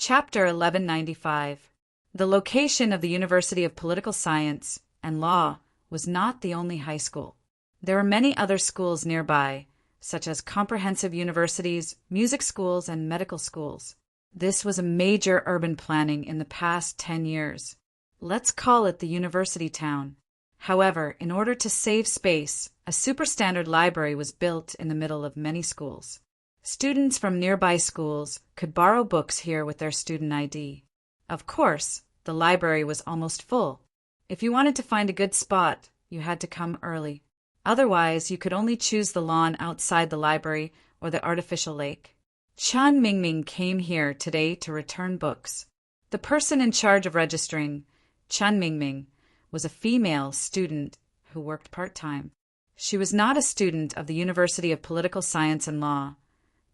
Chapter 1195. The location of the University of Political Science and Law was not the only high school. There were many other schools nearby, such as comprehensive universities, music schools, and medical schools. This was a major urban planning in the past 10 years. Let's call it the university town. However, in order to save space, a superstandard library was built in the middle of many schools. Students from nearby schools could borrow books here with their student ID. Of course, the library was almost full. If you wanted to find a good spot, you had to come early. Otherwise, you could only choose the lawn outside the library or the artificial lake. Chen Mingming came here today to return books. The person in charge of registering Chen Mingming was a female student who worked part-time. She was not a student of the University of Political Science and Law,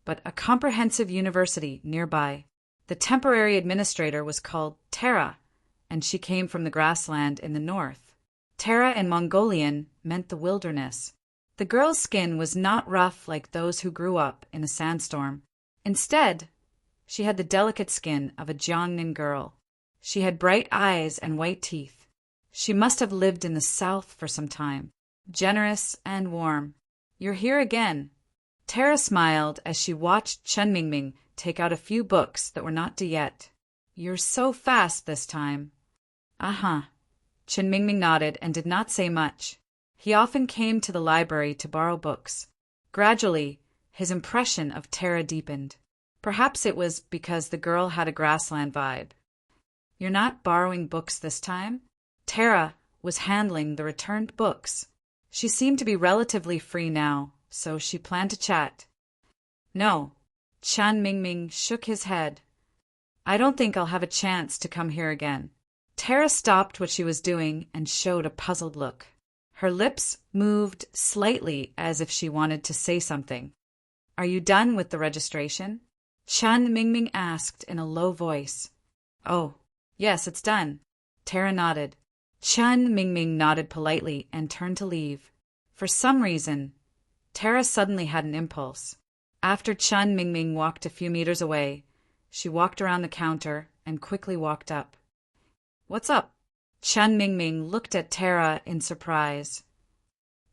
but a comprehensive university nearby. The temporary administrator was called Tara, and she came from the grassland in the north. Tara in Mongolian meant the wilderness. The girl's skin was not rough like those who grew up in a sandstorm. Instead, she had the delicate skin of a Jiangnan girl. She had bright eyes and white teeth. She must have lived in the south for some time. Generous and warm. "You're here again." Tara smiled as she watched Chen Mingming take out a few books that were not due yet. "You're so fast this time." "Uh-huh." Chen Mingming nodded and did not say much. He often came to the library to borrow books. Gradually, his impression of Tara deepened. Perhaps it was because the girl had a grassland vibe. "You're not borrowing books this time?" Tara was handling the returned books. She seemed to be relatively free now, so she planned to chat. "No." Chen Mingming shook his head. "I don't think I'll have a chance to come here again." Tara stopped what she was doing and showed a puzzled look. Her lips moved slightly as if she wanted to say something. "Are you done with the registration?" Chen Mingming asked in a low voice. "Oh, yes, it's done." Tara nodded. Chen Mingming nodded politely and turned to leave. For some reason, Tara suddenly had an impulse. After Chen Mingming walked a few meters away, she walked around the counter and quickly walked up. "What's up?" Chen Mingming looked at Tara in surprise.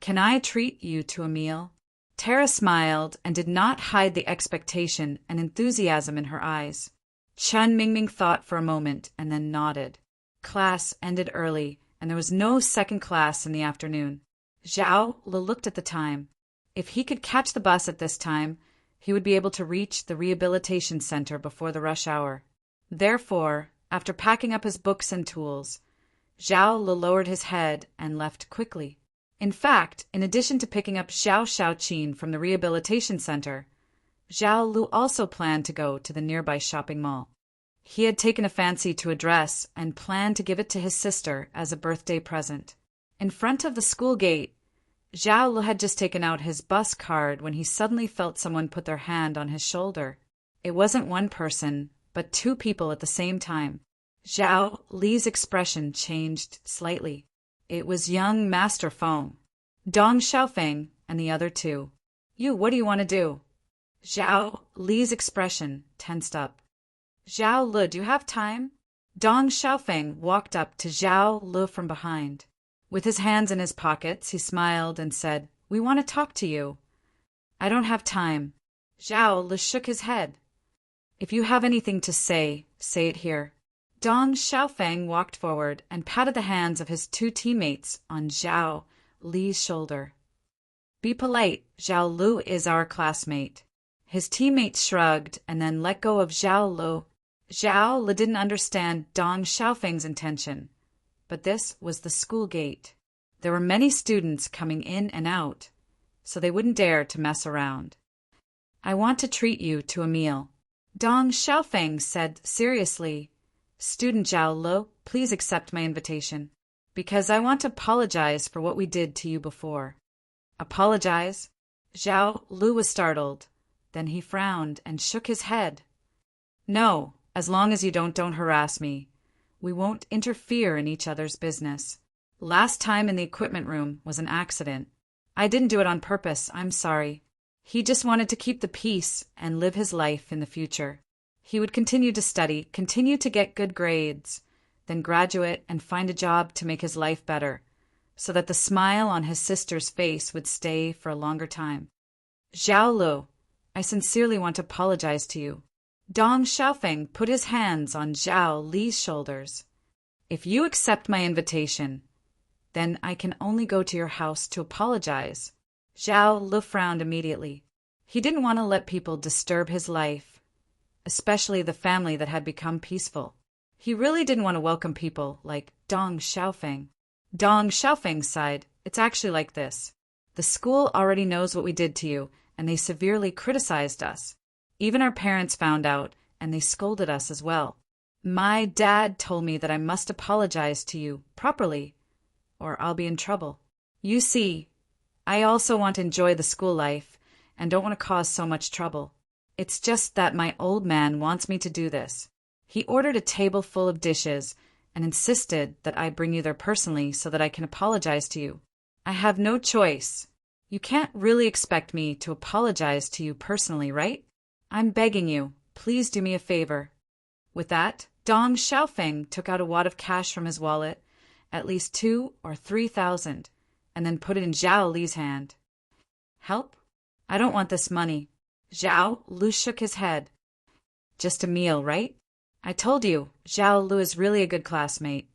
"Can I treat you to a meal?" Tara smiled and did not hide the expectation and enthusiasm in her eyes. Chen Mingming thought for a moment and then nodded. Class ended early, and there was no second class in the afternoon. Zhao Lu looked at the time. If he could catch the bus at this time, he would be able to reach the rehabilitation center before the rush hour. Therefore, after packing up his books and tools, Zhao Lu lowered his head and left quickly. In fact, in addition to picking up Xiao Xiaoqin from the rehabilitation center, Zhao Lu also planned to go to the nearby shopping mall. He had taken a fancy to a dress and planned to give it to his sister as a birthday present. In front of the school gate, Zhao Lu had just taken out his bus card when he suddenly felt someone put their hand on his shoulder. It wasn't one person, but two people at the same time. Zhao Li's expression changed slightly. It was young Master Feng, Dong Xiaofeng, and the other two. "You, what do you want to do?" Zhao Li's expression tensed up. "Zhao Lu, do you have time?" Dong Xiaofeng walked up to Zhao Lu from behind. With his hands in his pockets, he smiled and said, "We want to talk to you." "I don't have time." Zhao Lu shook his head. "If you have anything to say, say it here." Dong Xiaofeng walked forward and patted the hands of his two teammates on Zhao Li's shoulder. "Be polite, Zhao Lu is our classmate." His teammates shrugged and then let go of Zhao Lu. Zhao Lu didn't understand Dong Xiaofeng's intention, but this was the school gate. There were many students coming in and out, so they wouldn't dare to mess around. "I want to treat you to a meal," Dong Xiaofeng said seriously. "Student Zhao Lu, please accept my invitation, because I want to apologize for what we did to you before." "Apologize?" Zhao Lu was startled. Then he frowned and shook his head. "No, as long as you don't harass me. We won't interfere in each other's business. Last time in the equipment room was an accident. I didn't do it on purpose, I'm sorry. He just wanted to keep the peace and live his life in the future." He would continue to study, continue to get good grades, then graduate and find a job to make his life better, so that the smile on his sister's face would stay for a longer time. Zhao Lu, I sincerely want to apologize to you. Dong Xiaofeng put his hands on Zhao Li's shoulders. If you accept my invitation, then I can only go to your house to apologize. Zhao Lu frowned immediately. He didn't want to let people disturb his life, especially the family that had become peaceful. He really didn't want to welcome people like Dong Xiaofeng. Dong Xiaofeng sighed. It's actually like this. The school already knows what we did to you, and they severely criticized us. Even our parents found out, and they scolded us as well. My dad told me that I must apologize to you properly, or I'll be in trouble. You see, I also want to enjoy the school life, and don't want to cause so much trouble. It's just that my old man wants me to do this. He ordered a table full of dishes, and insisted that I bring you there personally so that I can apologize to you. I have no choice. You can't really expect me to apologize to you personally, right? I'm begging you, please do me a favor. With that, Dong Xiaofeng took out a wad of cash from his wallet, at least 2,000 or 3,000, and then put it in Zhao Li's hand. Help? I don't want this money. Zhao Lu shook his head. Just a meal, right? I told you, Zhao Lu is really a good classmate.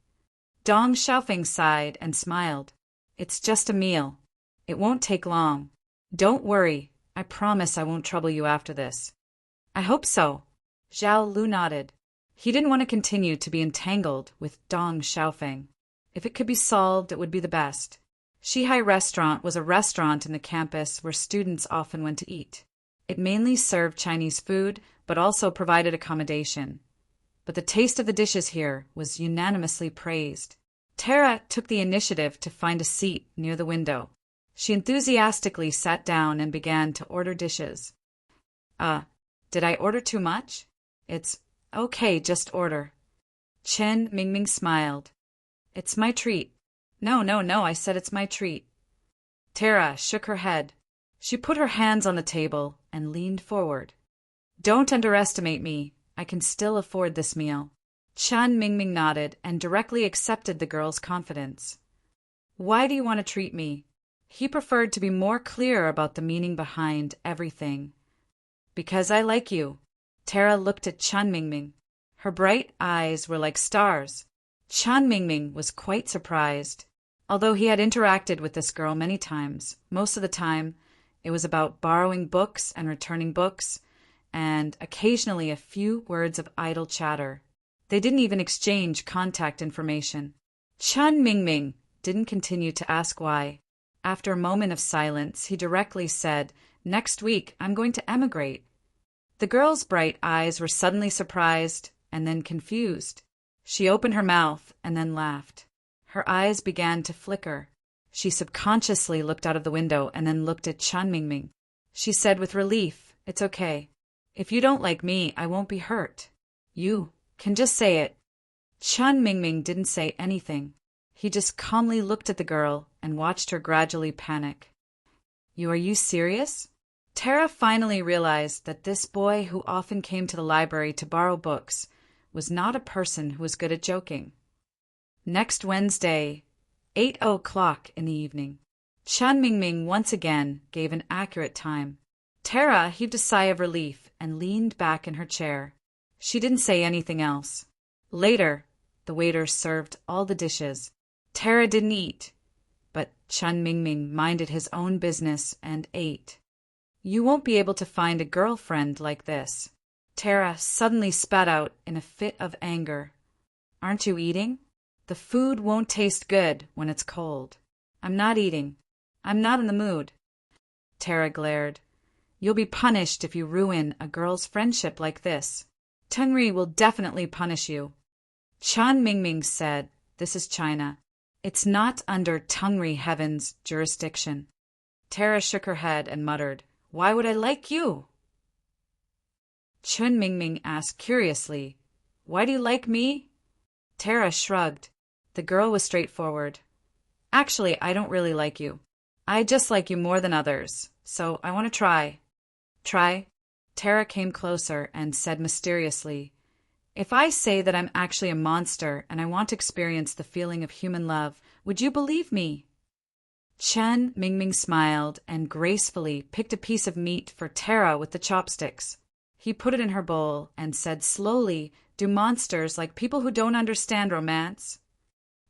Dong Xiaofeng sighed and smiled. It's just a meal. It won't take long. Don't worry. I promise I won't trouble you after this. I hope so. Zhao Lu nodded. He didn't want to continue to be entangled with Dong Xiaofeng. If it could be solved, it would be the best. Shihai Restaurant was a restaurant in the campus where students often went to eat. It mainly served Chinese food, but also provided accommodation. But the taste of the dishes here was unanimously praised. Tara took the initiative to find a seat near the window. She enthusiastically sat down and began to order dishes. Did I order too much? It's okay, just order. Chen Mingming smiled. It's my treat. No, I said it's my treat. Tara shook her head. She put her hands on the table and leaned forward. Don't underestimate me. I can still afford this meal. Chen Mingming nodded and directly accepted the girl's confidence. Why do you want to treat me? He preferred to be more clear about the meaning behind everything. Because I like you. Tara looked at Chen Mingming. Her bright eyes were like stars. Chen Mingming was quite surprised. Although he had interacted with this girl many times, most of the time it was about borrowing books and returning books, and occasionally a few words of idle chatter. They didn't even exchange contact information. Chen Mingming didn't continue to ask why. After a moment of silence, he directly said, "Next week, I'm going to emigrate." The girl's bright eyes were suddenly surprised and then confused. She opened her mouth and then laughed. Her eyes began to flicker. She subconsciously looked out of the window and then looked at Chen Mingming. She said with relief, "It's okay. If you don't like me, I won't be hurt. You can just say it." Chen Mingming didn't say anything. He just calmly looked at the girl and watched her gradually panic. Are you serious? Tara finally realized that this boy who often came to the library to borrow books was not a person who was good at joking. Next Wednesday, 8:00 in the evening. Chen Mingming once again gave an accurate time. Tara heaved a sigh of relief and leaned back in her chair. She didn't say anything else. Later, the waiter served all the dishes. Tara didn't eat, but Chen Mingming minded his own business and ate. You won't be able to find a girlfriend like this. Tara suddenly spat out in a fit of anger. Aren't you eating? The food won't taste good when it's cold. I'm not eating. I'm not in the mood. Tara glared. You'll be punished if you ruin a girl's friendship like this. Tengri will definitely punish you. Chen Mingming said, "This is China. It's not under Tengri Heaven's jurisdiction." Tara shook her head and muttered, "Why would I like you?" Chen Mingming asked curiously, "Why do you like me?" Tara shrugged. The girl was straightforward. "Actually, I don't really like you. I just like you more than others, so I want to try." "Try?" Tara came closer and said mysteriously, "If I say that I'm actually a monster and I want to experience the feeling of human love, would you believe me?" Chen Mingming smiled and gracefully picked a piece of meat for Tara with the chopsticks. He put it in her bowl and said slowly, "Do monsters like people who don't understand romance?"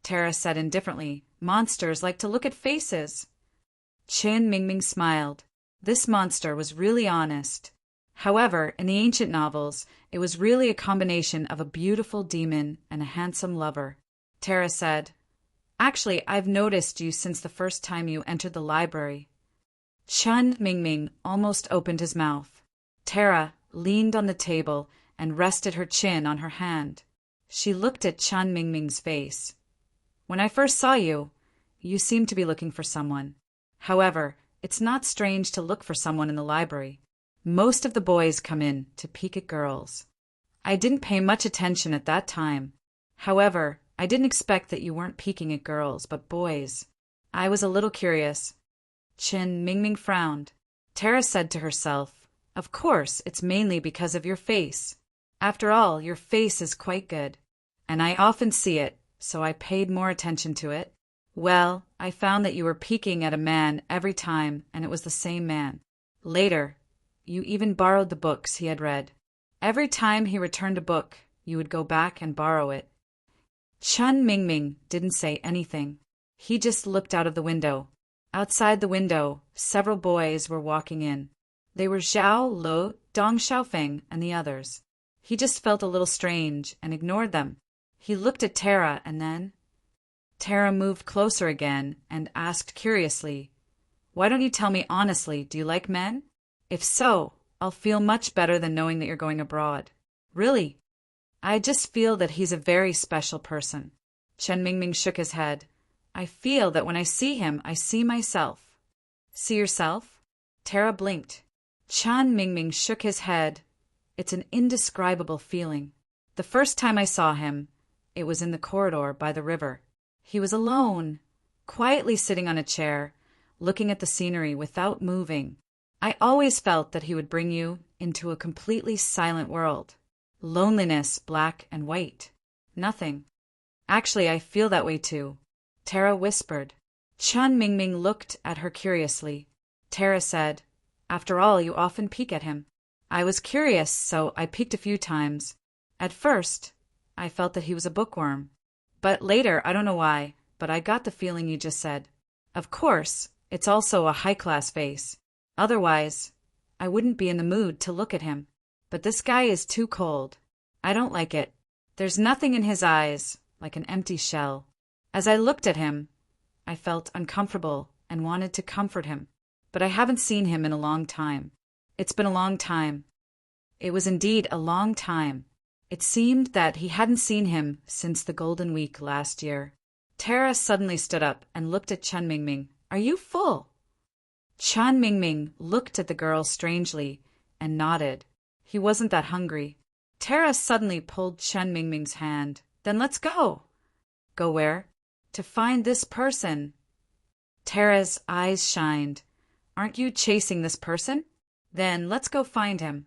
Tara said indifferently, "Monsters like to look at faces." Chen Mingming smiled. This monster was really honest. However, in the ancient novels, it was really a combination of a beautiful demon and a handsome lover. Tara said, "Actually, I've noticed you since the first time you entered the library." Chen Mingming almost opened his mouth. Tara leaned on the table and rested her chin on her hand. She looked at Chen Mingming's face. "When I first saw you, you seemed to be looking for someone. However, it's not strange to look for someone in the library. Most of the boys come in to peek at girls. I didn't pay much attention at that time. However, I didn't expect that you weren't peeking at girls, but boys. I was a little curious." Chen Mingming frowned. Tara said to herself, "Of course, it's mainly because of your face. After all, your face is quite good. And I often see it, so I paid more attention to it. Well, I found that you were peeking at a man every time, and it was the same man. Later, you even borrowed the books he had read. Every time he returned a book, you would go back and borrow it." Chen Mingming didn't say anything. He just looked out of the window. Outside the window, several boys were walking in. They were Zhao Lu, Dong Xiaofeng, and the others. He just felt a little strange and ignored them. He looked at Tara and then... Tara moved closer again and asked curiously, "Why don't you tell me honestly, do you like men? If so, I'll feel much better than knowing that you're going abroad." "Really? I just feel that he's a very special person." Chen Mingming shook his head. "I feel that when I see him, I see myself." "See yourself?" Tara blinked. Chen Mingming shook his head. "It's an indescribable feeling. The first time I saw him, it was in the corridor by the river. He was alone, quietly sitting on a chair, looking at the scenery without moving. I always felt that he would bring you into a completely silent world. Loneliness, black and white. Nothing. Actually, I feel that way too," Tara whispered. Chen Mingming looked at her curiously. Tara said, "After all, you often peek at him." "I was curious, so I peeked a few times. At first, I felt that he was a bookworm. But later, I don't know why, but I got the feeling you just said. Of course, it's also a high-class face. Otherwise, I wouldn't be in the mood to look at him. But this guy is too cold. I don't like it. There's nothing in his eyes, like an empty shell. As I looked at him, I felt uncomfortable and wanted to comfort him. But I haven't seen him in a long time. It's been a long time." It was indeed a long time. It seemed that he hadn't seen him since the Golden Week last year. Tara suddenly stood up and looked at Chen Mingming. "Are you full?" Chen Mingming looked at the girl strangely and nodded. He wasn't that hungry. Tara suddenly pulled Chen Mingming's hand. "Then let's go." "Go where?" "To find this person." Tara's eyes shined. "Aren't you chasing this person? Then let's go find him."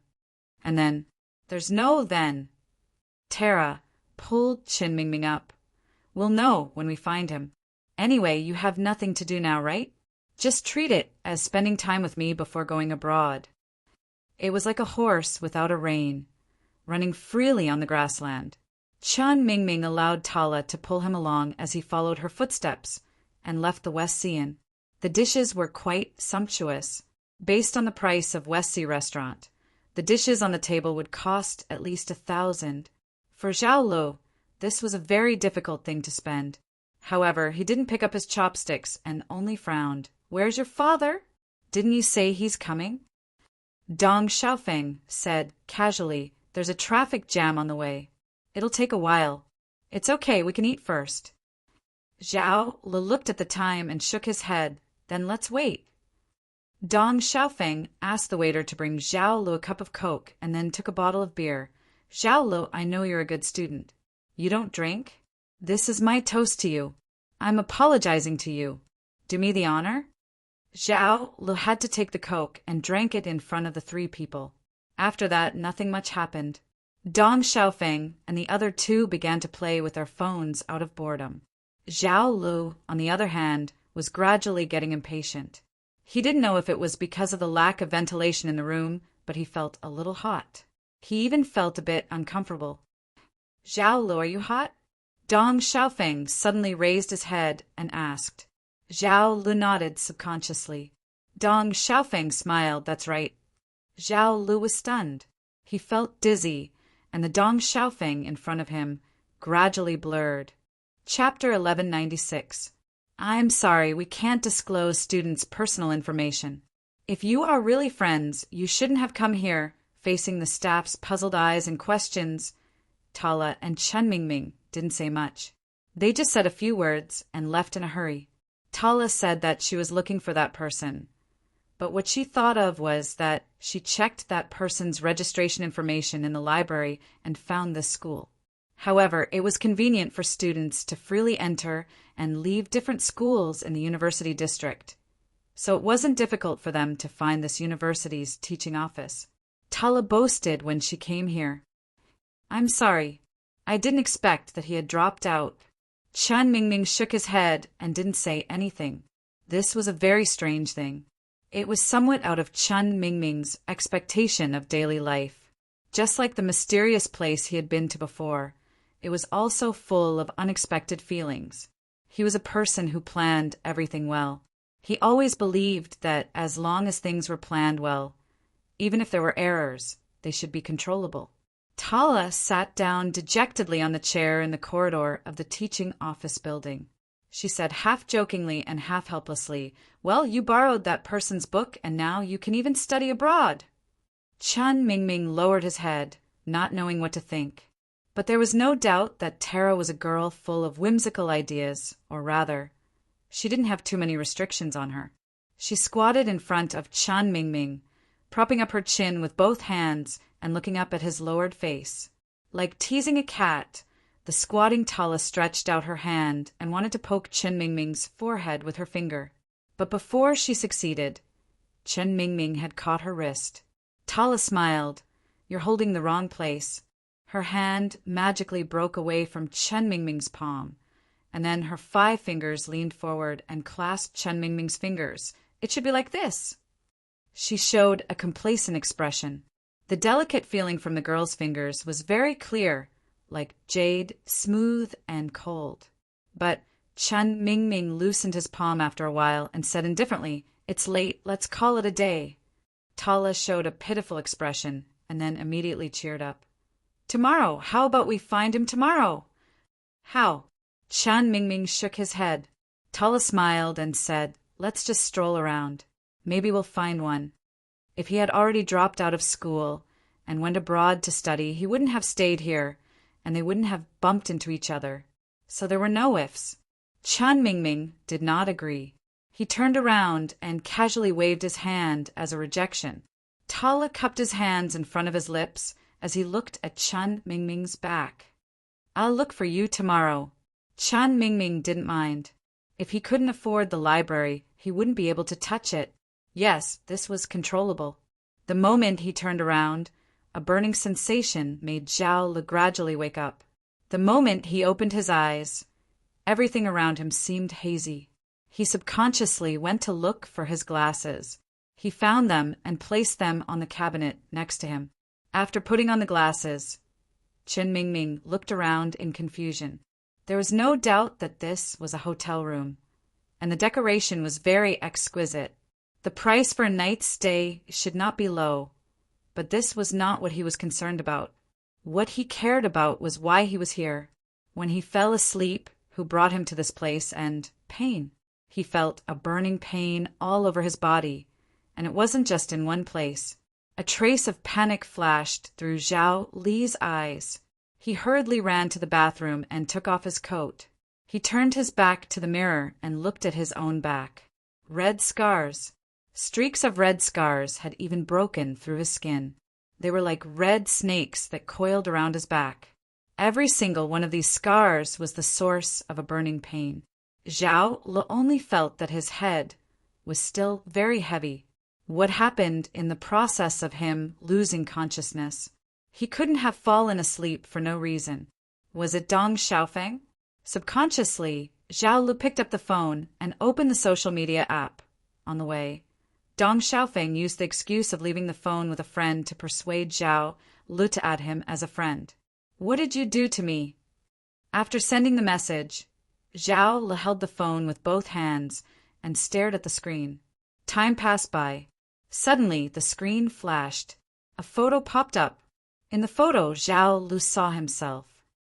And then, "There's no then." Tara pulled Chen Mingming up. "We'll know when we find him. Anyway, you have nothing to do now, right? Just treat it as spending time with me before going abroad." It was like a horse without a rein, running freely on the grassland. Chen Mingming allowed Tala to pull him along as he followed her footsteps and left the West Sea Inn. The dishes were quite sumptuous. Based on the price of West Sea restaurant, the dishes on the table would cost at least 1,000. For Zhao Lu, this was a very difficult thing to spend. However, he didn't pick up his chopsticks and only frowned. "Where's your father? Didn't you say he's coming?" Dong Xiaofeng said casually, "There's a traffic jam on the way. It'll take a while. It's okay, we can eat first." Zhao Lu looked at the time and shook his head. "Then let's wait." Dong Xiaofeng asked the waiter to bring Zhao Lu a cup of Coke and then took a bottle of beer. "Zhao Lu, I know you're a good student. You don't drink? This is my toast to you. I'm apologizing to you. Do me the honor." Zhao Lu had to take the Coke and drank it in front of the three people. After that, nothing much happened. Dong Xiaofeng and the other two began to play with their phones out of boredom. Zhao Lu, on the other hand, was gradually getting impatient. He didn't know if it was because of the lack of ventilation in the room, but he felt a little hot. He even felt a bit uncomfortable. Zhao Lu, are you hot? Dong Xiaofeng suddenly raised his head and asked. Zhao Lu nodded subconsciously. Dong Xiaofeng smiled, that's right. Zhao Lu was stunned. He felt dizzy, and the Dong Xiaofeng in front of him gradually blurred. Chapter 1196. I'm sorry, we can't disclose students' personal information. If you are really friends, you shouldn't have come here, facing the staff's puzzled eyes and questions. Tala and Chen Mingming didn't say much. They just said a few words and left in a hurry. Tala said that she was looking for that person, but what she thought of was that she checked that person's registration information in the library and found this school. However, it was convenient for students to freely enter and leave different schools in the university district, so it wasn't difficult for them to find this university's teaching office. Tala boasted when she came here. I'm sorry, I didn't expect that he had dropped out. Chen Mingming shook his head and didn't say anything. This was a very strange thing. It was somewhat out of Chen Mingming's expectation of daily life. Just like the mysterious place he had been to before, it was also full of unexpected feelings. He was a person who planned everything well. He always believed that as long as things were planned well, even if there were errors, they should be controllable. Tala sat down dejectedly on the chair in the corridor of the teaching office building. She said half-jokingly and half-helplessly, Well, you borrowed that person's book, and now you can even study abroad. Chen Mingming lowered his head, not knowing what to think. But there was no doubt that Tara was a girl full of whimsical ideas, or rather, she didn't have too many restrictions on her. She squatted in front of Chen Mingming, propping up her chin with both hands and looking up at his lowered face. Like teasing a cat, the squatting Tala stretched out her hand and wanted to poke Chen Mingming's forehead with her finger. But before she succeeded, Chen Mingming had caught her wrist. Tala smiled. You're holding the wrong place. Her hand magically broke away from Chen Mingming's palm, and then her 5 fingers leaned forward and clasped Chen Mingming's fingers. It should be like this. She showed a complacent expression. The delicate feeling from the girl's fingers was very clear, like jade, smooth and cold. But Chen Mingming loosened his palm after a while and said indifferently, It's late, let's call it a day. Tala showed a pitiful expression and then immediately cheered up. Tomorrow, how about we find him tomorrow? How? Chen Mingming shook his head. Tala smiled and said, Let's just stroll around. Maybe we'll find one. If he had already dropped out of school and went abroad to study, he wouldn't have stayed here, and they wouldn't have bumped into each other. So there were no ifs. Chen Mingming did not agree. He turned around and casually waved his hand as a rejection. Tala cupped his hands in front of his lips as he looked at Chen Mingming's back. I'll look for you tomorrow. Chen Mingming didn't mind. If he couldn't afford the library, he wouldn't be able to touch it. Yes, this was controllable. The moment he turned around, a burning sensation made Zhao Lu gradually wake up. The moment he opened his eyes, everything around him seemed hazy. He subconsciously went to look for his glasses. He found them and placed them on the cabinet next to him. After putting on the glasses, Chen Mingming looked around in confusion. There was no doubt that this was a hotel room, and the decoration was very exquisite. The price for a night's stay should not be low, but this was not what he was concerned about. What he cared about was why he was here. When he fell asleep, who brought him to this place, and pain. He felt a burning pain all over his body, and it wasn't just in one place. A trace of panic flashed through Zhao Li's eyes. He hurriedly ran to the bathroom and took off his coat. He turned his back to the mirror and looked at his own back. Red scars. Streaks of red scars had even broken through his skin. They were like red snakes that coiled around his back. Every single one of these scars was the source of a burning pain. Zhao Lu only felt that his head was still very heavy. What happened in the process of him losing consciousness? He couldn't have fallen asleep for no reason. Was it Dong Xiaofeng? Subconsciously, Zhao Lu picked up the phone and opened the social media app. On the way, Dong Xiaofeng used the excuse of leaving the phone with a friend to persuade Zhao Lu to add him as a friend. What did you do to me? After sending the message, Zhao Lu held the phone with both hands and stared at the screen. Time passed by. Suddenly, the screen flashed. A photo popped up. In the photo, Zhao Lu saw himself.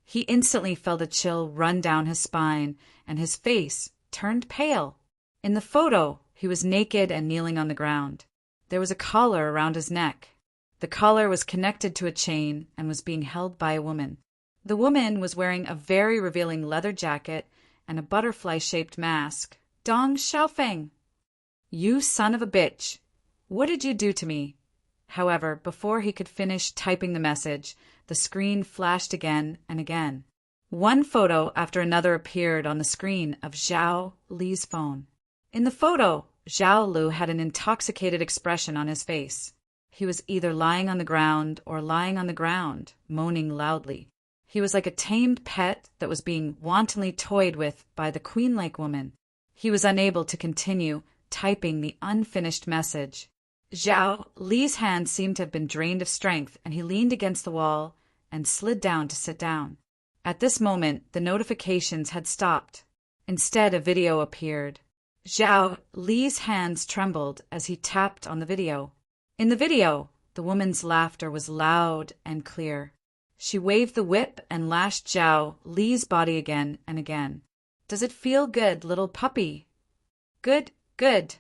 He instantly felt a chill run down his spine, and his face turned pale. In the photo, he was naked and kneeling on the ground. There was a collar around his neck. The collar was connected to a chain and was being held by a woman. The woman was wearing a very revealing leather jacket and a butterfly-shaped mask. Dong Xiaofeng! You son of a bitch! What did you do to me? However, before he could finish typing the message, the screen flashed again and again. One photo after another appeared on the screen of Zhao Li's phone. In the photo, Zhao Lu had an intoxicated expression on his face. He was either lying on the ground or lying on the ground, moaning loudly. He was like a tamed pet that was being wantonly toyed with by the queen-like woman. He was unable to continue typing the unfinished message. Zhao Li's hands seemed to have been drained of strength, and he leaned against the wall and slid down to sit down. At this moment, the notifications had stopped. Instead, a video appeared. Zhao Li's hands trembled as he tapped on the video. In the video, the woman's laughter was loud and clear. She waved the whip and lashed Zhao Li's body again and again. Does it feel good, little puppy? Good, good.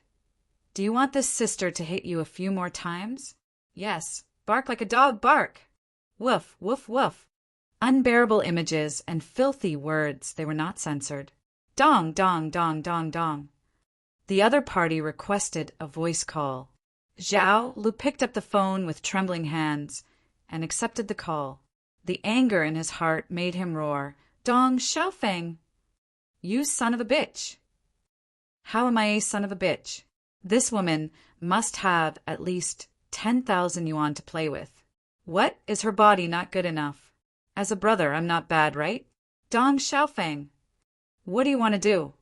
Do you want this sister to hit you a few more times? Yes, bark like a dog, bark. Woof, woof, woof. Unbearable images and filthy words, they were not censored. Dong, dong, dong, dong, dong. The other party requested a voice call. Zhao Lu picked up the phone with trembling hands and accepted the call. The anger in his heart made him roar, Dong Xiaofeng! You son of a bitch! How am I a son of a bitch? This woman must have at least 10,000 yuan to play with. What, is her body not good enough? As a brother, I'm not bad, right? Dong Xiaofeng! What do you want to do?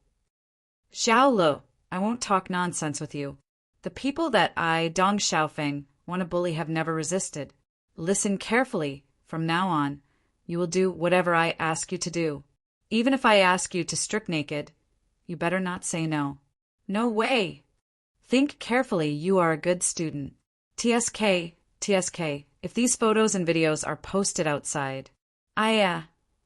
Zhao Lu, I won't talk nonsense with you. The people that I, Dong Xiaofeng, want to bully have never resisted. Listen carefully. From now on, you will do whatever I ask you to do. Even if I ask you to strip naked, you better not say no. No way! Think carefully, you are a good student. TSK, TSK, if these photos and videos are posted outside,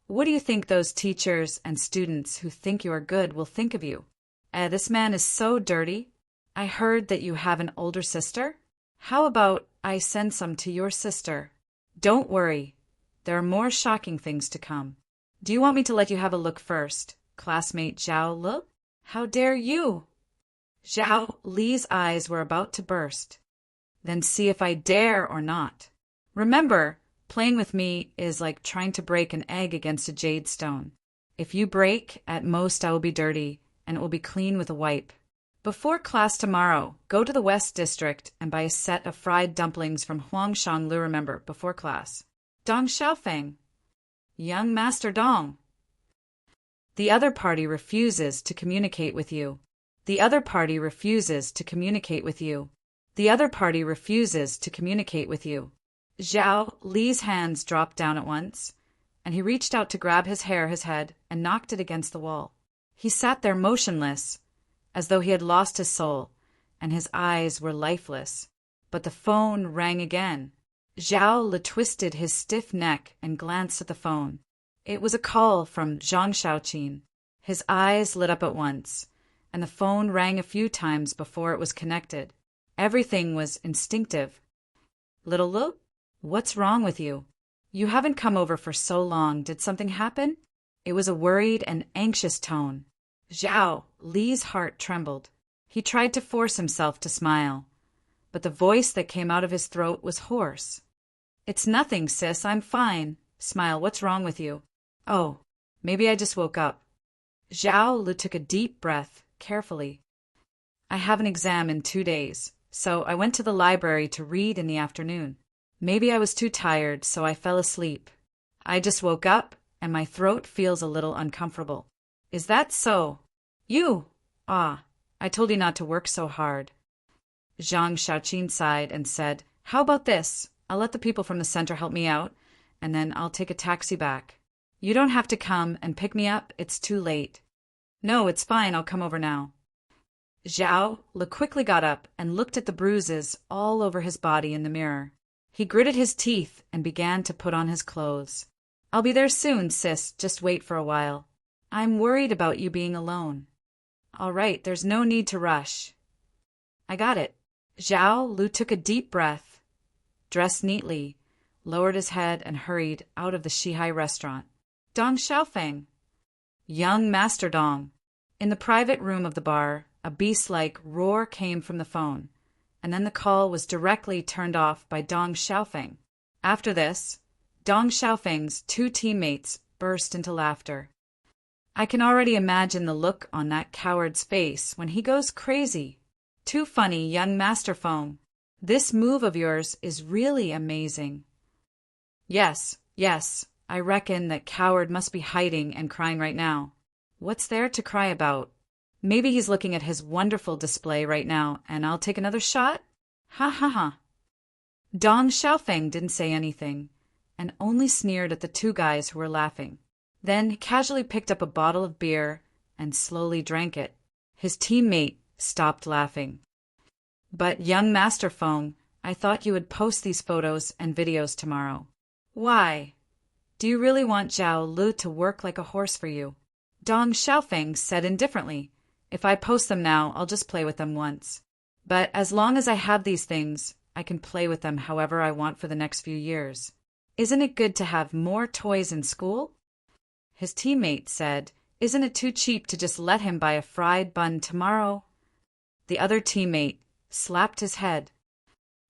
what do you think those teachers and students who think you are good will think of you? This man is so dirty. I heard that you have an older sister. How about I send some to your sister? Don't worry. There are more shocking things to come. Do you want me to let you have a look first, classmate Zhao Lu? How dare you? Zhao Li's eyes were about to burst. Then see if I dare or not. Remember, playing with me is like trying to break an egg against a jade stone. If you break, at most I will be dirty, and it will be clean with a wipe. Before class tomorrow, go to the West District and buy a set of fried dumplings from Huangshan Lu. Remember, before class. Dong Xiaofeng. Young Master Dong. The other party refuses to communicate with you. The other party refuses to communicate with you. The other party refuses to communicate with you. Zhao Li's hands dropped down at once, and he reached out to grab his head, and knocked it against the wall. He sat there motionless, as though he had lost his soul, and his eyes were lifeless. But the phone rang again. Zhao Li twisted his stiff neck and glanced at the phone. It was a call from Zhang Shaoqin. His eyes lit up at once, and the phone rang a few times before it was connected. Everything was instinctive. Little Lu, what's wrong with you? You haven't come over for so long. Did something happen? It was a worried and anxious tone. Zhao Li's heart trembled. He tried to force himself to smile, but the voice that came out of his throat was hoarse. It's nothing, sis. I'm fine. Smile. What's wrong with you? Oh, maybe I just woke up. Zhao Lu took a deep breath, carefully. I have an exam in 2 days. so I went to the library to read in the afternoon. Maybe I was too tired, so I fell asleep. I just woke up, and my throat feels a little uncomfortable. Is that so? You! Ah, I told you not to work so hard. Zhang Xiaoqin sighed and said, How about this? I'll let the people from the center help me out, and then I'll take a taxi back. You don't have to come and pick me up, it's too late. No, it's fine, I'll come over now. Zhao Li quickly got up and looked at the bruises all over his body in the mirror. He gritted his teeth and began to put on his clothes. I'll be there soon, sis, just wait for a while. I'm worried about you being alone. All right, there's no need to rush. I got it. Zhao Lu took a deep breath, dressed neatly, lowered his head and hurried out of the Shihai restaurant. Dong Xiaofeng. Young Master Dong. In the private room of the bar, a beast-like roar came from the phone, and then the call was directly turned off by Dong Xiaofeng. After this, Dong Xiaofeng's two teammates burst into laughter. I can already imagine the look on that coward's face when he goes crazy. Too funny, young Master Feng. This move of yours is really amazing. Yes, I reckon that coward must be hiding and crying right now. What's there to cry about? Maybe he's looking at his wonderful display right now, and I'll take another shot? Ha ha ha. Dong Xiaofeng didn't say anything, and only sneered at the two guys who were laughing. Then he casually picked up a bottle of beer and slowly drank it. His teammate stopped laughing. But young Master Feng, I thought you would post these photos and videos tomorrow. Why? Do you really want Zhao Lu to work like a horse for you? Dong Xiaofeng said indifferently. If I post them now, I'll just play with them once. But as long as I have these things, I can play with them however I want for the next few years. Isn't it good to have more toys in school? His teammate said, Isn't it too cheap to just let him buy a fried bun tomorrow? The other teammate slapped his head.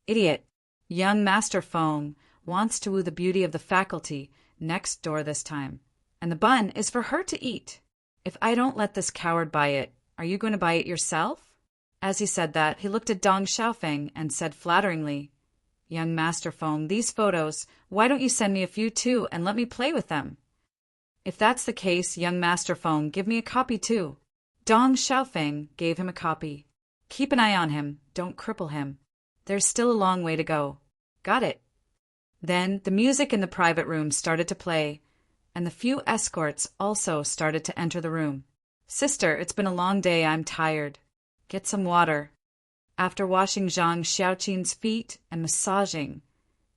Idiot! Young Master Feng wants to woo the beauty of the faculty next door this time, and the bun is for her to eat. If I don't let this coward buy it, are you going to buy it yourself? As he said that, he looked at Dong Xiaofeng and said flatteringly, Young Master Feng, these photos, why don't you send me a few too and let me play with them? If that's the case, young Master Feng, give me a copy too. Dong Xiaofeng gave him a copy. Keep an eye on him, don't cripple him. There's still a long way to go. Got it. Then the music in the private room started to play, and the few escorts also started to enter the room. Sister, it's been a long day, I'm tired. Get some water. After washing Zhang Xiaoqin's feet and massaging,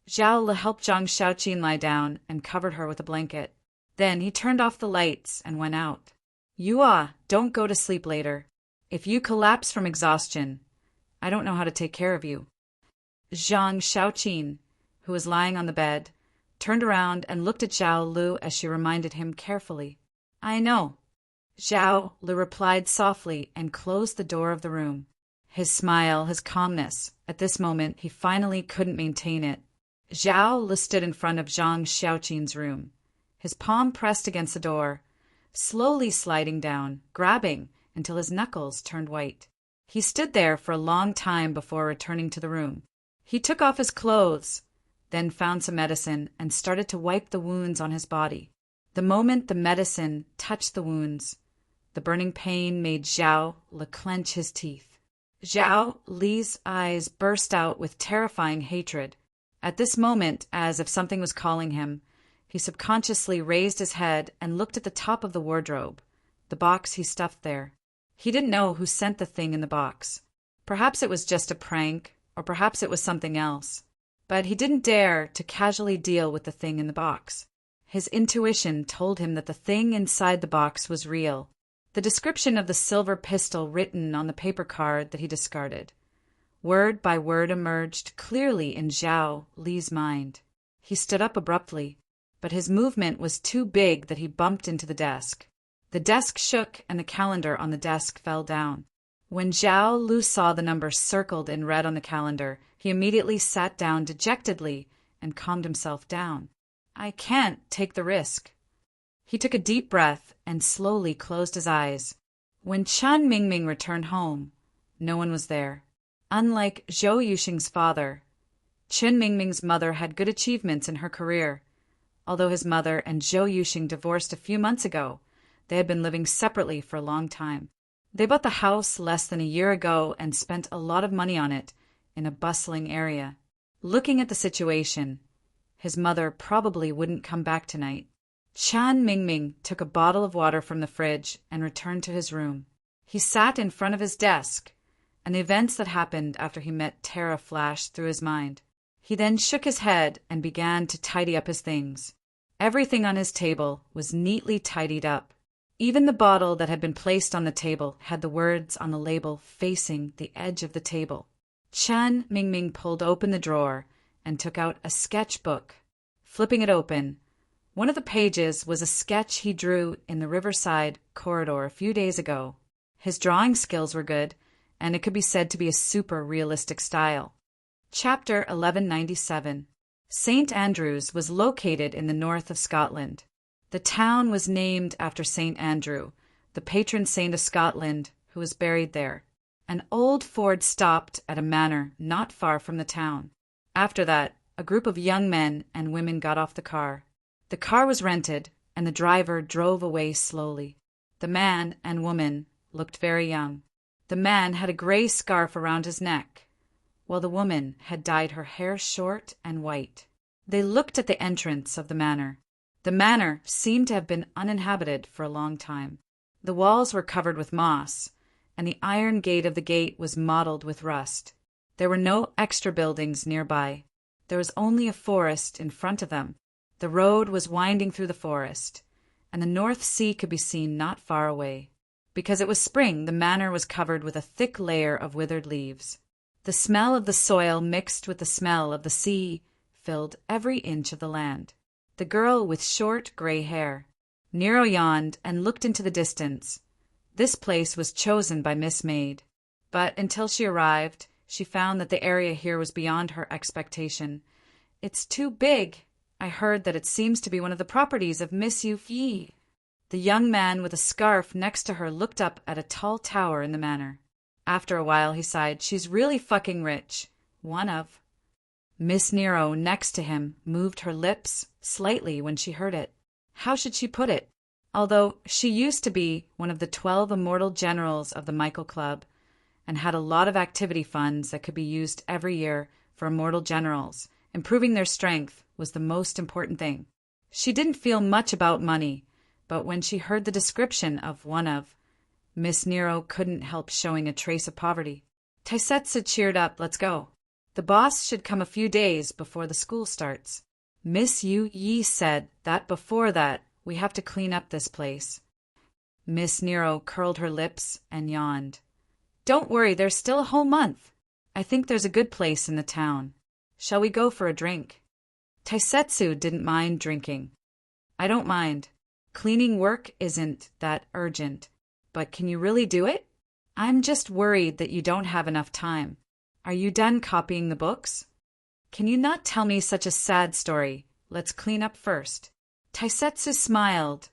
Zhao Li helped Zhang Xiaoqin lie down and covered her with a blanket. Then he turned off the lights and went out. Don't go to sleep later. If you collapse from exhaustion, I don't know how to take care of you. Zhang Xiaoqin, who was lying on the bed, turned around and looked at Zhao Lu as she reminded him carefully. I know. Zhao Lu replied softly and closed the door of the room. His smile, his calmness, at this moment he finally couldn't maintain it. Zhao Lu stood in front of Zhang Xiaoqin's room, his palm pressed against the door, slowly sliding down, grabbing until his knuckles turned white. He stood there for a long time before returning to the room. He took off his clothes, then found some medicine and started to wipe the wounds on his body. The moment the medicine touched the wounds, the burning pain made Zhao Li clench his teeth. Zhao Li's eyes burst out with terrifying hatred. At this moment, as if something was calling him, he subconsciously raised his head and looked at the top of the wardrobe, the box he stuffed there. He didn't know who sent the thing in the box. Perhaps it was just a prank, or perhaps it was something else. But he didn't dare to casually deal with the thing in the box. His intuition told him that the thing inside the box was real. The description of the silver pistol written on the paper card that he discarded. Word by word emerged clearly in Zhao Li's mind. He stood up abruptly, but his movement was too big that he bumped into the desk. The desk shook and the calendar on the desk fell down. When Zhao Lu saw the number circled in red on the calendar, he immediately sat down dejectedly and calmed himself down. I can't take the risk. He took a deep breath and slowly closed his eyes. When Chen Mingming returned home, no one was there. Unlike Zhou Yuxing's father, Chen Mingming's mother had good achievements in her career. Although his mother and Zhou Yuxing divorced a few months ago, they had been living separately for a long time. They bought the house less than a year ago and spent a lot of money on it in a bustling area. Looking at the situation, his mother probably wouldn't come back tonight. Chen Mingming took a bottle of water from the fridge and returned to his room. He sat in front of his desk, and the events that happened after he met Tara flashed through his mind. He then shook his head and began to tidy up his things. Everything on his table was neatly tidied up. Even the bottle that had been placed on the table had the words on the label facing the edge of the table. Chen Mingming pulled open the drawer and took out a sketchbook. Flipping it open, one of the pages was a sketch he drew in the Riverside corridor a few days ago. His drawing skills were good, and it could be said to be a super realistic style. Chapter 1197. St. Andrews was located in the north of Scotland. The town was named after St. Andrew, the patron saint of Scotland, who was buried there. An old Ford stopped at a manor not far from the town. After that, a group of young men and women got off the car. The car was rented, and the driver drove away slowly. The man and woman looked very young. The man had a gray scarf around his neck, while the woman had dyed her hair short and white. They looked at the entrance of the manor. The manor seemed to have been uninhabited for a long time. The walls were covered with moss, and the iron gate of the gate was mottled with rust. There were no extra buildings nearby. There was only a forest in front of them. The road was winding through the forest, and the North Sea could be seen not far away. Because it was spring, the manor was covered with a thick layer of withered leaves. The smell of the soil mixed with the smell of the sea filled every inch of the land. The girl with short gray hair. Nero yawned and looked into the distance. This place was chosen by Miss Maid. But until she arrived, she found that the area here was beyond her expectation. It's too big. I heard that it seems to be one of the properties of Miss Yu Yi. The young man with a scarf next to her looked up at a tall tower in the manor. After a while, he sighed. She's really fucking rich. One of. Miss Nero, next to him, moved her lips slightly when she heard it. How should she put it? Although she used to be one of the 12 immortal generals of the Michael Club and had a lot of activity funds that could be used every year for immortal generals, improving their strength was the most important thing. She didn't feel much about money, but when she heard the description of one of, Miss Nero couldn't help showing a trace of poverty. Taisetsu cheered up. Let's go. The boss should come a few days before the school starts. Miss Yu Yi said that before that, we have to clean up this place. Miss Nero curled her lips and yawned. Don't worry, there's still a whole month. I think there's a good place in the town. Shall we go for a drink? Taisetsu didn't mind drinking. I don't mind. Cleaning work isn't that urgent. But can you really do it? I'm just worried that you don't have enough time. Are you done copying the books? Can you not tell me such a sad story? Let's clean up first. Taisetsu smiled,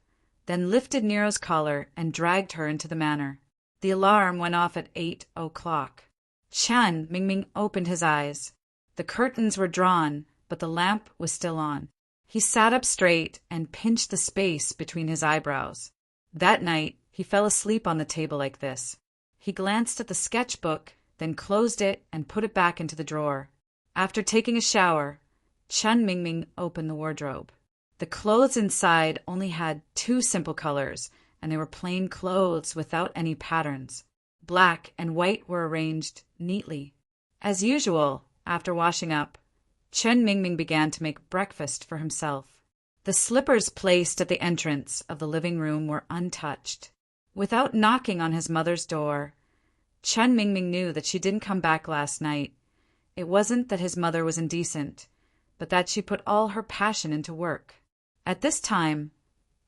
then lifted Nero's collar and dragged her into the manor. The alarm went off at 8 o'clock. Chen Mingming opened his eyes. The curtains were drawn, but the lamp was still on. He sat up straight and pinched the space between his eyebrows. That night, he fell asleep on the table like this. He glanced at the sketchbook, then closed it and put it back into the drawer. After taking a shower, Chen Mingming opened the wardrobe. The clothes inside only had 2 simple colors, and they were plain clothes without any patterns. Black and white were arranged neatly. As usual, after washing up, Chen Mingming began to make breakfast for himself. The slippers placed at the entrance of the living room were untouched. Without knocking on his mother's door, Chen Mingming knew that she didn't come back last night. It wasn't that his mother was indecent, but that she put all her passion into work. At this time,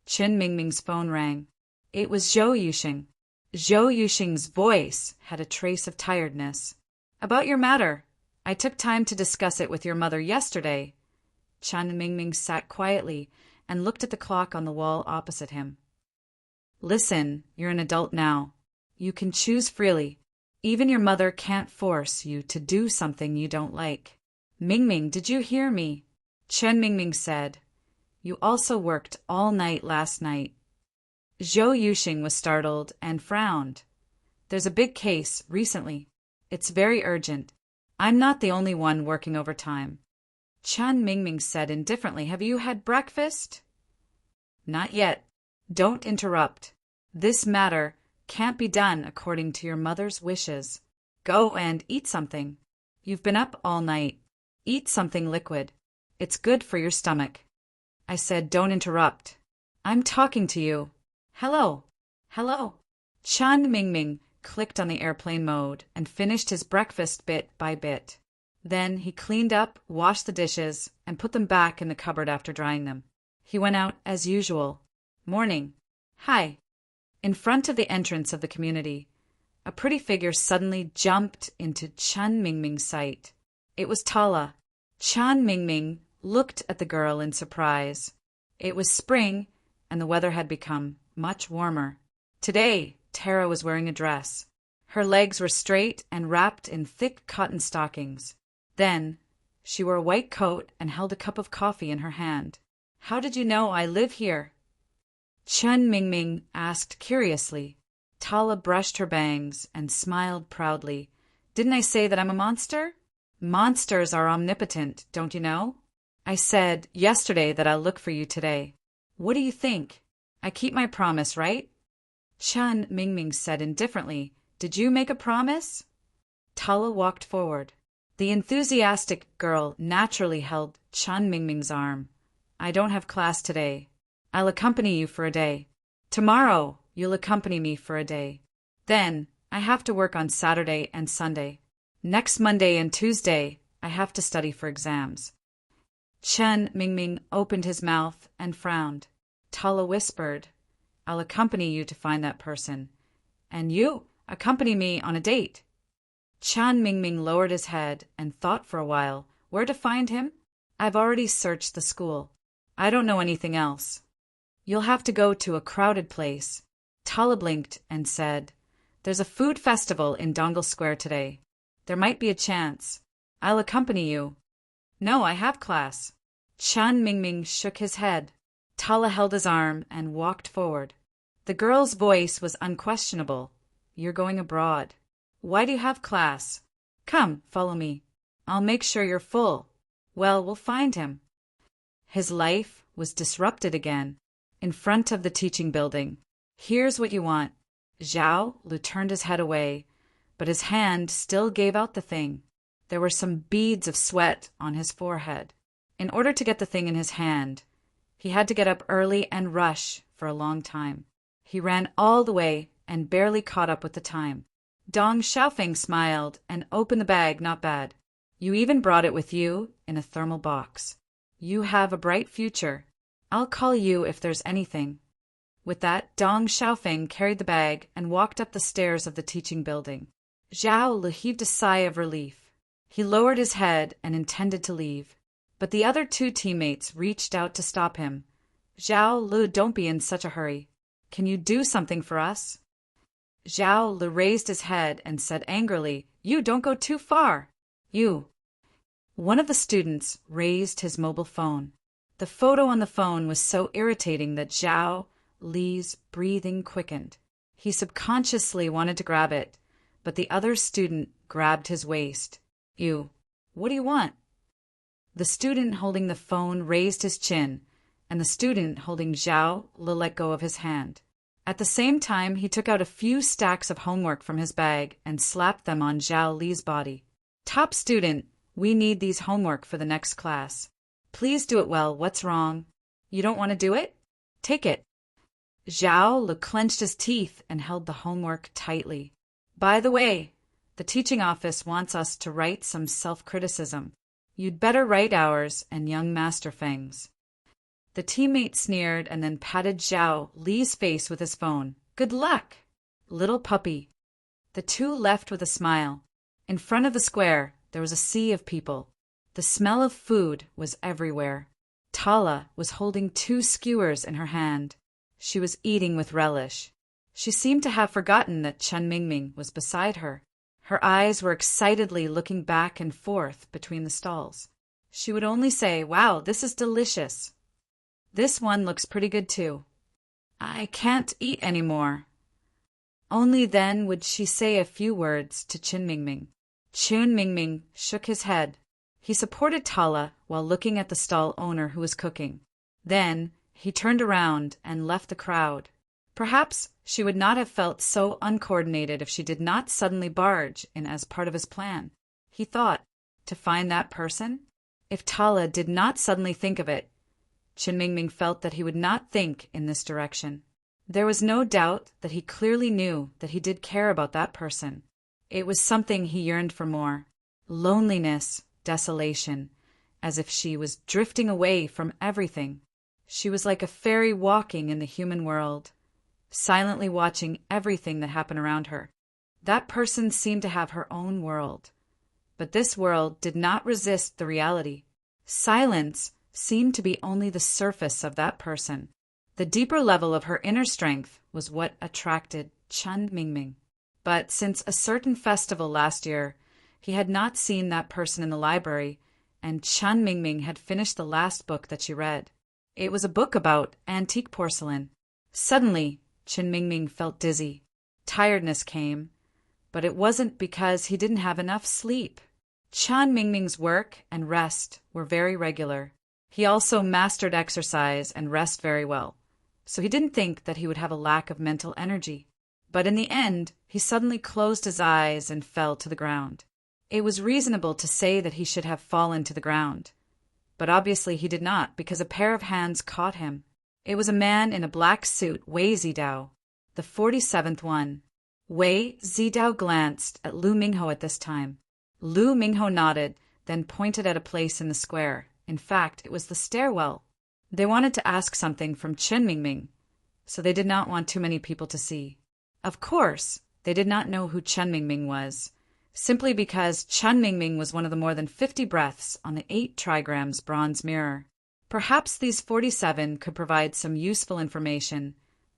Chen Mingming's phone rang. It was Zhou Yuxing. Zhou Yuxing's voice had a trace of tiredness. About your matter. I took time to discuss it with your mother yesterday. Chen Mingming sat quietly and looked at the clock on the wall opposite him. Listen, you're an adult now. You can choose freely. Even your mother can't force you to do something you don't like. Mingming, did you hear me? Chen Mingming said. You also worked all night last night. Zhou Yuxing was startled and frowned. There's a big case recently. It's very urgent. I'm not the only one working overtime. Chen Mingming said indifferently, have you had breakfast? Not yet. Don't interrupt. This matter can't be done according to your mother's wishes. Go and eat something. You've been up all night. Eat something liquid. It's good for your stomach. I said, don't interrupt. I'm talking to you. Hello. Hello. Chen Mingming clicked on the airplane mode and finished his breakfast bit by bit. Then he cleaned up, washed the dishes, and put them back in the cupboard after drying them. He went out as usual. Morning. Hi. In front of the entrance of the community, a pretty figure suddenly jumped into Chen Mingming's sight. It was Tala. Chen Mingming looked at the girl in surprise. It was spring, and the weather had become much warmer. Today, Tara was wearing a dress. Her legs were straight and wrapped in thick cotton stockings. Then, she wore a white coat and held a cup of coffee in her hand. How did you know I live here? Chen Mingming asked curiously. Tala brushed her bangs and smiled proudly. Didn't I say that I'm a monster? Monsters are omnipotent, don't you know? I said yesterday that I'll look for you today. What do you think? I keep my promise, right? Chen Mingming said indifferently, did you make a promise? Tala walked forward. The enthusiastic girl naturally held Chen Mingming's arm. I don't have class today. I'll accompany you for a day. Tomorrow, you'll accompany me for a day. Then, I have to work on Saturday and Sunday. Next Monday and Tuesday, I have to study for exams. Chen Mingming opened his mouth and frowned. Tala whispered, I'll accompany you to find that person. And you accompany me on a date. Chen Mingming lowered his head and thought for a while. Where to find him? I've already searched the school. I don't know anything else. You'll have to go to a crowded place. Tala blinked and said, There's a food festival in Dongle Square today. There might be a chance. I'll accompany you. No, I have class. Chen Mingming shook his head. Tala held his arm and walked forward. The girl's voice was unquestionable. You're going abroad. Why do you have class? Come, follow me. I'll make sure you're full. Well, we'll find him. His life was disrupted again. In front of the teaching building. Here's what you want. Zhao Lu turned his head away, but his hand still gave out the thing. There were some beads of sweat on his forehead. In order to get the thing in his hand, he had to get up early and rush for a long time. He ran all the way and barely caught up with the time. Dong Xiaofeng smiled and opened the bag. Not bad. You even brought it with you in a thermal box. You have a bright future. I'll call you if there's anything. With that, Dong Xiaofeng carried the bag and walked up the stairs of the teaching building. Zhao Lu heaved a sigh of relief. He lowered his head and intended to leave, but the other two teammates reached out to stop him. Zhao Lu, don't be in such a hurry. Can you do something for us? Zhao Lu raised his head and said angrily, You don't go too far. You. One of the students raised his mobile phone. The photo on the phone was so irritating that Zhao Li's breathing quickened. He subconsciously wanted to grab it, but the other student grabbed his waist. You. What do you want? The student holding the phone raised his chin, and the student holding Zhao Li let go of his hand. At the same time, he took out a few stacks of homework from his bag and slapped them on Zhao Li's body. Top student, we need these homework for the next class. Please do it well. What's wrong? You don't want to do it? Take it. Zhao Li clenched his teeth and held the homework tightly. By the way, the teaching office wants us to write some self-criticism. You'd better write ours and young Master Feng's. The teammate sneered and then patted Zhao Li's face with his phone. Good luck, little puppy. The two left with a smile. In front of the square, there was a sea of people. The smell of food was everywhere. Tala was holding 2 skewers in her hand. She was eating with relish. She seemed to have forgotten that Chen Mingming was beside her. Her eyes were excitedly looking back and forth between the stalls. She would only say, "Wow, this is delicious. This one looks pretty good too. I can't eat any more." Only then would she say a few words to Qin Mingming. Qin Mingming shook his head. He supported Tala while looking at the stall owner who was cooking. Then he turned around and left the crowd. Perhaps she would not have felt so uncoordinated if she did not suddenly barge in as part of his plan. He thought, to find that person? If Tala did not suddenly think of it, Qin Mingming felt that he would not think in this direction. There was no doubt that he clearly knew that he did care about that person. It was something he yearned for more. Loneliness, desolation, as if she was drifting away from everything. She was like a fairy walking in the human world, silently watching everything that happened around her. That person seemed to have her own world. But this world did not resist the reality. Silence seemed to be only the surface of that person. The deeper level of her inner strength was what attracted Qin Mingming. But since a certain festival last year, he had not seen that person in the library, and Qin Mingming had finished the last book that she read. It was a book about antique porcelain. Suddenly, Qin Mingming felt dizzy. Tiredness came, but it wasn't because he didn't have enough sleep. Qin Mingming's work and rest were very regular. He also mastered exercise and rest very well, so he didn't think that he would have a lack of mental energy. But in the end, he suddenly closed his eyes and fell to the ground. It was reasonable to say that he should have fallen to the ground, but obviously he did not, because a pair of hands caught him. It was a man in a black suit, Wei Zidao, the 47th one. Wei Zidao glanced at Lu Mingho at this time. Lu Mingho nodded, then pointed at a place in the square. In fact, it was the stairwell. They wanted to ask something from Qin Mingming, so they did not want too many people to see. Of course, they did not know who Qin Mingming was, simply because Qin Mingming was one of the more than 50 breaths on the 8 trigrams bronze mirror. Perhaps these 47 could provide some useful information,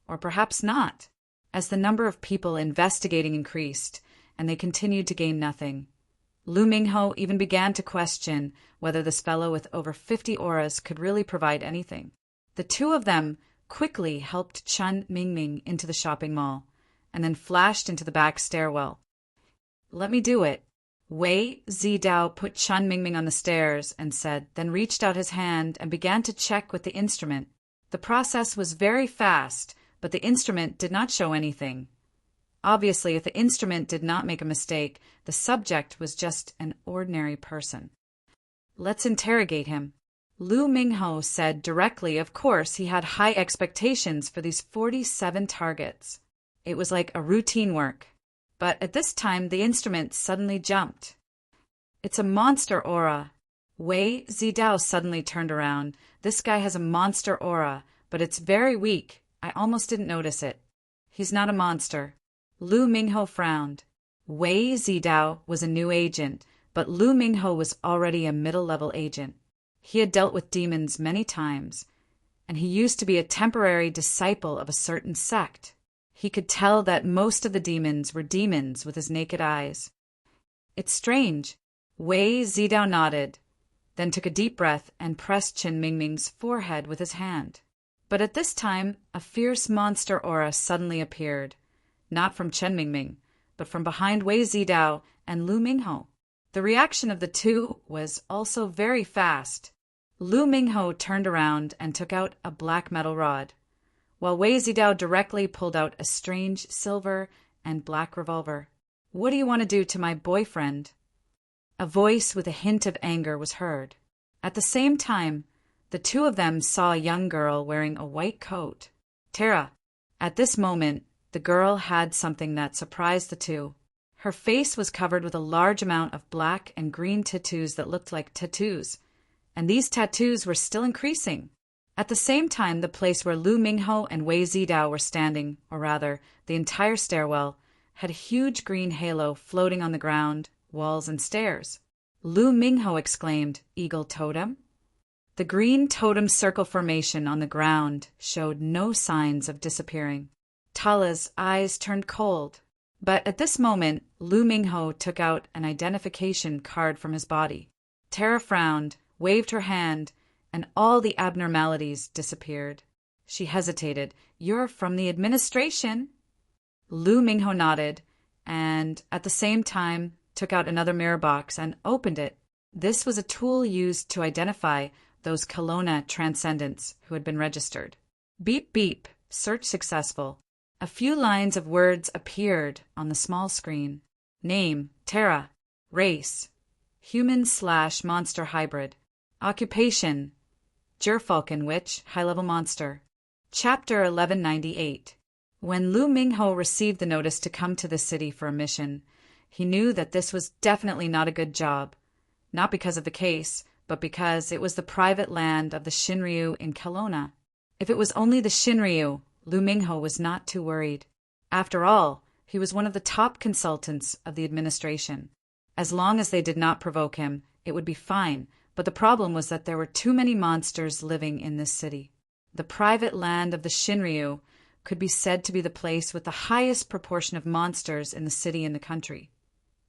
or perhaps not, as the number of people investigating increased, and they continued to gain nothing. Lu Mingho even began to question whether this fellow with over 50 auras could really provide anything. The two of them quickly helped Qin Mingming into the shopping mall, and then flashed into the back stairwell. "Let me do it." Wei Zidao put Qin Mingming on the stairs and said, then reached out his hand and began to check with the instrument. The process was very fast, but the instrument did not show anything. Obviously, if the instrument did not make a mistake, the subject was just an ordinary person. "Let's interrogate him." Lu Mingho said directly. Of course, he had high expectations for these 47 targets. It was like a routine work. But at this time, the instrument suddenly jumped. "It's a monster aura." Wei Zidao suddenly turned around. "This guy has a monster aura, but it's very weak. I almost didn't notice it." "He's not a monster." Lu Mingho frowned. Wei Zidao was a new agent, but Lu Mingho was already a middle-level agent. He had dealt with demons many times, and he used to be a temporary disciple of a certain sect. He could tell that most of the demons were demons with his naked eyes. "It's strange." Wei Zidao nodded, then took a deep breath and pressed Qin Mingming's forehead with his hand. But at this time, a fierce monster aura suddenly appeared, not from Qin Mingming, but from behind Wei Zidao and Lu Mingho. The reaction of the two was also very fast. Lu Mingho turned around and took out a black metal rod, while Wei Zidao directly pulled out a strange silver and black revolver. "What do you want to do to my boyfriend?" A voice with a hint of anger was heard. At the same time, the two of them saw a young girl wearing a white coat. Tara. At this moment, the girl had something that surprised the two. Her face was covered with a large amount of black and green tattoos that looked like tattoos, and these tattoos were still increasing. At the same time, the place where Lu Mingho and Wei Zidao were standing, or rather, the entire stairwell, had a huge green halo floating on the ground, walls, and stairs. Lu Mingho exclaimed, "Eagle totem?" The green totem circle formation on the ground showed no signs of disappearing. Tala's eyes turned cold. But at this moment, Lu Mingho took out an identification card from his body. Tara frowned, waved her hand, and all the abnormalities disappeared. She hesitated. "You're from the administration." Lu Mingho nodded, and at the same time took out another mirror box and opened it. This was a tool used to identify those Kelowna transcendents who had been registered. Beep beep, search successful. A few lines of words appeared on the small screen. Name, Tara. Race, human/monster hybrid. Occupation, Gerfalcon Witch, high-level monster. Chapter 1198. When Lu Mingho received the notice to come to the city for a mission, he knew that this was definitely not a good job. Not because of the case, but because it was the private land of the Shinryu in Kelowna. If it was only the Shinryu, Lu Mingho was not too worried. After all, he was one of the top consultants of the administration. As long as they did not provoke him, it would be fine, but the problem was that there were too many monsters living in this city. The private land of the Shinryu could be said to be the place with the highest proportion of monsters in the city and the country.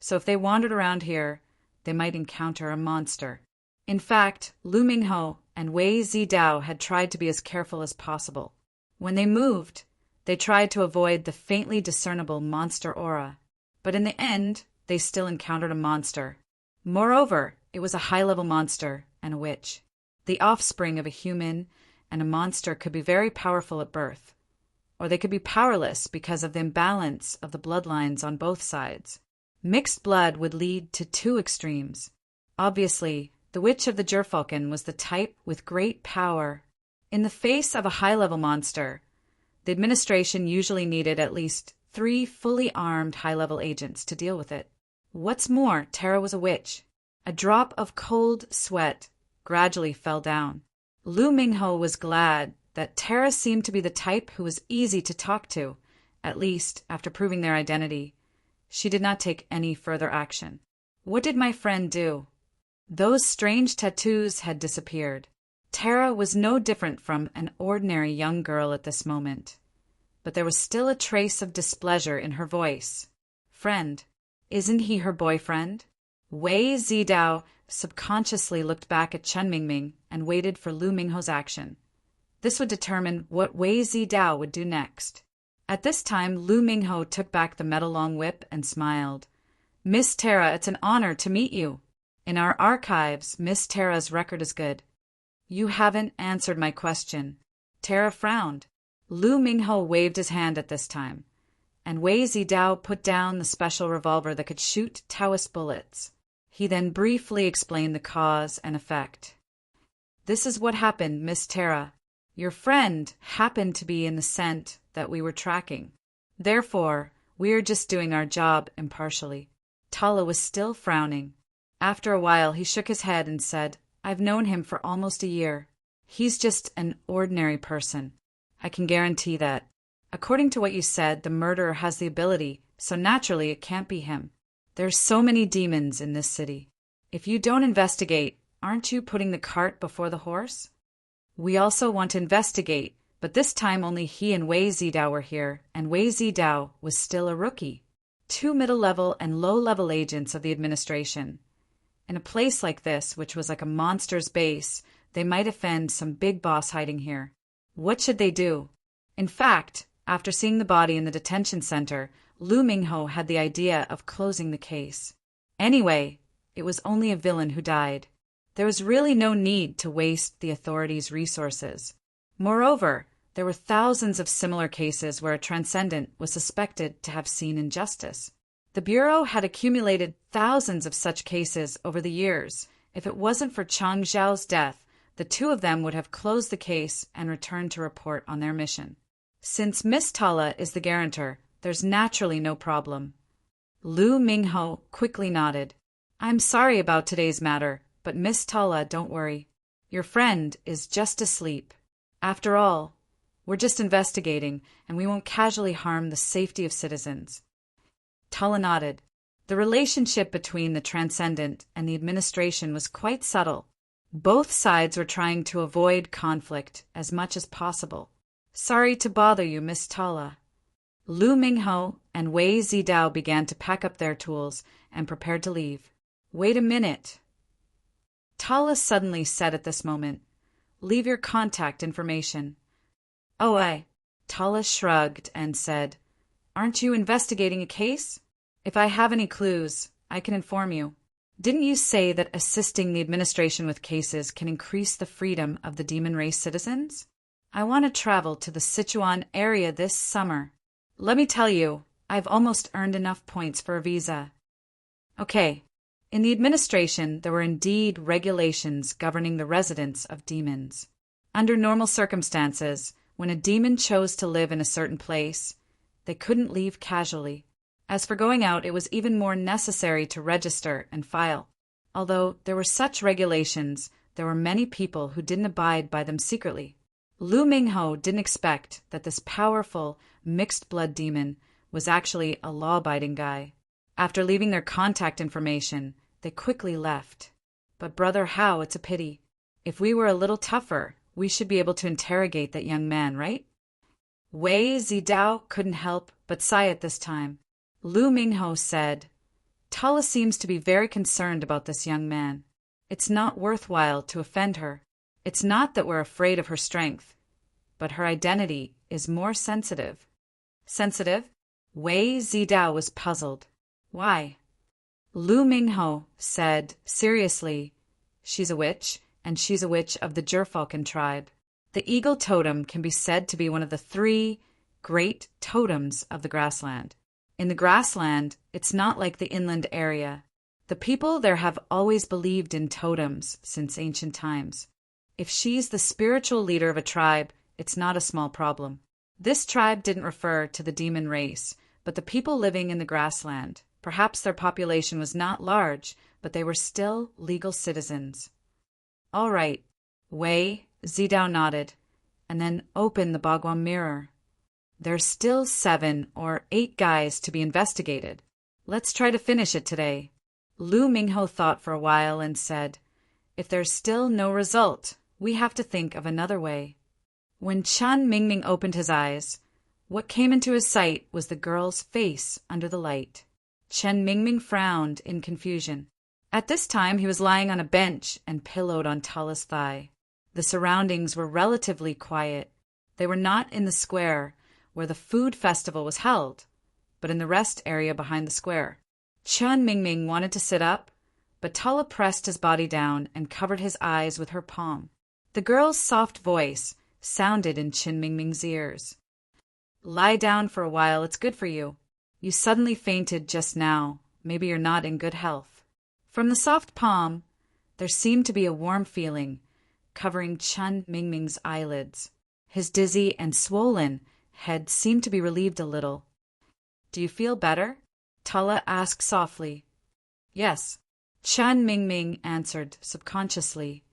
So if they wandered around here, they might encounter a monster. In fact, Lu Mingho and Wei Zidao had tried to be as careful as possible. When they moved, they tried to avoid the faintly discernible monster aura, but in the end, they still encountered a monster. Moreover, it was a high-level monster and a witch. The offspring of a human and a monster could be very powerful at birth, or they could be powerless because of the imbalance of the bloodlines on both sides. Mixed blood would lead to two extremes. Obviously, the Witch of the Gerfalcon was the type with great power. In the face of a high-level monster, the administration usually needed at least 3 fully armed high-level agents to deal with it. What's more, Tara was a witch. A drop of cold sweat gradually fell down. Lu Mingho was glad that Tara seemed to be the type who was easy to talk to, at least after proving their identity. She did not take any further action. What did my friend do? Those strange tattoos had disappeared. Tara was no different from an ordinary young girl at this moment, but there was still a trace of displeasure in her voice. Friend, isn't he her boyfriend? Wei Zidao subconsciously looked back at Chen Mingming and waited for Lu Mingho's action. This would determine what Wei Zidao would do next. At this time, Lu Mingho took back the metal-long whip and smiled. Miss Tara, it's an honor to meet you. In our archives, Miss Tara's record is good. You haven't answered my question. Tara frowned. Lu Mingho waved his hand at this time, and Wei Zidao put down the special revolver that could shoot Taoist bullets. He then briefly explained the cause and effect. This is what happened, Miss Tara. Your friend happened to be in the scent that we were tracking. Therefore, we are just doing our job impartially. Tala was still frowning. After a while, he shook his head and said, I've known him for almost a year. He's just an ordinary person. I can guarantee that. According to what you said, the murderer has the ability, so naturally it can't be him. There's so many demons in this city. If you don't investigate, aren't you putting the cart before the horse? We also want to investigate, but this time only he and Wei Zidao were here, and Wei Zidao was still a rookie. 2 middle-level and low-level agents of the administration. In a place like this, which was like a monster's base, they might offend some big boss hiding here. What should they do? In fact, after seeing the body in the detention center, Lu Mingho had the idea of closing the case. Anyway, it was only a villain who died. There was really no need to waste the authorities' resources. Moreover, there were thousands of similar cases where a transcendent was suspected to have seen injustice. The Bureau had accumulated thousands of such cases over the years. If it wasn't for Chang Zhao's death, the two of them would have closed the case and returned to report on their mission. Since Miss Tala is the guarantor, there's naturally no problem. Lu Mingho quickly nodded. I'm sorry about today's matter, but Miss Tala, don't worry. Your friend is just asleep. After all, we're just investigating, and we won't casually harm the safety of citizens. Tala nodded. The relationship between the Transcendent and the administration was quite subtle. Both sides were trying to avoid conflict as much as possible. Sorry to bother you, Miss Tala. Lu Mingho and Wei Zidao began to pack up their tools and prepared to leave. Wait a minute, Tala suddenly said at this moment. Leave your contact information. Oh, Tala shrugged and said, aren't you investigating a case? If I have any clues, I can inform you. Didn't you say that assisting the administration with cases can increase the freedom of the demon race citizens? I want to travel to the Sichuan area this summer. Let me tell you, I've almost earned enough points for a visa. Okay. In the administration, there were indeed regulations governing the residence of demons. Under normal circumstances, when a demon chose to live in a certain place, they couldn't leave casually. As for going out, it was even more necessary to register and file. Although there were such regulations, there were many people who didn't abide by them secretly. Lu Mingho didn't expect that this powerful, mixed-blood demon was actually a law-abiding guy. After leaving their contact information, they quickly left. But Brother Hao, it's a pity. If we were a little tougher, we should be able to interrogate that young man, right? Wei Zidao couldn't help but sigh at this time. Lu Mingho said, Tala seems to be very concerned about this young man. It's not worthwhile to offend her. It's not that we're afraid of her strength, but her identity is more sensitive. Sensitive? Wei Zidao was puzzled. Why? Lu Mingho said seriously, she's a witch, and she's a witch of the Gerfalcon tribe. The eagle totem can be said to be one of the 3 great totems of the grassland. In the grassland, it's not like the inland area. The people there have always believed in totems since ancient times. If she's the spiritual leader of a tribe, it's not a small problem. This tribe didn't refer to the demon race, but the people living in the grassland. Perhaps their population was not large, but they were still legal citizens. All right, Wei Zidao nodded, and then opened the Bagua mirror. There's still 7 or 8 guys to be investigated. Let's try to finish it today. Lu Mingho thought for a while and said, if there's still no result, we have to think of another way. When Chen Mingming opened his eyes, what came into his sight was the girl's face under the light. Chen Mingming frowned in confusion. At this time, he was lying on a bench and pillowed on Tala's thigh. The surroundings were relatively quiet. They were not in the square where the food festival was held, but in the rest area behind the square. Chen Mingming wanted to sit up, but Tala pressed his body down and covered his eyes with her palm. The girl's soft voice sounded in Chen Mingming's ears. Lie down for a while, it's good for you. You suddenly fainted just now. Maybe you're not in good health. From the soft palm, there seemed to be a warm feeling covering Chen Mingming's eyelids. His dizzy and swollen head seemed to be relieved a little. Do you feel better? Tala asked softly. Yes, Chen Mingming answered subconsciously.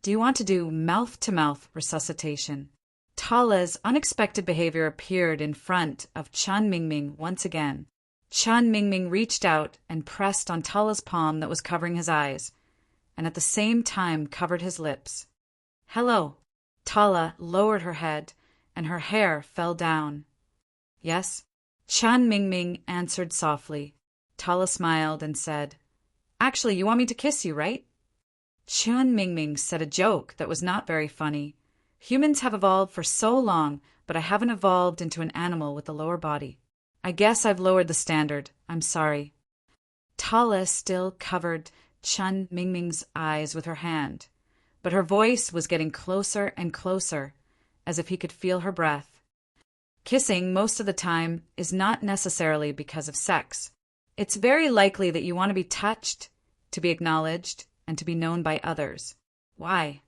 Do you want to do mouth-to-mouth resuscitation? Tala's unexpected behavior appeared in front of Chen Mingming once again. Chen Mingming reached out and pressed on Tala's palm that was covering his eyes, and at the same time covered his lips. Hello. Tala lowered her head, and her hair fell down. Yes, Chen Mingming answered softly. Tala smiled and said, Actually, you want me to kiss you, right? Chen Mingming said a joke that was not very funny. Humans have evolved for so long, but I haven't evolved into an animal with a lower body. I guess I've lowered the standard. I'm sorry. Tala still covered Chen Mingming's eyes with her hand, but her voice was getting closer and closer, as if he could feel her breath. Kissing most of the time is not necessarily because of sex. It's very likely that you want to be touched, to be acknowledged, and to be known by others. Why?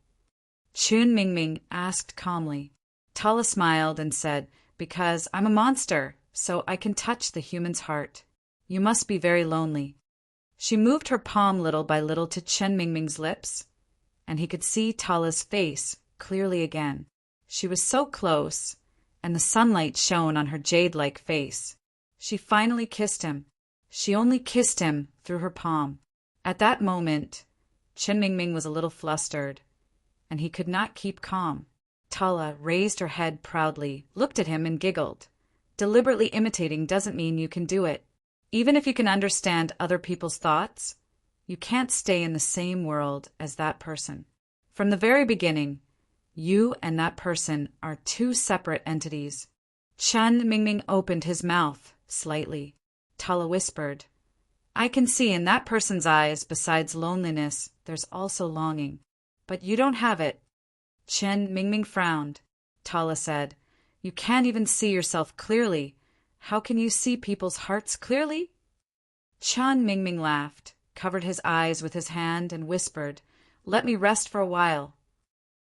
Chen Mingming asked calmly. Tala smiled and said, Because I'm a monster, so I can touch the human's heart. You must be very lonely. She moved her palm little by little to Chen Mingming's lips, and he could see Tala's face clearly again. She was so close, and the sunlight shone on her jade-like face. She finally kissed him. She only kissed him through her palm. At that moment, Chen Mingming was a little flustered, and he could not keep calm. Tala raised her head proudly, looked at him, and giggled. Deliberately imitating doesn't mean you can do it. Even if you can understand other people's thoughts, you can't stay in the same world as that person. From the very beginning, you and that person are two separate entities. Chen Mingming opened his mouth slightly. Tala whispered, I can see in that person's eyes, besides loneliness, there's also longing. But you don't have it. Chen Mingming frowned. Tala said, You can't even see yourself clearly. How can you see people's hearts clearly? Chen Mingming laughed, covered his eyes with his hand, and whispered, Let me rest for a while.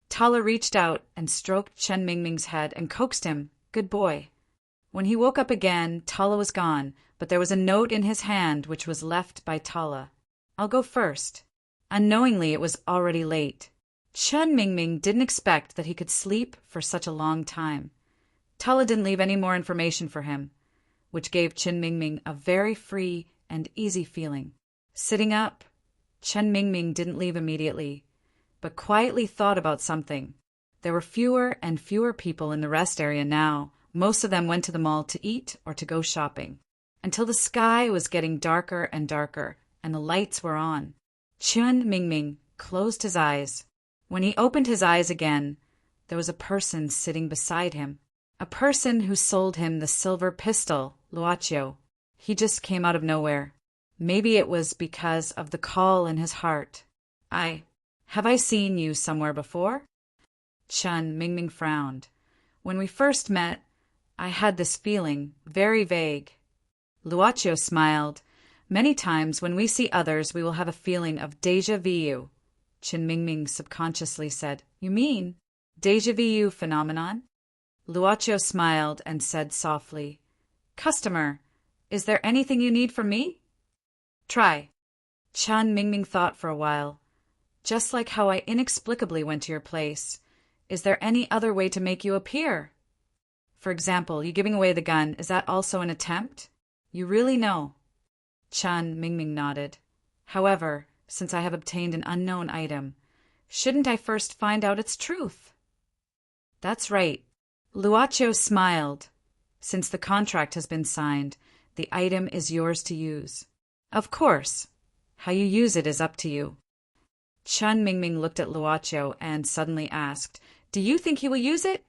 Tala reached out and stroked Chen Mingming's head and coaxed him, Good boy. When he woke up again, Tala was gone, but there was a note in his hand which was left by Tala. I'll go first. Unknowingly, it was already late. Chen Mingming didn't expect that he could sleep for such a long time. Tala didn't leave any more information for him, which gave Chen Mingming a very free and easy feeling. Sitting up, Chen Mingming didn't leave immediately, but quietly thought about something. There were fewer and fewer people in the rest area now. Most of them went to the mall to eat or to go shopping, until the sky was getting darker and darker, and the lights were on. Chen Mingming closed his eyes. When he opened his eyes again, there was a person sitting beside him. A person who sold him the silver pistol, Luochio. He just came out of nowhere. Maybe it was because of the call in his heart. Have I seen you somewhere before? Chen Mingming frowned. When we first met, I had this feeling, very vague. Luochio smiled. Many times when we see others, we will have a feeling of déjà vu. Chen Mingming subconsciously said, You mean déjà vu phenomenon? Luochio smiled and said softly, Customer, is there anything you need from me? Try. Chen Mingming thought for a while. Just like how I inexplicably went to your place, is there any other way to make you appear? For example, you giving away the gun, is that also an attempt? You really know? Chen Mingming nodded. However, since I have obtained an unknown item, shouldn't I first find out its truth? That's right. Luochio smiled. Since the contract has been signed, the item is yours to use. Of course. How you use it is up to you. Chen Mingming looked at Luochio and suddenly asked, Do you think he will use it?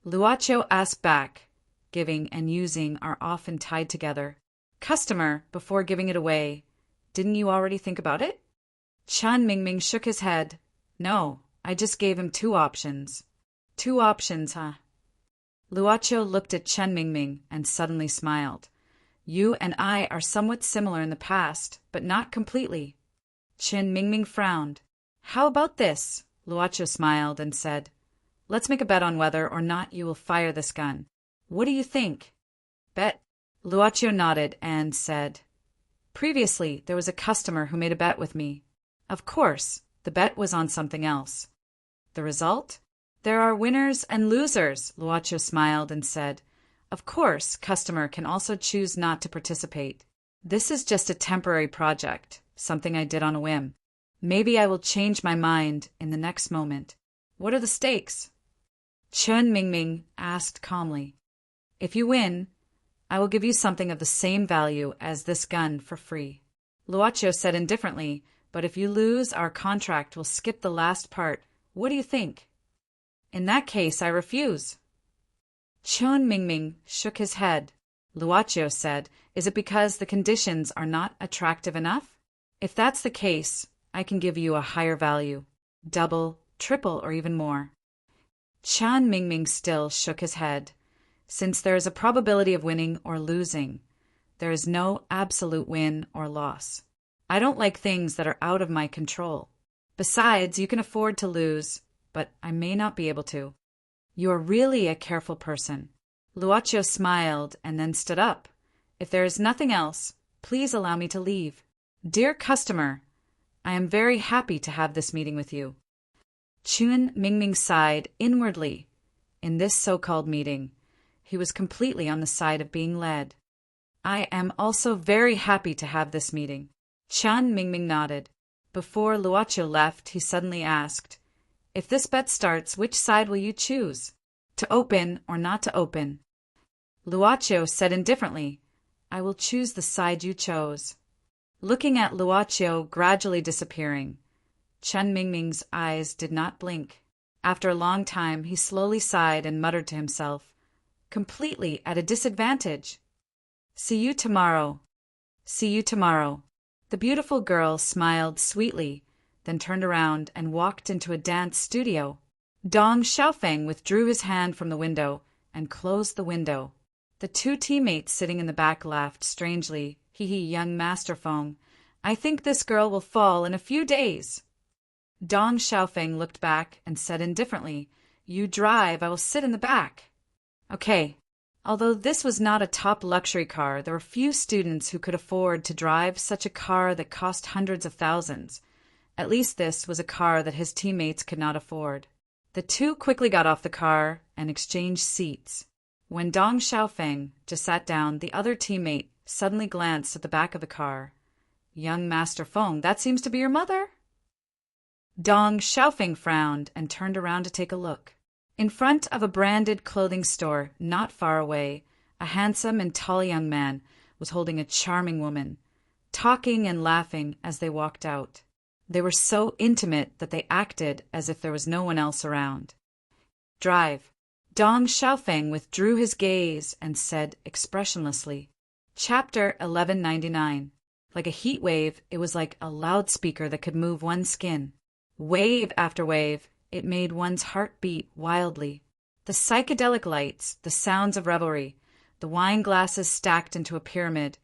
Luochio asked back. Giving and using are often tied together. Customer, before giving it away, didn't you already think about it? Chen Mingming shook his head. No, I just gave him 2 options. 2 options, huh? Luochio looked at Chen Mingming and suddenly smiled. You and I are somewhat similar in the past, but not completely. Chen Mingming frowned. How about this? Luochio smiled and said, Let's make a bet on whether or not you will fire this gun. What do you think? Bet. Luochio nodded and said, Previously, there was a customer who made a bet with me. Of course, the bet was on something else. The result? There are winners and losers, Luochio smiled and said, Of course, customer can also choose not to participate. This is just a temporary project, something I did on a whim. Maybe I will change my mind in the next moment. What are the stakes? Chen Mingming asked calmly. If you win, I will give you something of the same value as this gun for free. Luochio said indifferently, But if you lose, our contract will skip the last part. What do you think? In that case, I refuse. Chen Mingming shook his head. Luochio said, Is it because the conditions are not attractive enough? If that's the case, I can give you a higher value. Double, triple, or even more. Chen Mingming still shook his head. Since there is a probability of winning or losing, there is no absolute win or loss. I don't like things that are out of my control. Besides, you can afford to lose, but I may not be able to. You are really a careful person. Luochio smiled and then stood up. If there is nothing else, please allow me to leave. Dear customer, I am very happy to have this meeting with you. Chen Mingming sighed inwardly. In this so-called meeting, he was completely on the side of being led. I am also very happy to have this meeting. Chen Mingming nodded. Before Luochio left, he suddenly asked, If this bet starts, which side will you choose? To open or not to open? Luocio said indifferently, "I will choose the side you chose." Looking at Luocio gradually disappearing, Chen Mingming's eyes did not blink. After a long time, he slowly sighed and muttered to himself, "Completely at a disadvantage. See you tomorrow. See you tomorrow." The beautiful girl smiled sweetly, then turned around and walked into a dance studio. Dong Xiaofeng withdrew his hand from the window and closed the window. The two teammates sitting in the back laughed strangely. "Hee hee, young Master Feng. I think this girl will fall in a few days." Dong Xiaofeng looked back and said indifferently, "You drive, I will sit in the back." Okay. Although this was not a top luxury car, there were few students who could afford to drive such a car that cost hundreds of thousands. At least this was a car that his teammates could not afford. The two quickly got off the car and exchanged seats. When Dong Xiaofeng just sat down, the other teammate suddenly glanced at the back of the car. "Young Master Feng, that seems to be your mother?" Dong Xiaofeng frowned and turned around to take a look. In front of a branded clothing store not far away, a handsome and tall young man was holding a charming woman, talking and laughing as they walked out. They were so intimate that they acted as if there was no one else around. "Drive." Dong Xiaofeng withdrew his gaze and said expressionlessly. Chapter 1199. Like a heat wave, it was like a loudspeaker that could move one's skin. Wave after wave, it made one's heart beat wildly. The psychedelic lights, the sounds of revelry, the wine glasses stacked into a pyramid,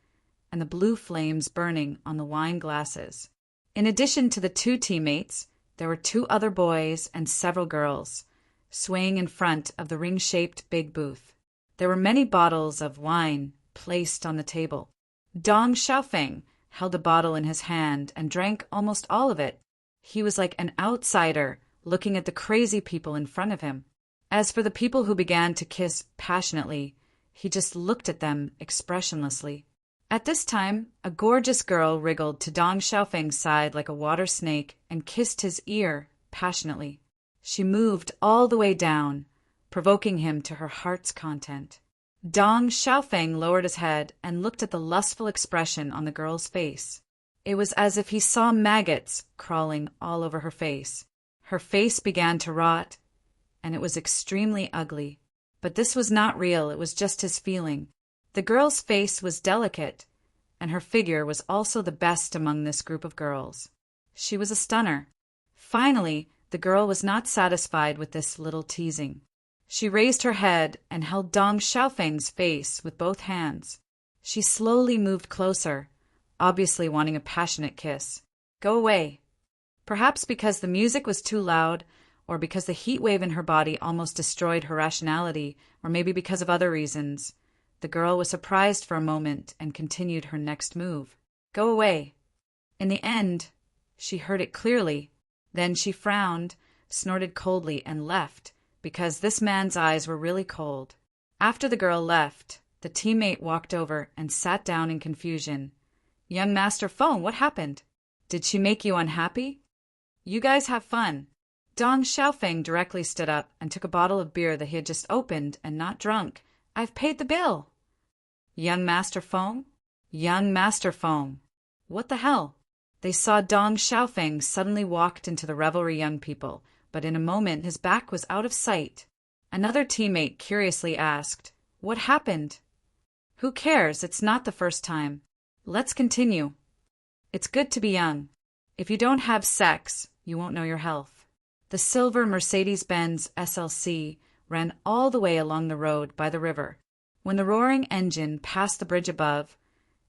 and the blue flames burning on the wine glasses. In addition to the two teammates, there were two other boys and several girls, swaying in front of the ring-shaped big booth. There were many bottles of wine placed on the table. Dong Xiaofeng held a bottle in his hand and drank almost all of it. He was like an outsider looking at the crazy people in front of him. As for the people who began to kiss passionately, he just looked at them expressionlessly. At this time, a gorgeous girl wriggled to Dong Xiaofeng's side like a water snake and kissed his ear passionately. She moved all the way down, provoking him to her heart's content. Dong Xiaofeng lowered his head and looked at the lustful expression on the girl's face. It was as if he saw maggots crawling all over her face. Her face began to rot, and it was extremely ugly. But this was not real, it was just his feeling. The girl's face was delicate, and her figure was also the best among this group of girls. She was a stunner. Finally, the girl was not satisfied with this little teasing. She raised her head and held Dong Xiaofeng's face with both hands. She slowly moved closer, obviously wanting a passionate kiss. "Go away." Perhaps because the music was too loud, or because the heat wave in her body almost destroyed her rationality, or maybe because of other reasons, the girl was surprised for a moment and continued her next move. "Go away." In the end, she heard it clearly. Then she frowned, snorted coldly, and left, because this man's eyes were really cold. After the girl left, the teammate walked over and sat down in confusion. "Young Master Feng, what happened? Did she make you unhappy? You guys have fun." Dong Xiaofeng directly stood up and took a bottle of beer that he had just opened and not drunk. "I've paid the bill." "Young Master Feng? Young Master Feng. What the hell?" They saw Dong Xiaofeng suddenly walked into the revelry young people, but in a moment his back was out of sight. Another teammate curiously asked, "What happened?" "Who cares? It's not the first time. Let's continue. It's good to be young. If you don't have sex, you won't know your health." The silver Mercedes-Benz SLC ran all the way along the road by the river. When the roaring engine passed the bridge above,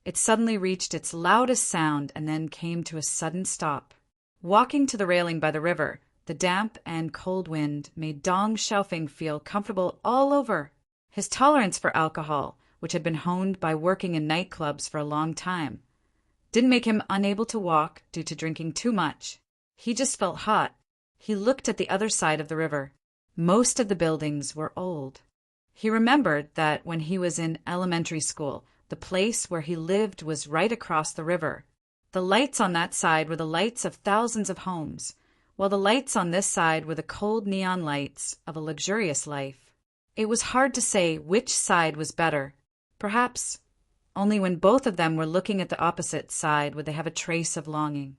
it suddenly reached its loudest sound and then came to a sudden stop. Walking to the railing by the river, the damp and cold wind made Dong Xiaofeng feel comfortable all over. His tolerance for alcohol, which had been honed by working in nightclubs for a long time, didn't make him unable to walk due to drinking too much. He just felt hot. He looked at the other side of the river. Most of the buildings were old. He remembered that when he was in elementary school, the place where he lived was right across the river. The lights on that side were the lights of thousands of homes, while the lights on this side were the cold neon lights of a luxurious life. It was hard to say which side was better. Perhaps only when both of them were looking at the opposite side would they have a trace of longing.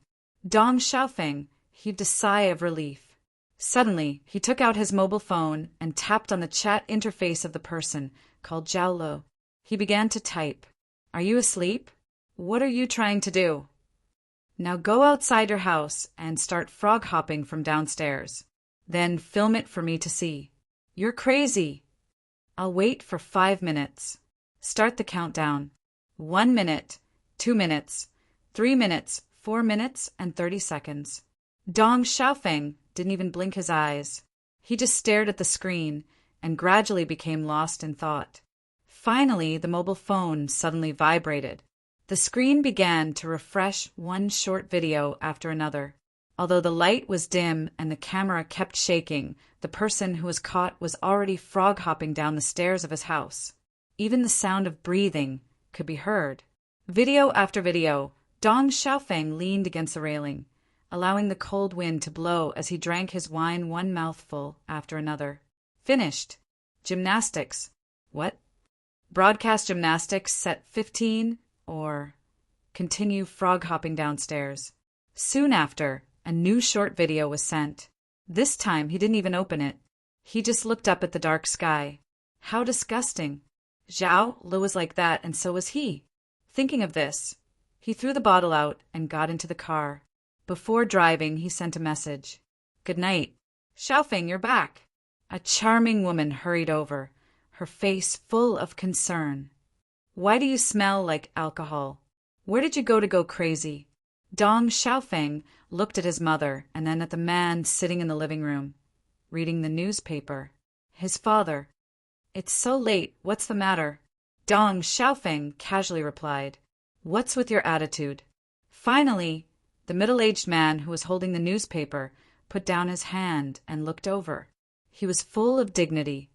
Dong Xiaofeng heaved a sigh of relief. Suddenly, he took out his mobile phone and tapped on the chat interface of the person, called Zhao Lo. He began to type. Are you asleep? What are you trying to do? Now go outside your house and start frog hopping from downstairs. Then film it for me to see. You're crazy. I'll wait for 5 minutes. Start the countdown. 1 minute, 2 minutes, 3 minutes, 4 minutes, and 30 seconds. Dong Xiaofeng didn't even blink his eyes. He just stared at the screen and gradually became lost in thought. Finally, the mobile phone suddenly vibrated. The screen began to refresh one short video after another. Although the light was dim and the camera kept shaking, the person who was caught was already frog hopping down the stairs of his house. Even the sound of breathing could be heard. Video after video, Dong Xiaofeng leaned against the railing, allowing the cold wind to blow as he drank his wine one mouthful after another. Finished. Gymnastics. What? Broadcast gymnastics set 15, or continue frog hopping downstairs. Soon after, a new short video was sent. This time he didn't even open it. He just looked up at the dark sky. How disgusting. Zhao Lu was like that, and so was he. Thinking of this, he threw the bottle out and got into the car. Before driving, he sent a message. Good night. Xiaofeng, you're back. A charming woman hurried over, her face full of concern. Why do you smell like alcohol? Where did you go crazy? Dong Xiaofeng looked at his mother and then at the man sitting in the living room, reading the newspaper. His father. It's so late, what's the matter? Dong Xiaofeng casually replied. What's with your attitude? Finally, the middle-aged man who was holding the newspaper put down his hand and looked over. He was full of dignity.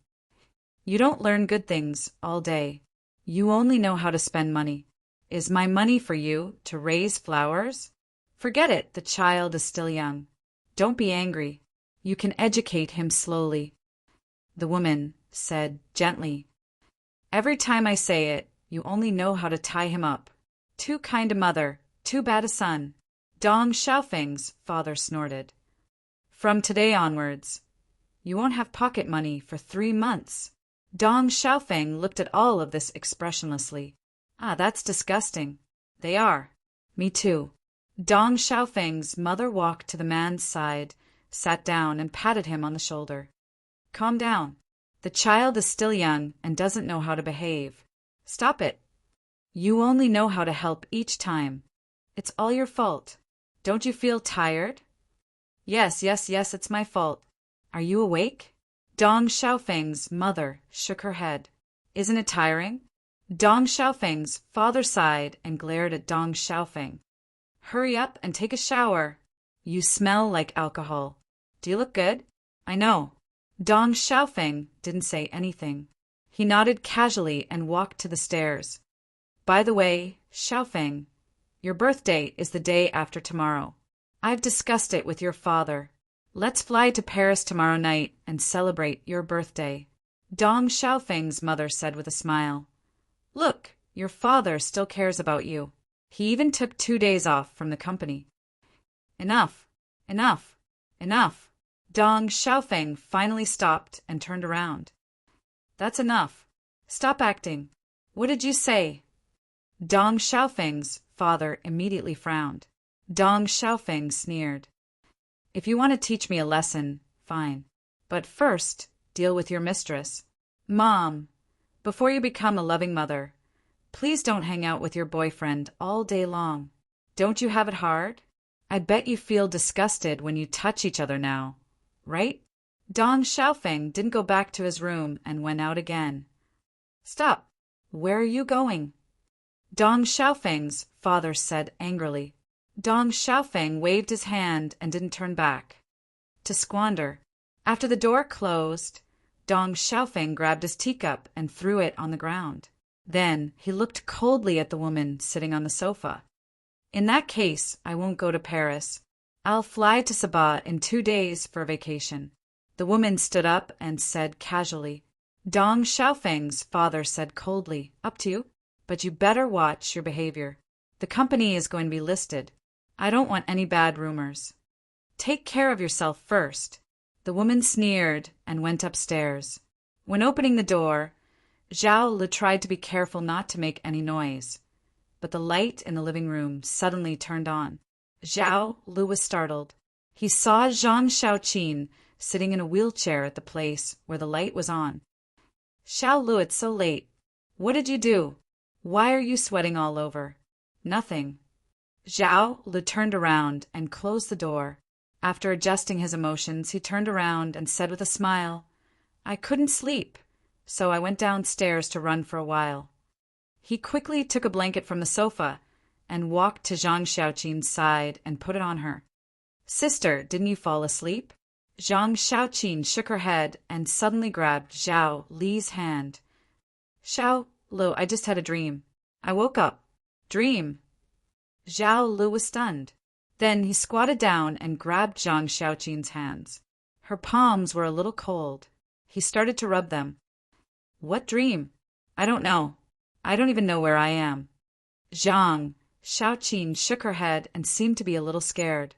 You don't learn good things all day. You only know how to spend money. Is my money for you to raise flowers? Forget it, the child is still young. Don't be angry. You can educate him slowly. The woman said gently. Every time I say it, you only know how to tie him up. Too kind a mother, too bad a son. Dong Xiaofeng's father snorted. From today onwards, you won't have pocket money for 3 months. Dong Xiaofeng looked at all of this expressionlessly. Ah, that's disgusting. They are. Me too. Dong Xiaofeng's mother walked to the man's side, sat down, and patted him on the shoulder. Calm down. The child is still young and doesn't know how to behave. Stop it. You only know how to help each time. It's all your fault. Don't you feel tired? Yes, it's my fault. Are you awake? Dong Xiaofeng's mother shook her head. Isn't it tiring? Dong Xiaofeng's father sighed and glared at Dong Xiaofeng. Hurry up and take a shower. You smell like alcohol. Do you look good? I know. Dong Xiaofeng didn't say anything. He nodded casually and walked to the stairs. By the way, Xiaofeng, your birthday is the day after tomorrow. I've discussed it with your father. Let's fly to Paris tomorrow night and celebrate your birthday. Dong Xiaofeng's mother said with a smile. Look, your father still cares about you. He even took 2 days off from the company. Enough. Dong Xiaofeng finally stopped and turned around. That's enough. Stop acting. What did you say? Dong Xiaofeng's father immediately frowned. Dong Xiaofeng sneered. If you want to teach me a lesson, fine. But first, deal with your mistress. Mom, before you become a loving mother, please don't hang out with your boyfriend all day long. Don't you have it hard? I bet you feel disgusted when you touch each other now, right? Dong Xiaofeng didn't go back to his room and went out again. Stop. Where are you going? Dong Xiaofeng's father said angrily. Dong Xiaofeng waved his hand and didn't turn back. To squander. After the door closed, Dong Xiaofeng grabbed his teacup and threw it on the ground. Then he looked coldly at the woman sitting on the sofa. In that case, I won't go to Paris. I'll fly to Sabah in 2 days for vacation. The woman stood up and said casually. Dong Xiaofeng's father said coldly, "Up to you, but you better watch your behavior. The company is going to be listed. I don't want any bad rumors. Take care of yourself first." The woman sneered and went upstairs. When opening the door, Zhao Lu tried to be careful not to make any noise, but the light in the living room suddenly turned on. Zhao Lu was startled. He saw Zhang Xiaoqin sitting in a wheelchair at the place where the light was on. "Xiao Lu, it's so late. What did you do? Why are you sweating all over?" "Nothing." Zhao Lu turned around and closed the door. After adjusting his emotions, he turned around and said with a smile, "I couldn't sleep, so I went downstairs to run for a while." He quickly took a blanket from the sofa and walked to Zhang Xiaoqin's side and put it on her. "Sister, didn't you fall asleep?" Zhang Xiaoqin shook her head and suddenly grabbed Zhao Li's hand. "Xiao Lu, I just had a dream. I woke up. Dream." Zhao Lu was stunned. Then he squatted down and grabbed Zhang Xiaoqin's hands. Her palms were a little cold. He started to rub them. "What dream?" "I don't know. I don't even know where I am." Zhang Xiaoqin shook her head and seemed to be a little scared.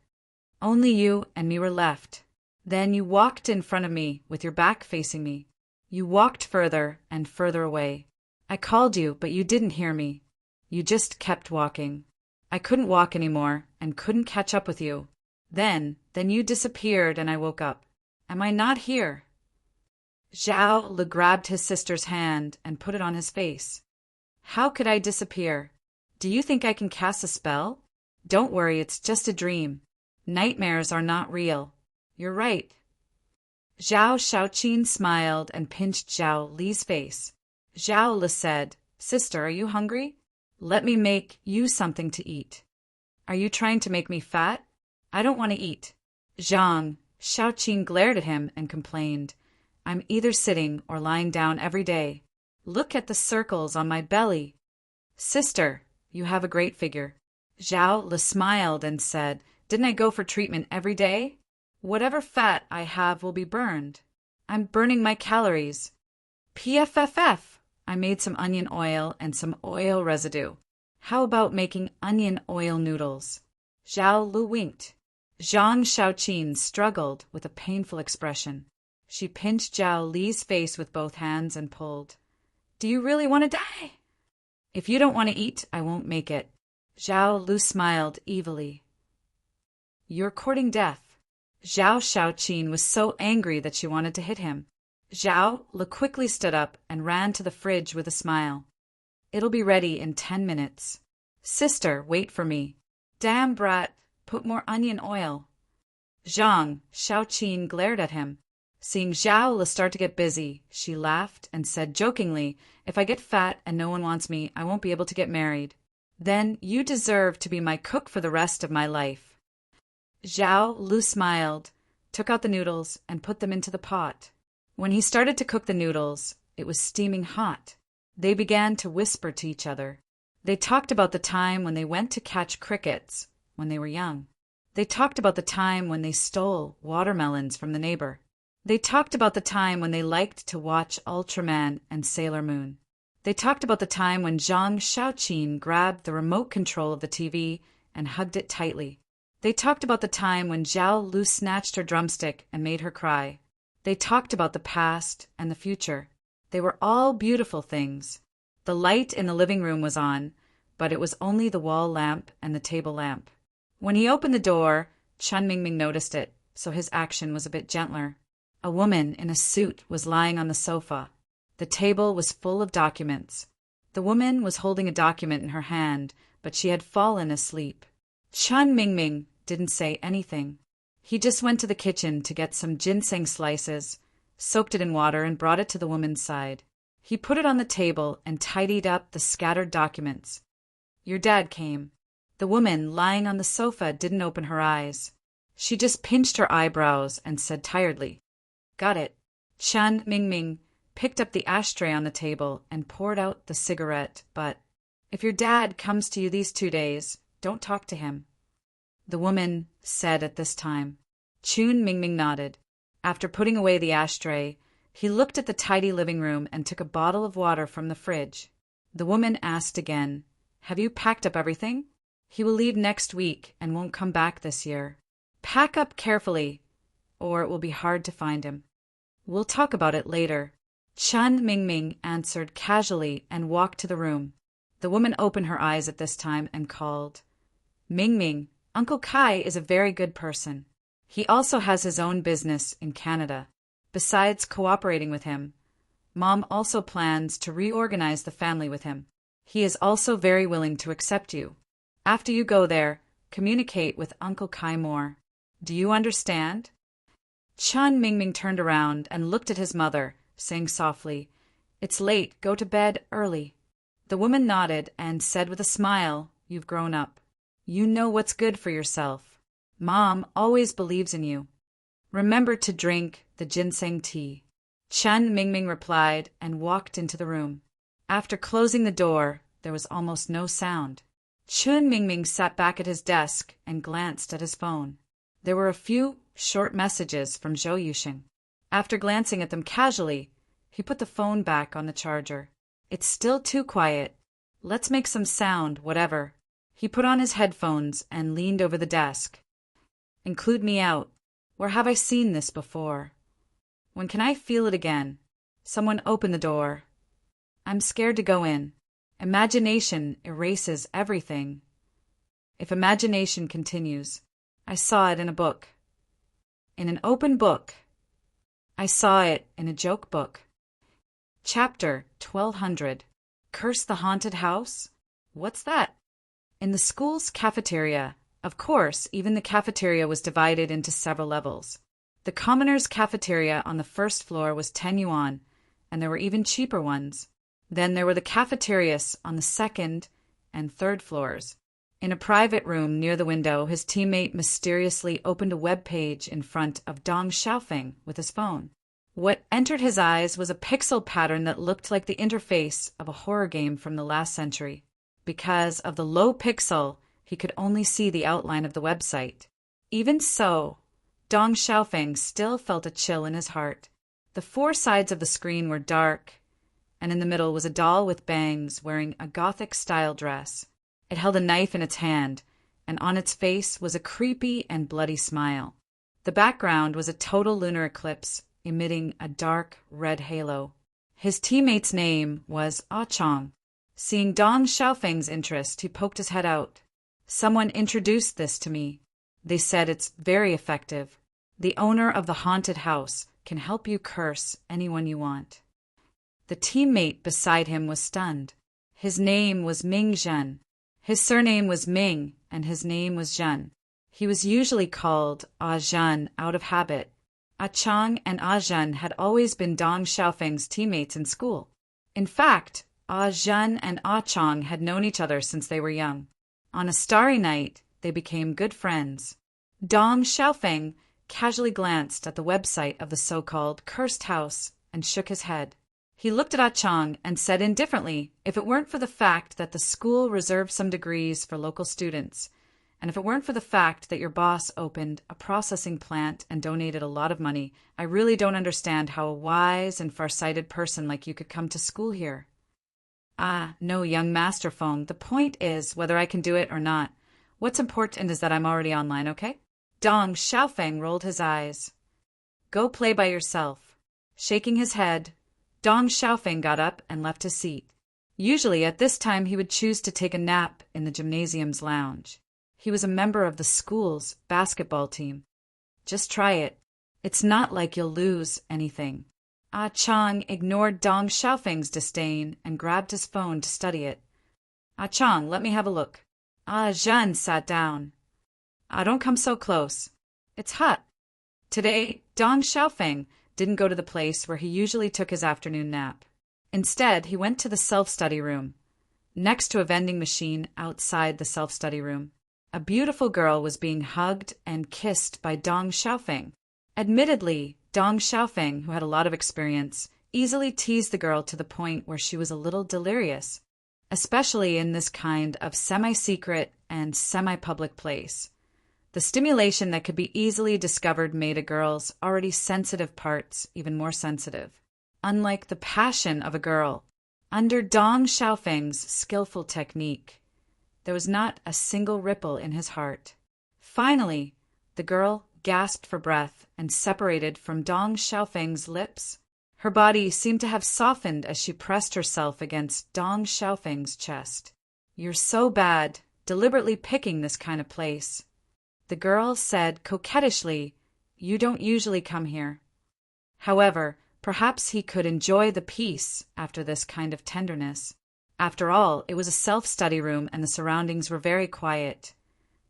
"Only you and me were left. Then you walked in front of me with your back facing me. You walked further and further away. I called you, but you didn't hear me. You just kept walking. I couldn't walk anymore and couldn't catch up with you. Then you disappeared and I woke up. Am I not here?" Zhao Lu grabbed his sister's hand and put it on his face. "How could I disappear? Do you think I can cast a spell? Don't worry, it's just a dream. Nightmares are not real. You're right." Zhao Xiaoqin smiled and pinched Zhao Li's face. Zhao Li said, "Sister, are you hungry? Let me make you something to eat." "Are you trying to make me fat? I don't want to eat." Zhang Xiaoqin glared at him and complained, "I'm either sitting or lying down every day. Look at the circles on my belly." "Sister, you have a great figure." Zhao Li smiled and said, "Didn't I go for treatment every day? Whatever fat I have will be burned. I'm burning my calories. PFFF. I made some onion oil and some oil residue. How about making onion oil noodles?" Zhao Lu winked. Zhang Xiaoqin struggled with a painful expression. She pinched Zhao Li's face with both hands and pulled. "Do you really want to die?" "If you don't want to eat, I won't make it." Zhao Lu smiled evilly. "You're courting death." Zhao Xiaoqin was so angry that she wanted to hit him. Zhao Lu quickly stood up and ran to the fridge with a smile. "It'll be ready in 10 minutes. Sister, wait for me." "Damn brat, put more onion oil." Zhang Xiaoqin glared at him. Seeing Zhao Lu start to get busy, she laughed and said jokingly, "If I get fat and no one wants me, I won't be able to get married. Then you deserve to be my cook for the rest of my life." Zhao Lu smiled, took out the noodles, and put them into the pot. When he started to cook the noodles, it was steaming hot. They began to whisper to each other. They talked about the time when they went to catch crickets when they were young. They talked about the time when they stole watermelons from the neighbor. They talked about the time when they liked to watch Ultraman and Sailor Moon. They talked about the time when Zhang Xiaoqin grabbed the remote control of the TV and hugged it tightly. They talked about the time when Zhao Lu snatched her drumstick and made her cry. They talked about the past and the future. They were all beautiful things. The light in the living room was on, but it was only the wall lamp and the table lamp. When he opened the door, Chun Mingming noticed it, so his action was a bit gentler. A woman in a suit was lying on the sofa. The table was full of documents. The woman was holding a document in her hand, but she had fallen asleep. Chun Mingming didn't say anything. He just went to the kitchen to get some ginseng slices, soaked it in water, and brought it to the woman's side. He put it on the table and tidied up the scattered documents. Your dad came. The woman lying on the sofa didn't open her eyes. She just pinched her eyebrows and said tiredly, "Got it." Chun Mingming picked up the ashtray on the table and poured out the cigarette, but, "If your dad comes to you these 2 days, don't talk to him," the woman said at this time. Chun Mingming nodded. After putting away the ashtray, He looked at the tidy living room and took a bottle of water from the fridge. The woman asked again, "Have you packed up everything? He will leave next week and won't come back this year. Pack up carefully, or it will be hard to find him. We'll talk about it later." Chen Mingming answered casually and walked to the room. The woman opened her eyes at this time and called, "Mingming, Uncle Kai is a very good person. He also has his own business in Canada. Besides cooperating with him, Mom also plans to reorganize the family with him. He is also very willing to accept you. After you go there, communicate with Uncle Kai more. Do you understand?" Chen Mingming turned around and looked at his mother, saying softly, "It's late, go to bed early." The woman nodded and said with a smile, "You've grown up. You know what's good for yourself. Mom always believes in you. Remember to drink the ginseng tea." Chen Mingming replied and walked into the room. After closing the door, there was almost no sound. Chen Mingming sat back at his desk and glanced at his phone. There were a few short messages from Zhou Yuxing. After glancing at them casually, he put the phone back on the charger. "It's still too quiet. Let's make some sound, whatever." He put on his headphones and leaned over the desk. "Include me out. Where have I seen this before? When can I feel it again? Someone open the door. I'm scared to go in. Imagination erases everything. If imagination continues, I saw it in a book. In an open book. I saw it in a joke book." Chapter 1200. Curse the Haunted House? What's that? In the school's cafeteria, of course, even the cafeteria was divided into several levels. The commoners' cafeteria on the first floor was 10 yuan, and there were even cheaper ones. Then there were the cafeterias on the second and third floors. In a private room near the window, his teammate mysteriously opened a web page in front of Dong Xiaofeng with his phone. What entered his eyes was a pixel pattern that looked like the interface of a horror game from the last century. Because of the low pixel, he could only see the outline of the website. Even so, Dong Xiaofeng still felt a chill in his heart. The four sides of the screen were dark, and in the middle was a doll with bangs wearing a Gothic-style dress. It held a knife in its hand, and on its face was a creepy and bloody smile. The background was a total lunar eclipse, emitting a dark red halo. His teammate's name was Ah Chong. Seeing Dong Xiaofeng's interest, he poked his head out. "Someone introduced this to me. They said it's very effective. The owner of the haunted house can help you curse anyone you want." The teammate beside him was stunned. His name was Ming Zhen. His surname was Ming, and his name was Zhen. He was usually called Ah Zhen out of habit. Ah Chong and Ah Zhen had always been Dong Xiaofeng's teammates in school. In fact, Ah Zhen and Ah Chong had known each other since they were young. On a starry night, they became good friends. Dong Xiaofeng casually glanced at the website of the so-called cursed house and shook his head. He looked at Ah Chong and said indifferently, if it weren't for the fact that the school reserved some degrees for local students, and if it weren't for the fact that your boss opened a processing plant and donated a lot of money, I really don't understand how a wise and farsighted person like you could come to school here. "Ah, no, young Master Feng, the point is whether I can do it or not. What's important is that I'm already online, okay?" Dong Xiaofeng rolled his eyes. "Go play by yourself." Shaking his head, Dong Xiaofeng got up and left his seat. Usually at this time he would choose to take a nap in the gymnasium's lounge. He was a member of the school's basketball team. "Just try it. It's not like you'll lose anything." Ah Chong ignored Dong Xiaofeng's disdain and grabbed his phone to study it. "Ah Chong, let me have a look." Ah Zhen sat down. "Ah, don't come so close. It's hot." Today, Dong Xiaofeng didn't go to the place where he usually took his afternoon nap. Instead, he went to the self-study room. Next to a vending machine outside the self-study room, a beautiful girl was being hugged and kissed by Dong Xiaofeng. Admittedly, Dong Xiaofeng, who had a lot of experience, easily teased the girl to the point where she was a little delirious, especially in this kind of semi-secret and semi-public place. The stimulation that could be easily discovered made a girl's already sensitive parts even more sensitive. unlike the passion of a girl. Under Dong Xiaofeng's skillful technique, there was not a single ripple in his heart. Finally, the girl gasped for breath and separated from Dong Xiaofeng's lips. Her body seemed to have softened as she pressed herself against Dong Xiaofeng's chest. "You're so bad, deliberately picking this kind of place," the girl said coquettishly. "You don't usually come here." However, perhaps he could enjoy the peace after this kind of tenderness. After all, it was a self-study room and the surroundings were very quiet.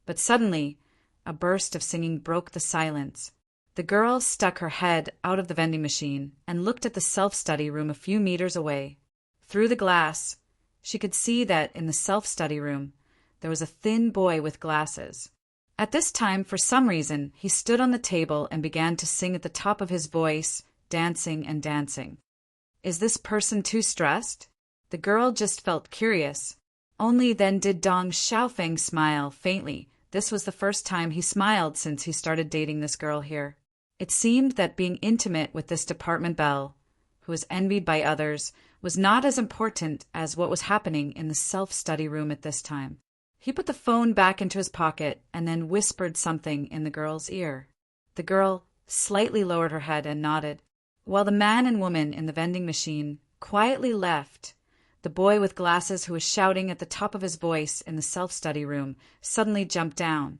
But suddenly, a burst of singing broke the silence. The girl stuck her head out of the vending machine and looked at the self-study room a few meters away. Through the glass, she could see that in the self-study room, there was a thin boy with glasses. At this time, for some reason, he stood on the table and began to sing at the top of his voice, dancing and dancing. Is this person too stressed? The girl just felt curious. Only then did Dong Xiaofeng smile faintly. This was the first time he smiled since he started dating this girl here. It seemed that being intimate with this department belle, who was envied by others, was not as important as what was happening in the self-study room at this time. He put the phone back into his pocket and then whispered something in the girl's ear. The girl slightly lowered her head and nodded. While the man and woman in the vending machine quietly left, the boy with glasses who was shouting at the top of his voice in the self-study room suddenly jumped down,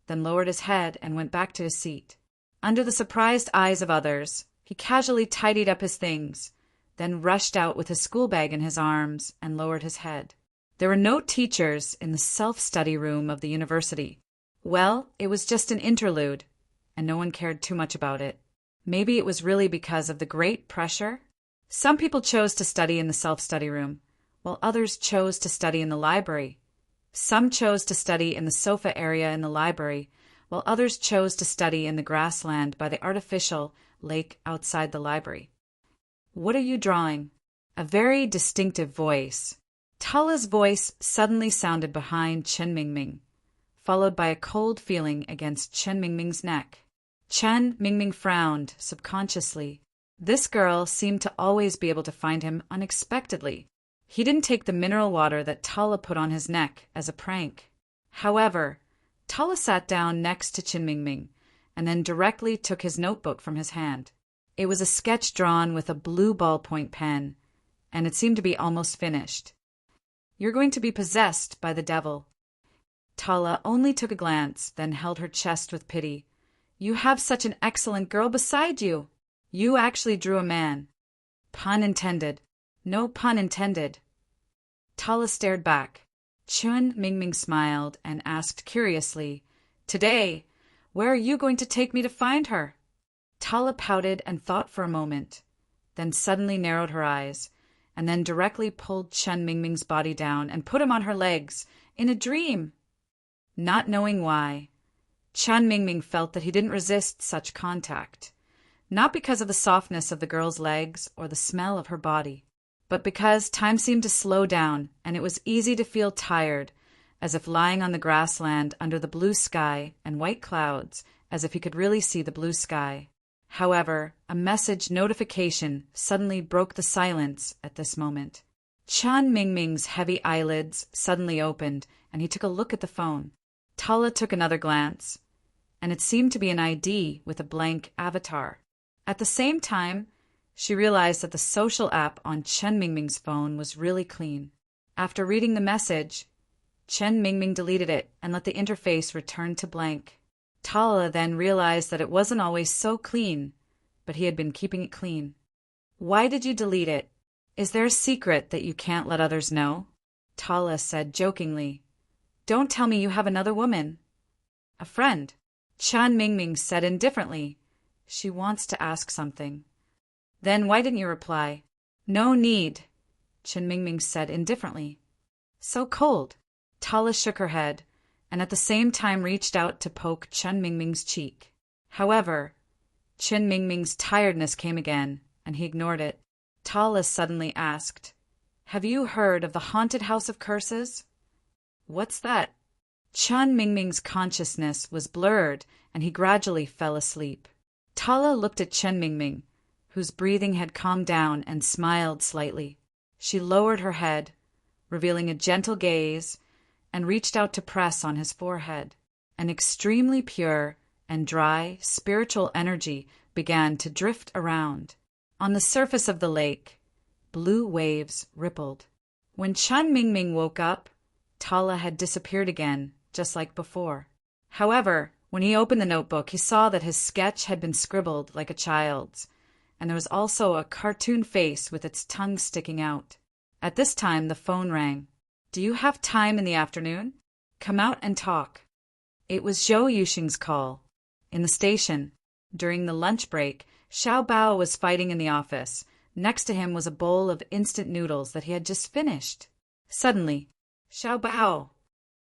then lowered his head and went back to his seat. Under the surprised eyes of others, he casually tidied up his things, then rushed out with his school bag in his arms and lowered his head. There were no teachers in the self-study room of the university. Well, it was just an interlude, and no one cared too much about it. Maybe it was really because of the great pressure? Some people chose to study in the self-study room, while others chose to study in the library. Some chose to study in the sofa area in the library, while others chose to study in the grassland by the artificial lake outside the library. "What are you drawing?" A very distinctive voice. Tala's voice suddenly sounded behind Chen Mingming, followed by a cold feeling against Chen Mingming's neck. Chen Mingming frowned subconsciously. This girl seemed to always be able to find him unexpectedly. He didn't take the mineral water that Tala put on his neck as a prank. However, Tala sat down next to Chen Mingming and then directly took his notebook from his hand. It was a sketch drawn with a blue ballpoint pen, and it seemed to be almost finished. "You're going to be possessed by the devil." Tala only took a glance, then held her chest with pity. "You have such an excellent girl beside you. You actually drew a man." Pun intended. No pun intended. Tala stared back. Chen Mingming smiled and asked curiously, "Today, where are you going to take me to find her?" Tala pouted and thought for a moment, then suddenly narrowed her eyes, and then directly pulled Chen Mingming's body down and put him on her legs, in a dream. Not knowing why, Chen Mingming felt that he didn't resist such contact, not because of the softness of the girl's legs or the smell of her body, but because time seemed to slow down and it was easy to feel tired, as if lying on the grassland under the blue sky and white clouds, as if he could really see the blue sky. However, a message notification suddenly broke the silence at this moment. Chen Mingming's heavy eyelids suddenly opened, and he took a look at the phone. Tala took another glance, and it seemed to be an ID with a blank avatar. At the same time, she realized that the social app on Chen Mingming's phone was really clean. After reading the message, Chen Mingming deleted it and let the interface return to blank. Tala then realized that it wasn't always so clean, but he had been keeping it clean. "Why did you delete it? Is there a secret that you can't let others know?" Tala said jokingly. "Don't tell me you have another woman." "A friend," Chen Mingming said indifferently. "She wants to ask something." "Then why didn't you reply?" "No need," Chen Mingming said indifferently. "So cold." Tala shook her head, and at the same time reached out to poke Chen Mingming's cheek. However, Chen Mingming's tiredness came again, and he ignored it. Tala suddenly asked, "Have you heard of the haunted house of curses?" "What's that?" Chen Mingming's consciousness was blurred, and he gradually fell asleep. Tala looked at Chen Mingming, whose breathing had calmed down, and smiled slightly. She lowered her head, revealing a gentle gaze, and reached out to press on his forehead. An extremely pure and dry spiritual energy began to drift around. On the surface of the lake, blue waves rippled. When Chun Mingming woke up, Tala had disappeared again, just like before. However, when he opened the notebook, he saw that his sketch had been scribbled like a child's, and there was also a cartoon face with its tongue sticking out. At this time, the phone rang. "Do you have time in the afternoon? Come out and talk." It was Zhou Yuxing's call. In the station, during the lunch break, Xiao Bao was fighting in the office. Next to him was a bowl of instant noodles that he had just finished. Suddenly, "Xiao Bao!"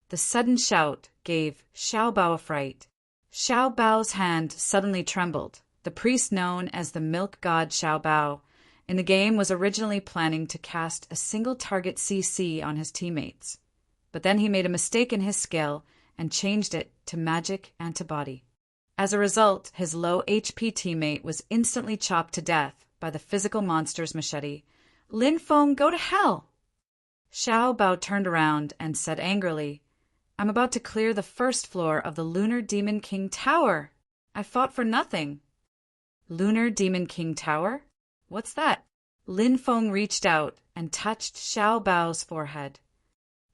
The sudden shout gave Xiao Bao a fright. Xiao Bao's hand suddenly trembled. The priest known as the milk god Xiao Bao in the game was originally planning to cast a single target CC on his teammates. But then he made a mistake in his skill and changed it to magic antibody. As a result, his low HP teammate was instantly chopped to death by the physical monster's machete. "Lin Feng, go to hell!" Xiao Bao turned around and said angrily, "I'm about to clear the first floor of the Lunar Demon King Tower. I fought for nothing." "Lunar Demon King Tower? What's that?" Lin Feng reached out and touched Xiao Bao's forehead.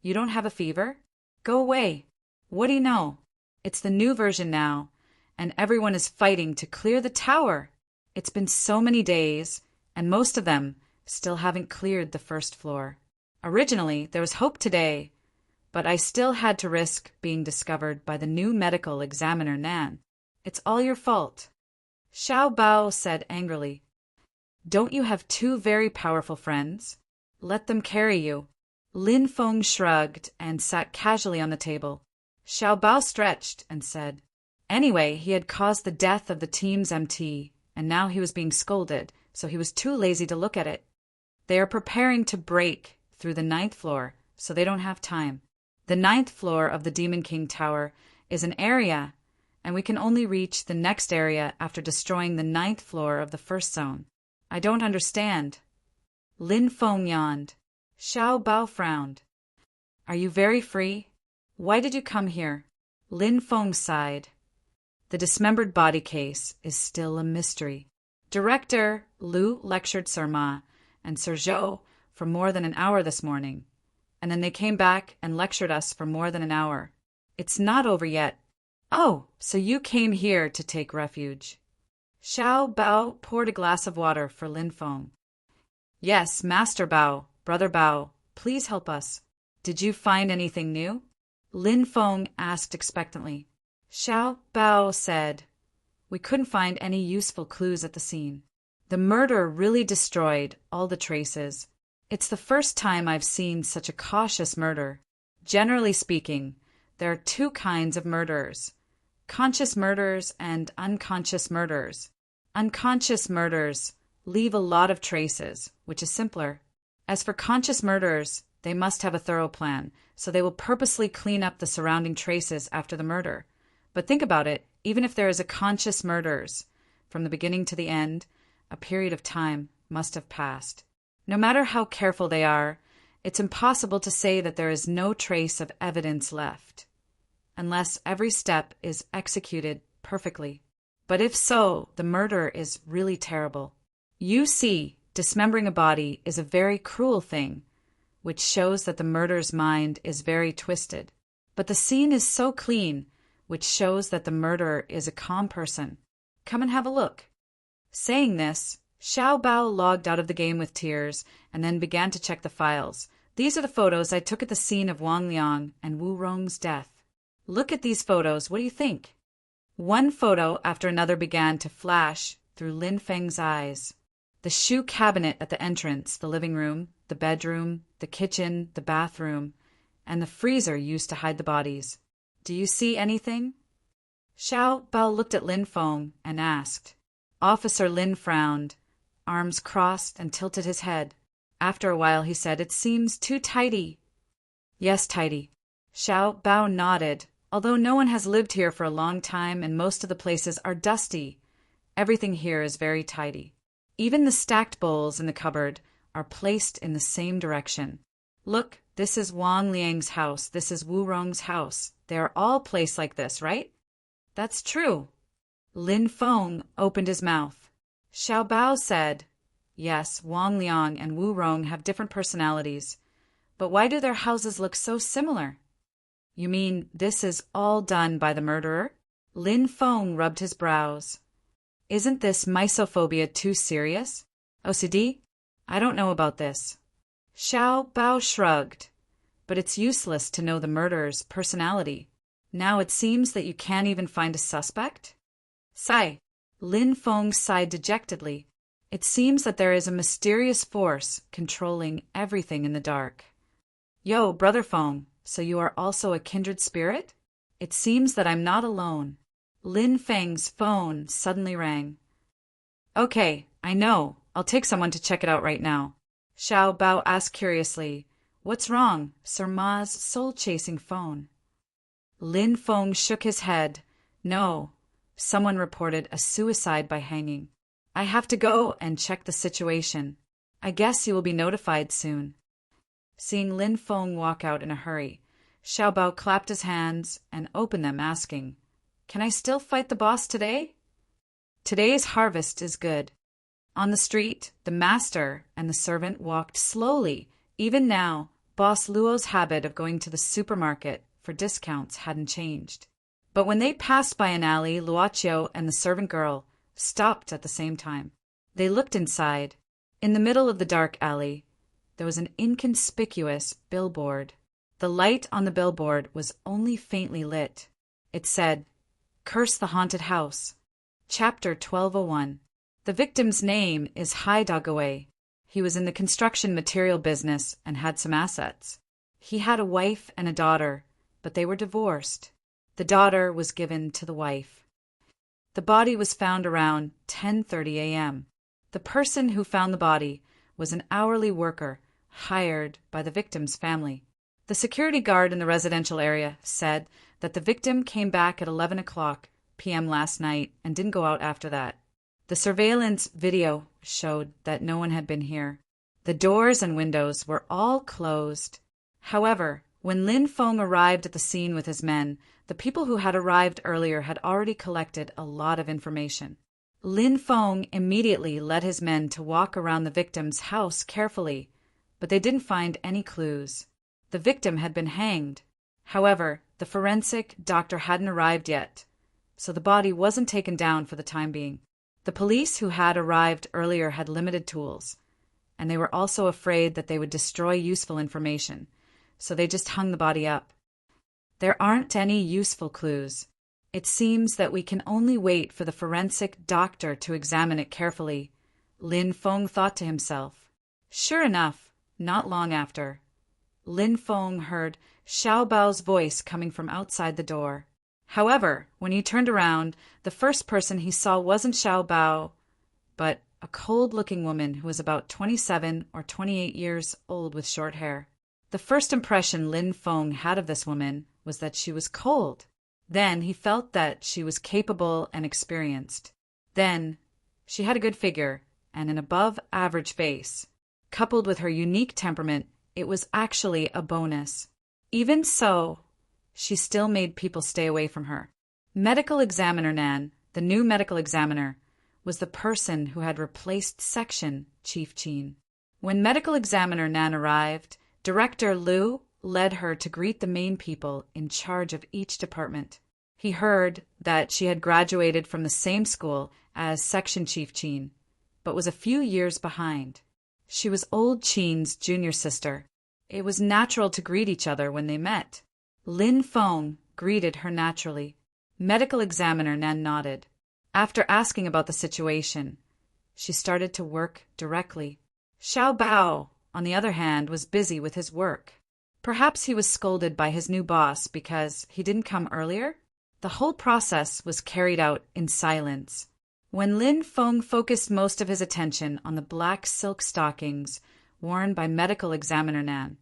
"You don't have a fever? Go away. What do you know? It's the new version now, and everyone is fighting to clear the tower. It's been so many days, and most of them still haven't cleared the first floor. Originally, there was hope today, but I still had to risk being discovered by the new medical examiner Nan. It's all your fault." Xiao Bao said angrily, "Don't you have two very powerful friends? Let them carry you." Lin Feng shrugged and sat casually on the table. Xiao Bao stretched and said, "Anyway, he had caused the death of the team's MT, and now he was being scolded, so he was too lazy to look at it. They are preparing to break through the 9th floor, so they don't have time. The 9th floor of the Demon King Tower is an area, and we can only reach the next area after destroying the 9th floor of the first zone. I don't understand." Lin Feng yawned. Xiao Bao frowned. "Are you very free? Why did you come here?" Lin Feng sighed. "The dismembered body case is still a mystery. Director Lu lectured Sir Ma and Sir Zhou for more than an hour this morning, and then they came back and lectured us for more than an hour. It's not over yet." "Oh, so you came here to take refuge." Xiao Bao poured a glass of water for Lin Feng. "Yes, Master Bao, Brother Bao, please help us. Did you find anything new?" Lin Feng asked expectantly. Xiao Bao said, "We couldn't find any useful clues at the scene. The murder really destroyed all the traces. It's the first time I've seen such a cautious murder. Generally speaking, there are two kinds of murderers: conscious murderers and unconscious murderers. Unconscious murderers leave a lot of traces, which is simpler. As for conscious murderers, they must have a thorough plan, so they will purposely clean up the surrounding traces after the murder. But think about it, even if there is a conscious murderers, from the beginning to the end, a period of time must have passed. No matter how careful they are, it's impossible to say that there is no trace of evidence left, unless every step is executed perfectly. But if so, the murder is really terrible. You see, dismembering a body is a very cruel thing, which shows that the murderer's mind is very twisted. But the scene is so clean, which shows that the murderer is a calm person. Come and have a look." Saying this, Xiao Bao logged out of the game with tears and then began to check the files. "These are the photos I took at the scene of Wang Liang and Wu Rong's death. Look at these photos, what do you think?" One photo after another began to flash through Lin Feng's eyes. The shoe cabinet at the entrance, the living room, the bedroom, the kitchen, the bathroom, and the freezer used to hide the bodies. "Do you see anything?" Xiao Bao looked at Lin Feng and asked. Officer Lin frowned, arms crossed, and tilted his head. After a while he said, "It seems too tidy." "Yes, tidy." Xiao Bao nodded. "Although no one has lived here for a long time and most of the places are dusty, everything here is very tidy." Even the stacked bowls in the cupboard are placed in the same direction. Look, this is Wang Liang's house. This is Wu Rong's house. They are all placed like this, right? That's true. Lin Feng opened his mouth. Xiao Bao said, yes, Wang Liang and Wu Rong have different personalities. But why do their houses look so similar? You mean this is all done by the murderer? Lin Feng rubbed his brows. Isn't this misophobia too serious? OCD? I don't know about this. Xiao Bao shrugged. But it's useless to know the murderer's personality. Now it seems that you can't even find a suspect? Sigh. Lin Feng sighed dejectedly. It seems that there is a mysterious force controlling everything in the dark. Yo, Brother Feng, so you are also a kindred spirit? It seems that I'm not alone. Lin Feng's phone suddenly rang. Okay, I know. I'll take someone to check it out right now. Xiao Bao asked curiously, what's wrong, Sir Ma's soul-chasing phone? Lin Feng shook his head. No, someone reported a suicide by hanging. I have to go and check the situation. I guess you will be notified soon. Seeing Lin Feng walk out in a hurry, Xiao Bao clapped his hands and opened them, asking, Can I still fight the boss today? Today's harvest is good. On the street, the master and the servant walked slowly. Even now, Boss Luo's habit of going to the supermarket for discounts hadn't changed. But when they passed by an alley, Luochio and the servant girl stopped at the same time. They looked inside. In the middle of the dark alley, there was an inconspicuous billboard. The light on the billboard was only faintly lit. It said, Curse the Haunted House. Chapter 1201. The victim's name is Hai Dagawei. He was in the construction material business and had some assets. He had a wife and a daughter, but they were divorced. The daughter was given to the wife. The body was found around 10:30 a.m. The person who found the body was an hourly worker hired by the victim's family. The security guard in the residential area said that the victim came back at 11 o'clock p.m. last night and didn't go out after that. The surveillance video showed that no one had been here. The doors and windows were all closed. However, when Lin Feng arrived at the scene with his men, the people who had arrived earlier had already collected a lot of information. Lin Feng immediately led his men to walk around the victim's house carefully, but they didn't find any clues. The victim had been hanged. However, the forensic doctor hadn't arrived yet, so the body wasn't taken down for the time being. The police who had arrived earlier had limited tools, and they were also afraid that they would destroy useful information, so they just hung the body up. There aren't any useful clues. It seems that we can only wait for the forensic doctor to examine it carefully, Lin Feng thought to himself. Sure enough, not long after, Lin Feng heard Xiao Bao's voice coming from outside the door. However, when he turned around, the first person he saw wasn't Xiao Bao, but a cold-looking woman who was about 27 or 28 years old with short hair. The first impression Lin Feng had of this woman was that she was cold. Then he felt that she was capable and experienced. Then she had a good figure and an above-average face. Coupled with her unique temperament, it was actually a bonus. Even so, she still made people stay away from her. Medical Examiner Nan, the new medical examiner, was the person who had replaced Section Chief Chin. When Medical Examiner Nan arrived, Director Liu led her to greet the main people in charge of each department. He heard that she had graduated from the same school as Section Chief Chin, but was a few years behind. She was old Chin's junior sister. It was natural to greet each other when they met. Lin Feng greeted her naturally. Medical Examiner Nan nodded. After asking about the situation, she started to work directly. Xiao Bao, on the other hand, was busy with his work. Perhaps he was scolded by his new boss because he didn't come earlier? The whole process was carried out in silence. When Lin Feng focused most of his attention on the black silk stockings worn by Medical Examiner Nan,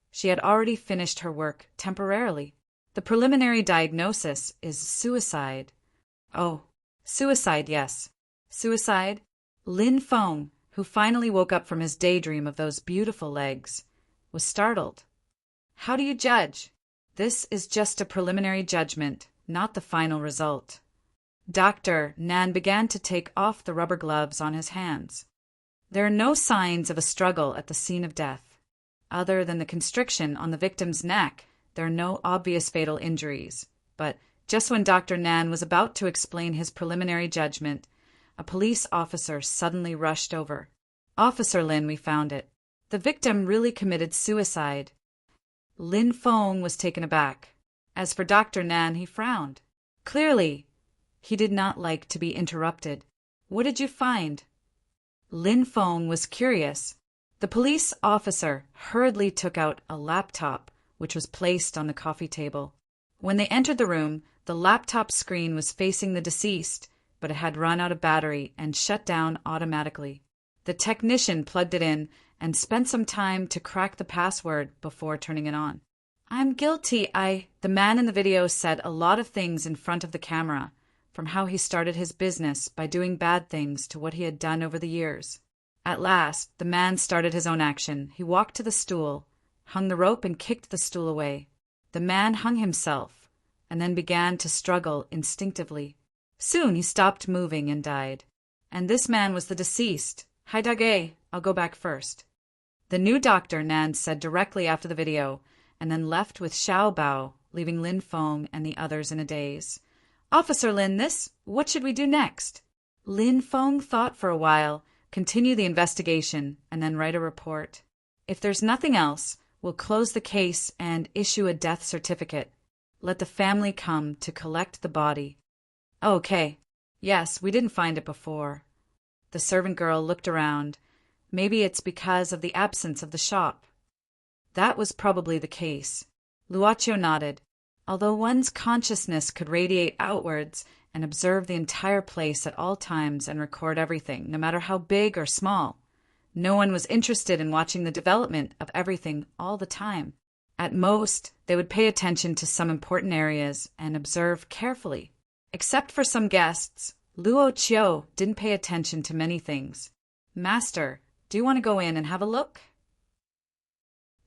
she had already finished her work temporarily. The preliminary diagnosis is suicide. Oh, suicide, yes. Suicide? Lin Feng, who finally woke up from his daydream of those beautiful legs, was startled. How do you judge? This is just a preliminary judgment, not the final result. Dr. Nan began to take off the rubber gloves on his hands. There are no signs of a struggle at the scene of death. Other than the constriction on the victim's neck, there are no obvious fatal injuries. But just when Dr. Nan was about to explain his preliminary judgment, a police officer suddenly rushed over. Officer Lin, we found it. The victim really committed suicide. Lin Feng was taken aback. As for Dr. Nan, he frowned. Clearly, he did not like to be interrupted. What did you find? Lin Feng was curious. The police officer hurriedly took out a laptop, which was placed on the coffee table. When they entered the room, the laptop screen was facing the deceased, but it had run out of battery and shut down automatically. The technician plugged it in and spent some time to crack the password before turning it on. I'm guilty. The man in the video said a lot of things in front of the camera, from how he started his business by doing bad things to what he had done over the years. At last, the man started his own action. He walked to the stool, hung the rope and kicked the stool away. The man hung himself, and then began to struggle instinctively. Soon he stopped moving and died. And this man was the deceased. Hi Dage, I'll go back first. The new Dr. Nan said directly after the video, and then left with Xiao Bao, leaving Lin Feng and the others in a daze. Officer Lin, what should we do next? Lin Feng thought for a while, continue the investigation, and then write a report. If there's nothing else, we'll close the case and issue a death certificate. Let the family come to collect the body. Okay. Yes, we didn't find it before. The servant girl looked around. Maybe it's because of the absence of the shop. That was probably the case. Luocio nodded. Although one's consciousness could radiate outwards and observe the entire place at all times and record everything, no matter how big or small, no one was interested in watching the development of everything all the time. At most, they would pay attention to some important areas and observe carefully. Except for some guests, Luocio didn't pay attention to many things. Master, do you want to go in and have a look?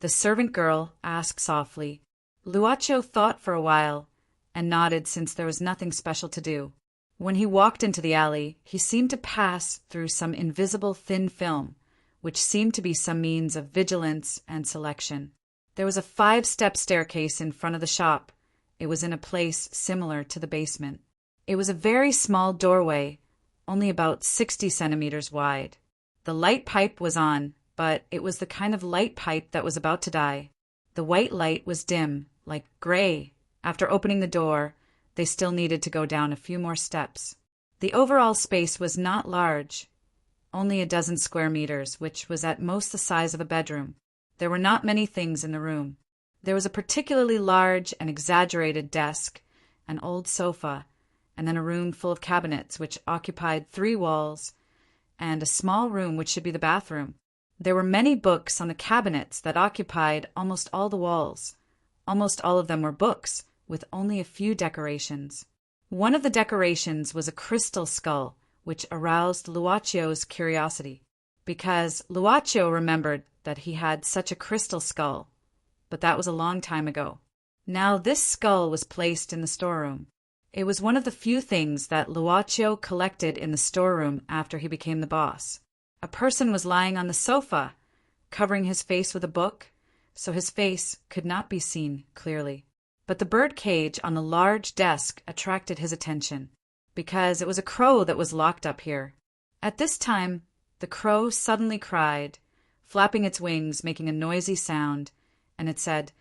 The servant girl asked softly. Luocio thought for a while and nodded since there was nothing special to do. When he walked into the alley, he seemed to pass through some invisible thin film, which seemed to be some means of vigilance and selection. There was a 5-step staircase in front of the shop. It was in a place similar to the basement. It was a very small doorway, only about 60 centimeters wide. The light pipe was on, but it was the kind of light pipe that was about to die. The white light was dim, like gray. After opening the door, they still needed to go down a few more steps. The overall space was not large, only a dozen square meters, which was at most the size of a bedroom. There were not many things in the room. There was a particularly large and exaggerated desk, an old sofa, and then a room full of cabinets which occupied 3 walls, and a small room which should be the bathroom. There were many books on the cabinets that occupied almost all the walls. Almost all of them were books, with only a few decorations. One of the decorations was a crystal skull, which aroused Luocio's curiosity, because Luocio remembered that he had such a crystal skull, but that was a long time ago. Now this skull was placed in the storeroom. It was one of the few things that Luocio collected in the storeroom after he became the boss. A person was lying on the sofa, covering his face with a book, so his face could not be seen clearly. But the bird cage on the large desk attracted his attention, because it was a crow that was locked up here. At this time, the crow suddenly cried, flapping its wings, making a noisy sound, and it said,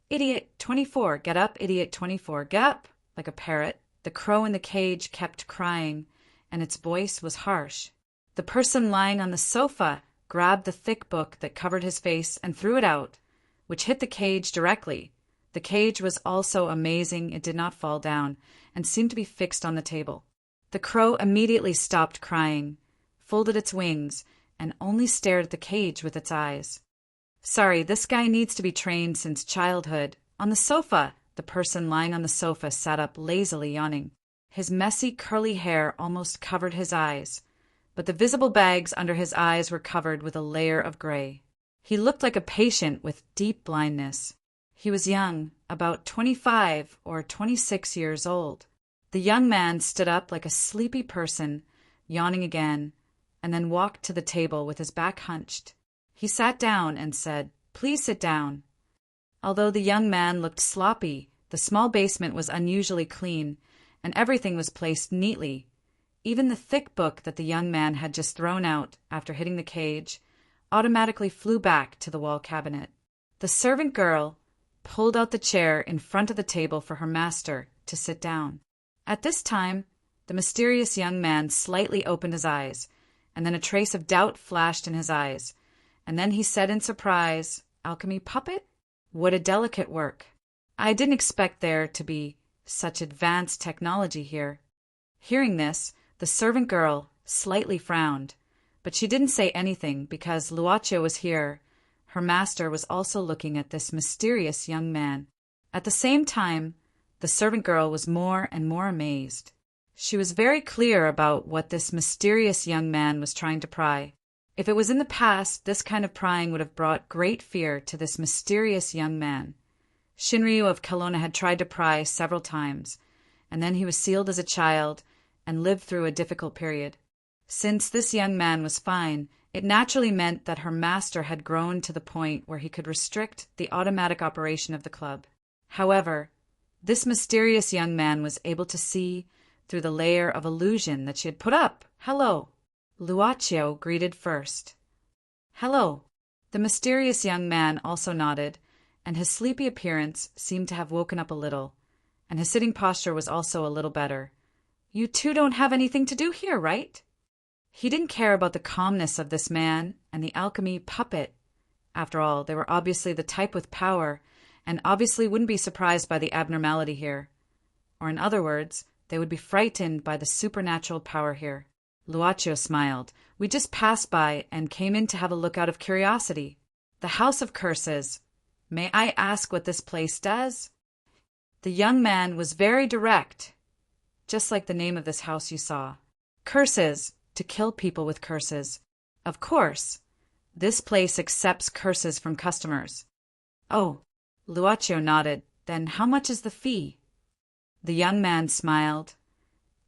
"Idiot 24, get up, idiot 24, get up," like a parrot. The crow in the cage kept crying, and its voice was harsh. The person lying on the sofa grabbed the thick book that covered his face and threw it out, which hit the cage directly. The cage was also amazing. It did not fall down and seemed to be fixed on the table. The crow immediately stopped crying, folded its wings, and only stared at the cage with its eyes. Sorry, this guy needs to be trained since childhood. On the sofa, the person lying on the sofa sat up lazily, yawning. His messy curly hair almost covered his eyes. but the visible bags under his eyes were covered with a layer of gray. He looked like a patient with deep blindness. He was young, about 25 or 26 years old. The young man stood up like a sleepy person, yawning again, and then walked to the table with his back hunched. He sat down and said, "Please sit down." Although the young man looked sloppy, the small basement was unusually clean, and everything was placed neatly. Even the thick book that the young man had just thrown out after hitting the cage automatically flew back to the wall cabinet. The servant girl pulled out the chair in front of the table for her master to sit down. At this time, the mysterious young man slightly opened his eyes, and then a trace of doubt flashed in his eyes, and then he said in surprise, "Alchemy puppet? What a delicate work. I didn't expect there to be such advanced technology here." Hearing this, the servant girl slightly frowned, but she didn't say anything because Luocio was here. Her master was also looking at this mysterious young man. At the same time, the servant girl was more and more amazed. She was very clear about what this mysterious young man was trying to pry. If it was in the past, this kind of prying would have brought great fear to this mysterious young man. Shinryu of Kelowna had tried to pry several times, and then he was sealed as a child and lived through a difficult period. Since this young man was fine, it naturally meant that her master had grown to the point where he could restrict the automatic operation of the club. However, this mysterious young man was able to see through the layer of illusion that she had put up. "Hello." Luocio greeted first. "Hello." The mysterious young man also nodded, and his sleepy appearance seemed to have woken up a little, and his sitting posture was also a little better. "You two don't have anything to do here, right?" He didn't care about the calmness of this man and the alchemy puppet. After all, they were obviously the type with power, and obviously wouldn't be surprised by the abnormality here. Or in other words, they would be frightened by the supernatural power here. Luocio smiled. "We just passed by and came in to have a look out of curiosity. The House of Curses. May I ask what this place does?" The young man was very direct, just like the name of this house you saw. "Curses, to kill people with curses. Of course, this place accepts curses from customers." "Oh." Luocio nodded. "Then how much is the fee?" The young man smiled.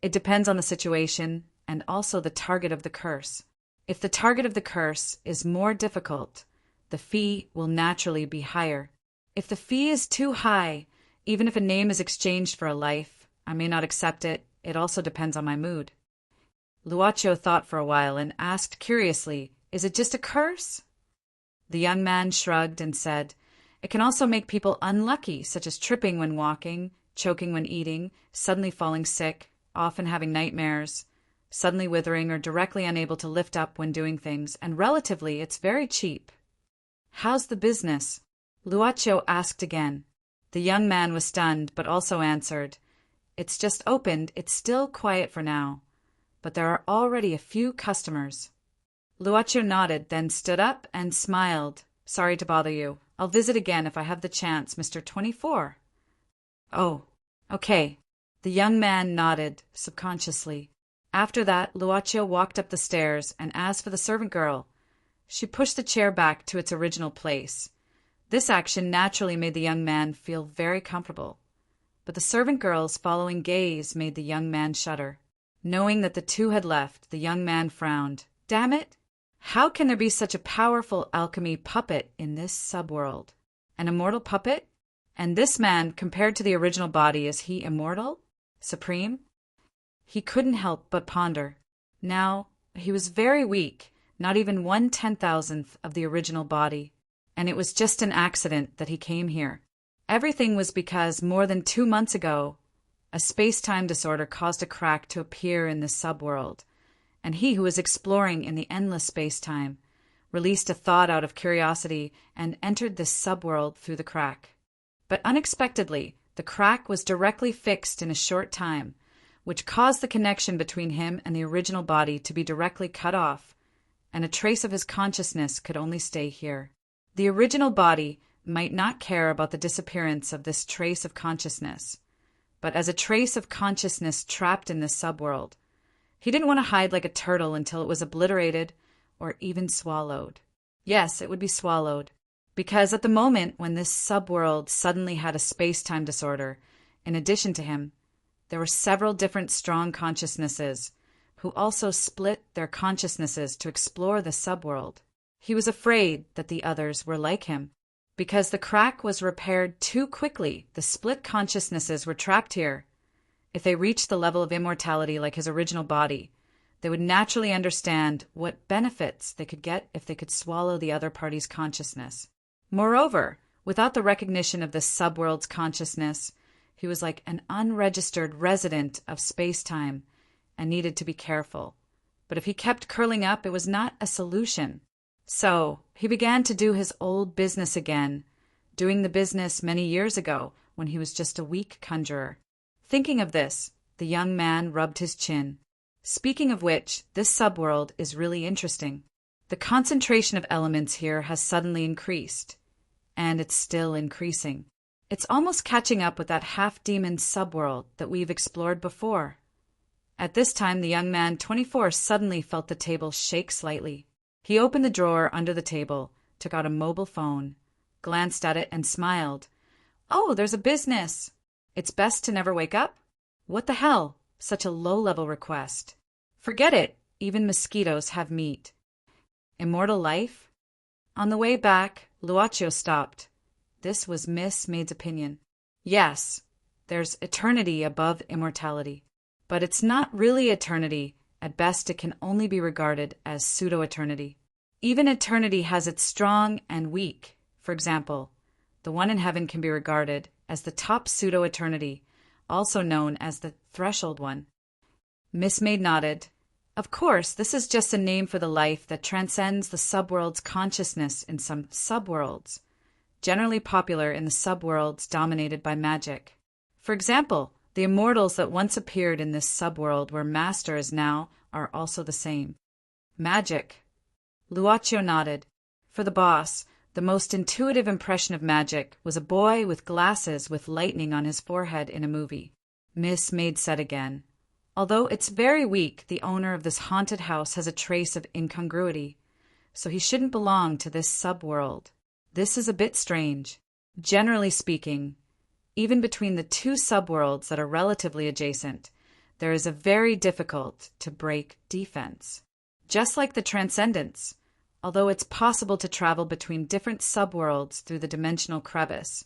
"It depends on the situation and also the target of the curse. If the target of the curse is more difficult, the fee will naturally be higher. If the fee is too high, even if a name is exchanged for a life, I may not accept it. It also depends on my mood." Luocio thought for a while and asked curiously, "Is it just a curse?" The young man shrugged and said, "It can also make people unlucky, such as tripping when walking, choking when eating, suddenly falling sick, often having nightmares, suddenly withering or directly unable to lift up when doing things, and relatively it's very cheap." "How's the business?" Luocio asked again. The young man was stunned, but also answered, "It's just opened, it's still quiet for now, but there are already a few customers." Luocio nodded, then stood up and smiled. "Sorry to bother you. I'll visit again if I have the chance, Mr. 24. "Oh, okay." The young man nodded subconsciously. After that, Luocio walked up the stairs, and as for the servant girl, she pushed the chair back to its original place. This action naturally made the young man feel very comfortable, but the servant girl's following gaze made the young man shudder. Knowing that the two had left, the young man frowned. "Damn it! How can there be such a powerful alchemy puppet in this subworld? An immortal puppet? And this man, compared to the original body, is he immortal? Supreme?" He couldn't help but ponder. Now, he was very weak, not even 1/10,000th of the original body, and it was just an accident that he came here. Everything was because more than 2 months ago, a space-time disorder caused a crack to appear in this subworld, and he who was exploring in the endless space-time released a thought out of curiosity and entered this subworld through the crack. But unexpectedly, the crack was directly fixed in a short time, which caused the connection between him and the original body to be directly cut off, and a trace of his consciousness could only stay here. The original body might not care about the disappearance of this trace of consciousness, but as a trace of consciousness trapped in this subworld, He didn't want to hide like a turtle until it was obliterated or even swallowed. Yes, it would be swallowed. Because at the moment when this subworld suddenly had a space-time disorder, in addition to him, there were several different strong consciousnesses who also split their consciousnesses to explore the subworld. He was afraid that the others were like him. Because the crack was repaired too quickly, the split consciousnesses were trapped here. If they reached the level of immortality like his original body, they would naturally understand what benefits they could get if they could swallow the other party's consciousness. Moreover, without the recognition of this subworld's consciousness, he was like an unregistered resident of space-time and needed to be careful. But if he kept curling up, it was not a solution. So he began to do his old business again, doing the business many years ago when he was just a weak conjurer. Thinking of this, the young man rubbed his chin. Speaking of which, this subworld is really interesting. The concentration of elements here has suddenly increased, and it's still increasing. It's almost catching up with that half-demon subworld that we've explored before. At this time, the young man, 24, suddenly felt the table shake slightly. He opened the drawer under the table, took out a mobile phone, glanced at it, and smiled. "Oh, there's a business. It's best to never wake up? What the hell? Such a low-level request. Forget it. Even mosquitoes have meat. Immortal life?" On the way back, Luaccio stopped. This was Miss Maid's opinion. Yes, there's eternity above immortality. But it's not really eternity. At best, it can only be regarded as pseudo-eternity. Even eternity has its strong and weak. For example, the one in heaven can be regarded as the top pseudo-eternity, also known as the threshold one. Miss Maid nodded. Of course, this is just a name for the life that transcends the subworld's consciousness in some subworlds, generally popular in the subworlds dominated by magic. For example, the immortals that once appeared in this subworld where Master is now are also the same. Magic. Luaccio nodded. For the boss, the most intuitive impression of magic was a boy with glasses with lightning on his forehead in a movie. Miss Maid said again, "Although it's very weak, the owner of this haunted house has a trace of incongruity, so he shouldn't belong to this subworld. This is a bit strange. Generally speaking, even between the two subworlds that are relatively adjacent, there is a very difficult to break defense. Just like the Transcendence, although it's possible to travel between different subworlds through the dimensional crevice,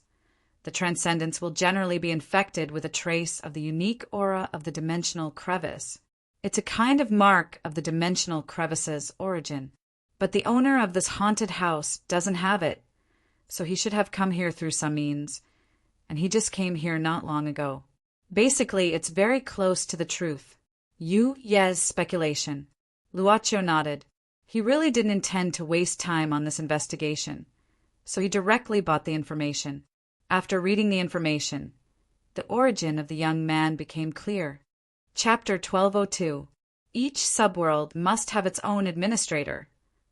the Transcendence will generally be infected with a trace of the unique aura of the dimensional crevice. It's a kind of mark of the dimensional crevice's origin. But the owner of this haunted house doesn't have it, so he should have come here through some means, and he just came here not long ago. Basically, it's very close to the truth. Yes, speculation." Luaccio nodded. He really didn't intend to waste time on this investigation, so he directly bought the information. After reading the information, the origin of the young man became clear. Chapter 1202. Each subworld must have its own administrator.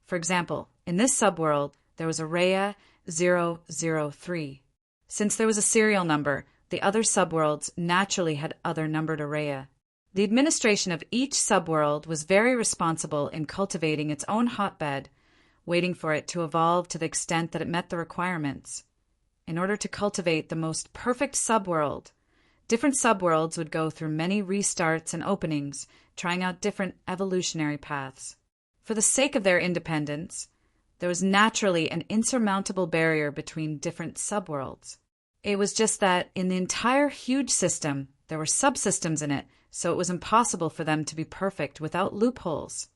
For example, in this subworld, there was a Rhea 003. Since there was a serial number, the other subworlds naturally had other numbered Rhea. The administration of each subworld was very responsible in cultivating its own hotbed, waiting for it to evolve to the extent that it met the requirements. In order to cultivate the most perfect subworld, different subworlds would go through many restarts and openings, trying out different evolutionary paths. For the sake of their independence, there was naturally an insurmountable barrier between different subworlds. It was just that in the entire huge system, there were subsystems in it, so it was impossible for them to be perfect without loopholes.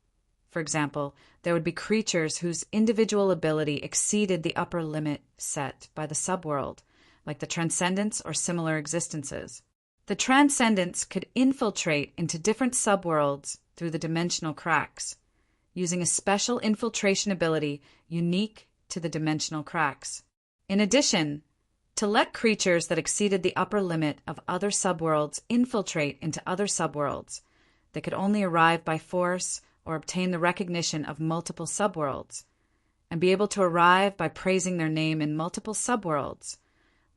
For example, there would be creatures whose individual ability exceeded the upper limit set by the subworld, like the Transcendence or similar existences. The Transcendence could infiltrate into different subworlds through the dimensional cracks, using a special infiltration ability unique to the dimensional cracks. In addition, to let creatures that exceeded the upper limit of other subworlds infiltrate into other subworlds, they could only arrive by force or obtain the recognition of multiple subworlds, and be able to arrive by praising their name in multiple subworlds,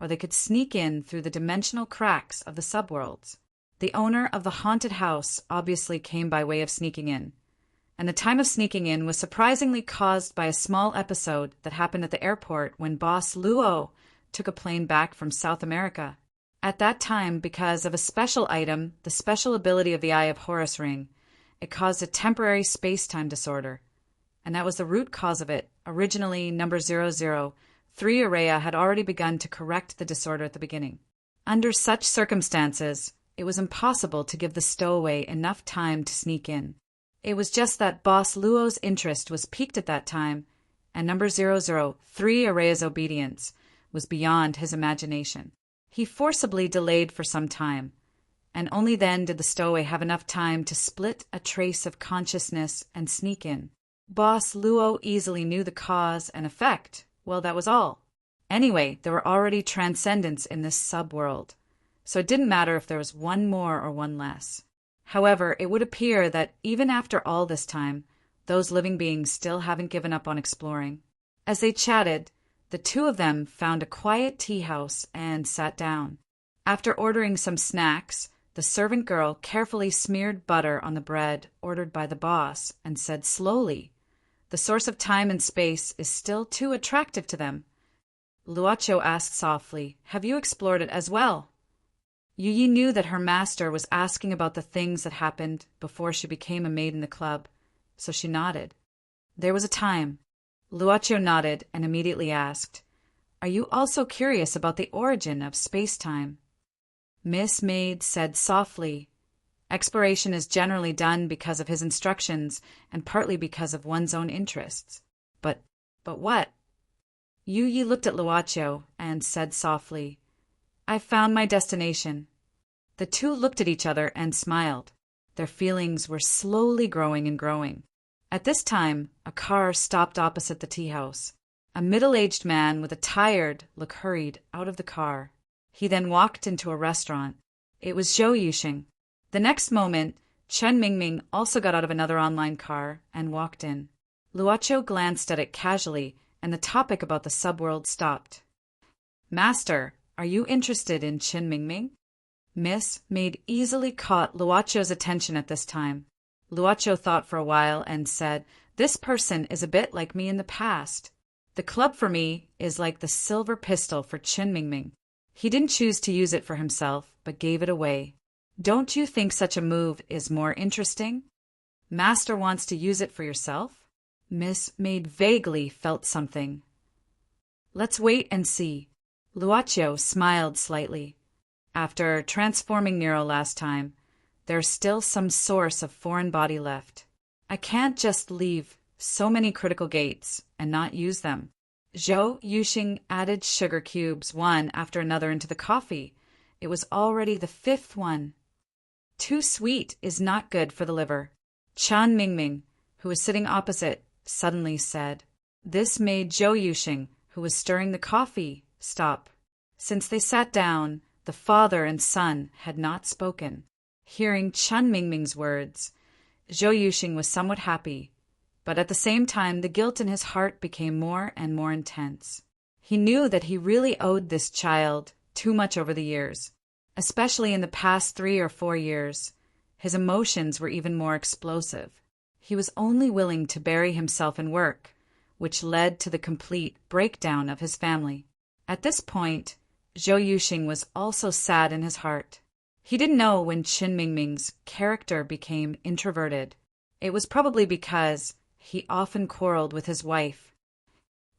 or they could sneak in through the dimensional cracks of the subworlds. The owner of the haunted house obviously came by way of sneaking in, and the time of sneaking in was surprisingly caused by a small episode that happened at the airport when boss Luo took a plane back from South America. At that time, because of a special item, the special ability of the Eye of Horus ring, it caused a temporary space-time disorder. And that was the root cause of it. Originally, number 003 Araya had already begun to correct the disorder at the beginning. Under such circumstances, it was impossible to give the stowaway enough time to sneak in. It was just that boss Luo's interest was piqued at that time, and number 003 Araya's obedience was beyond his imagination. He forcibly delayed for some time, and only then did the stowaway have enough time to split a trace of consciousness and sneak in. Boss Luo easily knew the cause and effect. Well, that was all. Anyway, there were already transcendents in this subworld, so it didn't matter if there was one more or one less. However, it would appear that even after all this time, those living beings still haven't given up on exploring. As they chatted, the two of them found a quiet tea house and sat down. After ordering some snacks, the servant girl carefully smeared butter on the bread ordered by the boss and said slowly, "The source of time and space is still too attractive to them." Luocho asked softly, "Have you explored it as well?" Yi knew that her master was asking about the things that happened before she became a maid in the club, so she nodded. There was a time. Luocho nodded and immediately asked, "Are you also curious about the origin of space-time?" Miss Maid said softly, "Exploration is generally done because of his instructions and partly because of one's own interests. But what?" Yi looked at Luocho and said softly, "I've found my destination." The two looked at each other and smiled. Their feelings were slowly growing and growing. At this time, a car stopped opposite the tea house. A middle-aged man with a tired look hurried out of the car. He then walked into a restaurant. It was Zhou Yuxing. The next moment, Chen Mingming also got out of another online car and walked in. Luocho glanced at it casually, and the topic about the subworld stopped. "Master, are you interested in Chen Mingming?" Miss Maid easily caught Luocho's attention at this time. Luocho thought for a while and said, "This person is a bit like me in the past. The club for me is like the silver pistol for Chen Mingming. He didn't choose to use it for himself, but gave it away. Don't you think such a move is more interesting?" "Master wants to use it for yourself?" Miss Maid vaguely felt something. "Let's wait and see." Luocho smiled slightly. After transforming Nero last time, there's still some source of foreign body left. I can't just leave so many critical gates and not use them. Zhou Yuxing added sugar cubes one after another into the coffee. It was already the fifth one. Too sweet is not good for the liver. Chen Mingming, who was sitting opposite, suddenly said. This made Zhou Yuxing, who was stirring the coffee, stop. Since they sat down, the father and son had not spoken. Hearing Chen Mingming's words, Zhou Yuxing was somewhat happy, but at the same time the guilt in his heart became more and more intense. He knew that he really owed this child too much over the years, especially in the past 3 or 4 years. His emotions were even more explosive. He was only willing to bury himself in work, which led to the complete breakdown of his family. At this point, Zhou Yuxing was also sad in his heart. He didn't know when Chen Mingming's character became introverted. It was probably because he often quarreled with his wife.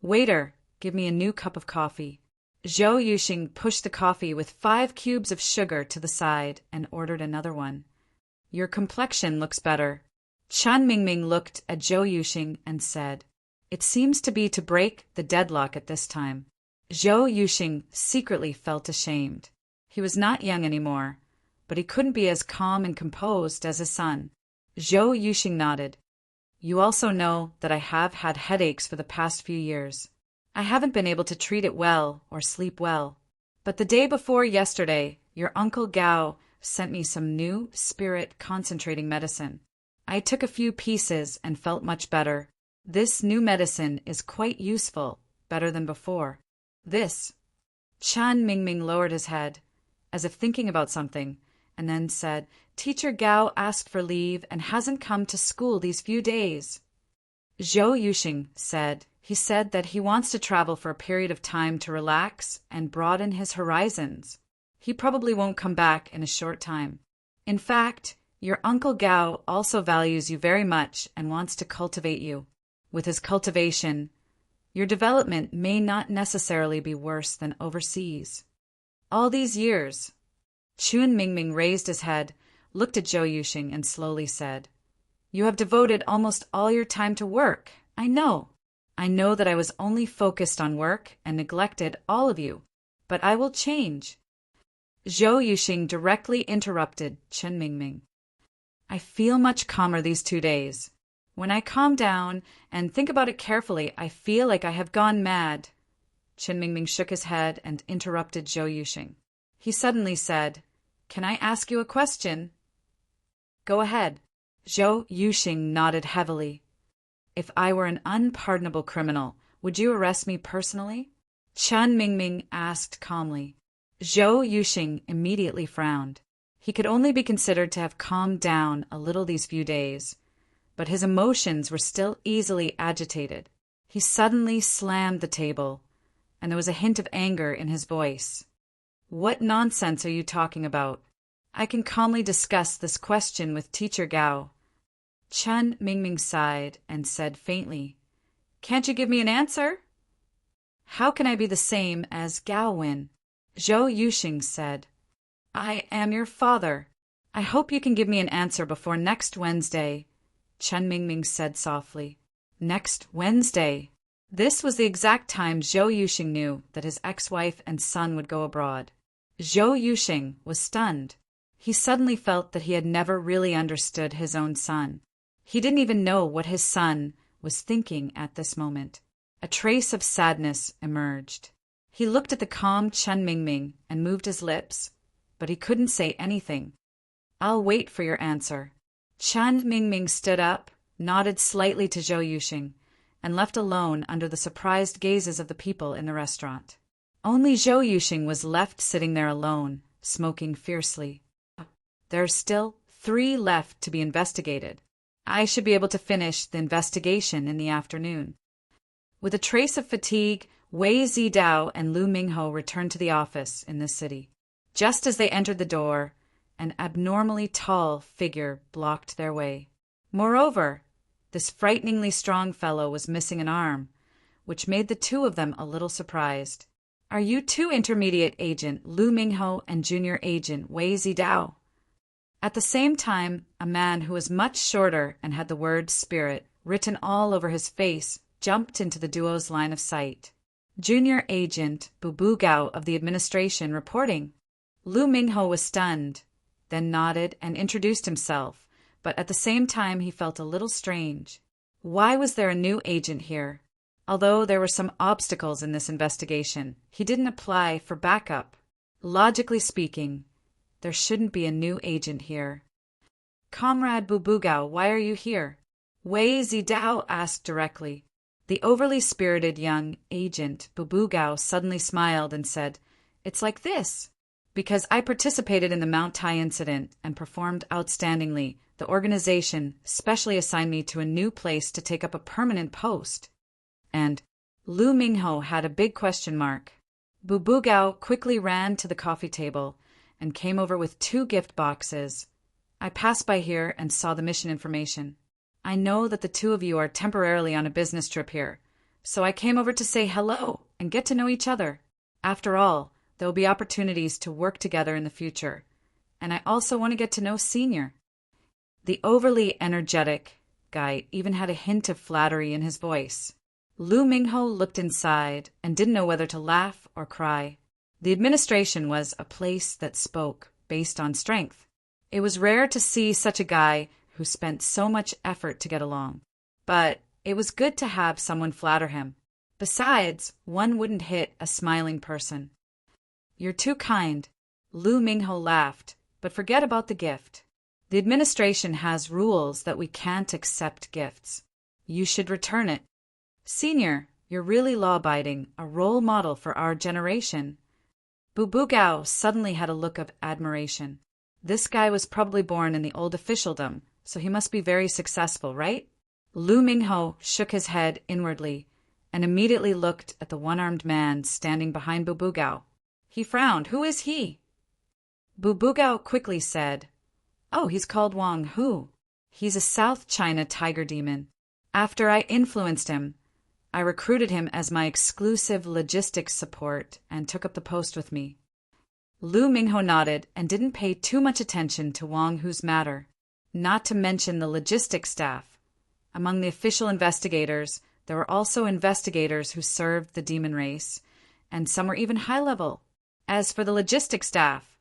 "Waiter, give me a new cup of coffee." Zhou Yuxing pushed the coffee with 5 cubes of sugar to the side and ordered another one. "Your complexion looks better." Chen Mingming looked at Zhou Yuxing and said, "It seems to be to break the deadlock at this time." Zhou Yuxing secretly felt ashamed. He was not young anymore, but he couldn't be as calm and composed as his son. Zhou Yuxing nodded. "You also know that I have had headaches for the past few years. I haven't been able to treat it well or sleep well. But the day before yesterday, your Uncle Gao sent me some new spirit concentrating medicine. I took a few pieces and felt much better. This new medicine is quite useful, better than before. This." Chen Mingming lowered his head, as if thinking about something, and then said, "Teacher Gao asked for leave and hasn't come to school these few days." Zhou Yuxing said, "He said that he wants to travel for a period of time to relax and broaden his horizons. He probably won't come back in a short time. In fact, your Uncle Gao also values you very much and wants to cultivate you. With his cultivation, your development may not necessarily be worse than overseas." All these years, Chun Mingming raised his head, looked at Zhou Yuxing, and slowly said, "You have devoted almost all your time to work. I know. I know that I was only focused on work and neglected all of you, but I will change." Zhou Yuxing directly interrupted Chun Mingming. "I feel much calmer these 2 days. When I calm down and think about it carefully, I feel like I have gone mad." Chun Mingming shook his head and interrupted Zhou Yuxing. He suddenly said, "Can I ask you a question?" "Go ahead." Zhou Yuxing nodded heavily. "If I were an unpardonable criminal, would you arrest me personally?" Chun Mingming asked calmly. Zhou Yuxing immediately frowned. He could only be considered to have calmed down a little these few days, but his emotions were still easily agitated. He suddenly slammed the table, and there was a hint of anger in his voice. "What nonsense are you talking about? I can calmly discuss this question with Teacher Gao." Chun Mingming sighed and said faintly, "Can't you give me an answer?" "How can I be the same as Gao Win?" Zhou Yuxing said, "I am your father. I hope you can give me an answer before next Wednesday," Chun Mingming said softly. Next Wednesday. This was the exact time Zhou Yuxing knew that his ex-wife and son would go abroad. Zhou Yuxing was stunned. He suddenly felt that he had never really understood his own son. He didn't even know what his son was thinking at this moment. A trace of sadness emerged. He looked at the calm Chun Mingming and moved his lips, but he couldn't say anything. "I'll wait for your answer." Chun Mingming stood up, nodded slightly to Zhou Yuxing, and left alone under the surprised gazes of the people in the restaurant. Only Zhou Yuxing was left sitting there alone, smoking fiercely. "There are still 3 left to be investigated. I should be able to finish the investigation in the afternoon." With a trace of fatigue, Wei Zidao and Lu Mingho returned to the office in the city. Just as they entered the door, an abnormally tall figure blocked their way. Moreover, this frighteningly strong fellow was missing an arm, which made the 2 of them a little surprised. "Are you 2 Intermediate Agent Lu Mingho and Junior Agent Wei Zidao?" At the same time, a man who was much shorter and had the word "spirit" written all over his face jumped into the duo's line of sight. Junior Agent Bu Gao of the administration reporting. Lu Mingho was stunned, then nodded and introduced himself, but at the same time he felt a little strange. Why was there a new agent here? Although there were some obstacles in this investigation, he didn't apply for backup. Logically speaking, there shouldn't be a new agent here. "Comrade Bu Gao, why are you here?" Wei Zidao asked directly. The overly spirited young agent Bu Gao suddenly smiled and said, "It's like this. Because I participated in the Mount Tai incident and performed outstandingly, the organization specially assigned me to a new place to take up a permanent post." And Lu Mingho had a big question mark. Bu Gao quickly ran to the coffee table and came over with 2 gift boxes. "I passed by here and saw the mission information. I know that the 2 of you are temporarily on a business trip here, so I came over to say hello and get to know each other. After all, there will be opportunities to work together in the future, and I also want to get to know Senior." The overly energetic guy even had a hint of flattery in his voice. Lu Mingho looked inside and didn't know whether to laugh or cry. The administration was a place that spoke based on strength. It was rare to see such a guy who spent so much effort to get along. But it was good to have someone flatter him. Besides, one wouldn't hit a smiling person. "You're too kind." Lu Mingho laughed, "but forget about the gift. The administration has rules that we can't accept gifts. You should return it. Senior, you're really law-abiding, a role model for our generation." Bu Gao suddenly had a look of admiration. This guy was probably born in the old officialdom, so he must be very successful, right? Lu Mingho shook his head inwardly and immediately looked at the one-armed man standing behind Bubugao. He frowned. Who is he? Bubugao quickly said, Oh, he's called Wang Hu. He's a South China tiger demon. After I influenced him, I recruited him as my exclusive logistics support and took up the post with me. Lu Mingho nodded and didn't pay too much attention to Wang Hu's matter, not to mention the logistics staff. Among the official investigators, there were also investigators who served the demon race, and some were even high-level. As for the logistics staff,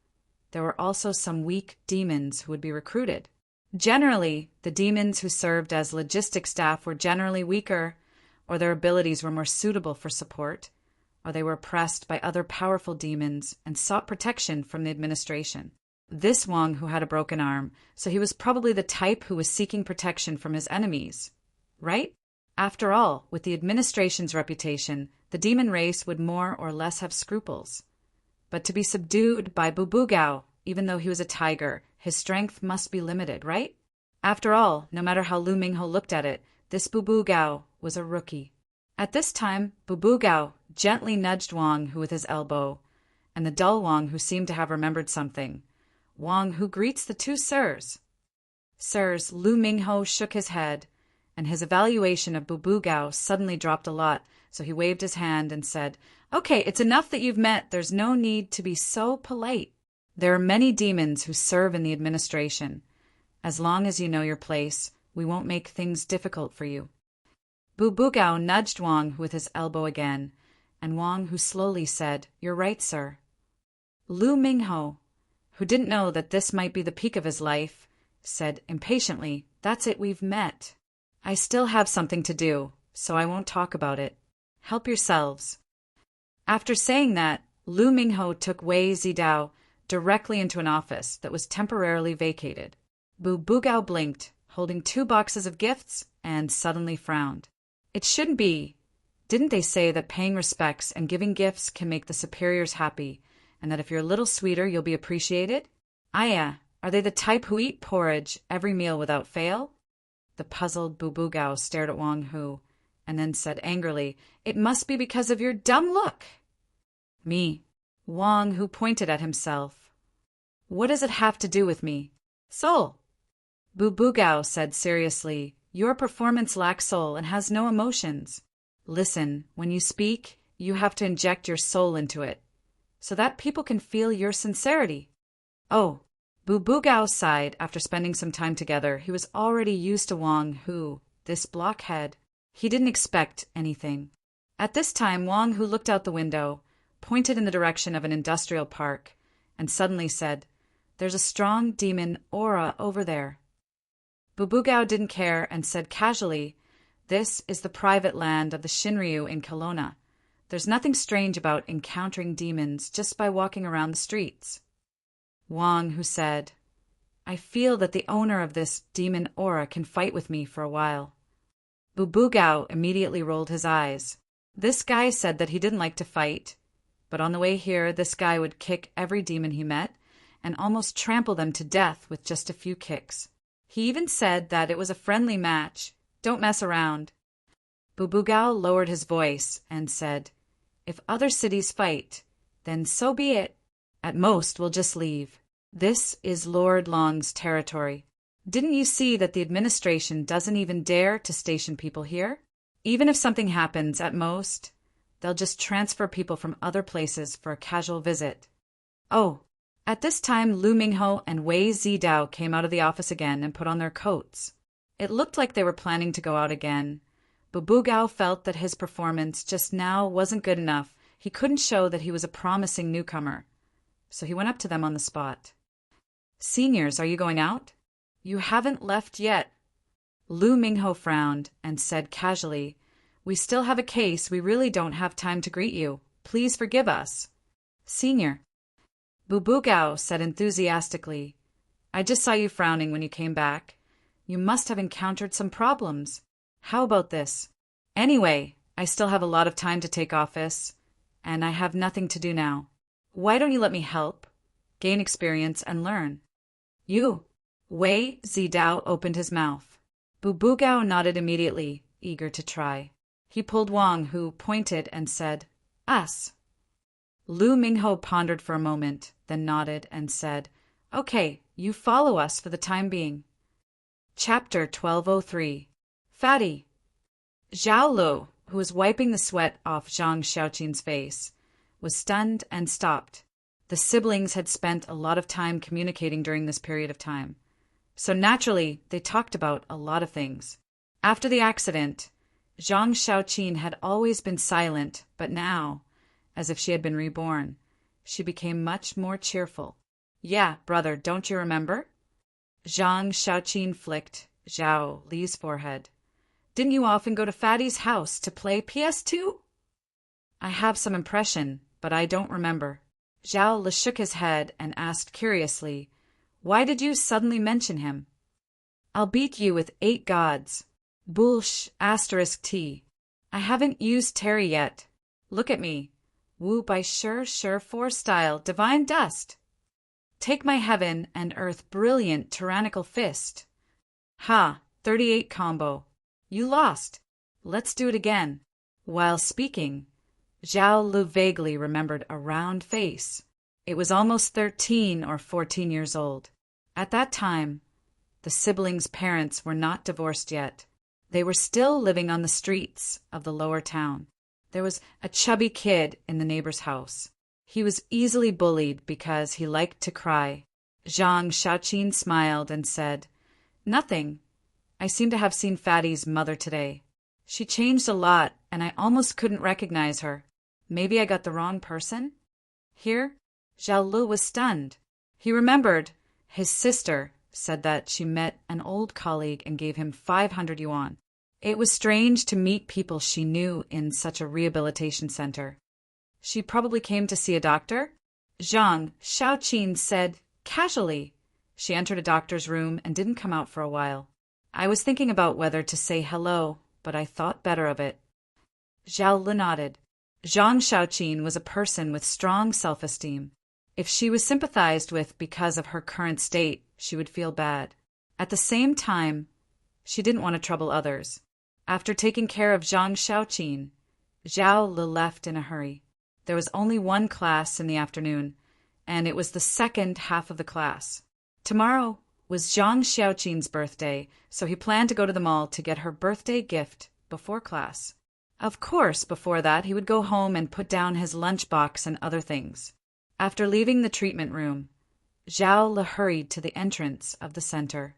there were also some weak demons who would be recruited. Generally, the demons who served as logistics staff were generally weaker, or their abilities were more suitable for support, or they were oppressed by other powerful demons and sought protection from the administration. This Wang Hu had a broken arm, so he was probably the type who was seeking protection from his enemies, right? After all, with the administration's reputation, the demon race would more or less have scruples. But to be subdued by Bubugao, even though he was a tiger, his strength must be limited, right? After all, no matter how Lu Mingho looked at it, this Bubugao was a rookie. At this time, Bubugao gently nudged Wang Hu with his elbow, and the dull Wang Hu seemed to have remembered something. Wang Hu greets the two sirs. Sirs, Lu Mingho shook his head, and his evaluation of Bubugao suddenly dropped a lot, so he waved his hand and said, Okay, it's enough that you've met. There's no need to be so polite. There are many demons who serve in the administration. As long as you know your place, we won't make things difficult for you. Bubugao nudged Wang Hu with his elbow again, and Wang Hu slowly said, You're right, sir. Lu Mingho, who didn't know that this might be the peak of his life, said impatiently, That's it, we've met. I still have something to do, so I won't talk about it. Help yourselves. After saying that, Lu Mingho took Wei Zidao directly into an office that was temporarily vacated. Bubugao blinked, holding 2 boxes of gifts, and suddenly frowned. It shouldn't be. Didn't they say that paying respects and giving gifts can make the superiors happy, and that if you're a little sweeter, you'll be appreciated? Aya, are they the type who eat porridge every meal without fail? The puzzled Bubugao stared at Wang Hu, and then said angrily, It must be because of your dumb look. Me. Wang Hu pointed at himself. What does it have to do with me? Soul. Bubugao said seriously, Your performance lacks soul and has no emotions. Listen, when you speak, you have to inject your soul into it, so that people can feel your sincerity. Oh. Bubugao sighed after spending some time together. He was already used to Wang Hu, this blockhead. He didn't expect anything. At this time, Wang Hu looked out the window, pointed in the direction of an industrial park, and suddenly said, There's a strong demon aura over there. Bubugao didn't care and said casually, This is the private land of the Shinryu in Kelowna. There's nothing strange about encountering demons just by walking around the streets. Wang Hu said, I feel that the owner of this demon aura can fight with me for a while. Bubugao immediately rolled his eyes. This guy said that he didn't like to fight, but on the way here, this guy would kick every demon he met and almost trample them to death with just a few kicks. He even said that it was a friendly match. Don't mess around. Bubugao lowered his voice and said, If other cities fight, then so be it. At most, we'll just leave. This is Lord Long's territory. Didn't you see that the administration doesn't even dare to station people here? Even if something happens, at most, they'll just transfer people from other places for a casual visit. Oh, at this time, Lu Mingho and Wei Zidao came out of the office again and put on their coats. It looked like they were planning to go out again. Bubugao felt that his performance just now wasn't good enough. He couldn't show that he was a promising newcomer. So he went up to them on the spot. Seniors, are you going out? You haven't left yet. Lu Mingho frowned and said casually, We still have a case. We really don't have time to greet you. Please forgive us. Senior. Bubugao said enthusiastically, I just saw you frowning when you came back. You must have encountered some problems. How about this? Anyway, I still have a lot of time to take office, and I have nothing to do now. Why don't you let me help, gain experience, and learn? You. Wei Zidao opened his mouth. Bubugao nodded immediately, eager to try. He pulled Wang, who pointed and said, Us. Lu Mingho pondered for a moment, then nodded and said, Okay, you follow us for the time being. Chapter 1203. Fatty. Zhao Lu, who was wiping the sweat off Zhang Xiaoqin's face, was stunned and stopped. The siblings had spent a lot of time communicating during this period of time, so naturally they talked about a lot of things. After the accident, Zhang Xiaoqin had always been silent, but now, as if she had been reborn, she became much more cheerful. Yeah, brother, don't you remember? Zhang Xiaoqin flicked Zhao Li's forehead. Didn't you often go to Fatty's house to play PS2? I have some impression, but I don't remember. Zhao Li shook his head and asked curiously, Why did you suddenly mention him? I'll beat you with 8 gods. Bullsh *T. I haven't used Terry yet. Look at me. Wu by sure 4 style divine dust. Take my heaven and earth brilliant tyrannical fist. Ha, 38 combo. You lost. Let's do it again. While speaking, Zhao Lu vaguely remembered a round face. It was almost 13 or 14 years old. At that time, the siblings' parents were not divorced yet. They were still living on the streets of the lower town. There was a chubby kid in the neighbor's house. He was easily bullied because he liked to cry. Zhang Xiaoqin smiled and said, Nothing. I seem to have seen Fatty's mother today. She changed a lot, and I almost couldn't recognize her. Maybe I got the wrong person? Here, Zhao Lu was stunned. He remembered his sister said that she met an old colleague and gave him 500 yuan. It was strange to meet people she knew in such a rehabilitation center. She probably came to see a doctor? Zhang Xiaoqin said casually. She entered a doctor's room and didn't come out for a while. I was thinking about whether to say hello, but I thought better of it. Zhao Li nodded. Zhang Xiaoqin was a person with strong self-esteem. If she was sympathized with because of her current state, she would feel bad. At the same time, she didn't want to trouble others. After taking care of Zhang Xiaoqin, Zhao Li left in a hurry. There was only one class in the afternoon, and it was the second half of the class. Tomorrow was Zhang Xiaoqin's birthday, so he planned to go to the mall to get her birthday gift before class. Of course, before that, he would go home and put down his lunchbox and other things. After leaving the treatment room, Zhao Li hurried to the entrance of the center.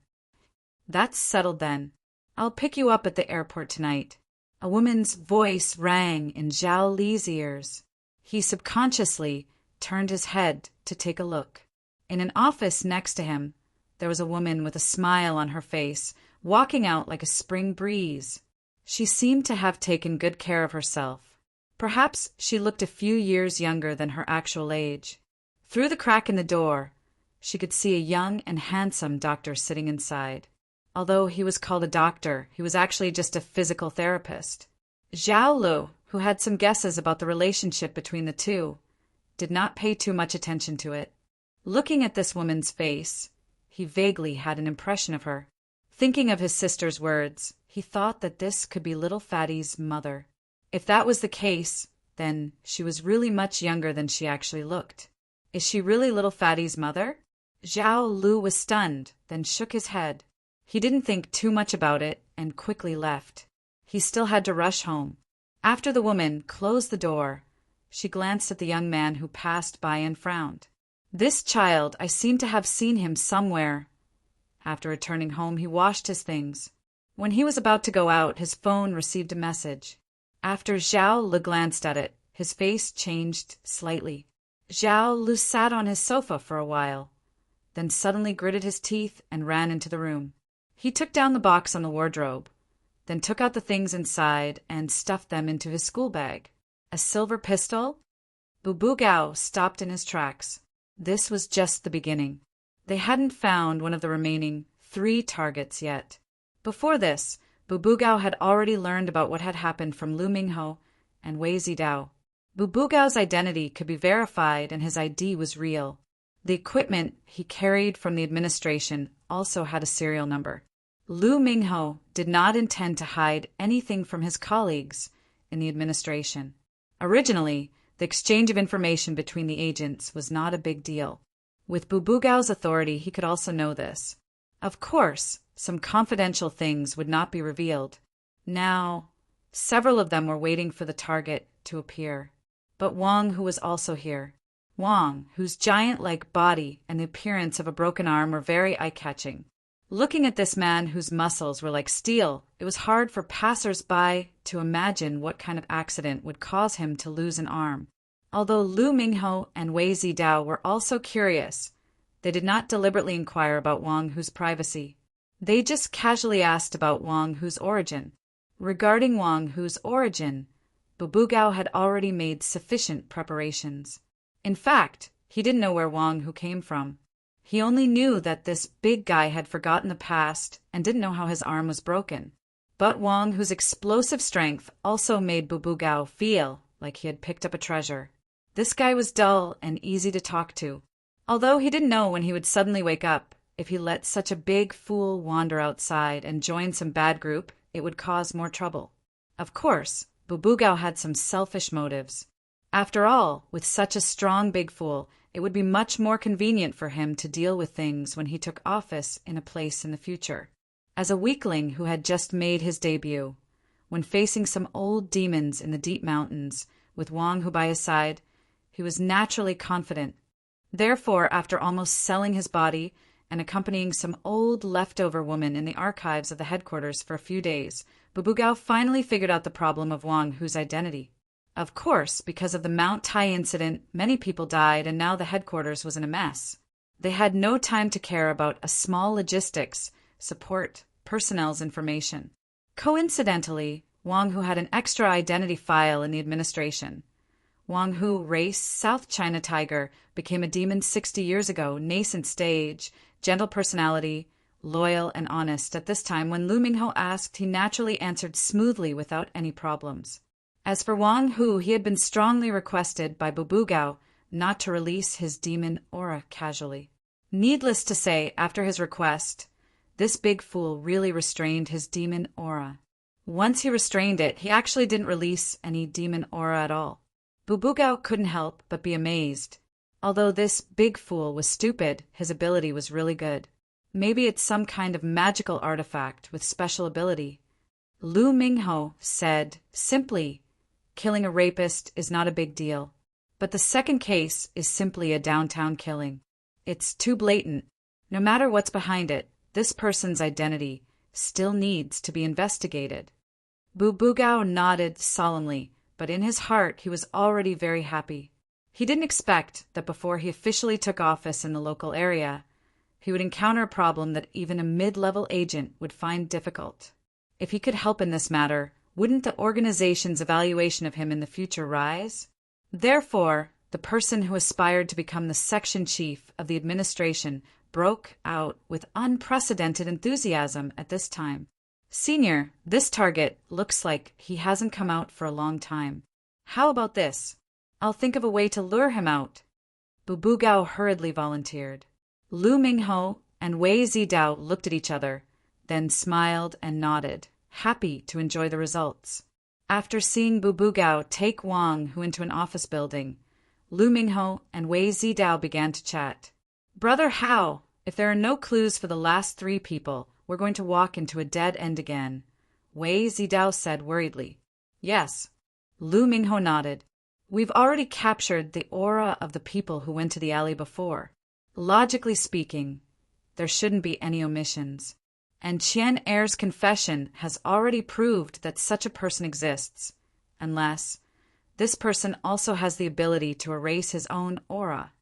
That's settled then. I'll pick you up at the airport tonight. A woman's voice rang in Zhao Li's ears. He subconsciously turned his head to take a look. In an office next to him, there was a woman with a smile on her face, walking out like a spring breeze. She seemed to have taken good care of herself. Perhaps she looked a few years younger than her actual age. Through the crack in the door, she could see a young and handsome doctor sitting inside. Although he was called a doctor, he was actually just a physical therapist. Zhao Lu, who had some guesses about the relationship between the two, did not pay too much attention to it. Looking at this woman's face, he vaguely had an impression of her. Thinking of his sister's words, he thought that this could be little Fatty's mother. If that was the case, then she was really much younger than she actually looked. Is she really little Fatty's mother? Zhao Lu was stunned, then shook his head. He didn't think too much about it and quickly left. He still had to rush home. After the woman closed the door, she glanced at the young man who passed by and frowned. This child, I seem to have seen him somewhere. After returning home, he washed his things. When he was about to go out, his phone received a message. After Zhao Lu glanced at it, his face changed slightly. Zhao Lu sat on his sofa for a while, then suddenly gritted his teeth and ran into the room. He took down the box on the wardrobe, then took out the things inside and stuffed them into his school bag. A silver pistol? Bubugao stopped in his tracks. This was just the beginning. They hadn't found one of the remaining 3 targets yet. Before this, Bubugao had already learned about what had happened from Lu Mingho and Wei Zidao. Bubugao's identity could be verified and his ID was real. The equipment he carried from the administration also had a serial number. Lu Mingho did not intend to hide anything from his colleagues in the administration. Originally, the exchange of information between the agents was not a big deal. With Bubugao's authority, he could also know this. Of course, some confidential things would not be revealed. Now, several of them were waiting for the target to appear. But Wang Hu was also here. Wang, whose giant-like body and the appearance of a broken arm were very eye-catching. Looking at this man whose muscles were like steel, it was hard for passers-by to imagine what kind of accident would cause him to lose an arm. Although Lu Mingho and Wei Zidao were also curious, they did not deliberately inquire about Wang Hu's privacy. They just casually asked about Wang Hu's origin. Regarding Wang Hu's origin, Bubugao had already made sufficient preparations. In fact, he didn't know where Wang Hu came from. He only knew that this big guy had forgotten the past and didn't know how his arm was broken. But Wang Hu's explosive strength also made Bubugao feel like he had picked up a treasure. This guy was dull and easy to talk to, although he didn't know when he would suddenly wake up. If he let such a big fool wander outside and join some bad group, it would cause more trouble. Of course, Bubugao had some selfish motives. After all, with such a strong big fool, it would be much more convenient for him to deal with things when he took office in a place in the future. As a weakling who had just made his debut, when facing some old demons in the deep mountains, with Wang Hu by his side, he was naturally confident. Therefore, after almost selling his body and accompanying some old leftover woman in the archives of the headquarters for a few days, Bubugao finally figured out the problem of Wang Hu's identity. Of course, because of the Mount Tai incident, many people died and now the headquarters was in a mess. They had no time to care about a small logistics, support, personnel's information. Coincidentally, Wang Hu had an extra identity file in the administration. Wang Hu, race South China Tiger, became a demon 60 years ago, nascent stage, gentle personality, loyal and honest. At this time, when Lu Mingho asked, he naturally answered smoothly without any problems. As for Wang Hu, he had been strongly requested by Bubugao not to release his demon aura casually. Needless to say, after his request, this big fool really restrained his demon aura. Once he restrained it, he actually didn't release any demon aura at all. Bubugao couldn't help but be amazed. Although this big fool was stupid, his ability was really good. Maybe it's some kind of magical artifact with special ability. Lu Mingho said, simply, killing a rapist is not a big deal. But the second case is simply a downtown killing. It's too blatant. No matter what's behind it, this person's identity still needs to be investigated. Bubugao nodded solemnly, but in his heart he was already very happy. He didn't expect that before he officially took office in the local area, he would encounter a problem that even a mid-level agent would find difficult. If he could help in this matter, wouldn't the organization's evaluation of him in the future rise? Therefore, the person who aspired to become the section chief of the administration broke out with unprecedented enthusiasm at this time. Senior, this target looks like he hasn't come out for a long time. How about this? I'll think of a way to lure him out. Bubugao hurriedly volunteered. Lu Mingho and Wei Zidao looked at each other, then smiled and nodded, happy to enjoy the results. After seeing Bubugao take Wang Hu into an office building, Lu Mingho and Wei Zidao began to chat. Brother Hao, if there are no clues for the last three people, we're going to walk into a dead end again, Wei Zidao said worriedly. Yes. Lu Mingho nodded. We've already captured the aura of the people who went to the alley before. Logically speaking, there shouldn't be any omissions. And Qian Er's confession has already proved that such a person exists, unless this person also has the ability to erase his own aura.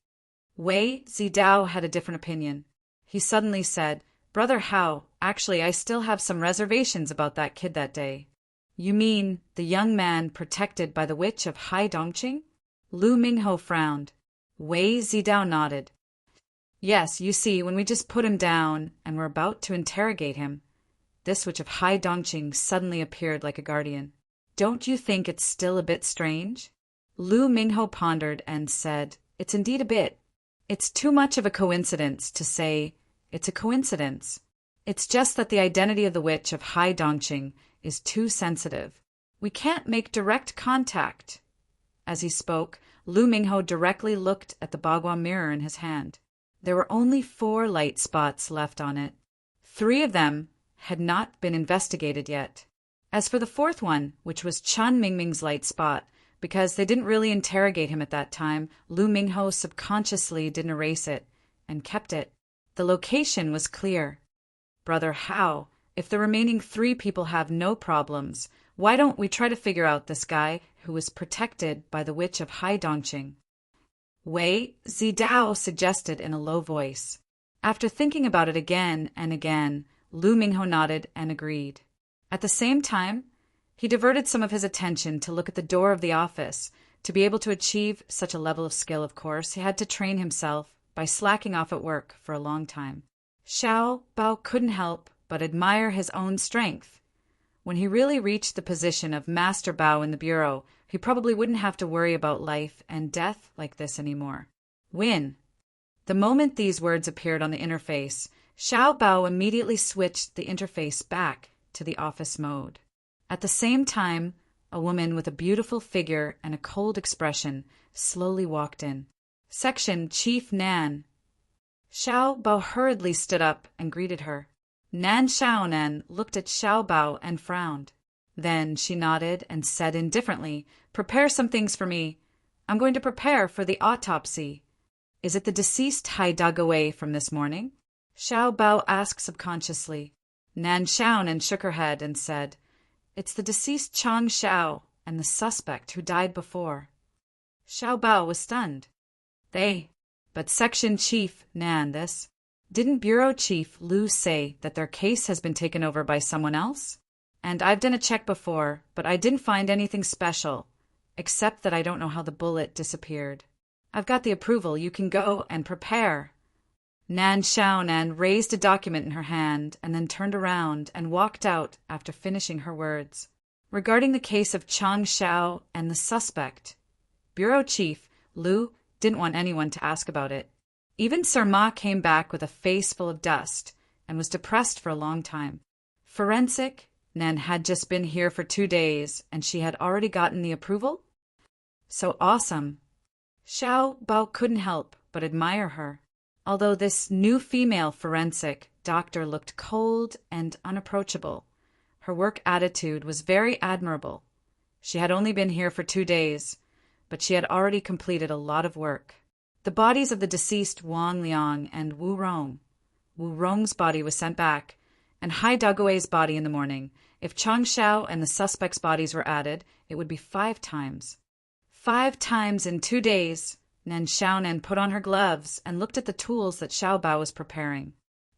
Wei Zidao had a different opinion. He suddenly said, Brother Hao, actually I still have some reservations about that kid that day. You mean the young man protected by the witch of Hai Dongqing? Lu Mingho frowned. Wei Zidao nodded. Yes, you see, when we just put him down and were about to interrogate him, this witch of Hai Dongqing suddenly appeared like a guardian. Don't you think it's still a bit strange? Lu Mingho pondered and said, It's indeed a bit. It's too much of a coincidence to say it's a coincidence. It's just that the identity of the witch of Hai Dongqing is too sensitive. We can't make direct contact. As he spoke, Lu Mingho directly looked at the bagua mirror in his hand. There were only 4 light spots left on it. 3 of them had not been investigated yet. As for the 4th one, which was Chan Mingming's light spot, because they didn't really interrogate him at that time, Lu Mingho subconsciously didn't erase it and kept it. The location was clear. Brother Hao, if the remaining 3 people have no problems, why don't we try to figure out this guy who was protected by the witch of Hai Dongqing? Wei Zidao suggested in a low voice. After thinking about it again and again, Lu Mingho nodded and agreed. At the same time, he diverted some of his attention to look at the door of the office. To be able to achieve such a level of skill, of course, he had to train himself by slacking off at work for a long time. Xiao Bao couldn't help but admire his own strength. When he really reached the position of Master Bao in the bureau, he probably wouldn't have to worry about life and death like this anymore. Win. The moment these words appeared on the interface, Xiao Bao immediately switched the interface back to the office mode. At the same time, a woman with a beautiful figure and a cold expression slowly walked in. Section Chief Nan. Xiao Bao hurriedly stood up and greeted her. Nan Xiaonan looked at Xiao Bao and frowned. Then she nodded and said indifferently, "Prepare some things for me. I'm going to prepare for the autopsy." "Is it the deceased Hai Dagawei from this morning?" Xiao Bao asked subconsciously. Nan Xiaonan shook her head and said, "It's the deceased Chang Xiao and the suspect who died before." Xiao Bao was stunned. But Section Chief Nan, this. Didn't Bureau Chief Lu say that their case has been taken over by someone else? And I've done a check before, but I didn't find anything special, except that I don't know how the bullet disappeared. I've got the approval. You can go and prepare. Nan Xiaonan raised a document in her hand and then turned around and walked out after finishing her words. Regarding the case of Chang Xiao and the suspect, Bureau Chief Lu didn't want anyone to ask about it. Even Sir Ma came back with a face full of dust and was depressed for a long time. Forensic, Nan had just been here for 2 days and she had already gotten the approval? So awesome. Xiao Bao couldn't help but admire her. Although this new female forensic doctor looked cold and unapproachable, her work attitude was very admirable. She had only been here for 2 days, but she had already completed a lot of work. The bodies of the deceased Wang Liang and Wu Rong. Wu Rong's body was sent back, and Hai Dagawei's body in the morning. If Chang Xiao and the suspects' bodies were added, it would be 5 times. 5 times in 2 days. Nan Xiaonan put on her gloves and looked at the tools that Xiao Bao was preparing.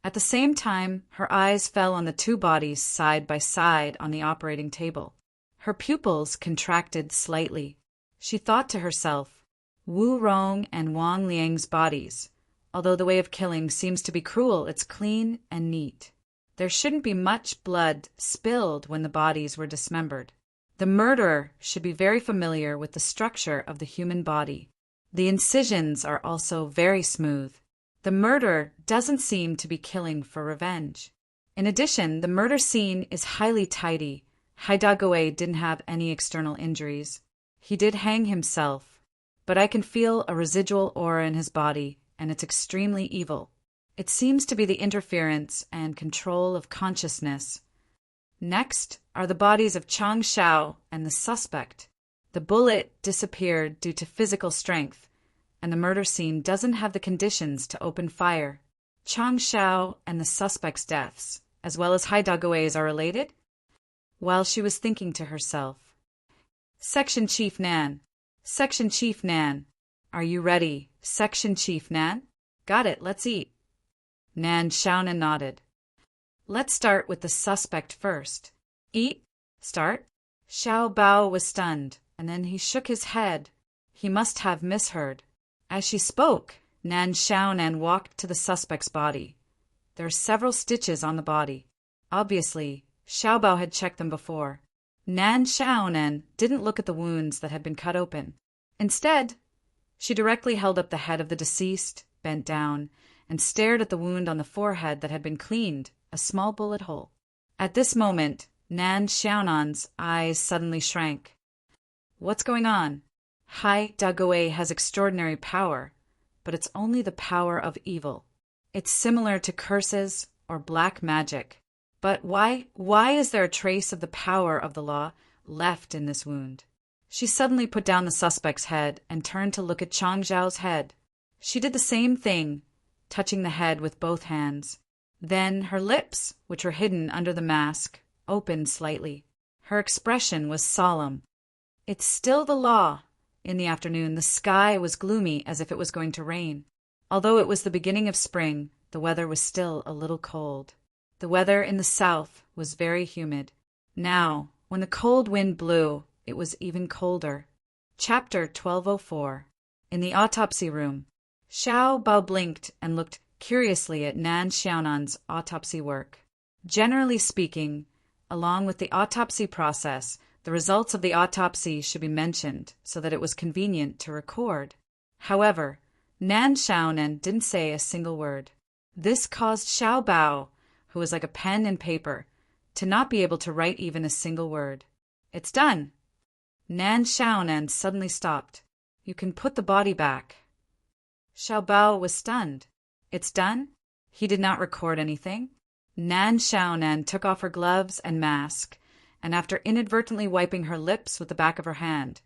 At the same time, her eyes fell on the 2 bodies side by side on the operating table. Her pupils contracted slightly. She thought to herself, Wu Rong and Wang Liang's bodies. Although the way of killing seems to be cruel, it's clean and neat. There shouldn't be much blood spilled when the bodies were dismembered. The murderer should be very familiar with the structure of the human body. The incisions are also very smooth. The murderer doesn't seem to be killing for revenge. In addition, the murder scene is highly tidy. Hai Dagawei didn't have any external injuries. He did hang himself, but I can feel a residual aura in his body, and it's extremely evil. It seems to be the interference and control of consciousness. Next are the bodies of Chang Xiao and the suspect. The bullet disappeared due to physical strength, and the murder scene doesn't have the conditions to open fire. Chang Xiao and the suspect's deaths, as well as Hai Dagawei's, are related? While she was thinking to herself, Section Chief Nan. Section Chief Nan. Are you ready, Section Chief Nan? Got it, let's eat. Nan Xiaonan nodded. Let's start with the suspect first. Eat? Start? Xiao Bao was stunned, and then he shook his head. He must have misheard. As she spoke, Nan Xiaonan walked to the suspect's body. There are several stitches on the body. Obviously, Xiao Bao had checked them before. Nan Xiaonan didn't look at the wounds that had been cut open. Instead, she directly held up the head of the deceased bent down, and stared at the wound on the forehead that had been cleaned, a small bullet hole. At this moment, Nan Xiaonan's eyes suddenly shrank. What's going on? Hai Dagui has extraordinary power, but it's only the power of evil. It's similar to curses or black magic. But why is there a trace of the power of the law left in this wound? She suddenly put down the suspect's head and turned to look at Chang Zhao's head. She did the same thing, touching the head with both hands. Then her lips, which were hidden under the mask, opened slightly. Her expression was solemn. It's still the law. In the afternoon, the sky was gloomy as if it was going to rain. Although it was the beginning of spring, the weather was still a little cold. The weather in the south was very humid. Now, when the cold wind blew, it was even colder. Chapter 1204. In the autopsy room, Xiao Bao blinked and looked curiously at Nan Xiaonan's autopsy work. Generally speaking, along with the autopsy process, the results of the autopsy should be mentioned so that it was convenient to record. However, Nan Xiaonan didn't say a single word. This caused Xiao Bao, who was like a pen and paper, to not be able to write even a single word. It's done. Nan Xiaonan suddenly stopped. You can put the body back. Xiao Bao was stunned. It's done? He did not record anything. Nan Xiaonan took off her gloves and mask, and after inadvertently wiping her lips with the back of her hand,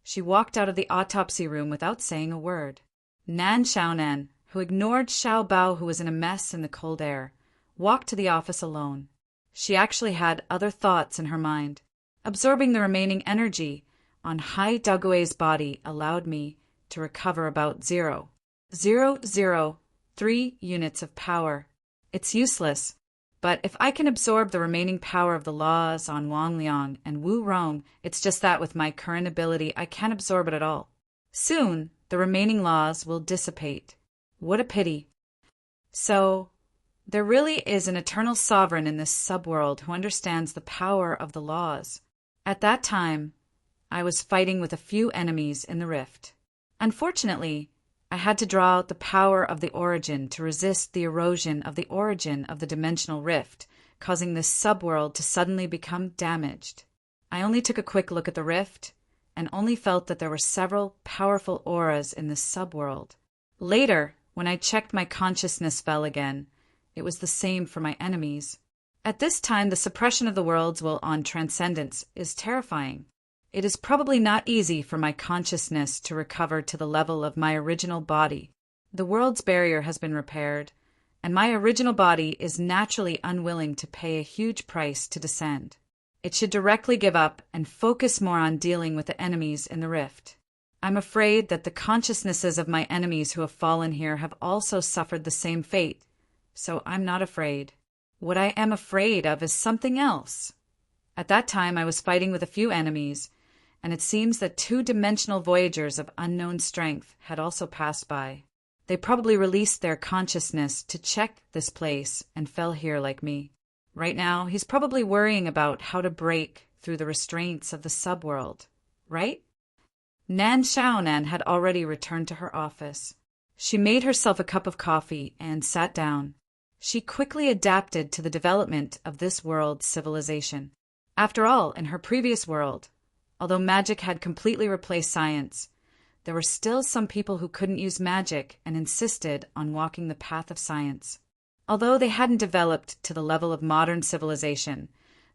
she walked out of the autopsy room without saying a word. Nan Xiaonan, who ignored Xiao Bao, who was in a mess in the cold air, walked to the office alone. She actually had other thoughts in her mind. Absorbing the remaining energy on Hai Dagui's body allowed me to recover about 0.003 units of power. It's useless, but if I can absorb the remaining power of the laws on Wang Liang and Wu Rong, it's just that with my current ability I can't absorb it at all. Soon, the remaining laws will dissipate. What a pity. So, there really is an eternal sovereign in this subworld who understands the power of the laws. At that time, I was fighting with a few enemies in the rift. Unfortunately, I had to draw out the power of the origin to resist the erosion of the origin of the dimensional rift, causing this subworld to suddenly become damaged. I only took a quick look at the rift, and only felt that there were several powerful auras in this subworld. Later, when I checked my consciousness fell again, it was the same for my enemies. At this time, the suppression of the worlds while on transcendence is terrifying. It is probably not easy for my consciousness to recover to the level of my original body. The world's barrier has been repaired, and my original body is naturally unwilling to pay a huge price to descend. It should directly give up and focus more on dealing with the enemies in the rift. I'm afraid that the consciousnesses of my enemies who have fallen here have also suffered the same fate, so I'm not afraid. What I am afraid of is something else. At that time I was fighting with a few enemies, and it seems that 2-dimensional voyagers of unknown strength had also passed by. They probably released their consciousness to check this place and fell here like me. Right now, he's probably worrying about how to break through the restraints of the subworld, right? Nan Xiaonan had already returned to her office. She made herself a cup of coffee and sat down. She quickly adapted to the development of this world's civilization. After all, in her previous world, although magic had completely replaced science, there were still some people who couldn't use magic and insisted on walking the path of science. Although they hadn't developed to the level of modern civilization,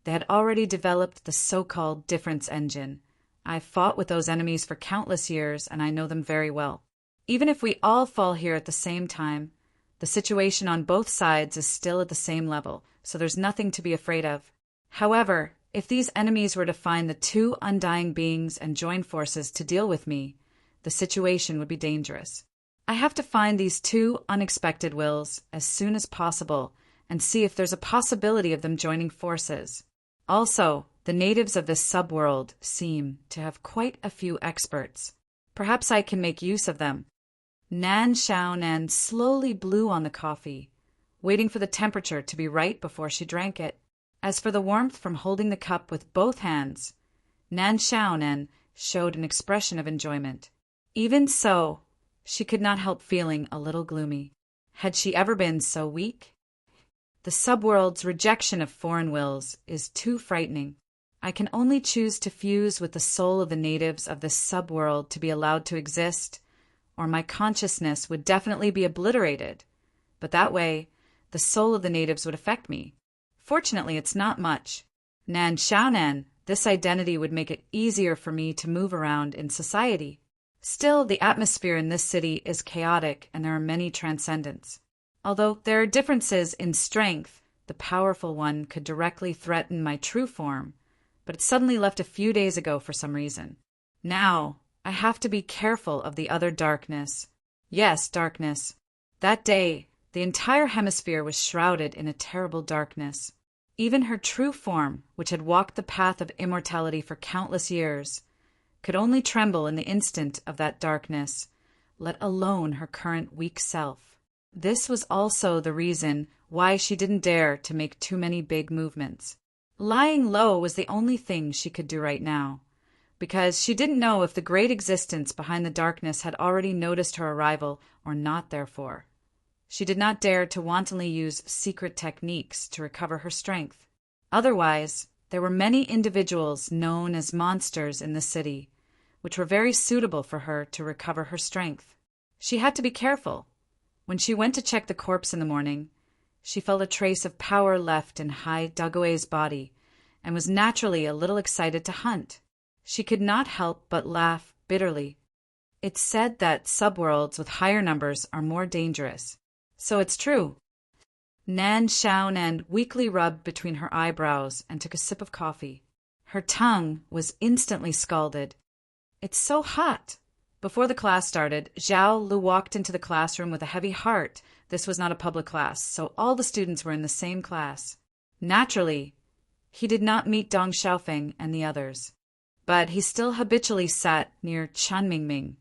they had already developed the so-called difference engine. I've fought with those enemies for countless years, and I know them very well. Even if we all fall here at the same time, the situation on both sides is still at the same level, so there's nothing to be afraid of. However, if these enemies were to find the 2 undying beings and join forces to deal with me, the situation would be dangerous. I have to find these 2 unexpected wills as soon as possible and see if there's a possibility of them joining forces. Also, the natives of this subworld seem to have quite a few experts. Perhaps I can make use of them. Nan Xiaonan slowly blew on the coffee, waiting for the temperature to be right before she drank it. As for the warmth from holding the cup with both hands, Nan Xiaonan showed an expression of enjoyment. Even so, She could not help feeling a little gloomy. Had she ever been so weak? The subworld's rejection of foreign wills is too frightening. I can only choose to fuse with the soul of the natives of this subworld to be allowed to exist, or my consciousness would definitely be obliterated. But that way, the soul of the natives would affect me. Fortunately, it's not much. Nan Xiaonan, this identity would make it easier for me to move around in society. Still, the atmosphere in this city is chaotic and there are many transcendents. Although there are differences in strength, the powerful one could directly threaten my true form, but it suddenly left a few days ago for some reason. Now, I have to be careful of the other darkness. Yes, darkness. That day, the entire hemisphere was shrouded in a terrible darkness. Even her true form, which had walked the path of immortality for countless years, could only tremble in the instant of that darkness, let alone her current weak self. This was also the reason why she didn't dare to make too many big movements. Lying low was the only thing she could do right now, because she didn't know if the great existence behind the darkness had already noticed her arrival or not therefore. She did not dare to wantonly use secret techniques to recover her strength. Otherwise, there were many individuals known as monsters in the city, which were very suitable for her to recover her strength. She had to be careful. When she went to check the corpse in the morning, she felt a trace of power left in Hai Dague's body and was naturally a little excited to hunt. She could not help but laugh bitterly. It's said that subworlds with higher numbers are more dangerous. So it's true. Nan Xiaonan weakly rubbed between her eyebrows and took a sip of coffee. Her tongue was instantly scalded. It's so hot. Before the class started, Zhao Lu walked into the classroom with a heavy heart. This was not a public class, so all the students were in the same class. Naturally, he did not meet Dong Xiaofeng and the others, but he still habitually sat near Chen Mingming,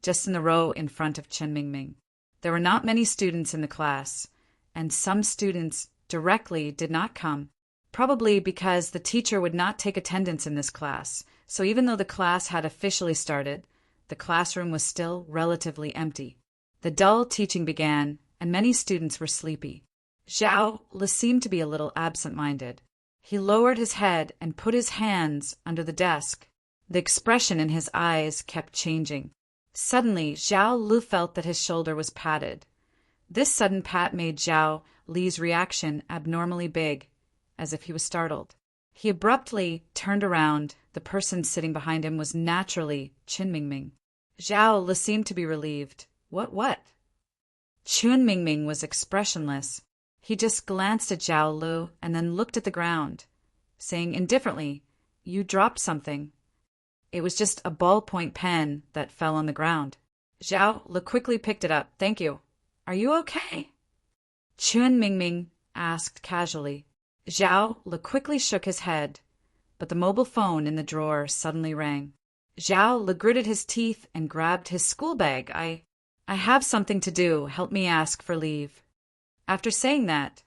just in the row in front of Chen Mingming. There were not many students in the class, and some students directly did not come, probably because the teacher would not take attendance in this class, so even though the class had officially started, the classroom was still relatively empty. The dull teaching began, and many students were sleepy. Zhao Li seemed to be a little absent-minded. He lowered his head and put his hands under the desk. The expression in his eyes kept changing. Suddenly, Zhao Li felt that his shoulder was patted. This sudden pat made Zhao Li's reaction abnormally big, as if he was startled. He abruptly turned around. The person sitting behind him was naturally Qin Mingming. Zhao Li seemed to be relieved. What? Qin Mingming was expressionless. He just glanced at Zhao Li and then looked at the ground, saying indifferently, "You dropped something." It was just a ballpoint pen that fell on the ground. Zhao Li quickly picked it up. "Thank you. Are you okay?" Qin Mingming asked casually. Zhao Li quickly shook his head, but the mobile phone in the drawer suddenly rang. Zhao Li gritted his teeth and grabbed his school bag. I have something to do. Help me ask for leave." After saying that,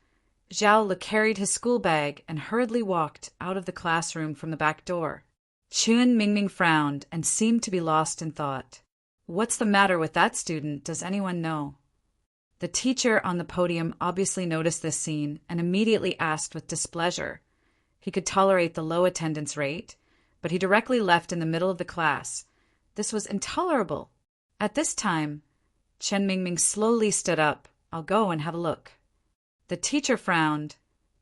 Zhao Li carried his school bag and hurriedly walked out of the classroom from the back door. Qin Mingming frowned and seemed to be lost in thought. What's the matter with that student? Does anyone know? The teacher on the podium obviously noticed this scene and immediately asked with displeasure. He could tolerate the low attendance rate, but he directly left in the middle of the class. This was intolerable. At this time, Chen Mingming slowly stood up. "I'll go and have a look." The teacher frowned,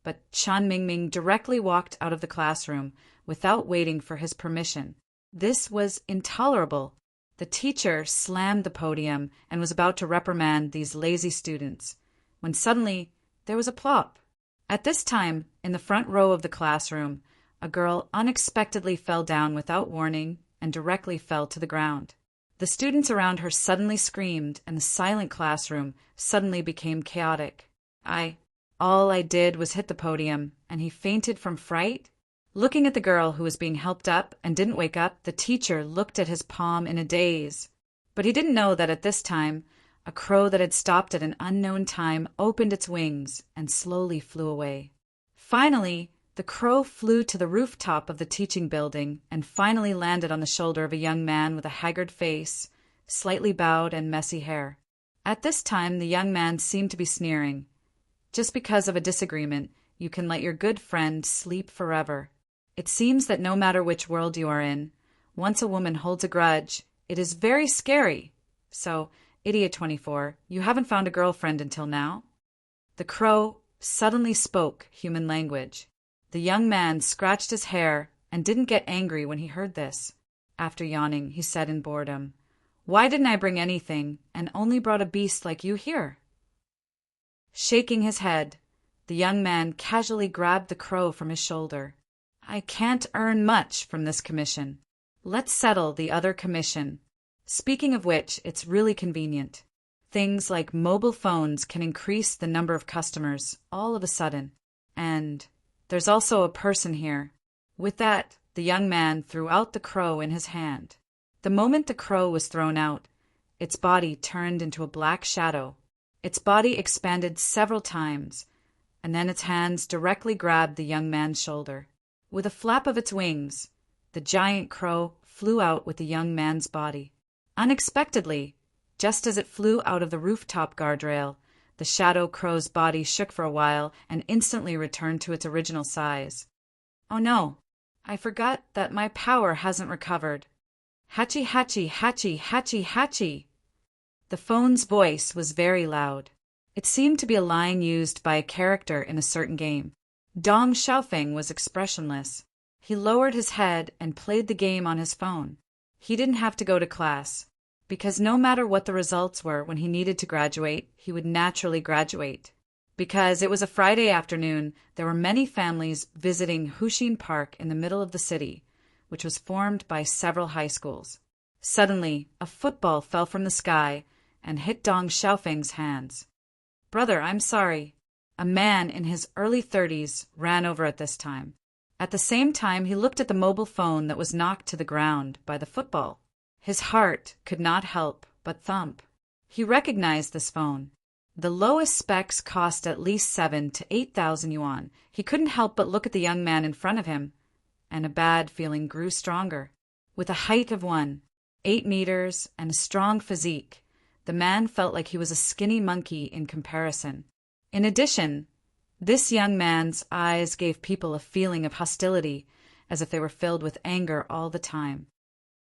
but Chen Mingming directly walked out of the classroom without waiting for his permission. This was intolerable. The teacher slammed the podium and was about to reprimand these lazy students, when suddenly there was a plop. At this time, in the front row of the classroom, a girl unexpectedly fell down without warning and directly fell to the ground. The students around her suddenly screamed, and the silent classroom suddenly became chaotic. All I did was hit the podium, and he fainted from fright. Looking at the girl who was being helped up and didn't wake up, the teacher looked at his palm in a daze. But he didn't know that at this time, a crow that had stopped at an unknown time opened its wings and slowly flew away. Finally, the crow flew to the rooftop of the teaching building and finally landed on the shoulder of a young man with a haggard face, slightly bowed and messy hair. At this time, the young man seemed to be sneering. Just because of a disagreement, you can let your good friend sleep forever. It seems that no matter which world you are in, once a woman holds a grudge, it is very scary. So, Idiot 24, you haven't found a girlfriend until now? The crow suddenly spoke human language. The young man scratched his hair and didn't get angry when he heard this. After yawning, he said in boredom, "Why didn't I bring anything and only brought a beast like you here?" Shaking his head, the young man casually grabbed the crow from his shoulder. "I can't earn much from this commission. Let's settle the other commission. Speaking of which, it's really convenient. Things like mobile phones can increase the number of customers all of a sudden. And there's also a person here." With that, the young man threw out the crow in his hand. The moment the crow was thrown out, its body turned into a black shadow. Its body expanded several times, and then its hands directly grabbed the young man's shoulder. With a flap of its wings, the giant crow flew out with the young man's body. Unexpectedly, just as it flew out of the rooftop guardrail, the shadow crow's body shook for a while and instantly returned to its original size. "Oh no, I forgot that my power hasn't recovered. Hatchy, hatchy, hatchy, hatchy, hatchy." The phone's voice was very loud. It seemed to be a line used by a character in a certain game. Dong Xiaofeng was expressionless. He lowered his head and played the game on his phone. He didn't have to go to class, because no matter what the results were when he needed to graduate, he would naturally graduate. Because it was a Friday afternoon, there were many families visiting Huxin Park in the middle of the city, which was formed by several high schools. Suddenly, a football fell from the sky and hit Dong Xiaofeng's hands. "Brother, I'm sorry." A man in his early 30s ran over at this time. At the same time, he looked at the mobile phone that was knocked to the ground by the football. His heart could not help but thump. He recognized this phone. The lowest specs cost at least 7,000 to 8,000 yuan. He couldn't help but look at the young man in front of him, and a bad feeling grew stronger. With a height of 8 meters and a strong physique, the man felt like he was a skinny monkey in comparison. In addition, this young man's eyes gave people a feeling of hostility, as if they were filled with anger all the time.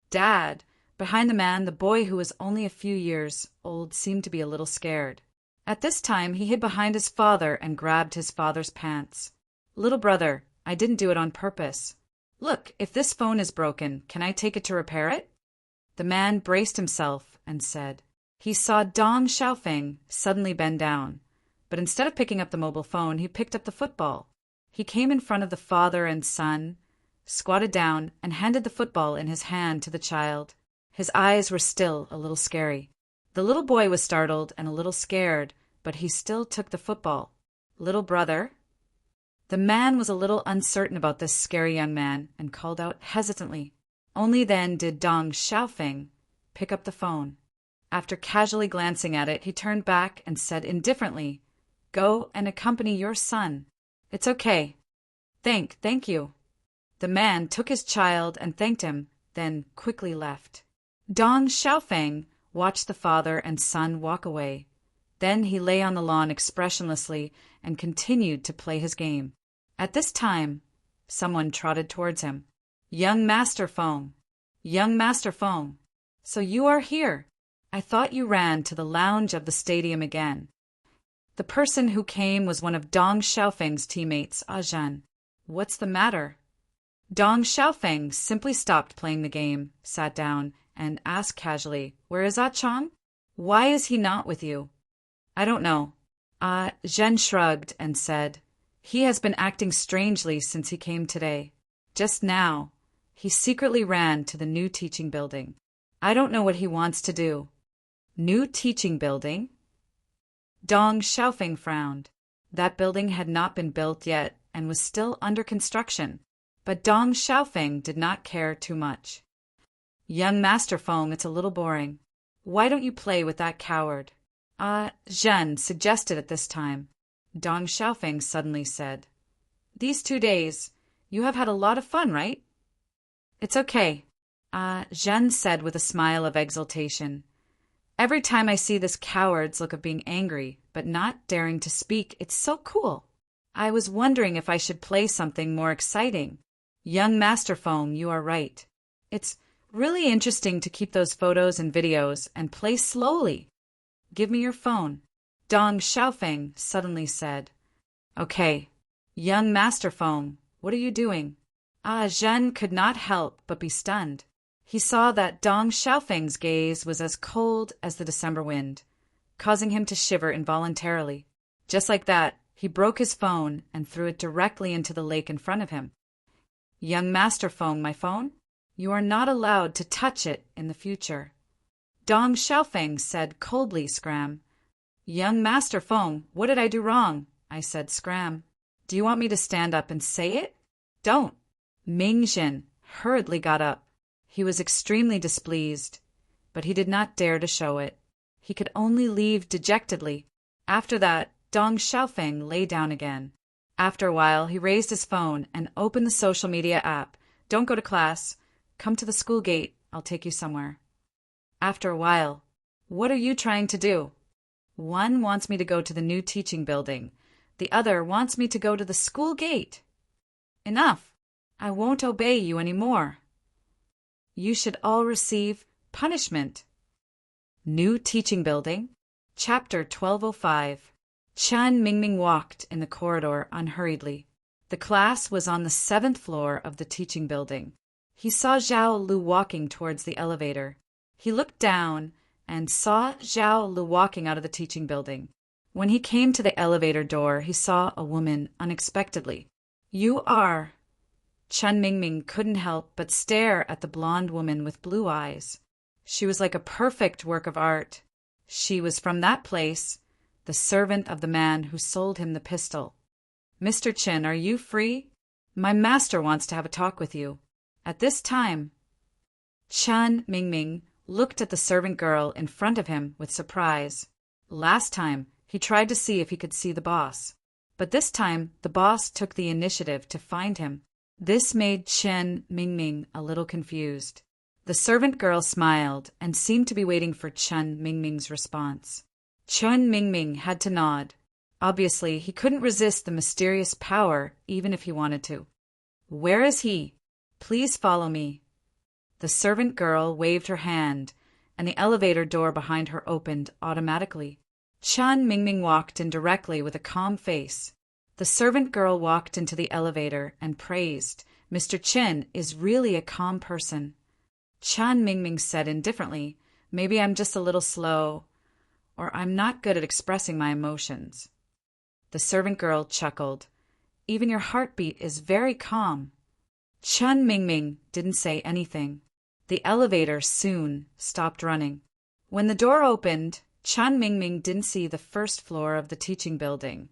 "Dad!" Behind the man, the boy who was only a few years old seemed to be a little scared. At this time, he hid behind his father and grabbed his father's pants. "Little brother, I didn't do it on purpose. Look, if this phone is broken, can I take it to repair it?" The man braced himself and said. He saw Dong Xiaofeng suddenly bend down, but instead of picking up the mobile phone, he picked up the football. He came in front of the father and son, squatted down, and handed the football in his hand to the child. His eyes were still a little scary. The little boy was startled and a little scared, but he still took the football. "Little brother?" The man was a little uncertain about this scary young man and called out hesitantly. Only then did Dong Xiaofeng pick up the phone. After casually glancing at it, he turned back and said indifferently, "Go and accompany your son. It's okay. Thank you." The man took his child and thanked him, then quickly left. Dong Xiaofeng watched the father and son walk away. Then he lay on the lawn expressionlessly and continued to play his game. At this time, someone trotted towards him. "Young Master Feng! Young Master Feng! So you are here! I thought you ran to the lounge of the stadium again." The person who came was one of Dong Xiaofeng's teammates, Zhen. "What's the matter?" Dong Xiaofeng simply stopped playing the game, sat down, and asked casually, "Where is Chang? Why is he not with you?" "I don't know." Zhen shrugged and said, "He has been acting strangely since he came today. Just now, he secretly ran to the new teaching building. I don't know what he wants to do." "New teaching building?" Dong Xiaofeng frowned. That building had not been built yet and was still under construction, but Dong Xiaofeng did not care too much. "Young Master Feng, it's a little boring. Why don't you play with that coward?" Zhen suggested at this time. Dong Xiaofeng suddenly said, "These 2 days, you have had a lot of fun, right?" "It's okay," Zhen said with a smile of exultation. Every time I see this coward's look of being angry, but not daring to speak, it's so cool. I was wondering if I should play something more exciting. Young Master Foam, you are right. It's really interesting to keep those photos and videos and play slowly. Give me your phone. Dong Xiaofeng suddenly said. Okay. Young Master Foam, what are you doing? Zhen could not help but be stunned. He saw that Dong Xiaofeng's gaze was as cold as the December wind, causing him to shiver involuntarily. Just like that, he broke his phone and threw it directly into the lake in front of him. Young Master Foam, my phone? You are not allowed to touch it in the future. Dong Xiaofeng said coldly, Scram. Young Master Foam, what did I do wrong? I said, Scram. Do you want me to stand up and say it? Don't. Mingxin hurriedly got up. He was extremely displeased, but he did not dare to show it. He could only leave dejectedly. After that, Dong Xiaofeng lay down again. After a while, he raised his phone and opened the social media app. Don't go to class. Come to the school gate. I'll take you somewhere. After a while, what are you trying to do? One wants me to go to the new teaching building. The other wants me to go to the school gate. Enough. I won't obey you anymore. You should all receive punishment. New teaching building. Chapter 1205. Chen Mingming walked in the corridor unhurriedly. The class was on the 7th floor of the teaching building. He saw Zhao Lu walking towards the elevator. He looked down and saw Zhao Lu walking out of the teaching building. When he came to the elevator door, he saw a woman unexpectedly. You are... Chen Mingming couldn't help but stare at the blonde woman with blue eyes. She was like a perfect work of art. She was from that place, the servant of the man who sold him the pistol. Mr. Chen, are you free? My master wants to have a talk with you. At this time, Chen Mingming looked at the servant girl in front of him with surprise. Last time, he tried to see if he could see the boss. But this time, the boss took the initiative to find him. This made Chen Mingming a little confused. The servant girl smiled and seemed to be waiting for Chen Mingming's response. Chen Mingming had to nod. Obviously, he couldn't resist the mysterious power even if he wanted to. Where is he? Please follow me. The servant girl waved her hand, and the elevator door behind her opened automatically. Chen Mingming walked in directly with a calm face. The servant girl walked into the elevator and praised, Mr. Chen is really a calm person. Chen Mingming said indifferently, maybe I'm just a little slow, or I'm not good at expressing my emotions. The servant girl chuckled. Even your heartbeat is very calm. Chen Mingming didn't say anything. The elevator soon stopped running. When the door opened, Chen Mingming didn't see the first floor of the teaching building,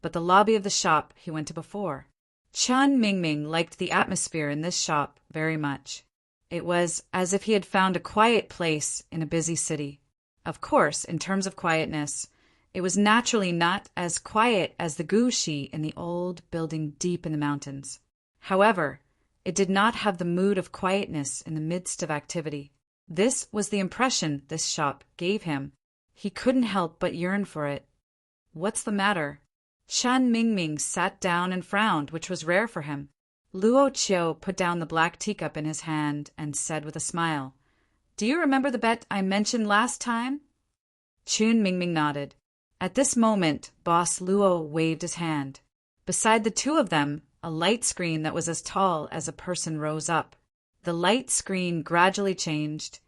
but the lobby of the shop he went to before. Chen Mingming liked the atmosphere in this shop very much. It was as if he had found a quiet place in a busy city. Of course, in terms of quietness, it was naturally not as quiet as the gushi in the old building deep in the mountains. However, it did not have the mood of quietness in the midst of activity. This was the impression this shop gave him. He couldn't help but yearn for it. What's the matter? Chen Mingming sat down and frowned, which was rare for him. Luo Qiu put down the black teacup in his hand and said with a smile, Do you remember the bet I mentioned last time? Chen Mingming nodded. At this moment, Boss Luo waved his hand. Beside the two of them, a light screen that was as tall as a person rose up. The light screen gradually changed,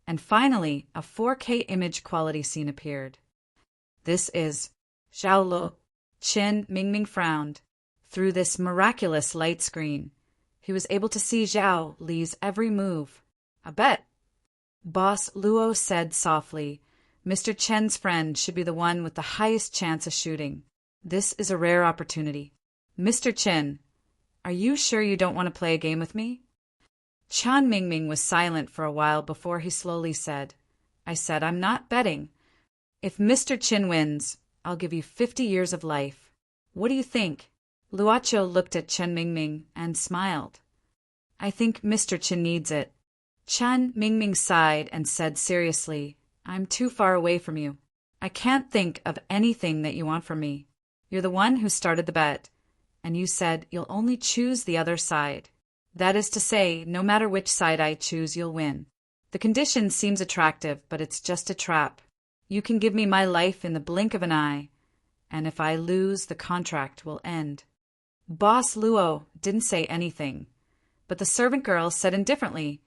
and finally a 4K image quality scene appeared. This is Zhao Lu. Chen Mingming frowned. Through this miraculous light screen, he was able to see Zhao Li's every move. A bet. Boss Luo said softly, Mr. Chen's friend should be the one with the highest chance of shooting. This is a rare opportunity. Mr. Chen, are you sure you don't want to play a game with me? Chen Mingming was silent for a while before he slowly said, I said I'm not betting. If Mr. Chen wins, I'll give you 50 years of life. What do you think? Luocho looked at Chen Mingming and smiled. I think Mr. Chen needs it. Chen Mingming sighed and said seriously, I'm too far away from you. I can't think of anything that you want from me. You're the one who started the bet, and you said you'll only choose the other side. That is to say, no matter which side I choose, you'll win. The condition seems attractive, but it's just a trap. You can give me my life in the blink of an eye, and if I lose, the contract will end. Boss Luo didn't say anything, but the servant girl said indifferently,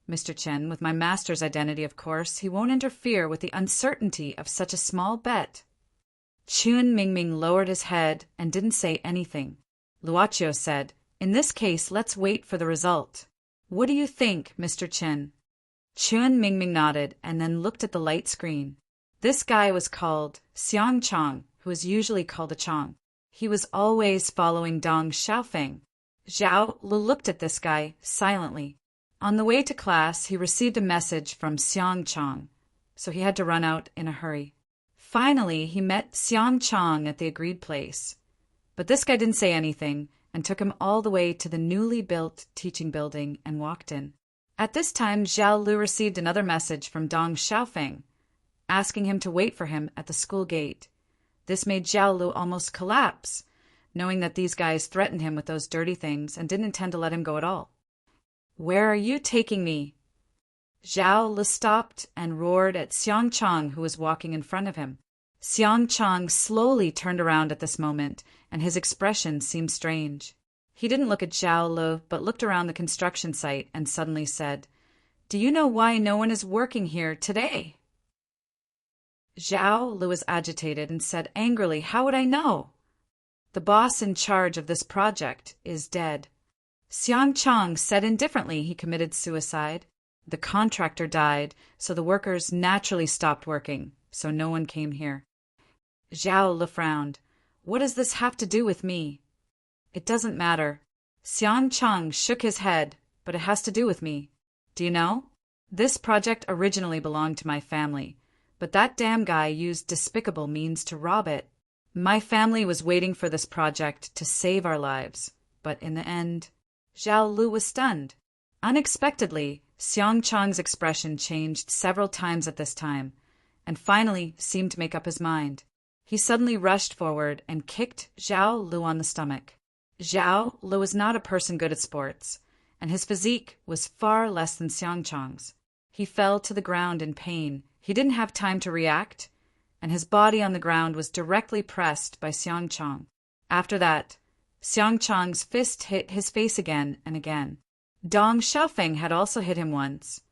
Mr. Chen, with my master's identity, of course, he won't interfere with the uncertainty of such a small bet. Chun Mingming lowered his head and didn't say anything. Luochio said, in this case, let's wait for the result. What do you think, Mr. Chen? Chun Mingming nodded and then looked at the light screen. This guy was called Xiang Chong, who is usually called a Chong. He was always following Dong Xiaofeng. Zhao Lu looked at this guy silently. On the way to class, he received a message from Xiang Chong, so he had to run out in a hurry. Finally, he met Xiang Chong at the agreed place. But this guy didn't say anything and took him all the way to the newly built teaching building and walked in. At this time, Zhao Lu received another message from Dong Xiaofeng, asking him to wait for him at the school gate. This made Zhao Lu almost collapse, knowing that these guys threatened him with those dirty things and didn't intend to let him go at all. Where are you taking me? Zhao Lu stopped and roared at Xiang Chong, who was walking in front of him. Xiang Chong slowly turned around at this moment, and his expression seemed strange. He didn't look at Zhao Lu, but looked around the construction site and suddenly said, Do you know why no one is working here today? Zhao Lu was agitated and said angrily, How would I know? The boss in charge of this project is dead. Xiang Chong said indifferently he committed suicide. The contractor died, so the workers naturally stopped working, so no one came here. Zhao Lu frowned. What does this have to do with me? It doesn't matter. Xiang Chong shook his head, but it has to do with me. Do you know? This project originally belonged to my family, but that damn guy used despicable means to rob it. My family was waiting for this project to save our lives, but in the end, Zhao Lu was stunned. Unexpectedly, Xiang Chong's expression changed several times at this time, and finally seemed to make up his mind. He suddenly rushed forward and kicked Zhao Lu on the stomach. Zhao Lu was not a person good at sports, and his physique was far less than Xiang Chong's. He fell to the ground in pain. He didn't have time to react, and his body on the ground was directly pressed by Xiang Chong. After that, Xiang Chong's fist hit his face again and again. Dong Xiaofeng had also hit him once,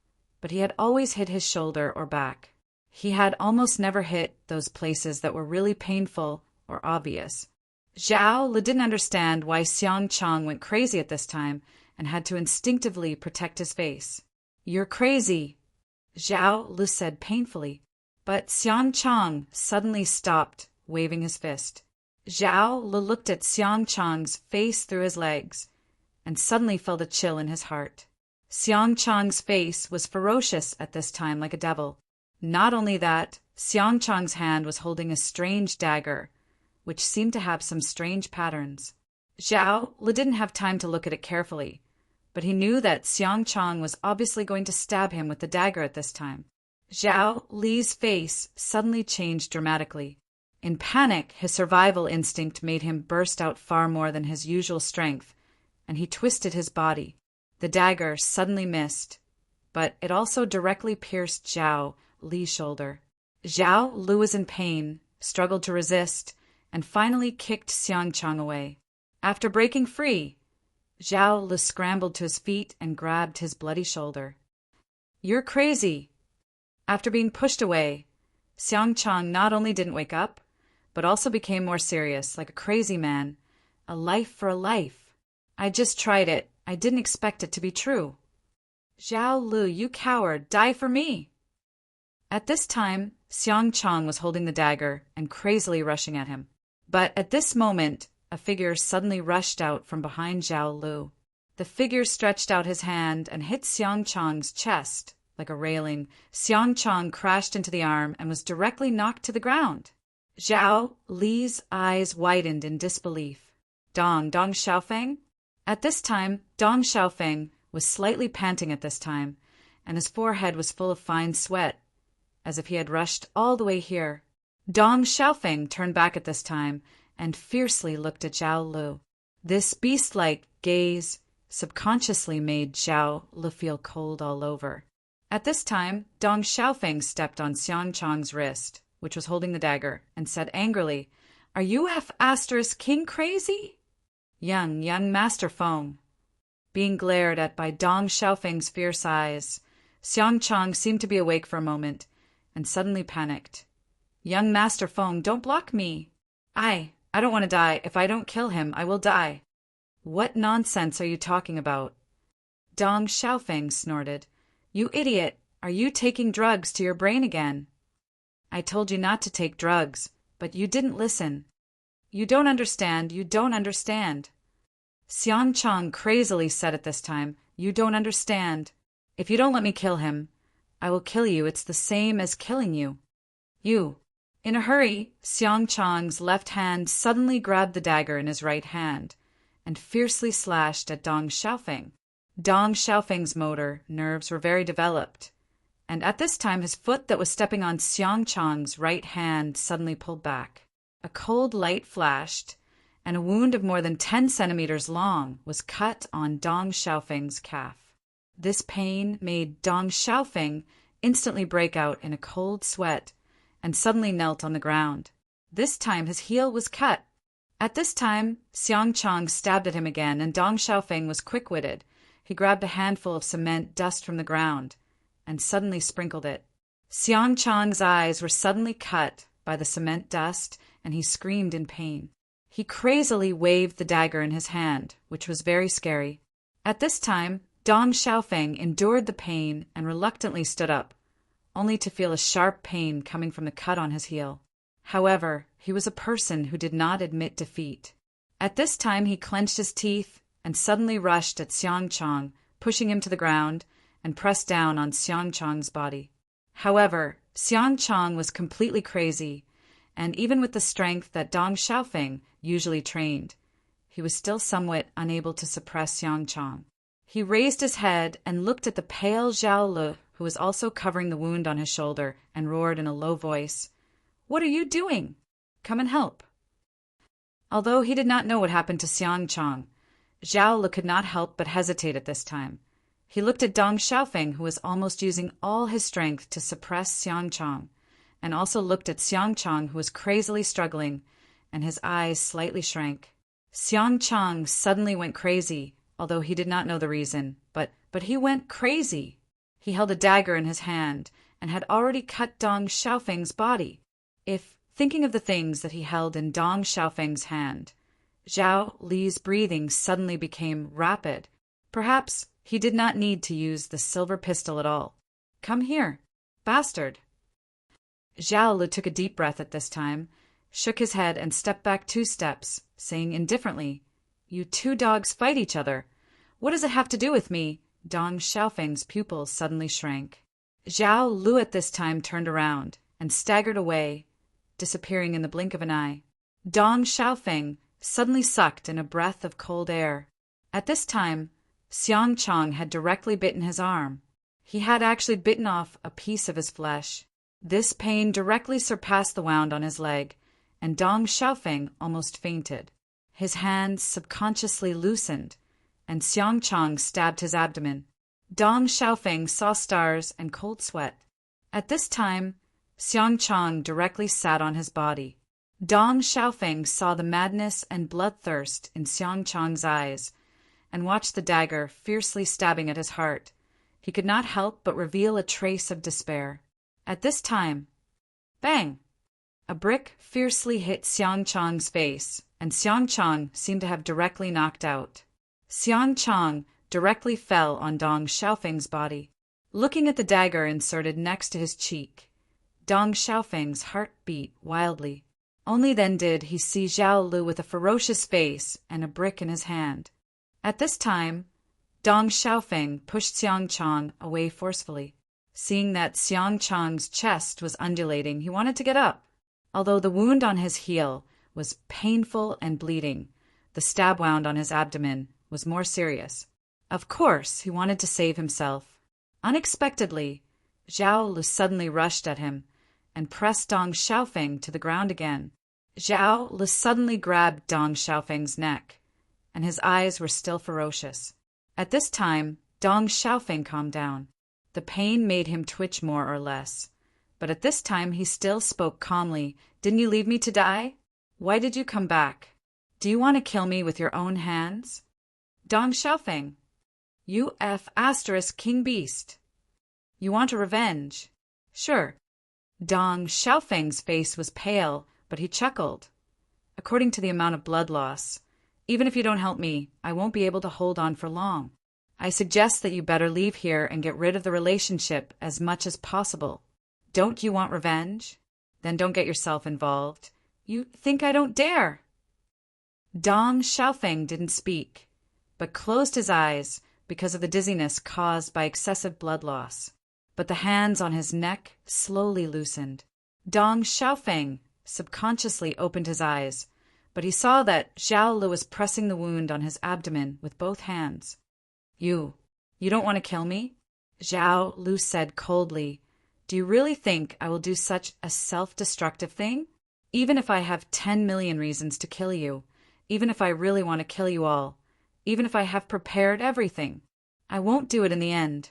but he had always hit his shoulder or back. He had almost never hit those places that were really painful or obvious. Zhao Lu didn't understand why Xiang Chong went crazy at this time and had to instinctively protect his face. You're crazy, Zhao Lu said painfully, but Xiang Chong suddenly stopped, waving his fist. Zhao Lu looked at Xiang Chong's face through his legs and suddenly felt a chill in his heart. Xiang Chong's face was ferocious at this time, like a devil. Not only that, Xiang Chong's hand was holding a strange dagger, which seemed to have some strange patterns. Zhao Lu didn't have time to look at it carefully, but he knew that Xiang Chong was obviously going to stab him with the dagger at this time. Zhao Li's face suddenly changed dramatically. In panic, his survival instinct made him burst out far more than his usual strength, and he twisted his body. The dagger suddenly missed, but it also directly pierced Zhao Li's shoulder. Zhao Lu was in pain, struggled to resist, and finally kicked Xiang Chong away. After breaking free, Zhao Lu scrambled to his feet and grabbed his bloody shoulder. You're crazy. After being pushed away, Xiang Chong not only didn't wake up, but also became more serious, like a crazy man. A life for a life. I just tried it. I didn't expect it to be true. Zhao Lu, you coward, die for me. At this time, Xiang Chong was holding the dagger and crazily rushing at him. But at this moment, a figure suddenly rushed out from behind Zhao Lu. The figure stretched out his hand and hit Xiang Chong's chest like a railing. Xiang Chong crashed into the arm and was directly knocked to the ground. Zhao Li's eyes widened in disbelief. Dong Xiaofeng? At this time, Dong Xiaofeng was slightly panting at this time, and his forehead was full of fine sweat, as if he had rushed all the way here. Dong Xiaofeng turned back at this time and fiercely looked at Zhao Lu. This beast-like gaze subconsciously made Zhao Lu feel cold all over. At this time, Dong Xiaofeng stepped on Xiang Chang's wrist, which was holding the dagger, and said angrily, "Are you F***king crazy?" Young Master Feng. Being glared at by Dong Xiaofeng's fierce eyes, Xiang Chang seemed to be awake for a moment, and suddenly panicked. "Young Master Feng, don't block me. I don't want to die. If I don't kill him, I will die." "What nonsense are you talking about?" Dong Xiaofeng snorted. "You idiot! Are you taking drugs to your brain again?" "I told you not to take drugs, but you didn't listen." You don't understand. Xiang Chang crazily said at this time, "You don't understand. If you don't let me kill him, I will kill you. It's the same as killing you." "You." In a hurry, Xiang Chang's left hand suddenly grabbed the dagger in his right hand and fiercely slashed at Dong Xiaofeng. Dong Xiaofeng's motor nerves were very developed, and at this time his foot that was stepping on Xiang Chang's right hand suddenly pulled back. A cold light flashed, and a wound of more than 10 centimeters long was cut on Dong Xiaofeng's calf. This pain made Dong Xiaofeng instantly break out in a cold sweat and suddenly knelt on the ground. This time his heel was cut. At this time, Xiang Chang stabbed at him again, and Dong Xiaofeng was quick-witted. He grabbed a handful of cement dust from the ground and suddenly sprinkled it. Xiang Chang's eyes were suddenly cut by the cement dust, and he screamed in pain. He crazily waved the dagger in his hand, which was very scary. At this time, Dong Xiaofeng endured the pain and reluctantly stood up, only to feel a sharp pain coming from the cut on his heel. However, he was a person who did not admit defeat. At this time he clenched his teeth and suddenly rushed at Xiang Chang, pushing him to the ground, and pressed down on Xiang Chang's body. However, Xiang Chang was completely crazy, and even with the strength that Dong Xiaofeng usually trained, he was still somewhat unable to suppress Xiang Chang. He raised his head and looked at the pale Zhao Lu, who was also covering the wound on his shoulder, and roared in a low voice, "What are you doing? Come and help." Although he did not know what happened to Xiang Chang, Zhao Lu could not help but hesitate at this time. He looked at Dong Xiaofeng, who was almost using all his strength to suppress Xiang Chang, and also looked at Xiang Chang, who was crazily struggling, and his eyes slightly shrank. Xiang Chang suddenly went crazy, although he did not know the reason, but he went crazy. He held a dagger in his hand and had already cut Dong Xiaofeng's body. If, thinking of the things that he held in Dong Xiaofeng's hand, Zhao Li's breathing suddenly became rapid, perhaps he did not need to use the silver pistol at all. "Come here, bastard." Zhao Li took a deep breath at this time, shook his head and stepped back 2 steps, saying indifferently, "You two dogs fight each other. What does it have to do with me?" Dong Xiaofeng's pupils suddenly shrank. Zhao Lu at this time turned around and staggered away, disappearing in the blink of an eye. Dong Xiaofeng suddenly sucked in a breath of cold air. At this time, Xiang Chang had directly bitten his arm. He had actually bitten off a piece of his flesh. This pain directly surpassed the wound on his leg, and Dong Xiaofeng almost fainted. His hands subconsciously loosened, and Xiang Chang stabbed his abdomen. Dong Xiaofeng saw stars and cold sweat. At this time, Xiang Chang directly sat on his body. Dong Xiaofeng saw the madness and bloodthirst in Xiang Chang's eyes, and watched the dagger fiercely stabbing at his heart. He could not help but reveal a trace of despair. At this time, bang! A brick fiercely hit Xiang Chang's face, and Xiang Chang seemed to have directly knocked out. Xiang Chang directly fell on Dong Xiaofeng's body. Looking at the dagger inserted next to his cheek, Dong Xiaofeng's heart beat wildly. Only then did he see Zhao Lu with a ferocious face and a brick in his hand. At this time, Dong Xiaofeng pushed Xiang Chang away forcefully. Seeing that Xiang Chang's chest was undulating, he wanted to get up. Although the wound on his heel was painful and bleeding, the stab wound on his abdomen was more serious. Of course, he wanted to save himself. Unexpectedly, Zhao Lu suddenly rushed at him and pressed Dong Xiaofeng to the ground again. Zhao Lu suddenly grabbed Dong Xiaofeng's neck, and his eyes were still ferocious. At this time, Dong Xiaofeng calmed down. The pain made him twitch more or less, but at this time he still spoke calmly. Didn't you leave me to die? Why did you come back? Do you want to kill me with your own hands? Dong Xiaofeng, you King Beast. You want a revenge? Sure. Dong Xiaofeng's face was pale, but he chuckled. According to the amount of blood loss, even if you don't help me, I won't be able to hold on for long. I suggest that you better leave here and get rid of the relationship as much as possible. Don't you want revenge? Then don't get yourself involved. You think I don't dare? Dong Xiaofeng didn't speak, but closed his eyes because of the dizziness caused by excessive blood loss. But the hands on his neck slowly loosened. Dong Xiaofeng subconsciously opened his eyes, but he saw that Zhao Lu was pressing the wound on his abdomen with both hands. You don't want to kill me? Zhao Lu said coldly. Do you really think I will do such a self-destructive thing? Even if I have 10 million reasons to kill you, even if I really want to kill you all, even if I have prepared everything, I won't do it in the end.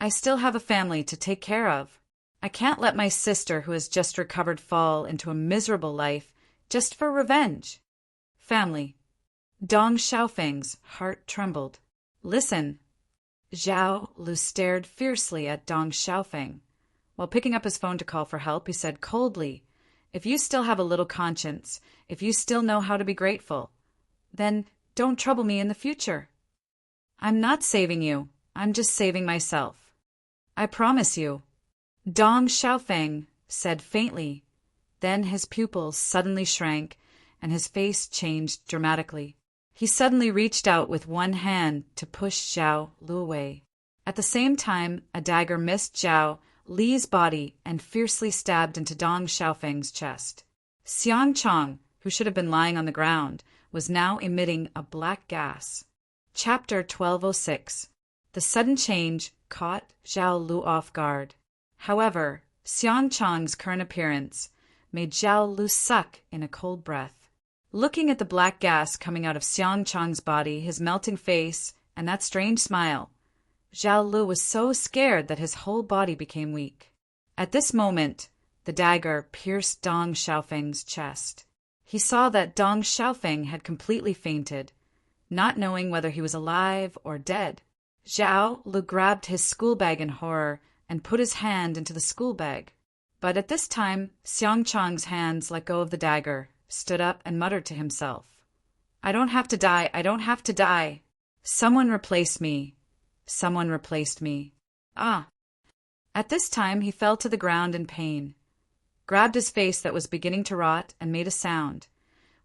I still have a family to take care of. I can't let my sister who has just recovered fall into a miserable life just for revenge. Family. Dong Xiaofeng's heart trembled. Listen. Zhao Lu stared fiercely at Dong Xiaofeng. While picking up his phone to call for help, he said coldly, If you still have a little conscience, if you still know how to be grateful, then don't trouble me in the future. I'm not saving you. I'm just saving myself. I promise you. Dong Xiaofeng said faintly. Then his pupils suddenly shrank, and his face changed dramatically. He suddenly reached out with one hand to push Zhao Lu away. At the same time, a dagger missed Zhao Li's body and fiercely stabbed into Dong Xiaofeng's chest. Xiang Chong, who should have been lying on the ground, was now emitting a black gas. Chapter 1206. The sudden change caught Zhao Lu off guard. However, Xiang Chong's current appearance made Zhao Lu suck in a cold breath. Looking at the black gas coming out of Xiang Chong's body, his melting face, and that strange smile, Zhao Lu was so scared that his whole body became weak. At this moment, the dagger pierced Dong Xiaofeng's chest. He saw that Dong Xiaofeng had completely fainted, not knowing whether he was alive or dead. Zhao Lu grabbed his school bag in horror and put his hand into the school bag. But at this time, Xiang Chong's hands let go of the dagger, stood up and muttered to himself, I don't have to die, I don't have to die. Someone replaced me. Someone replaced me. Ah! At this time he fell to the ground in pain, grabbed his face that was beginning to rot, and made a sound,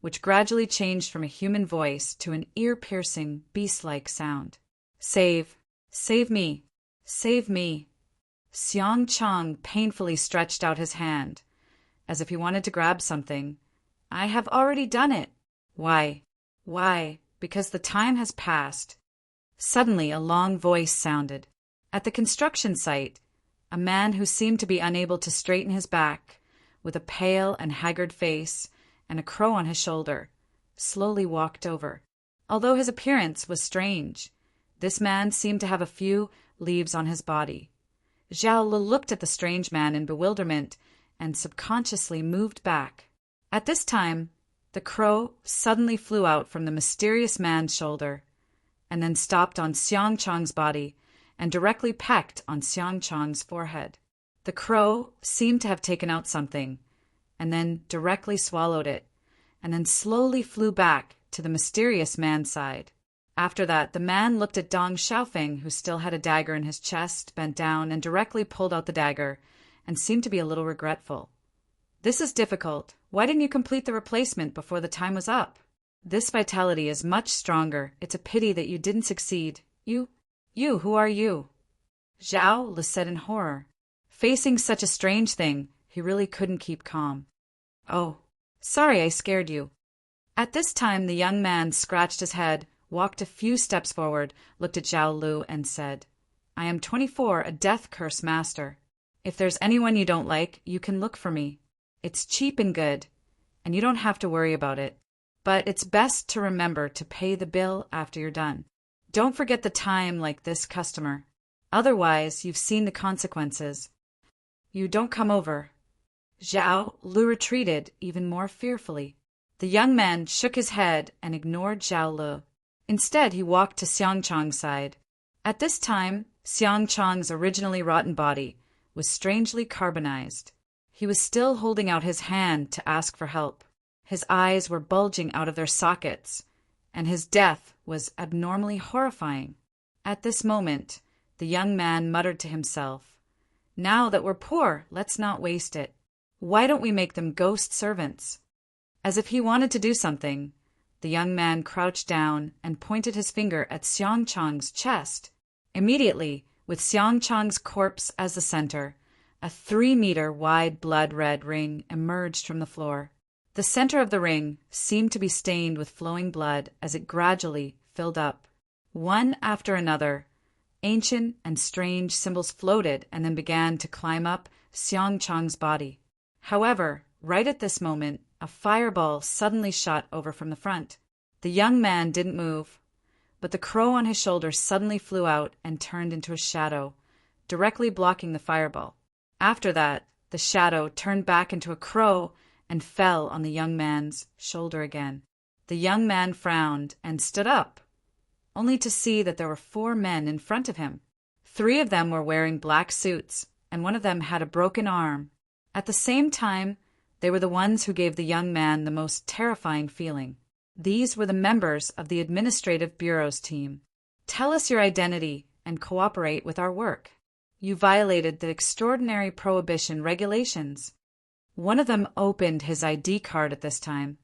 which gradually changed from a human voice to an ear-piercing, beast-like sound. Save me, save me. Xiang Chong painfully stretched out his hand, as if he wanted to grab something. I have already done it. Why? Because the time has passed. Suddenly a long voice sounded. At the construction site, a man who seemed to be unable to straighten his back, with a pale and haggard face and a crow on his shoulder, slowly walked over. Although his appearance was strange, this man seemed to have a few leaves on his body. Zhao Lu looked at the strange man in bewilderment and subconsciously moved back. At this time, the crow suddenly flew out from the mysterious man's shoulder, and then stopped on Xiang Chong's body and directly pecked on Xiang Chong's forehead. The crow seemed to have taken out something, and then directly swallowed it, and then slowly flew back to the mysterious man's side. After that, the man looked at Dong Xiaofeng, who still had a dagger in his chest, bent down, and directly pulled out the dagger, and seemed to be a little regretful. This is difficult. Why didn't you complete the replacement before the time was up? This vitality is much stronger. It's a pity that you didn't succeed. You, who are you? Zhao Lu said in horror. Facing such a strange thing, he really couldn't keep calm. Oh, sorry I scared you. At this time, the young man scratched his head, walked a few steps forward, looked at Zhao Lu, and said, I am 24, a death curse master. If there's anyone you don't like, you can look for me. It's cheap and good, and you don't have to worry about it. But it's best to remember to pay the bill after you're done. Don't forget the time like this customer. Otherwise, you've seen the consequences. You don't come over. Zhao Lu retreated even more fearfully. The young man shook his head and ignored Zhao Lu. Instead, he walked to Xiang Chang's side. At this time, Xiang Chang's originally rotten body was strangely carbonized. He was still holding out his hand to ask for help. His eyes were bulging out of their sockets, and his death was abnormally horrifying. At this moment, the young man muttered to himself, "Now that we're poor, let's not waste it. Why don't we make them ghost servants?" As if he wanted to do something, the young man crouched down and pointed his finger at Xiang Chang's chest. Immediately, with Xiang Chang's corpse as the center, a 3-meter wide blood-red ring emerged from the floor. The center of the ring seemed to be stained with flowing blood as it gradually filled up. One after another, ancient and strange symbols floated and then began to climb up Xiang Chang's body. However, right at this moment, a fireball suddenly shot over from the front. The young man didn't move, but the crow on his shoulder suddenly flew out and turned into a shadow, directly blocking the fireball. After that, the shadow turned back into a crow and fell on the young man's shoulder again. The young man frowned and stood up, only to see that there were 4 men in front of him. 3 of them were wearing black suits, and one of them had a broken arm. At the same time, they were the ones who gave the young man the most terrifying feeling. These were the members of the Administrative Bureau's team. "Tell us your identity and cooperate with our work. You violated the extraordinary prohibition regulations." One of them opened his ID card at this time,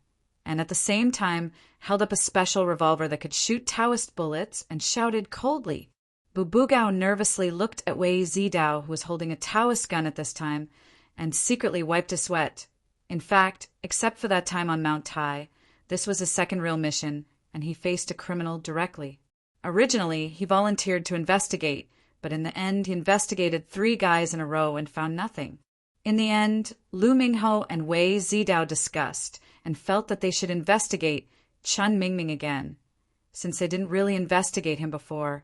and at the same time held up a special revolver that could shoot Taoist bullets and shouted coldly. Bubugao nervously looked at Wei Zidao, who was holding a Taoist gun at this time, and secretly wiped a sweat. In fact, except for that time on Mount Tai, this was his second real mission, and he faced a criminal directly. Originally, he volunteered to investigate, but in the end he investigated 3 guys in a row and found nothing. In the end, Lu Mingho and Wei Zidao discussed and felt that they should investigate Chen Mingming again, since they didn't really investigate him before,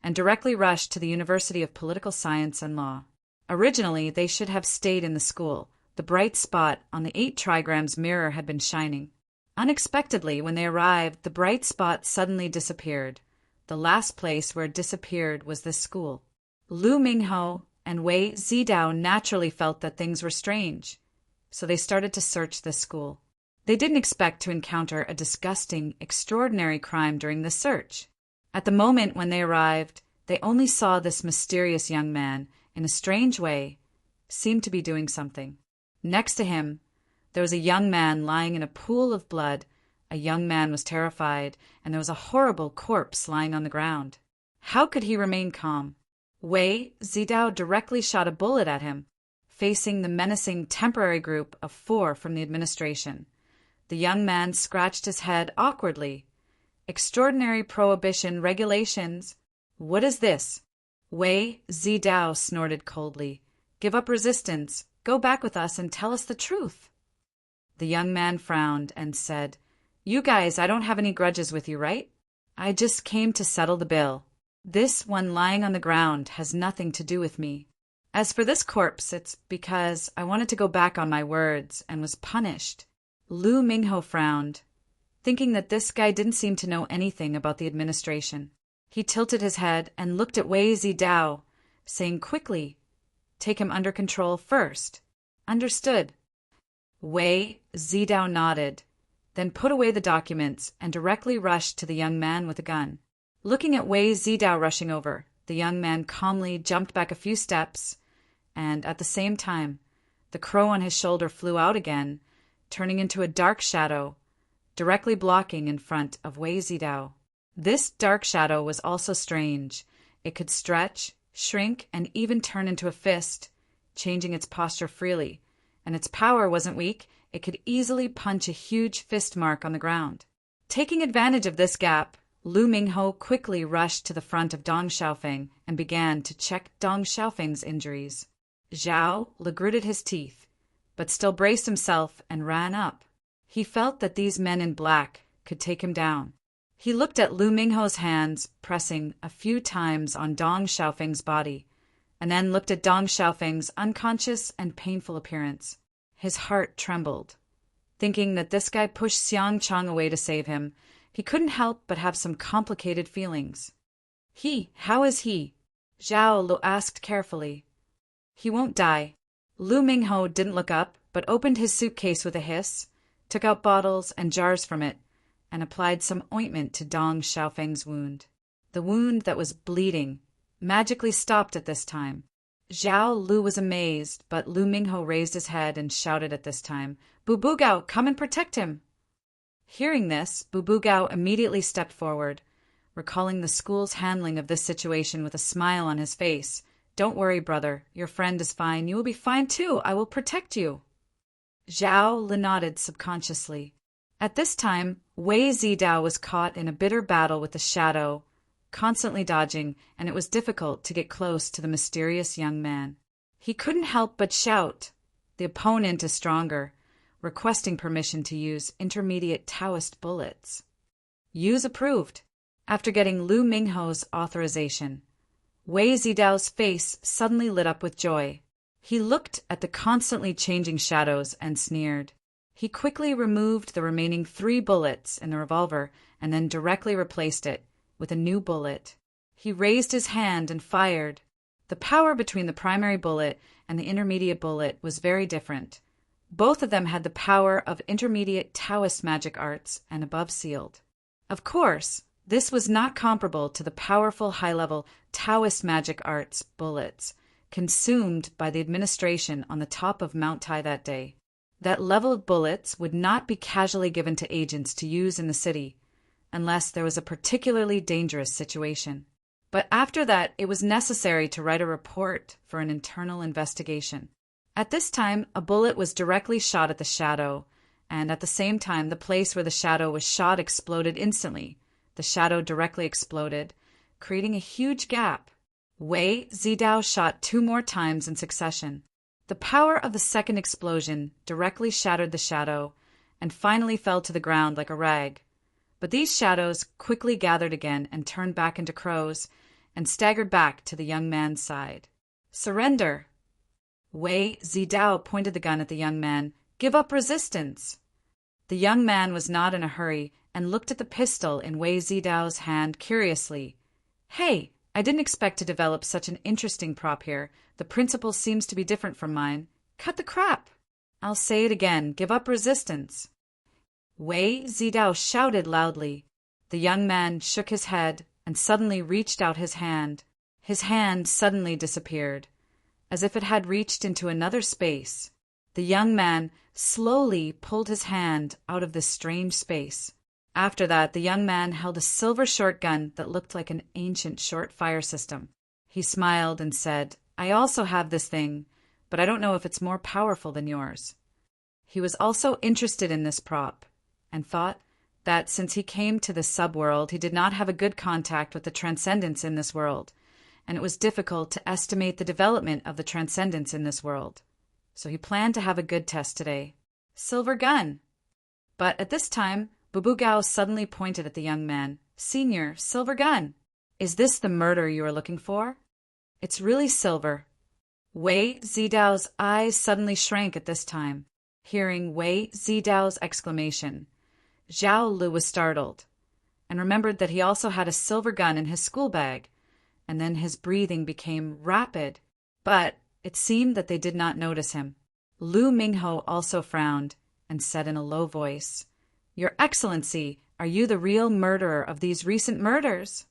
and directly rushed to the University of Political Science and Law. Originally, they should have stayed in the school. The bright spot on the 8 trigrams mirror had been shining. Unexpectedly, when they arrived, the bright spot suddenly disappeared. The last place where it disappeared was this school. Lu Mingho and Wei Zidao naturally felt that things were strange, so they started to search this school. They didn't expect to encounter a disgusting, extraordinary crime during the search. At the moment when they arrived, they only saw this mysterious young man, in a strange way, seem to be doing something. Next to him, there was a young man lying in a pool of blood. A young man was terrified, and there was a horrible corpse lying on the ground. How could he remain calm? Wei Zidao directly shot a bullet at him, facing the menacing temporary group of 4 from the administration. The young man scratched his head awkwardly. "Extraordinary prohibition regulations. What is this?" Wei Zidao snorted coldly. "Give up resistance. Go back with us and tell us the truth." The young man frowned and said, "You guys, I don't have any grudges with you, right? I just came to settle the bill. This one lying on the ground has nothing to do with me. As for this corpse, it's because I wanted to go back on my words and was punished." Lu Mingho frowned, thinking that this guy didn't seem to know anything about the administration. He tilted his head and looked at Wei Zidao, saying quickly, "Take him under control first." "Understood." Wei Zidao nodded, then put away the documents and directly rushed to the young man with a gun. Looking at Wei Zidao rushing over, the young man calmly jumped back a few steps, and at the same time, the crow on his shoulder flew out again, turning into a dark shadow, directly blocking in front of Wei Zidao. This dark shadow was also strange. It could stretch, shrink, and even turn into a fist, changing its posture freely, and its power wasn't weak. It could easily punch a huge fist mark on the ground. Taking advantage of this gap, Lu Mingho quickly rushed to the front of Dong Xiaofeng and began to check Dong Xiaofeng's injuries. Zhao Lu gritted his teeth, but still braced himself and ran up. He felt that these men in black could take him down. He looked at Lu Mingho's hands pressing a few times on Dong Xiaofeng's body, and then looked at Dong Xiaofeng's unconscious and painful appearance. His heart trembled. Thinking that this guy pushed Xiang Chang away to save him, he couldn't help but have some complicated feelings. How is he? Zhao Lu asked carefully. He won't die. Lu Mingho didn't look up, but opened his suitcase with a hiss, took out bottles and jars from it, and applied some ointment to Dong Xiaofeng's wound. The wound that was bleeding magically stopped at this time. Zhao Lu was amazed, but Lu Mingho raised his head and shouted at this time, "Bubugao, come and protect him!" Hearing this, Bubugao immediately stepped forward, recalling the school's handling of this situation with a smile on his face. "Don't worry, brother. Your friend is fine. You will be fine too. I will protect you." Zhao Lu nodded subconsciously. At this time, Wei Zidao was caught in a bitter battle with the shadow, constantly dodging, and it was difficult to get close to the mysterious young man. He couldn't help but shout, "The opponent is stronger," requesting permission to use intermediate Taoist bullets. Use approved. After getting Lu Mingho's authorization, Wei Zidao's face suddenly lit up with joy. He looked at the constantly changing shadows and sneered. He quickly removed the remaining 3 bullets in the revolver and then directly replaced it with a new bullet. He raised his hand and fired. The power between the primary bullet and the intermediate bullet was very different. Both of them had the power of intermediate Taoist magic arts and above sealed. Of course, this was not comparable to the powerful high-level Taoist magic arts bullets consumed by the administration on the top of Mount Tai that day. That leveled bullets would not be casually given to agents to use in the city, unless there was a particularly dangerous situation. But after that, it was necessary to write a report for an internal investigation. At this time, a bullet was directly shot at the shadow, and at the same time, the place where the shadow was shot exploded instantly. The shadow directly exploded, creating a huge gap. Wei Zidao shot 2 more times in succession. The power of the second explosion directly shattered the shadow and finally fell to the ground like a rag. But these shadows quickly gathered again and turned back into crows and staggered back to the young man's side. "Surrender!" Wei Zidao pointed the gun at the young man. "Give up resistance!" The young man was not in a hurry and looked at the pistol in Wei Zidao's hand curiously. "Hey, I didn't expect to develop such an interesting prop here. The principle seems to be different from mine. Cut the crap!" "I'll say it again. Give up resistance!" Wei Zidao shouted loudly. The young man shook his head and suddenly reached out his hand. His hand suddenly disappeared, as if it had reached into another space. The young man slowly pulled his hand out of this strange space. After that, the young man held a silver shotgun that looked like an ancient short fire system. He smiled and said, "I also have this thing, but I don't know if it's more powerful than yours." He was also interested in this prop, and thought that since he came to this subworld, he did not have a good contact with the transcendence in this world, and it was difficult to estimate the development of the transcendence in this world. So he planned to have a good test today. Silver gun! But at this time, Bubugao suddenly pointed at the young man. "Senior, silver gun! Is this the murder you are looking for?" "It's really silver." Wei Zidao's eyes suddenly shrank at this time. Hearing Wei Zidao's exclamation, Zhao Lu was startled, and remembered that he also had a silver gun in his school bag, and then his breathing became rapid, but it seemed that they did not notice him. Lu Mingho also frowned, and said in a low voice, "Your Excellency, are you the real murderer of these recent murders?"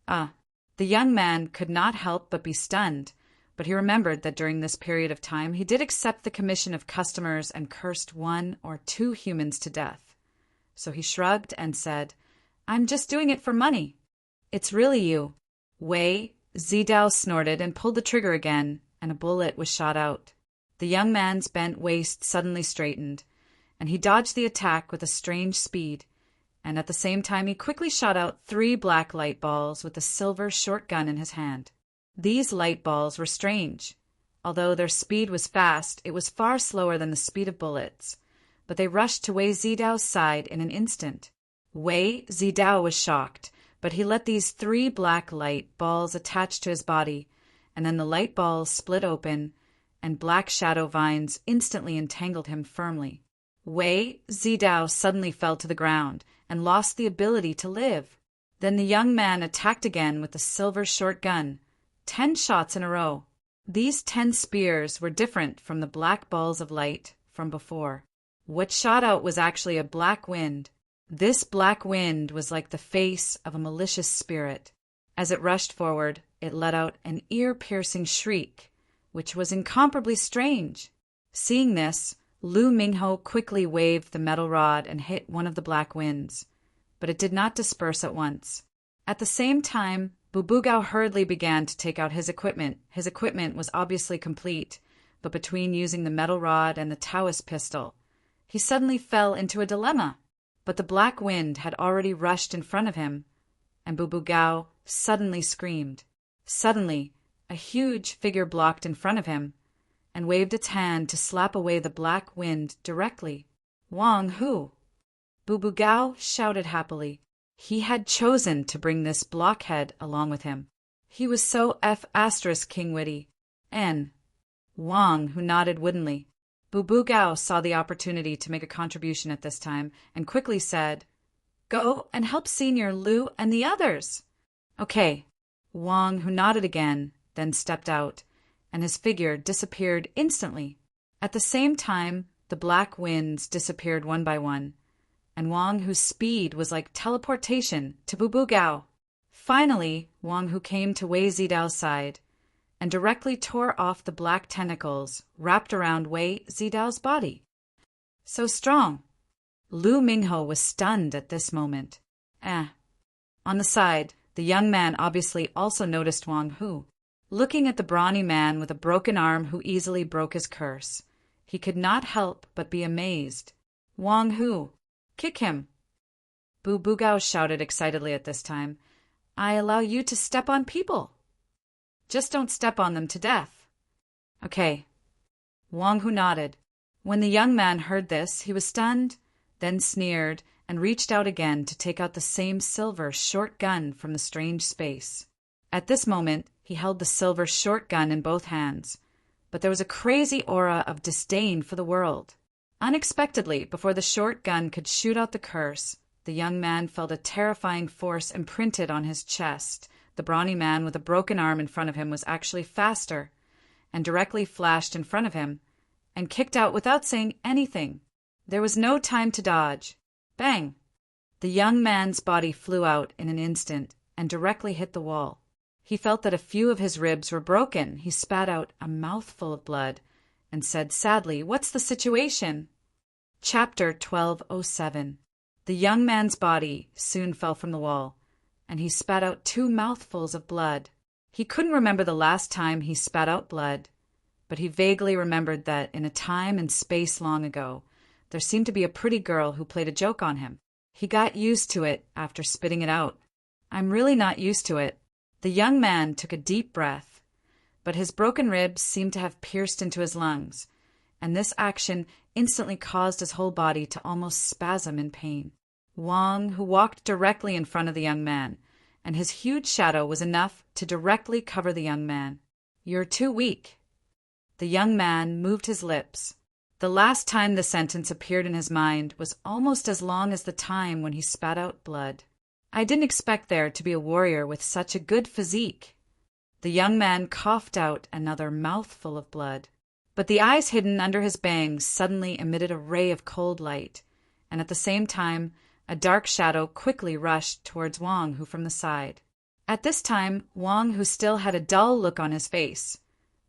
The young man could not help but be stunned, but he remembered that during this period of time he did accept the commission of customers and cursed 1 or 2 humans to death. So he shrugged and said, "I'm just doing it for money." "It's really you." Wei Zidao snorted and pulled the trigger again, and a bullet was shot out. The young man's bent waist suddenly straightened, and he dodged the attack with a strange speed, and at the same time he quickly shot out 3 black light balls with a silver short gun in his hand. These light balls were strange. Although their speed was fast, it was far slower than the speed of bullets. But they rushed to Wei Zidao's side in an instant. Wei Zidao was shocked, but he let these 3 black light balls attach to his body, and then the light balls split open, and black shadow vines instantly entangled him firmly. Wei Zidao suddenly fell to the ground and lost the ability to live. Then the young man attacked again with the silver short gun, 10 shots in a row. These 10 spears were different from the black balls of light from before. What shot out was actually a black wind. This black wind was like the face of a malicious spirit. As it rushed forward, it let out an ear-piercing shriek, which was incomparably strange. Seeing this, Lu Mingho quickly waved the metal rod and hit one of the black winds, but it did not disperse at once. At the same time, Bubugao hurriedly began to take out his equipment. His equipment was obviously complete, but between using the metal rod and the Taoist pistol, he suddenly fell into a dilemma. But the black wind had already rushed in front of him, and Bubugao suddenly screamed. Suddenly, a huge figure blocked in front of him and waved its hand to slap away the black wind directly. Wang Hu! Bubugao shouted happily. He had chosen to bring this blockhead along with him. He was so King witty. N. Wang Hu nodded woodenly. Bubugao saw the opportunity to make a contribution at this time and quickly said, "Go and help Senior Lu and the others." "Okay." Wang Hu nodded again, then stepped out, and his figure disappeared instantly. At the same time, the black winds disappeared one by one, and Wang Hu's speed was like teleportation to Bubugao. Finally, Wang Hu came to Wei Zidao's side and directly tore off the black tentacles wrapped around Wei Zidao's body. So strong! Lu Mingho was stunned at this moment. On the side, the young man obviously also noticed Wang Hu. Looking at the brawny man with a broken arm who easily broke his curse, he could not help but be amazed. "Wang Hu, kick him!" Bubugao shouted excitedly at this time. "I allow you to step on people. Just don't step on them to death." "Okay." Wang Hu nodded. When the young man heard this, he was stunned, then sneered, and reached out again to take out the same silver short gun from the strange space. At this moment, he held the silver short gun in both hands, but there was a crazy aura of disdain for the world. Unexpectedly, before the short gun could shoot out the curse, the young man felt a terrifying force imprinted on his chest. The brawny man with a broken arm in front of him was actually faster, and directly flashed in front of him, and kicked out without saying anything. There was no time to dodge. Bang! The young man's body flew out in an instant and directly hit the wall. He felt that a few of his ribs were broken. He spat out a mouthful of blood and said sadly, "What's the situation?" Chapter 1207. The young man's body soon fell from the wall, and he spat out 2 mouthfuls of blood. He couldn't remember the last time he spat out blood, but he vaguely remembered that in a time and space long ago, there seemed to be a pretty girl who played a joke on him. He got used to it after spitting it out. "I'm really not used to it." The young man took a deep breath, but his broken ribs seemed to have pierced into his lungs, and this action instantly caused his whole body to almost spasm in pain. Wang Hu walked directly in front of the young man, and his huge shadow was enough to directly cover the young man. "You're too weak." The young man moved his lips. The last time the sentence appeared in his mind was almost as long as the time when he spat out blood. "I didn't expect there to be a warrior with such a good physique." The young man coughed out another mouthful of blood, but the eyes hidden under his bangs suddenly emitted a ray of cold light, and at the same time, a dark shadow quickly rushed towards Wang Hu from the side. At this time, Wang Hu still had a dull look on his face,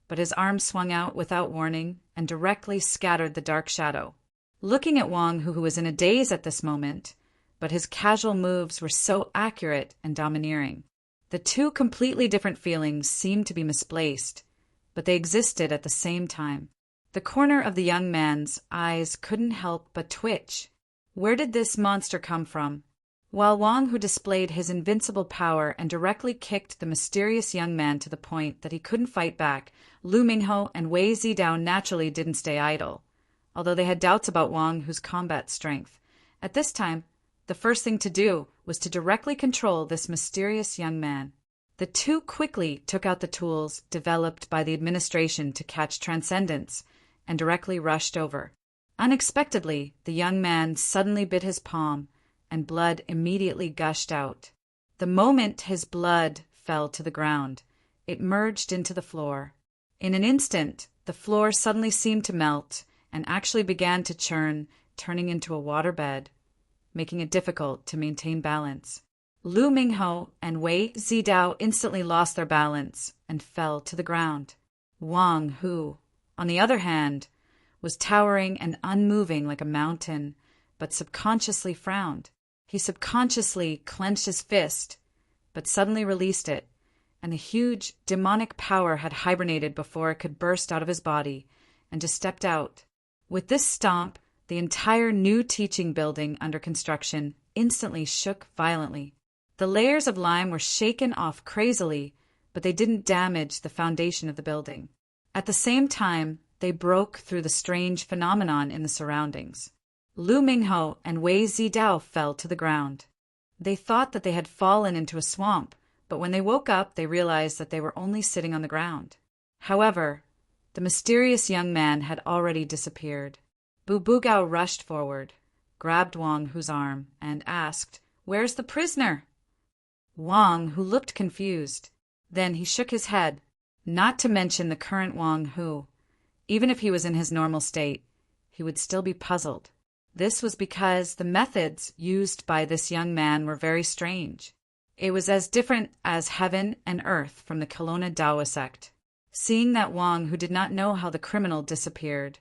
but his arm swung out without warning and directly scattered the dark shadow. Looking at Wang Hu, who was in a daze at this moment, but his casual moves were so accurate and domineering. The 2 completely different feelings seemed to be misplaced, but they existed at the same time. The corner of the young man's eyes couldn't help but twitch. Where did this monster come from? while Wang Hu displayed his invincible power and directly kicked the mysterious young man to the point that he couldn't fight back. Lu Mingho and Wei Zidao naturally didn't stay idle, although they had doubts about Wang Hu's combat strength. At this time, the first thing to do was to directly control this mysterious young man. The two quickly took out the tools developed by the administration to catch transcendence and directly rushed over. Unexpectedly, the young man suddenly bit his palm, and blood immediately gushed out. The moment his blood fell to the ground, it merged into the floor. In an instant, the floor suddenly seemed to melt and actually began to churn, turning into a waterbed, making it difficult to maintain balance. Lu Mingho and Wei Zidao instantly lost their balance and fell to the ground. Wang Hu, on the other hand, was towering and unmoving like a mountain, but subconsciously frowned. He subconsciously clenched his fist, but suddenly released it, and the huge demonic power had hibernated before it could burst out of his body, and just stepped out. With this stomp, the entire new teaching building under construction instantly shook violently. The layers of lime were shaken off crazily, but they didn't damage the foundation of the building. At the same time, they broke through the strange phenomenon in the surroundings. Lu Mingho and Wei Zidao fell to the ground. They thought that they had fallen into a swamp, but when they woke up, they realized that they were only sitting on the ground. However, the mysterious young man had already disappeared. Bu Bugao rushed forward, grabbed Wang Hu's arm, and asked, "Where's the prisoner?" Wang Hu looked confused. Then he shook his head, not to mention the current Wang Hu. Even if he was in his normal state, he would still be puzzled. This was because the methods used by this young man were very strange. It was as different as heaven and earth from the Kelowna Dawa sect. Seeing that Wang Hu did not know how the criminal disappeared,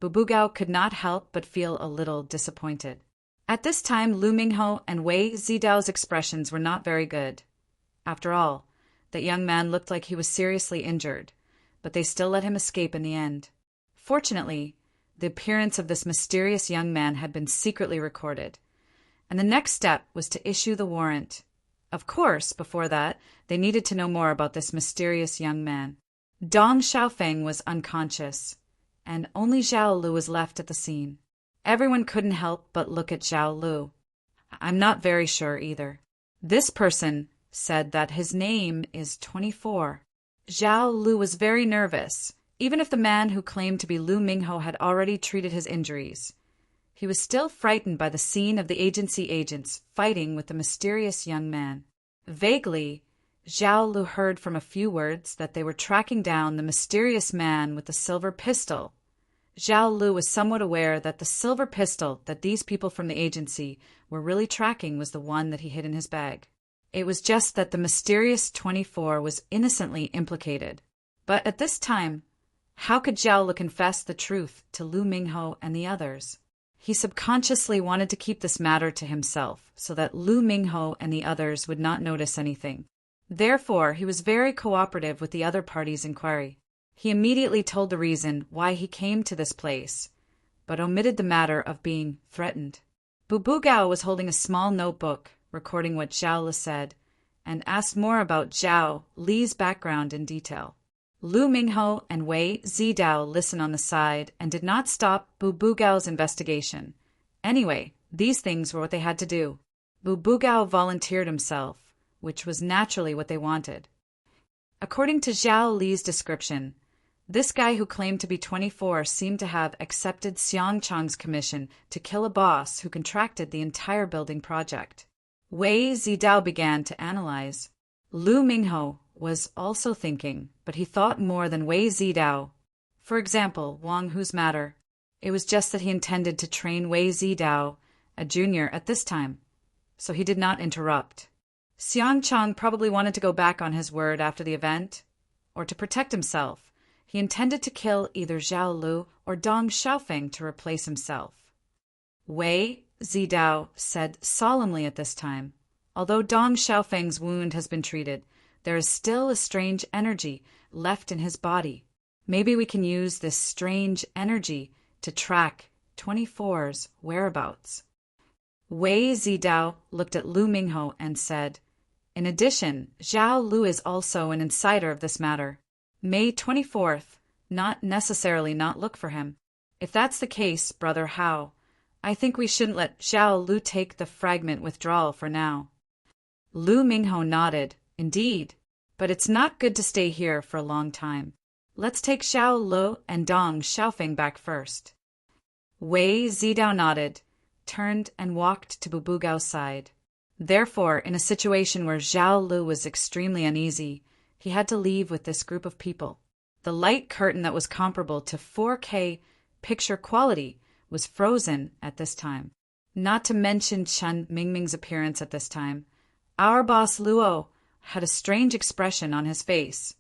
Bu Bugao could not help but feel a little disappointed. At this time, Lu Mingho and Wei Zidao's expressions were not very good. After all, that young man looked like he was seriously injured, but they still let him escape in the end. Fortunately, the appearance of this mysterious young man had been secretly recorded, and the next step was to issue the warrant. Of course, before that, they needed to know more about this mysterious young man. Dong Xiaofeng was unconscious, and only Zhao Lu was left at the scene. Everyone couldn't help but look at Zhao Lu. I'm not very sure either. This person said that his name is 24. Zhao Lu was very nervous, even if the man who claimed to be Lu Mingho had already treated his injuries. He was still frightened by the scene of the agency agents fighting with the mysterious young man. Vaguely, Zhao Lu heard from a few words that they were tracking down the mysterious man with the silver pistol. Zhao Lu was somewhat aware that the silver pistol that these people from the agency were really tracking was the one that he hid in his bag. It was just that the mysterious 24 was innocently implicated. But at this time, how could Zhao Lu confess the truth to Lu Mingho and the others? He subconsciously wanted to keep this matter to himself so that Lu Mingho and the others would not notice anything. Therefore, he was very cooperative with the other party's inquiry. He immediately told the reason why he came to this place, but omitted the matter of being threatened. Bu Bugao was holding a small notebook, recording what Zhao Li said, and asked more about Zhao Li's background in detail. Lu Mingho and Wei Zidao listened on the side and did not stop Bu Bugao's investigation. Anyway, these things were what they had to do. Bu Bugao volunteered himself, which was naturally what they wanted. According to Zhao Li's description, this guy who claimed to be 24 seemed to have accepted Xiang Chang's commission to kill a boss who contracted the entire building project. Wei Zidao began to analyze. Lu Mingho was also thinking, but he thought more than Wei Zidao. For example, Wang Hu's matter. It was just that he intended to train Wei Zidao, a junior, at this time, so he did not interrupt. Xiang Chang probably wanted to go back on his word after the event, or to protect himself. He intended to kill either Zhao Lu or Dong Xiaofeng to replace himself. Wei Zidao said solemnly at this time, "Although Dong Xiaofeng's wound has been treated, there is still a strange energy left in his body. Maybe we can use this strange energy to track 24's whereabouts." Wei Zidao looked at Lu Mingho and said, "In addition, Zhao Lu is also an insider of this matter. May 24th, not necessarily not look for him. If that's the case, Brother Hao, I think we shouldn't let Zhao Lu take the fragment withdrawal for now." Lu Mingho nodded. "Indeed, but it's not good to stay here for a long time. Let's take Zhao Lu and Dong Xiaofeng back first." Wei Zidao nodded, turned and walked to Bubugao's side. Therefore, in a situation where Zhao Lu was extremely uneasy, he had to leave with this group of people. The light curtain that was comparable to 4K picture quality was frozen at this time. Not to mention Chen Mingming's appearance at this time. Our boss Luo had a strange expression on his face.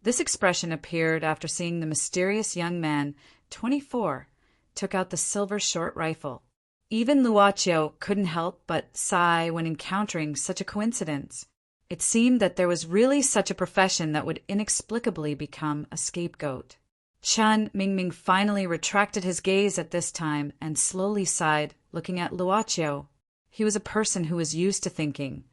This expression appeared after seeing the mysterious young man, 24, took out the silver short rifle. Even Luoqiu couldn't help but sigh when encountering such a coincidence. It seemed that there was really such a profession that would inexplicably become a scapegoat. Chen Mingming finally retracted his gaze at this time and slowly sighed, looking at Luoqiu. He was a person who was used to thinking,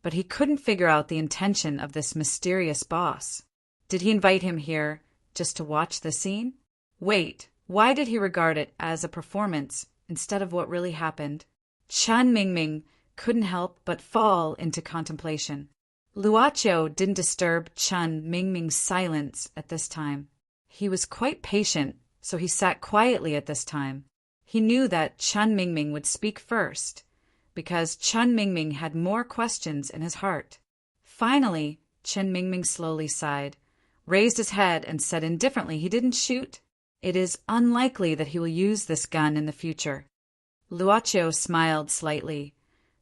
but he couldn't figure out the intention of this mysterious boss. Did he invite him here just to watch the scene? Wait, why did he regard it as a performance instead of what really happened? Chen Mingming couldn't help but fall into contemplation. Luoqiu didn't disturb Chen Mingming's silence at this time. He was quite patient, so he sat quietly at this time. He knew that Chen Mingming would speak first, because Chen Mingming had more questions in his heart. Finally, Chen Mingming slowly sighed, raised his head and said indifferently he didn't shoot. It is unlikely that he will use this gun in the future. Luoqiu smiled slightly.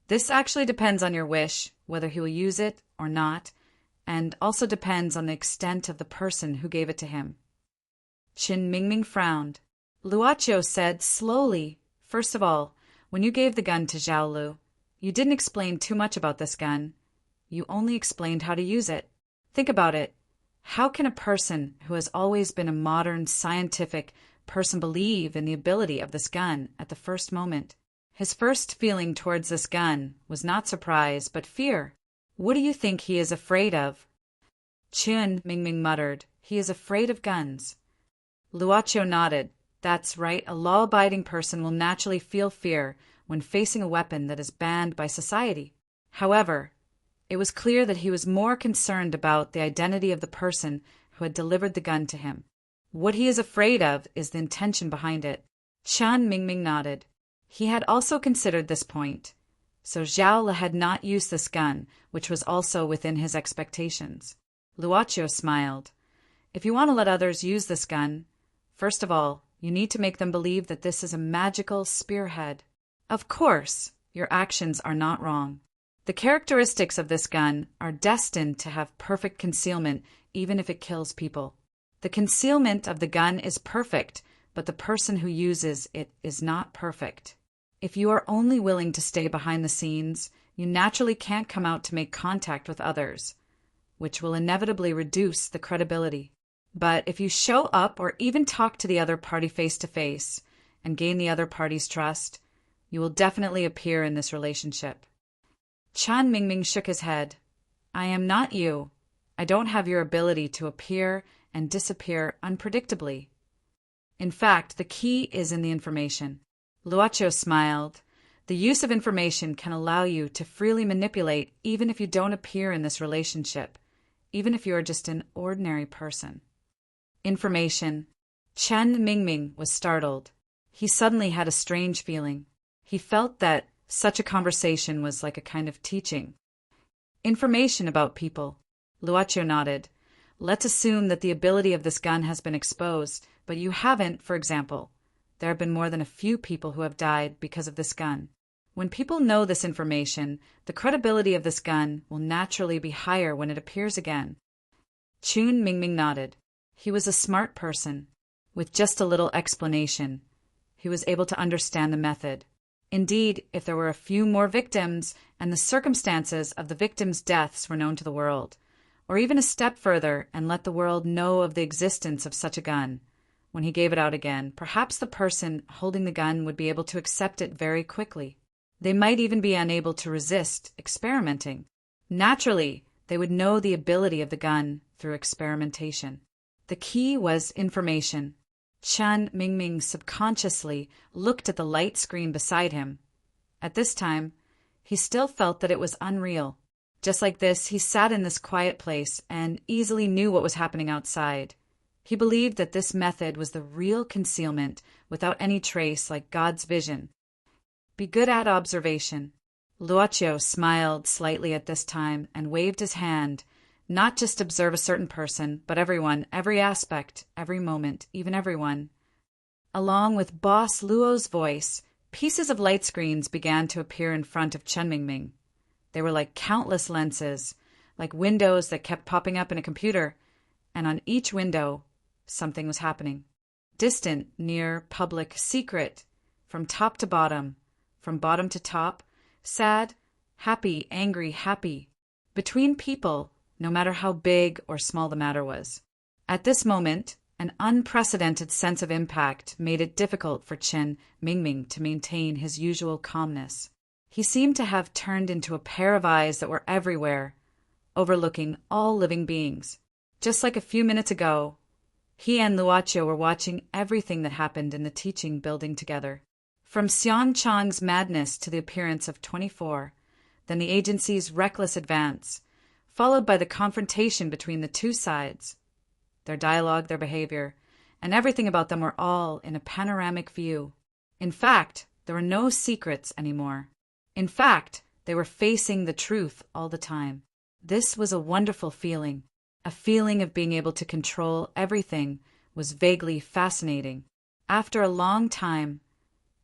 This actually depends on your wish, whether he will use it or not, and also depends on the extent of the person who gave it to him. Chen Mingming frowned. Luoqiu said slowly, "First of all, when you gave the gun to Zhao Lu, you didn't explain too much about this gun. You only explained how to use it. Think about it. How can a person who has always been a modern, scientific person believe in the ability of this gun at the first moment? His first feeling towards this gun was not surprise, but fear. What do you think he is afraid of?" Chen Mingming muttered, "He is afraid of guns." Luoqiu nodded. "That's right, a law-abiding person will naturally feel fear when facing a weapon that is banned by society. However, it was clear that he was more concerned about the identity of the person who had delivered the gun to him. What he is afraid of is the intention behind it." Chen Mingming nodded. He had also considered this point. So Zhao Lu had not used this gun, which was also within his expectations. Luoqiu smiled. "If you want to let others use this gun, first of all, you need to make them believe that this is a magical spearhead. Of course, your actions are not wrong. The characteristics of this gun are destined to have perfect concealment even if it kills people. The concealment of the gun is perfect, but the person who uses it is not perfect. If you are only willing to stay behind the scenes, you naturally can't come out to make contact with others, which will inevitably reduce the credibility. But if you show up or even talk to the other party face to face and gain the other party's trust, you will definitely appear in this relationship." Chen Mingming shook his head. "I am not you. I don't have your ability to appear and disappear unpredictably. In fact, the key is in the information." Luoqiu smiled. "The use of information can allow you to freely manipulate even if you don't appear in this relationship, even if you are just an ordinary person." Information. Chen Mingming was startled. He suddenly had a strange feeling. He felt that such a conversation was like a kind of teaching. Information about people. Luoqiu nodded. "Let's assume that the ability of this gun has been exposed, but you haven't, for example. There have been more than a few people who have died because of this gun. When people know this information, the credibility of this gun will naturally be higher when it appears again." Chen Mingming nodded. He was a smart person. With just a little explanation, he was able to understand the method. Indeed, if there were a few more victims and the circumstances of the victims' deaths were known to the world, or even a step further and let the world know of the existence of such a gun, when he gave it out again, perhaps the person holding the gun would be able to accept it very quickly. They might even be unable to resist experimenting. Naturally, they would know the ability of the gun through experimentation. The key was information. Chen Mingming subconsciously looked at the light screen beside him. At this time, he still felt that it was unreal. Just like this, he sat in this quiet place and easily knew what was happening outside. He believed that this method was the real concealment without any trace, like God's vision. Be good at observation. Luocio smiled slightly at this time and waved his hand. Not just observe a certain person, but everyone, every aspect, every moment, even everyone. Along with Boss Luo's voice, pieces of light screens began to appear in front of Chen Mingming. They were like countless lenses, like windows that kept popping up in a computer, and on each window, something was happening. Distant, near, public, secret, from top to bottom, from bottom to top, sad, happy, angry, happy, between people, no matter how big or small the matter was. At this moment, an unprecedented sense of impact made it difficult for Chen Mingming to maintain his usual calmness. He seemed to have turned into a pair of eyes that were everywhere, overlooking all living beings. Just like a few minutes ago, he and Luocio were watching everything that happened in the teaching building together. From Xiang Chang's madness to the appearance of 24, then the agency's reckless advance, followed by the confrontation between the two sides. Their dialogue, their behavior, and everything about them were all in a panoramic view. In fact, there were no secrets anymore. In fact, they were facing the truth all the time. This was a wonderful feeling. A feeling of being able to control everything was vaguely fascinating. After a long time,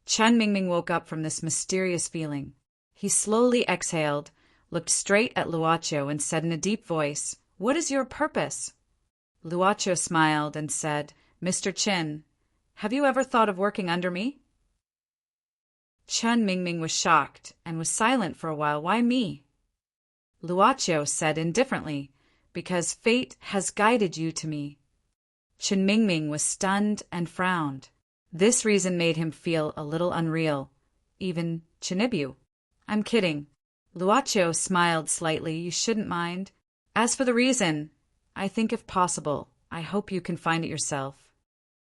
Chen Mingming woke up from this mysterious feeling. He slowly exhaled, looked straight at Luocio and said in a deep voice, "What is your purpose?" Luocio smiled and said, "Mr. Chen, have you ever thought of working under me?" Chen Mingming was shocked and was silent for a while. "Why me?" Luocio said indifferently, "Because fate has guided you to me." Chen Mingming was stunned and frowned. This reason made him feel a little unreal, even Chinibu. "I'm kidding." Luocio smiled slightly. "You shouldn't mind. As for the reason, I think if possible, I hope you can find it yourself.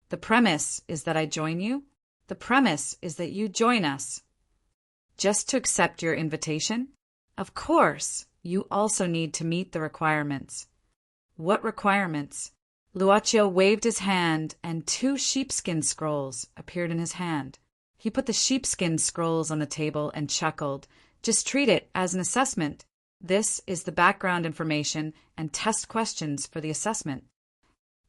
The premise is that I join you. The premise is that you join us. Just to accept your invitation? Of course, you also need to meet the requirements." "What requirements?" Luocio waved his hand, and 2 sheepskin scrolls appeared in his hand. He put the sheepskin scrolls on the table and chuckled. "Just treat it as an assessment. This is the background information and test questions for the assessment."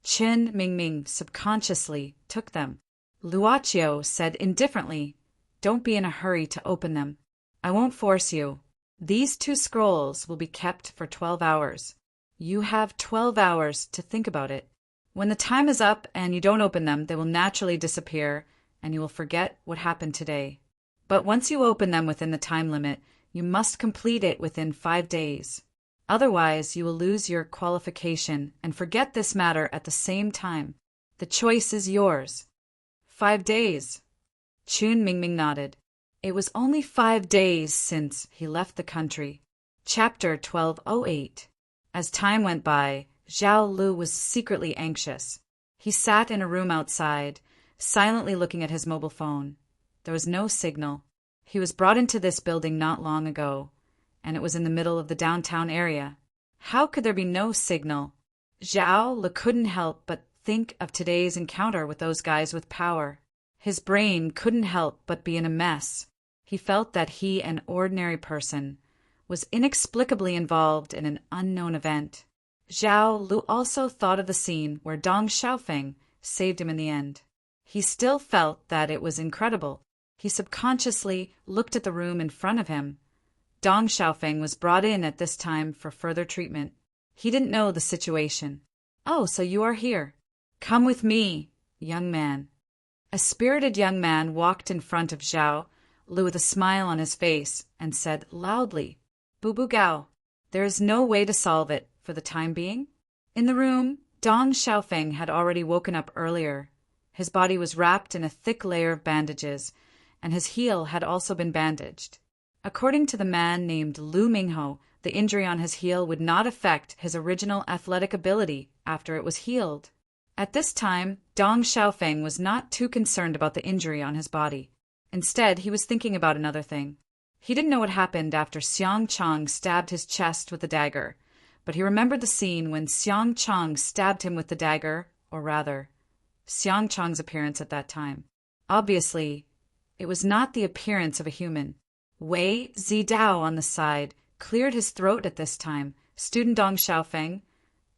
Chen Mingming subconsciously took them. Luocio said indifferently, "Don't be in a hurry to open them. I won't force you. These 2 scrolls will be kept for 12 hours. You have 12 hours to think about it. When the time is up and you don't open them, they will naturally disappear and you will forget what happened today. But once you open them within the time limit, you must complete it within 5 days. Otherwise, you will lose your qualification and forget this matter at the same time. The choice is yours." 5 days. Chen Mingming nodded. It was only 5 days since he left the country. Chapter 1208. As time went by, Zhao Lu was secretly anxious. He sat in a room outside, silently looking at his mobile phone. There was no signal. He was brought into this building not long ago, and it was in the middle of the downtown area. How could there be no signal? Zhao Lu couldn't help but think of today's encounter with those guys with power. His brain couldn't help but be in a mess. He felt that he, an ordinary person, was inexplicably involved in an unknown event. Zhao Lu also thought of the scene where Dong Xiaofeng saved him in the end. He still felt that it was incredible. He subconsciously looked at the room in front of him. Dong Xiaofeng was brought in at this time for further treatment. He didn't know the situation. "Oh, so you are here. Come with me, young man." A spirited young man walked in front of Zhao Lu with a smile on his face and said loudly, "Bu Gao, there is no way to solve it for the time being?" In the room, Dong Xiaofeng had already woken up earlier. His body was wrapped in a thick layer of bandages, and his heel had also been bandaged. According to the man named Lu Mingho, the injury on his heel would not affect his original athletic ability after it was healed. At this time, Dong Xiaofeng was not too concerned about the injury on his body. Instead, he was thinking about another thing. He didn't know what happened after Xiang Chang stabbed his chest with a dagger, but he remembered the scene when Xiang Chang stabbed him with the dagger, or rather, Xiang Chang's appearance at that time. Obviously, it was not the appearance of a human. Wei Zidao on the side cleared his throat at this time. Student Dong Xiaofeng,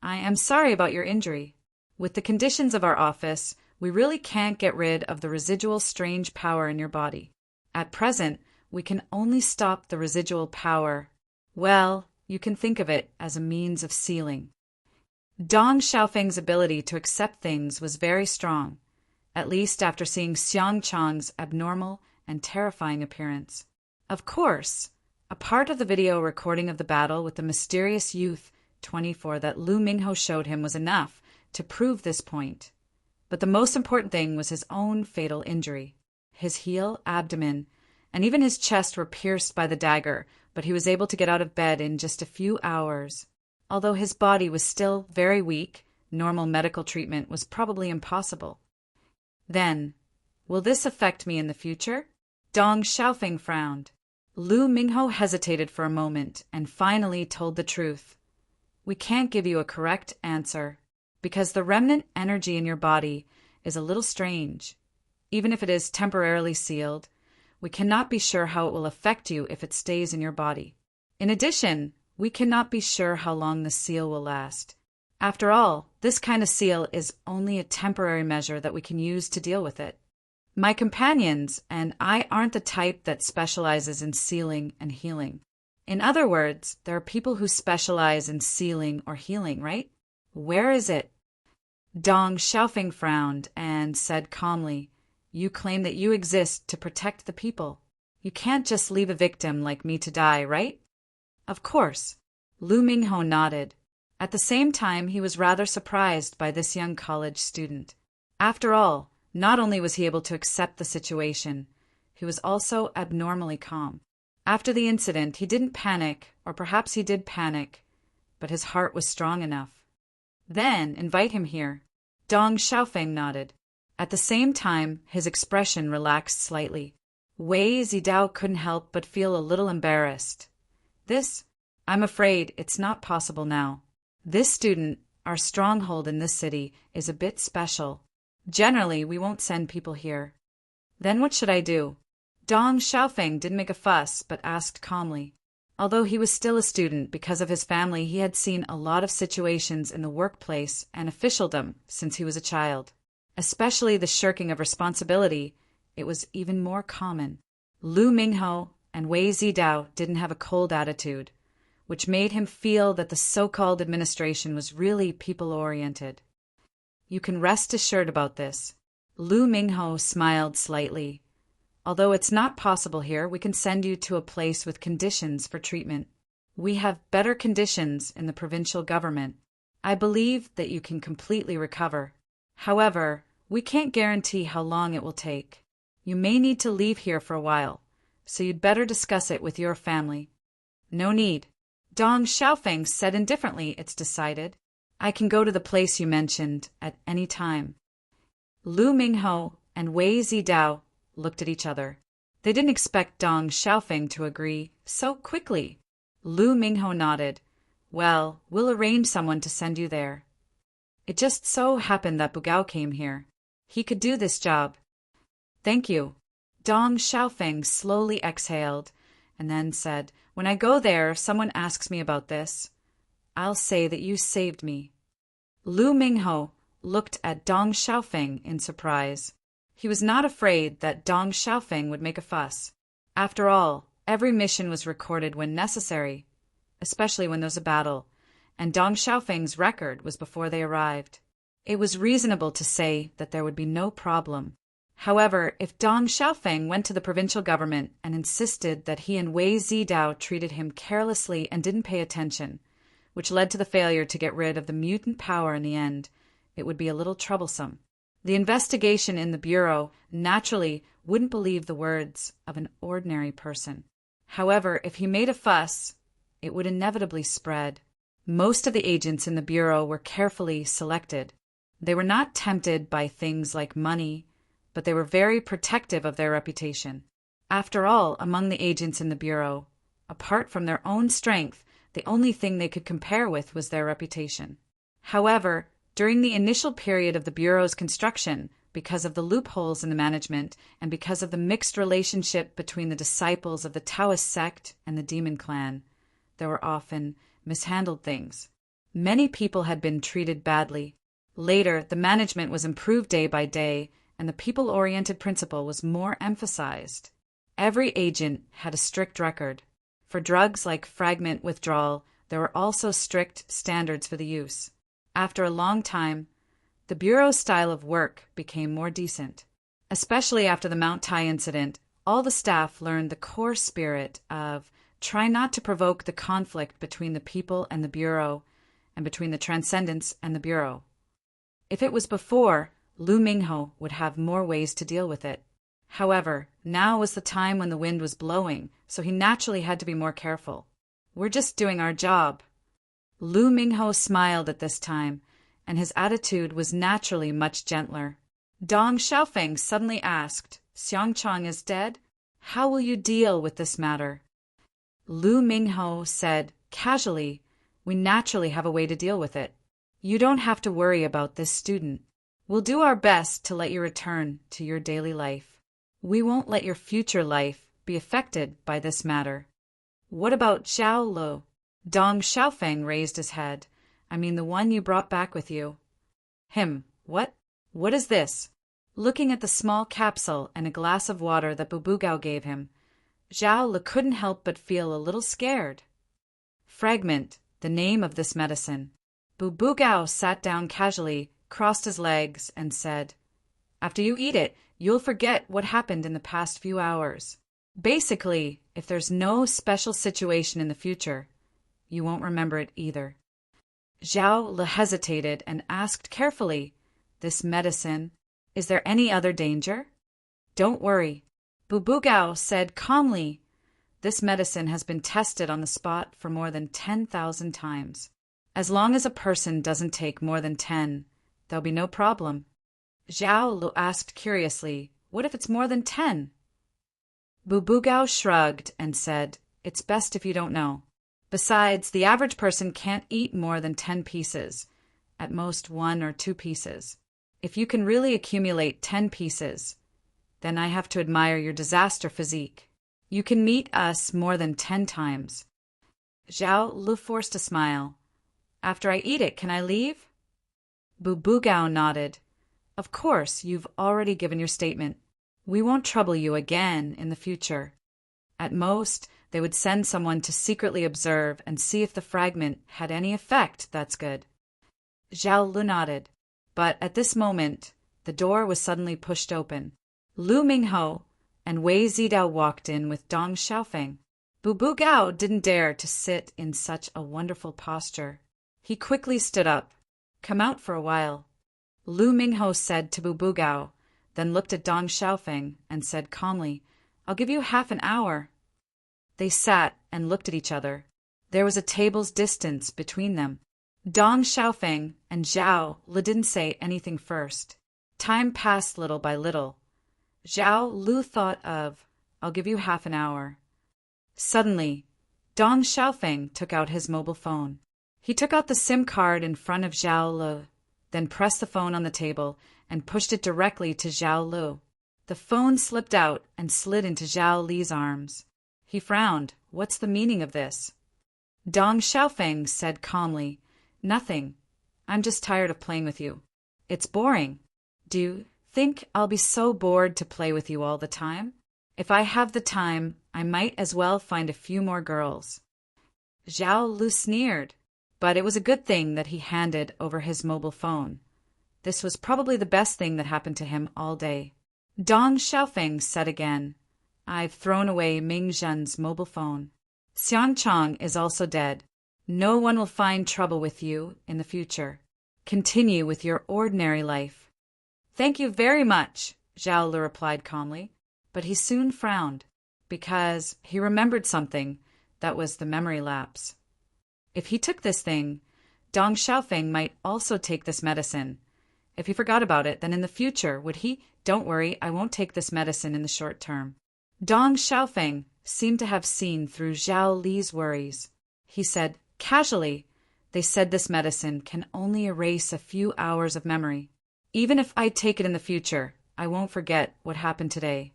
I am sorry about your injury. With the conditions of our office, we really can't get rid of the residual strange power in your body. At present, we can only stop the residual power. Well, you can think of it as a means of sealing. Dong Xiaofeng's ability to accept things was very strong, at least after seeing Xiang Chang's abnormal and terrifying appearance. Of course, a part of the video recording of the battle with the mysterious youth, 24, that Lu Mingho showed him was enough to prove this point. But the most important thing was his own fatal injury. His heel, abdomen, and even his chest were pierced by the dagger, but he was able to get out of bed in just a few hours. Although his body was still very weak, normal medical treatment was probably impossible. Then, will this affect me in the future? Dong Xiaofeng frowned. Lu Mingho hesitated for a moment and finally told the truth. We can't give you a correct answer, because the remnant energy in your body is a little strange. Even if it is temporarily sealed, we cannot be sure how it will affect you if it stays in your body. In addition, we cannot be sure how long the seal will last. After all, this kind of seal is only a temporary measure that we can use to deal with it. My companions and I aren't the type that specializes in sealing and healing. In other words, there are people who specialize in sealing or healing, right? Where is it? Dong Xiaofeng frowned and said calmly, You claim that you exist to protect the people. You can't just leave a victim like me to die, right? Of course. Lu Mingho nodded. At the same time, he was rather surprised by this young college student. After all, not only was he able to accept the situation, he was also abnormally calm. After the incident, he didn't panic, or perhaps he did panic, but his heart was strong enough. Then invite him here. Dong Xiaofeng nodded. At the same time, his expression relaxed slightly. Wei Zidao couldn't help but feel a little embarrassed. I'm afraid it's not possible now. This student, our stronghold in this city, is a bit special. Generally, we won't send people here. Then what should I do? Dong Xiaofeng didn't make a fuss, but asked calmly. Although he was still a student, because of his family, he had seen a lot of situations in the workplace and officialdom since he was a child. Especially the shirking of responsibility, it was even more common. Lu Mingho and Wei Zidao didn't have a cold attitude, which made him feel that the so-called administration was really people-oriented. You can rest assured about this. Lu Mingho smiled slightly. Although it's not possible here, we can send you to a place with conditions for treatment. We have better conditions in the provincial government. I believe that you can completely recover. However, we can't guarantee how long it will take. You may need to leave here for a while, so you'd better discuss it with your family. No need. Dong Xiaofeng said indifferently, It's decided. I can go to the place you mentioned at any time. Lu Mingho and Wei Zidao looked at each other. They didn't expect Dong Xiaofeng to agree so quickly. Lu Mingho nodded. Well, we'll arrange someone to send you there. It just so happened that Bugao came here. He could do this job. Thank you. Dong Xiaofeng slowly exhaled and then said, When I go there, if someone asks me about this, I'll say that you saved me. Lu Mingho looked at Dong Xiaofeng in surprise. He was not afraid that Dong Xiaofeng would make a fuss. After all, every mission was recorded when necessary, especially when there was a battle, and Dong Xiaofeng's record was before they arrived. It was reasonable to say that there would be no problem. However, if Dong Xiaofeng went to the provincial government and insisted that he and Wei Zidao treated him carelessly and didn't pay attention, which led to the failure to get rid of the mutant power in the end, it would be a little troublesome. The investigation in the bureau naturally wouldn't believe the words of an ordinary person. However, if he made a fuss, it would inevitably spread. Most of the agents in the bureau were carefully selected. They were not tempted by things like money, but they were very protective of their reputation. After all, among the agents in the bureau, apart from their own strength, the only thing they could compare with was their reputation. However, during the initial period of the bureau's construction, because of the loopholes in the management and because of the mixed relationship between the disciples of the Taoist sect and the demon clan, there were often mishandled things. Many people had been treated badly. Later, the management was improved day by day, and the people-oriented principle was more emphasized. Every agent had a strict record. For drugs like fragment withdrawal, there were also strict standards for the use. After a long time, the Bureau's style of work became more decent. Especially after the Mount Tai incident, all the staff learned the core spirit of try not to provoke the conflict between the people and the Bureau, and between the Transcendence and the Bureau. If it was before, Lu Mingho would have more ways to deal with it. However, now was the time when the wind was blowing, so he naturally had to be more careful. We're just doing our job. Lu Mingho smiled at this time, and his attitude was naturally much gentler. Dong Xiaofeng suddenly asked, Xiangchang is dead? How will you deal with this matter? Lu Mingho said, casually, we naturally have a way to deal with it. You don't have to worry about this student. We'll do our best to let you return to your daily life. We won't let your future life be affected by this matter. What about Zhao Lu? Dong Xiaofeng raised his head. I mean the one you brought back with you. Him, what? What is this? Looking at the small capsule and a glass of water that Bubugao gave him, Zhao Lu couldn't help but feel a little scared. Fragment, the name of this medicine. Bubugao sat down casually, crossed his legs, and said, after you eat it, you'll forget what happened in the past few hours. Basically, if there's no special situation in the future, you won't remember it either. Zhao Lu hesitated and asked carefully, this medicine, is there any other danger? Don't worry. Bubugao said calmly, this medicine has been tested on the spot for more than 10,000 times. As long as a person doesn't take more than 10, there'll be no problem. Zhao Lu asked curiously, what if it's more than 10? Bubugao shrugged and said, it's best if you don't know. Besides, the average person can't eat more than 10 pieces, at most 1 or 2 pieces. If you can really accumulate 10 pieces, then I have to admire your disaster physique. You can meet us more than 10 times. Zhao Lu forced a smile. After I eat it, can I leave? Bubugao nodded. Of course, you've already given your statement. We won't trouble you again in the future. At most, they would send someone to secretly observe and see if the fragment had any effect. That's good. Zhao Lu nodded. But at this moment, the door was suddenly pushed open. Lu Mingho and Wei Zidao walked in with Dong Xiaofeng. Bubugao didn't dare to sit in such a wonderful posture. He quickly stood up. Come out for a while. Lu Mingho said to Bubugao, then looked at Dong Xiaofeng and said calmly, I'll give you half an hour. They sat and looked at each other. There was a table's distance between them. Dong Xiaofeng and Zhao Lu didn't say anything first. Time passed little by little. Zhao Lu thought of, I'll give you half an hour. Suddenly, Dong Xiaofeng took out his mobile phone. He took out the SIM card in front of Zhao Lu, then pressed the phone on the table and pushed it directly to Zhao Lu. The phone slipped out and slid into Zhao Li's arms. He frowned. What's the meaning of this? Dong Xiaofeng said calmly, Nothing. I'm just tired of playing with you. It's boring. Do you think I'll be so bored to play with you all the time? If I have the time, I might as well find a few more girls. Zhao Lu sneered, but it was a good thing that he handed over his mobile phone. This was probably the best thing that happened to him all day. Dong Xiaofeng said again, I've thrown away Ming Zhen's mobile phone. Xiangchang is also dead. No one will find trouble with you in the future. Continue with your ordinary life. Thank you very much, Zhao Lu replied calmly, but he soon frowned. because he remembered something. That was the memory lapse. If he took this thing, Dong Xiaofeng might also take this medicine. If he forgot about it, then in the future, would he? Don't worry, I won't take this medicine in the short term. Dong Xiaofeng seemed to have seen through Zhao Li's worries. He said, casually, they said this medicine can only erase a few hours of memory. Even if I take it in the future, I won't forget what happened today.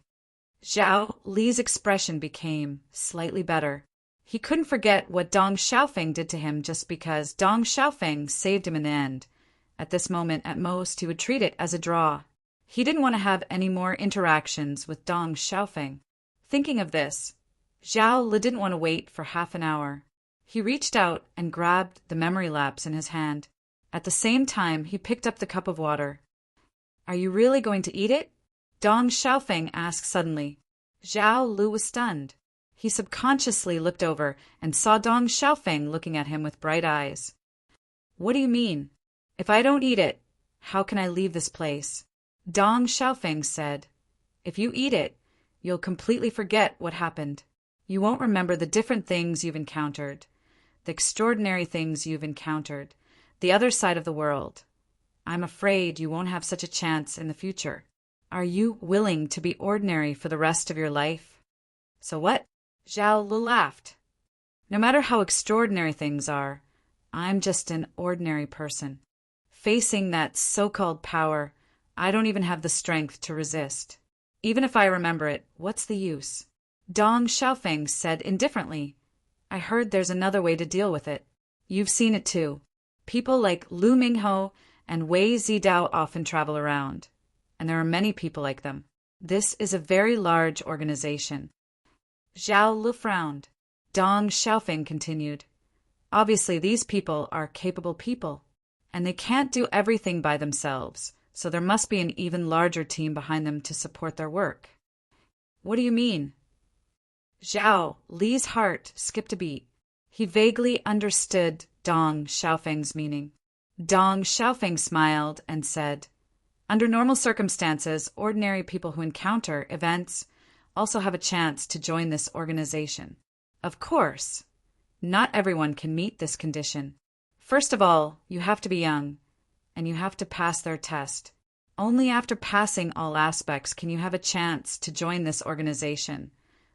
Zhao Li's expression became slightly better. He couldn't forget what Dong Xiaofeng did to him just because Dong Xiaofeng saved him in the end. At this moment, at most, he would treat it as a draw. He didn't want to have any more interactions with Dong Xiaofeng. Thinking of this, Zhao Li didn't want to wait for half an hour. He reached out and grabbed the memory lapse in his hand. At the same time, he picked up the cup of water. Are you really going to eat it? Dong Xiaofeng asked suddenly. Zhao Li was stunned. He subconsciously looked over and saw Dong Xiaofeng looking at him with bright eyes. What do you mean? If I don't eat it, how can I leave this place? Dong Xiaofeng said. If you eat it, you'll completely forget what happened. You won't remember the different things you've encountered, the extraordinary things you've encountered, the other side of the world. I'm afraid you won't have such a chance in the future. Are you willing to be ordinary for the rest of your life? So what? Zhao Li laughed. No matter how extraordinary things are, I'm just an ordinary person. Facing that so-called power, I don't even have the strength to resist. Even if I remember it, what's the use? Dong Xiaofeng said indifferently. I heard there's another way to deal with it. You've seen it too. People like Lu Mingho and Wei Zidao often travel around. And there are many people like them. This is a very large organization. Zhao Li frowned. Dong Xiaofeng continued. Obviously, these people are capable people, and they can't do everything by themselves, so there must be an even larger team behind them to support their work. What do you mean? Zhao Li's heart skipped a beat. He vaguely understood Dong Xiaofeng's meaning. Dong Xiaofeng smiled and said, under normal circumstances, ordinary people who encounter events also have a chance to join this organization. Of course, not everyone can meet this condition. First of all, you have to be young, and you have to pass their test. Only after passing all aspects can you have a chance to join this organization.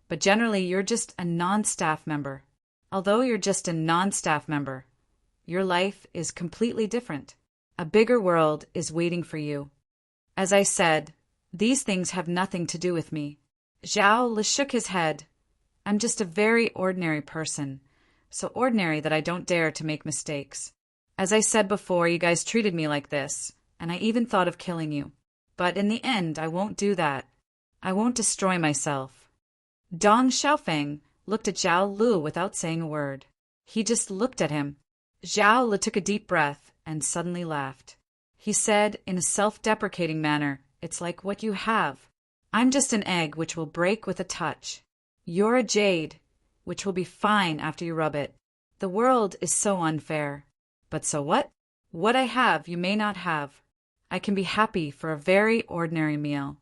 But generally, you're just a non-staff member. Although you're just a non-staff member, your life is completely different. A bigger world is waiting for you. As I said, these things have nothing to do with me. Zhao Li shook his head. I'm just a very ordinary person, so ordinary that I don't dare to make mistakes. As I said before, you guys treated me like this, and I even thought of killing you. But in the end, I won't do that. I won't destroy myself. Dong Xiaofeng looked at Zhao Li without saying a word. He just looked at him. Zhao Li took a deep breath and suddenly laughed. He said in a self-deprecating manner, it's like what you have. I'm just an egg which will break with a touch. You're a jade, which will be fine after you rub it. The world is so unfair. But so what? What I have you may not have. I can be happy for a very ordinary meal.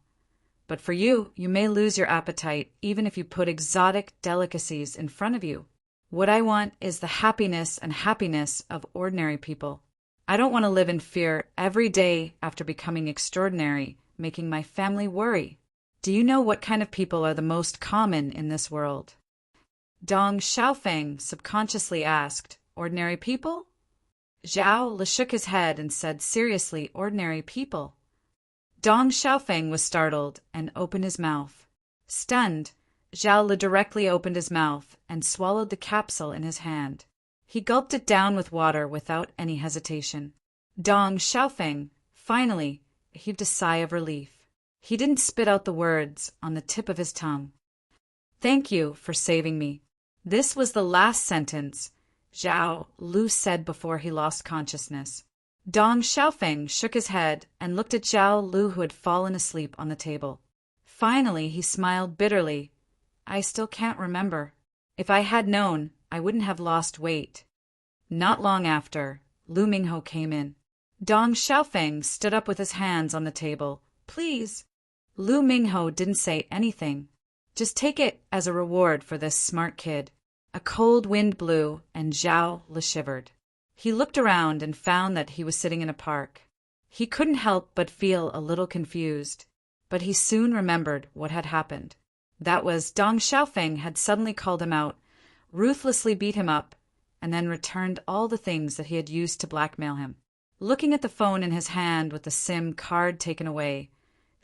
But for you, you may lose your appetite even if you put exotic delicacies in front of you. What I want is the happiness and happiness of ordinary people. I don't want to live in fear every day after becoming extraordinary, making my family worry. Do you know what kind of people are the most common in this world? Dong Xiaofeng subconsciously asked, ordinary people? Zhao Li shook his head and said seriously, ordinary people. Dong Xiaofeng was startled and opened his mouth. Stunned, Zhao Li directly opened his mouth and swallowed the capsule in his hand. He gulped it down with water without any hesitation. Dong Xiaofeng, finally, heaved a sigh of relief. He didn't spit out the words on the tip of his tongue. Thank you for saving me. This was the last sentence Zhao Li said before he lost consciousness. Dong Xiaofeng shook his head and looked at Zhao Li, who had fallen asleep on the table. Finally, he smiled bitterly. I still can't remember. If I had known, I wouldn't have lost weight. Not long after, Lu Mingho came in. Dong Xiaofeng stood up with his hands on the table. Please. Lu Mingho didn't say anything. Just take it as a reward for this smart kid. A cold wind blew, and Zhao Le shivered. He looked around and found that he was sitting in a park. He couldn't help but feel a little confused, but he soon remembered what had happened. That was Dong Xiaofeng had suddenly called him out, ruthlessly beat him up, and then returned all the things that he had used to blackmail him. Looking at the phone in his hand with the SIM card taken away,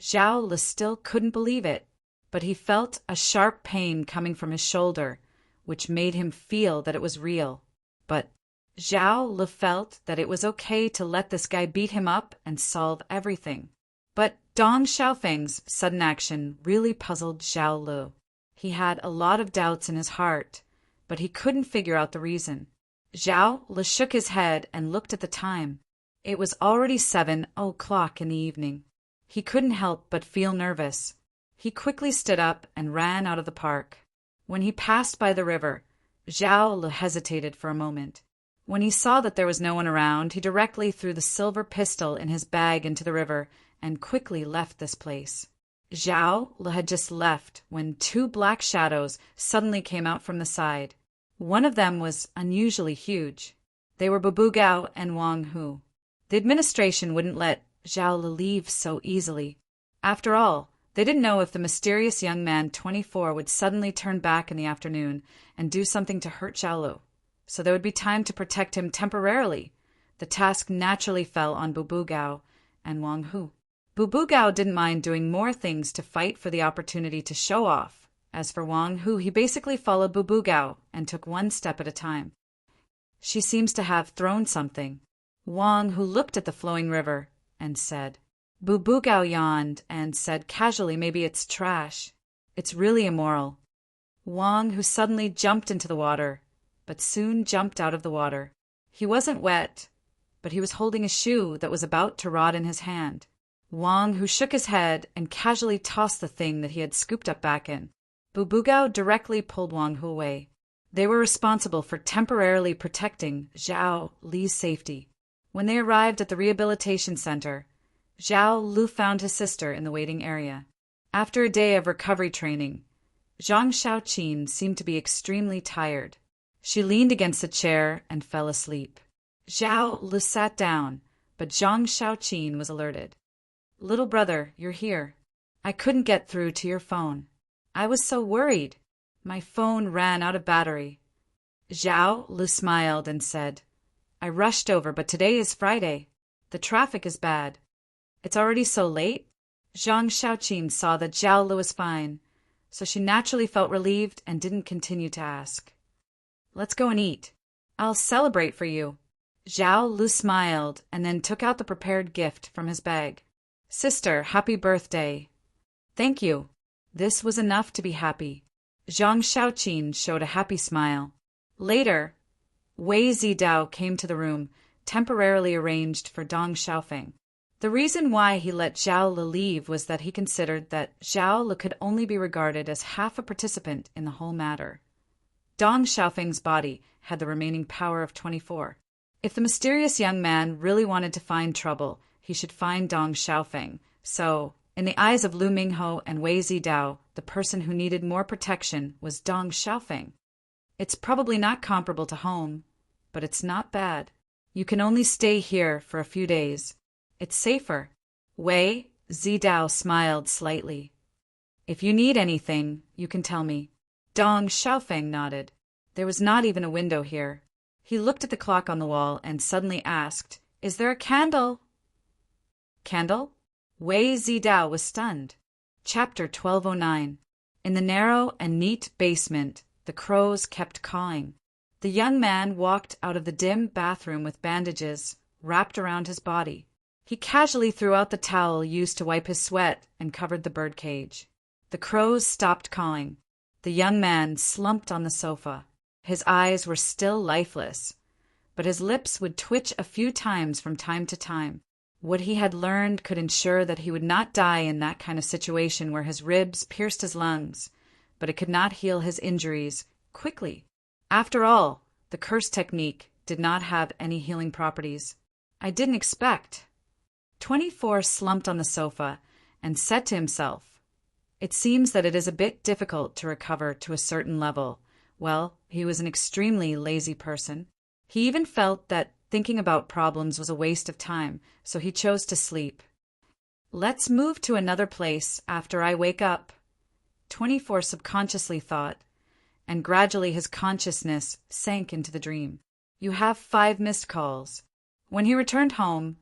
Zhao Le still couldn't believe it, but he felt a sharp pain coming from his shoulder, which made him feel that it was real. But Zhao Le felt that it was okay to let this guy beat him up and solve everything. But Dong Xiaofeng's sudden action really puzzled Zhao Le. He had a lot of doubts in his heart, but he couldn't figure out the reason. Zhao Le shook his head and looked at the time. It was already 7:00 in the evening. He couldn't help but feel nervous. He quickly stood up and ran out of the park. When he passed by the river, Zhao Le hesitated for a moment. When he saw that there was no one around, he directly threw the silver pistol in his bag into the river and quickly left this place. Zhao Le had just left when two black shadows suddenly came out from the side. One of them was unusually huge. They were Bu Gao and Wang Hu. The administration wouldn't let Zhao Le leave so easily. After all, they didn't know if the mysterious young man 24 would suddenly turn back in the afternoon and do something to hurt Zhao Le. So there would be time to protect him temporarily. The task naturally fell on Bu Gao and Wang Hu. Bu Gao didn't mind doing more things to fight for the opportunity to show off. As for Wang Hu, he basically followed Bu Gao and took one step at a time. She seems to have thrown something. Wang Hu looked at the flowing river and said. Bu Gao yawned and said casually, maybe it's trash. It's really immoral. Wang Hu suddenly jumped into the water, but soon jumped out of the water. He wasn't wet, but he was holding a shoe that was about to rot in his hand. Wang Hu shook his head and casually tossed the thing that he had scooped up back in. Bu Gao directly pulled Wang Hu away. They were responsible for temporarily protecting Zhao Li's safety. When they arrived at the rehabilitation center, Zhao Lu found his sister in the waiting area. After a day of recovery training, Zhang Xiaoqin seemed to be extremely tired. She leaned against a chair and fell asleep. Zhao Lu sat down, but Zhang Xiaoqin was alerted. Little brother, you're here. I couldn't get through to your phone. I was so worried. My phone ran out of battery. Zhao Lu smiled and said, I rushed over, but today is Friday. The traffic is bad. It's already so late? Zhang Xiaoqin saw that Zhao Lu was fine, so she naturally felt relieved and didn't continue to ask. Let's go and eat. I'll celebrate for you. Zhao Lu smiled and then took out the prepared gift from his bag. Sister, happy birthday. Thank you. This was enough to be happy. Zhang Xiaoqin showed a happy smile. Later, Wei Zidao came to the room, temporarily arranged for Dong Xiaofeng. The reason why he let Zhao Le leave was that he considered that Zhao Le could only be regarded as half a participant in the whole matter. Dong Xiaofeng's body had the remaining power of 24. If the mysterious young man really wanted to find trouble, he should find Dong Xiaofeng. So, in the eyes of Lu Mingho and Wei Zidao, the person who needed more protection was Dong Xiaofeng. It's probably not comparable to home, but it's not bad. You can only stay here for a few days. It's safer. Wei Zidao smiled slightly. If you need anything, you can tell me. Dong Xiaofeng nodded. There was not even a window here. He looked at the clock on the wall and suddenly asked, Is there a candle? Candle? Wei Zidao was stunned. Chapter 1209. In the narrow and neat basement, the crows kept cawing. The young man walked out of the dim bathroom with bandages wrapped around his body. He casually threw out the towel used to wipe his sweat and covered the birdcage. The crows stopped cawing. The young man slumped on the sofa. His eyes were still lifeless, but his lips would twitch a few times from time to time. What he had learned could ensure that he would not die in that kind of situation where his ribs pierced his lungs, but it could not heal his injuries quickly. After all, the curse technique did not have any healing properties. I didn't expect. 24 slumped on the sofa and said to himself, It seems that it is a bit difficult to recover to a certain level. Well, he was an extremely lazy person. He even felt that thinking about problems was a waste of time, so he chose to sleep. Let's move to another place after I wake up, 24 subconsciously thought, and gradually his consciousness sank into the dream. You have 5 missed calls. When he returned home,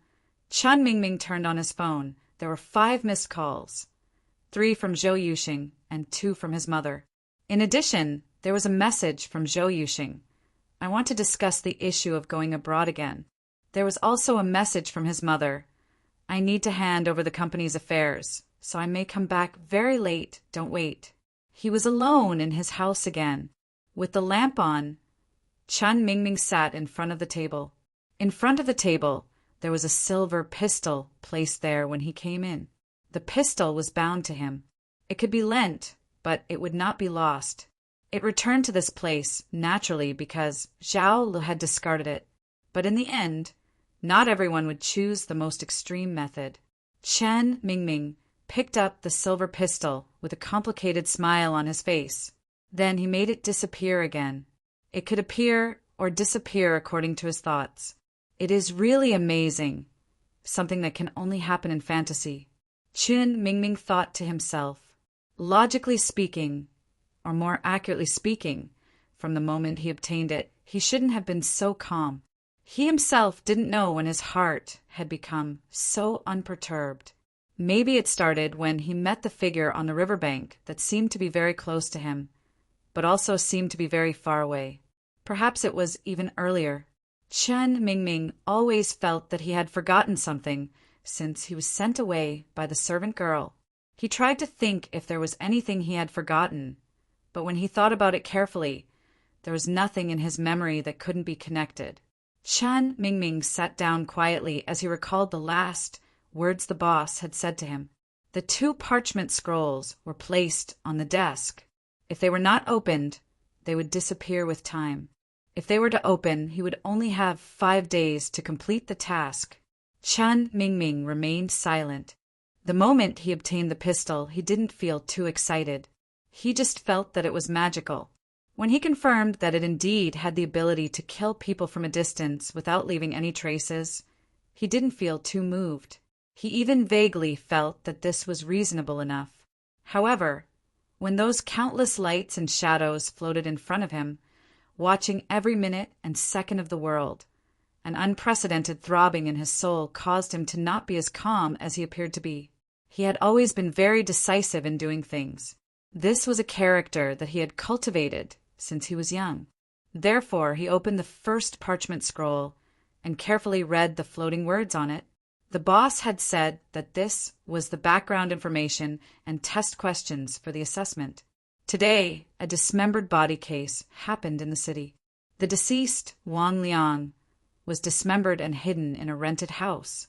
Chen Mingming turned on his phone. There were 5 missed calls, 3 from Zhou Yuxing and 2 from his mother. In addition, there was a message from Zhou Yuxing. I want to discuss the issue of going abroad again. There was also a message from his mother. I need to hand over the company's affairs, so I may come back very late. Don't wait. He was alone in his house again. With the lamp on, Chen Mingming sat in front of the table. In front of the table, there was a silver pistol placed there when he came in. The pistol was bound to him. It could be lent, but it would not be lost. It returned to this place, naturally, because Zhao Lu had discarded it. But in the end, not everyone would choose the most extreme method. Chen Mingming picked up the silver pistol with a complicated smile on his face. Then he made it disappear again. It could appear or disappear according to his thoughts. It is really amazing, something that can only happen in fantasy. Chen Mingming thought to himself. Logically speaking, or more accurately speaking, from the moment he obtained it, he shouldn't have been so calm. He himself didn't know when his heart had become so unperturbed. Maybe it started when he met the figure on the riverbank that seemed to be very close to him, but also seemed to be very far away. Perhaps it was even earlier. Chen Mingming always felt that he had forgotten something since he was sent away by the servant girl. He tried to think if there was anything he had forgotten, but when he thought about it carefully, there was nothing in his memory that couldn't be connected. Chen Mingming sat down quietly as he recalled the last words the boss had said to him. The 2 parchment scrolls were placed on the desk. If they were not opened, they would disappear with time. If they were to open, he would only have 5 days to complete the task. Chen Mingming remained silent. The moment he obtained the pistol, he didn't feel too excited. He just felt that it was magical. When he confirmed that it indeed had the ability to kill people from a distance without leaving any traces, he didn't feel too moved. He even vaguely felt that this was reasonable enough. However, when those countless lights and shadows floated in front of him, watching every minute and second of the world, an unprecedented throbbing in his soul caused him to not be as calm as he appeared to be. He had always been very decisive in doing things. This was a character that he had cultivated since he was young. Therefore, he opened the first parchment scroll and carefully read the floating words on it. The boss had said that this was the background information and test questions for the assessment. Today, a dismembered body case happened in the city. The deceased, Wang Liang, was dismembered and hidden in a rented house.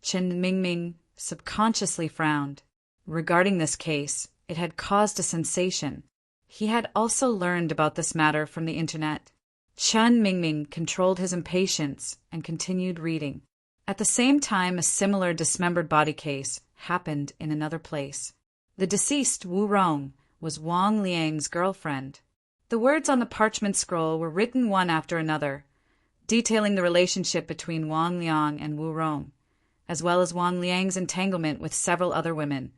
Chen Mingming subconsciously frowned. Regarding this case, it had caused a sensation. He had also learned about this matter from the internet. Chen Mingming controlled his impatience and continued reading. At the same time, a similar dismembered body case happened in another place. The deceased Wu Rong was Wang Liang's girlfriend. The words on the parchment scroll were written one after another, detailing the relationship between Wang Liang and Wu Rong, as well as Wang Liang's entanglement with several other women,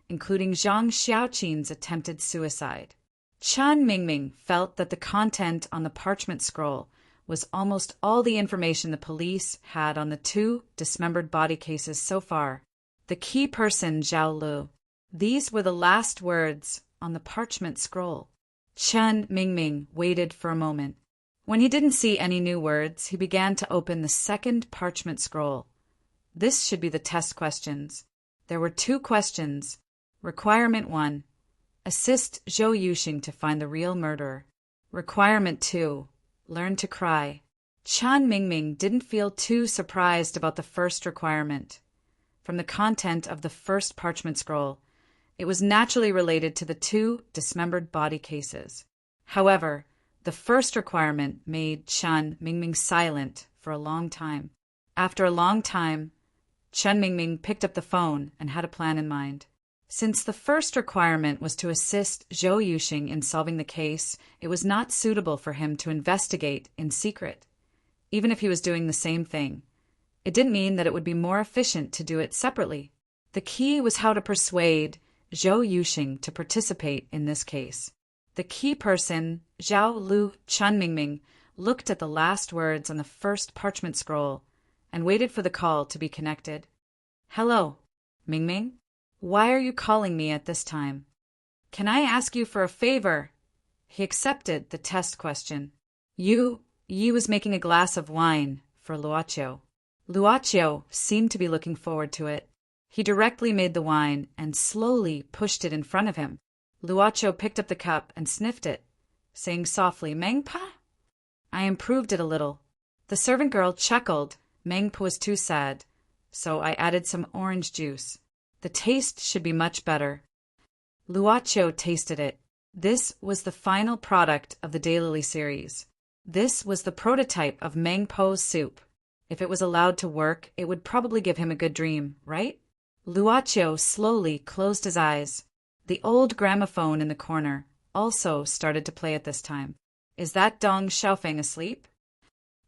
including Zhang Xiaoqin's attempted suicide. Chen Mingming felt that the content on the parchment scroll was almost all the information the police had on the 2 dismembered body cases so far. The key person, Zhao Lu. These were the last words on the parchment scroll. Chen Mingming waited for a moment. When he didn't see any new words, he began to open the second parchment scroll. This should be the test questions. There were 2 questions. Requirement 1. Assist Zhou Yuxing to find the real murderer. Requirement 2. Learn to cry. Chen Mingming didn't feel too surprised about the first requirement. From the content of the first parchment scroll, it was naturally related to the 2 dismembered body cases. However, the first requirement made Chen Mingming silent for a long time. After a long time, Chen Mingming picked up the phone and had a plan in mind. Since the first requirement was to assist Zhou Yuxing in solving the case, it was not suitable for him to investigate in secret, even if he was doing the same thing. It didn't mean that it would be more efficient to do it separately. The key was how to persuade Zhou Yuxing to participate in this case. The key person, Zhao Lu Chunmingming, looked at the last words on the first parchment scroll and waited for the call to be connected. Hello, Mingming? Why are you calling me at this time? Can I ask you for a favor? He accepted the test question. Yi was making a glass of wine for Luoqiu. Luoqiu seemed to be looking forward to it. He directly made the wine and slowly pushed it in front of him. Luoqiu picked up the cup and sniffed it, saying softly, Mengpa? I improved it a little. The servant girl chuckled. Mengpa was too sad, so I added some orange juice. The taste should be much better. Luoqiu tasted it. This was the final product of the Daylily series. This was the prototype of Mengpo's soup. If it was allowed to work, it would probably give him a good dream, right? Luoqiu slowly closed his eyes. The old gramophone in the corner also started to play at this time. Is that Dong Xiaofeng asleep?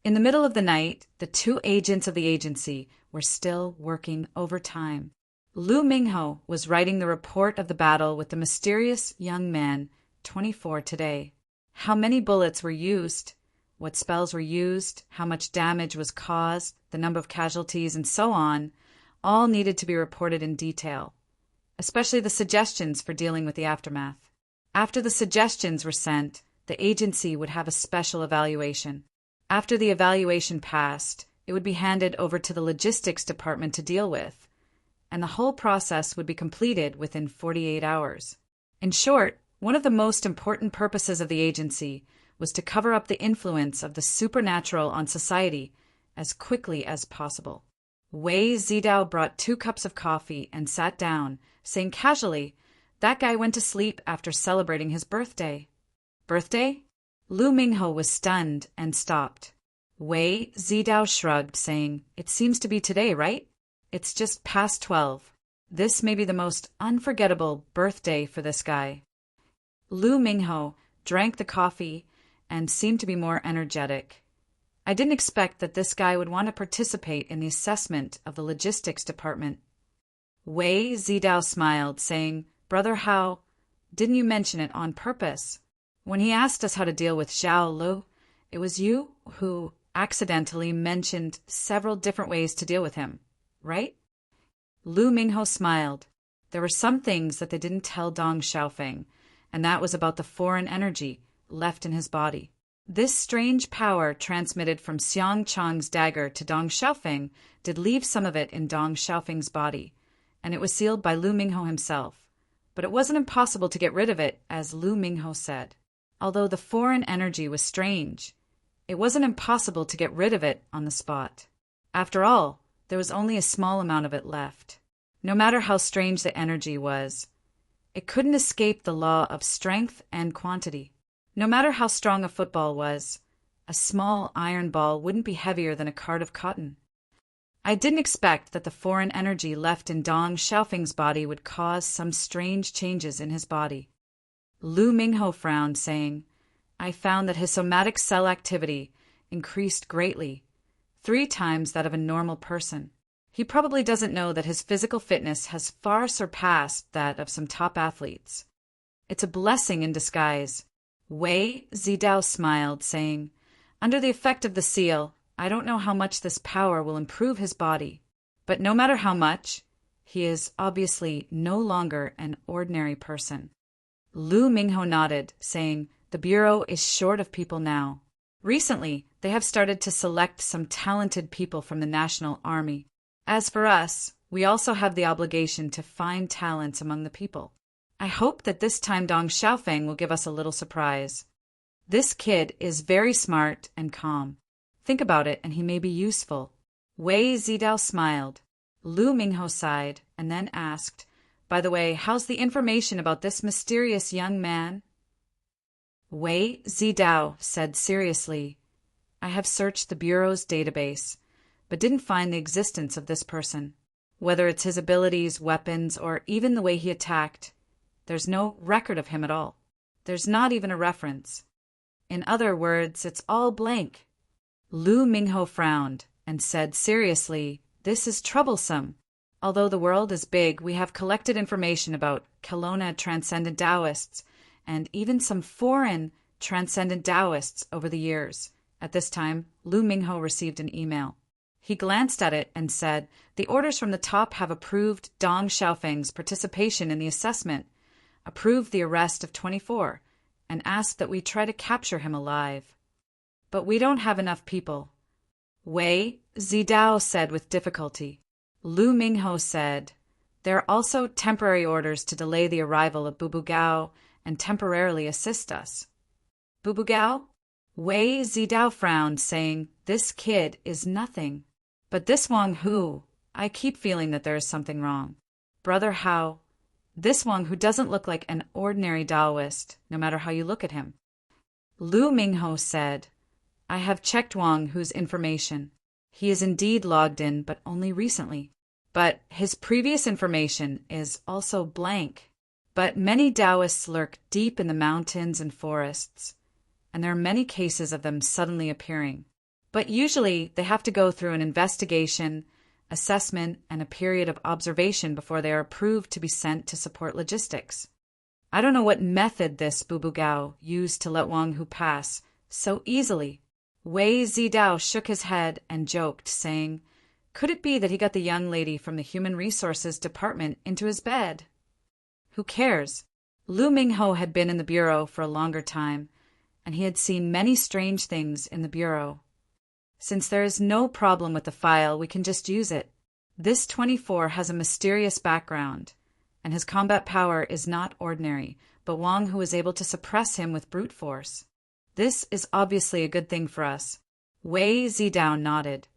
In the middle of the night, the two agents of the agency were still working overtime. Lu Mingho was writing the report of the battle with the mysterious young man, 24 today. How many bullets were used, what spells were used, how much damage was caused, the number of casualties, and so on, all needed to be reported in detail, especially the suggestions for dealing with the aftermath. After the suggestions were sent, the agency would have a special evaluation. After the evaluation passed, it would be handed over to the logistics department to deal with, and the whole process would be completed within 48 hours. In short, one of the most important purposes of the agency was to cover up the influence of the supernatural on society as quickly as possible. Wei Zidao brought 2 cups of coffee and sat down, saying casually, that guy went to sleep after celebrating his birthday. Birthday? Lu Mingho was stunned and stopped. Wei Zidao shrugged, saying, it seems to be today, right? It's just past 12. This may be the most unforgettable birthday for this guy. Lu Mingho drank the coffee and seemed to be more energetic. I didn't expect that this guy would want to participate in the assessment of the logistics department. Wei Zidao smiled, saying, Brother Hao, didn't you mention it on purpose? When he asked us how to deal with Zhao Lu, it was you who accidentally mentioned several different ways to deal with him, right? Lu Mingho smiled. There were some things that they didn't tell Dong Xiaofeng, and that was about the foreign energy left in his body. This strange power transmitted from Xiang Chang's dagger to Dong Xiaofeng did leave some of it in Dong Xiaofeng's body, and it was sealed by Lu Mingho himself. But it wasn't impossible to get rid of it, as Lu Mingho said. Although the foreign energy was strange, it wasn't impossible to get rid of it on the spot. After all, there was only a small amount of it left. No matter how strange the energy was, it couldn't escape the law of strength and quantity. No matter how strong a football was, a small iron ball wouldn't be heavier than a card of cotton. I didn't expect that the foreign energy left in Dong Xiaofeng's body would cause some strange changes in his body. Lu Mingho frowned, saying, I found that his somatic cell activity increased greatly, 3 times that of a normal person. He probably doesn't know that his physical fitness has far surpassed that of some top athletes. It's a blessing in disguise. Wei Zidao smiled, saying, under the effect of the seal, I don't know how much this power will improve his body, but no matter how much, he is obviously no longer an ordinary person. Lu Mingho nodded, saying, the Bureau is short of people now. Recently, they have started to select some talented people from the National Army. As for us, we also have the obligation to find talents among the people. I hope that this time Dong Xiaofeng will give us a little surprise. This kid is very smart and calm. Think about it, and he may be useful. Wei Zidao smiled. Lu Mingho sighed, and then asked, by the way, how's the information about this mysterious young man? Wei Zidao said seriously, I have searched the Bureau's database, but didn't find the existence of this person. Whether it's his abilities, weapons, or even the way he attacked, there's no record of him at all. There's not even a reference. In other words, it's all blank. Lu Mingho frowned and said seriously, "This is troublesome. Although the world is big, we have collected information about Kelowna transcendent Taoists and even some foreign transcendent Taoists over the years." At this time, Lu Mingho received an email. He glanced at it and said, "The orders from the top have approved Dong Xiaofeng's participation in the assessment, approved the arrest of 24, and asked that we try to capture him alive. But we don't have enough people." Wei Zidao said with difficulty. Lu Mingho said, "There are also temporary orders to delay the arrival of Bubu Gao and temporarily assist us." "Bubu Gao?" Wei Zidao frowned, saying, "This kid is nothing. But this Wang Hu, I keep feeling that there is something wrong. Brother Hao, this Wang Hu doesn't look like an ordinary Taoist, no matter how you look at him." Lu Mingho said, "I have checked Wang Hu's information. He is indeed logged in, but only recently. But his previous information is also blank. But many Taoists lurk deep in the mountains and forests, and there are many cases of them suddenly appearing. But usually they have to go through an investigation, assessment, and a period of observation before they are approved to be sent to support logistics. I don't know what method this Bubu Gao used to let Wang Hu pass so easily." Wei Zidao shook his head and joked, saying, "Could it be that he got the young lady from the Human Resources Department into his bed? Who cares?" Lu Mingho had been in the bureau for a longer time, and he had seen many strange things in the bureau. "Since there is no problem with the file, we can just use it. This 24 has a mysterious background, and his combat power is not ordinary, but Wang Hu was able to suppress him with brute force. This is obviously a good thing for us." Wei Zidao nodded.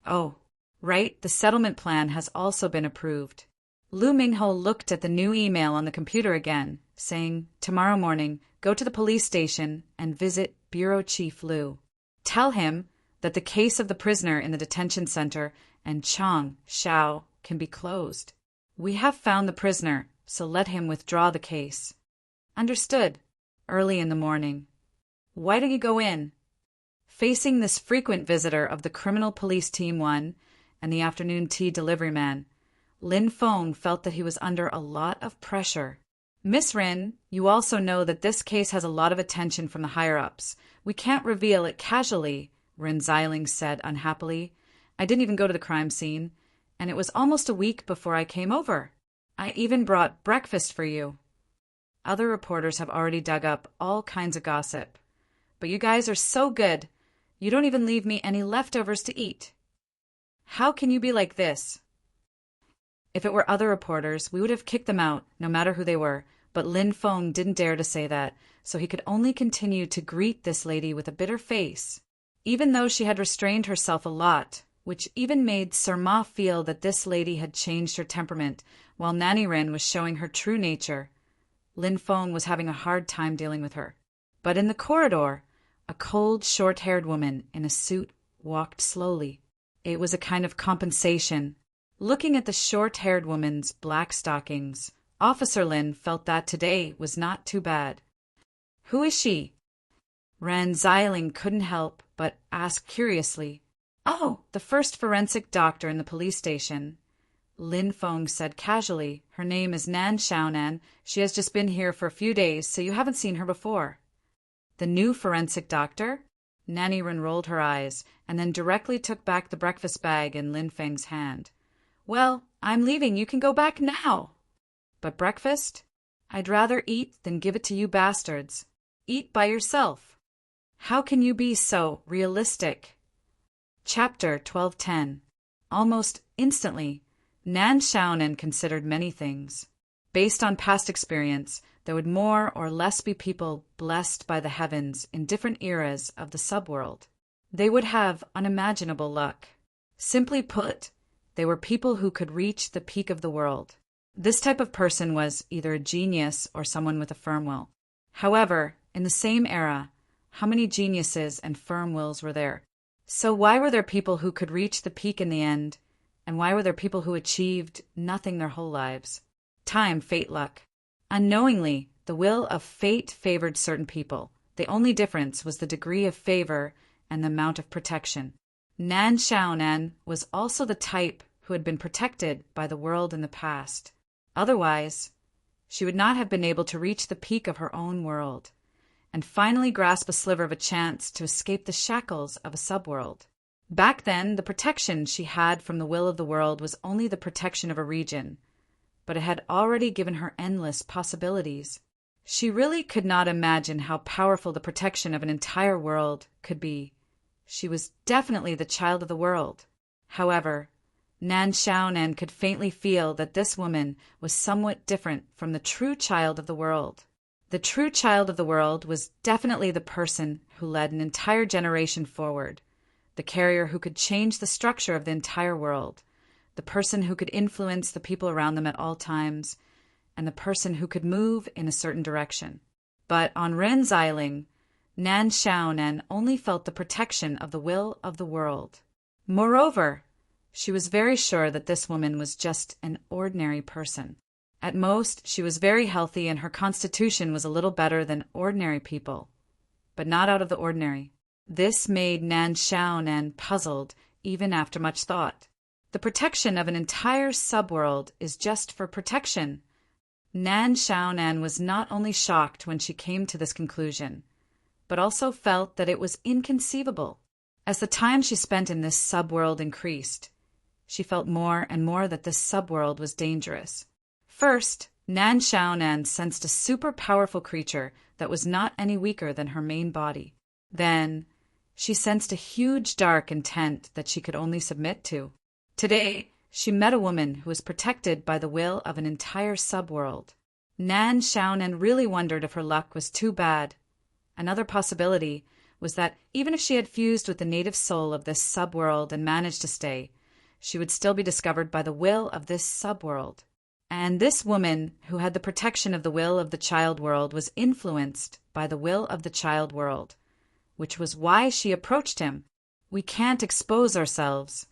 "Oh, right, the settlement plan has also been approved." Lu Mingho looked at the new email on the computer again, saying, "Tomorrow morning, go to the police station and visit Bureau Chief Lu. Tell him that the case of the prisoner in the detention center and Chang Xiao can be closed. We have found the prisoner, so let him withdraw the case." "Understood." Early in the morning. "Why don't you go in?" Facing this frequent visitor of the Criminal Police Team 1 and the afternoon tea delivery man, Lin Feng felt that he was under a lot of pressure. "Miss Rin, you also know that this case has a lot of attention from the higher-ups. We can't reveal it casually," Rin Xiling said unhappily. "I didn't even go to the crime scene, and it was almost a week before I came over. I even brought breakfast for you. Other reporters have already dug up all kinds of gossip. But you guys are so good, you don't even leave me any leftovers to eat. How can you be like this?" If it were other reporters, we would have kicked them out, no matter who they were, but Lin Feng didn't dare to say that, so he could only continue to greet this lady with a bitter face. Even though she had restrained herself a lot, which even made Sir Ma feel that this lady had changed her temperament, while Nanny Rin was showing her true nature, Lin Feng was having a hard time dealing with her. But in the corridor, a cold, short-haired woman in a suit walked slowly. It was a kind of compensation. Looking at the short-haired woman's black stockings, Officer Lin felt that today was not too bad. "Who is she?" Ren Xiling couldn't help but ask curiously. "Oh, the first forensic doctor in the police station," Lin Feng said casually. "Her name is Nan Xiaonan. She has just been here for a few days, so you haven't seen her before." "The new forensic doctor?" Nanny Rin rolled her eyes, and then directly took back the breakfast bag in Lin Feng's hand. "Well, I'm leaving. You can go back now." "But breakfast? I'd rather eat than give it to you bastards. Eat by yourself. How can you be so realistic?" Chapter 12:10. Almost instantly, Nan Xiaonan considered many things. Based on past experience, there would more or less be people blessed by the heavens in different eras of the subworld. They would have unimaginable luck. Simply put, they were people who could reach the peak of the world. This type of person was either a genius or someone with a firm will. However, in the same era, how many geniuses and firm wills were there? So why were there people who could reach the peak in the end, And why were there people who achieved nothing their whole lives? Time, fate, luck. Unknowingly, the will of fate favored certain people. The only difference was the degree of favor and the amount of protection. Nan Xiaonan was also the type who had been protected by the world in the past. Otherwise, she would not have been able to reach the peak of her own world, and finally grasp a sliver of a chance to escape the shackles of a subworld. Back then, the protection she had from the will of the world was only the protection of a region, but it had already given her endless possibilities. She really could not imagine how powerful the protection of an entire world could be. She was definitely the child of the world. However, Nan Xiaonan could faintly feel that this woman was somewhat different from the true child of the world. The true child of the world was definitely the person who led an entire generation forward, the carrier who could change the structure of the entire world, the person who could influence the people around them at all times, and the person who could move in a certain direction. But on Ren Xiling, Nan Xiaonan only felt the protection of the will of the world. Moreover, she was very sure that this woman was just an ordinary person. At most, she was very healthy and her constitution was a little better than ordinary people, but not out of the ordinary. This made Nan Xiaonan puzzled even after much thought. The protection of an entire subworld is just for protection. Nan Xiaonan was not only shocked when she came to this conclusion, but also felt that it was inconceivable. As the time she spent in this subworld increased, she felt more and more that this subworld was dangerous. First, Nan Xiaonan sensed a super powerful creature that was not any weaker than her main body. Then, she sensed a huge dark intent that she could only submit to. Today, she met a woman who was protected by the will of an entire subworld. Nan Xiaonan really wondered if her luck was too bad. Another possibility was that even if she had fused with the native soul of this subworld and managed to stay, she would still be discovered by the will of this subworld. And this woman, who had the protection of the will of the child world, was influenced by the will of the child world, which was why she approached him. We can't expose ourselves.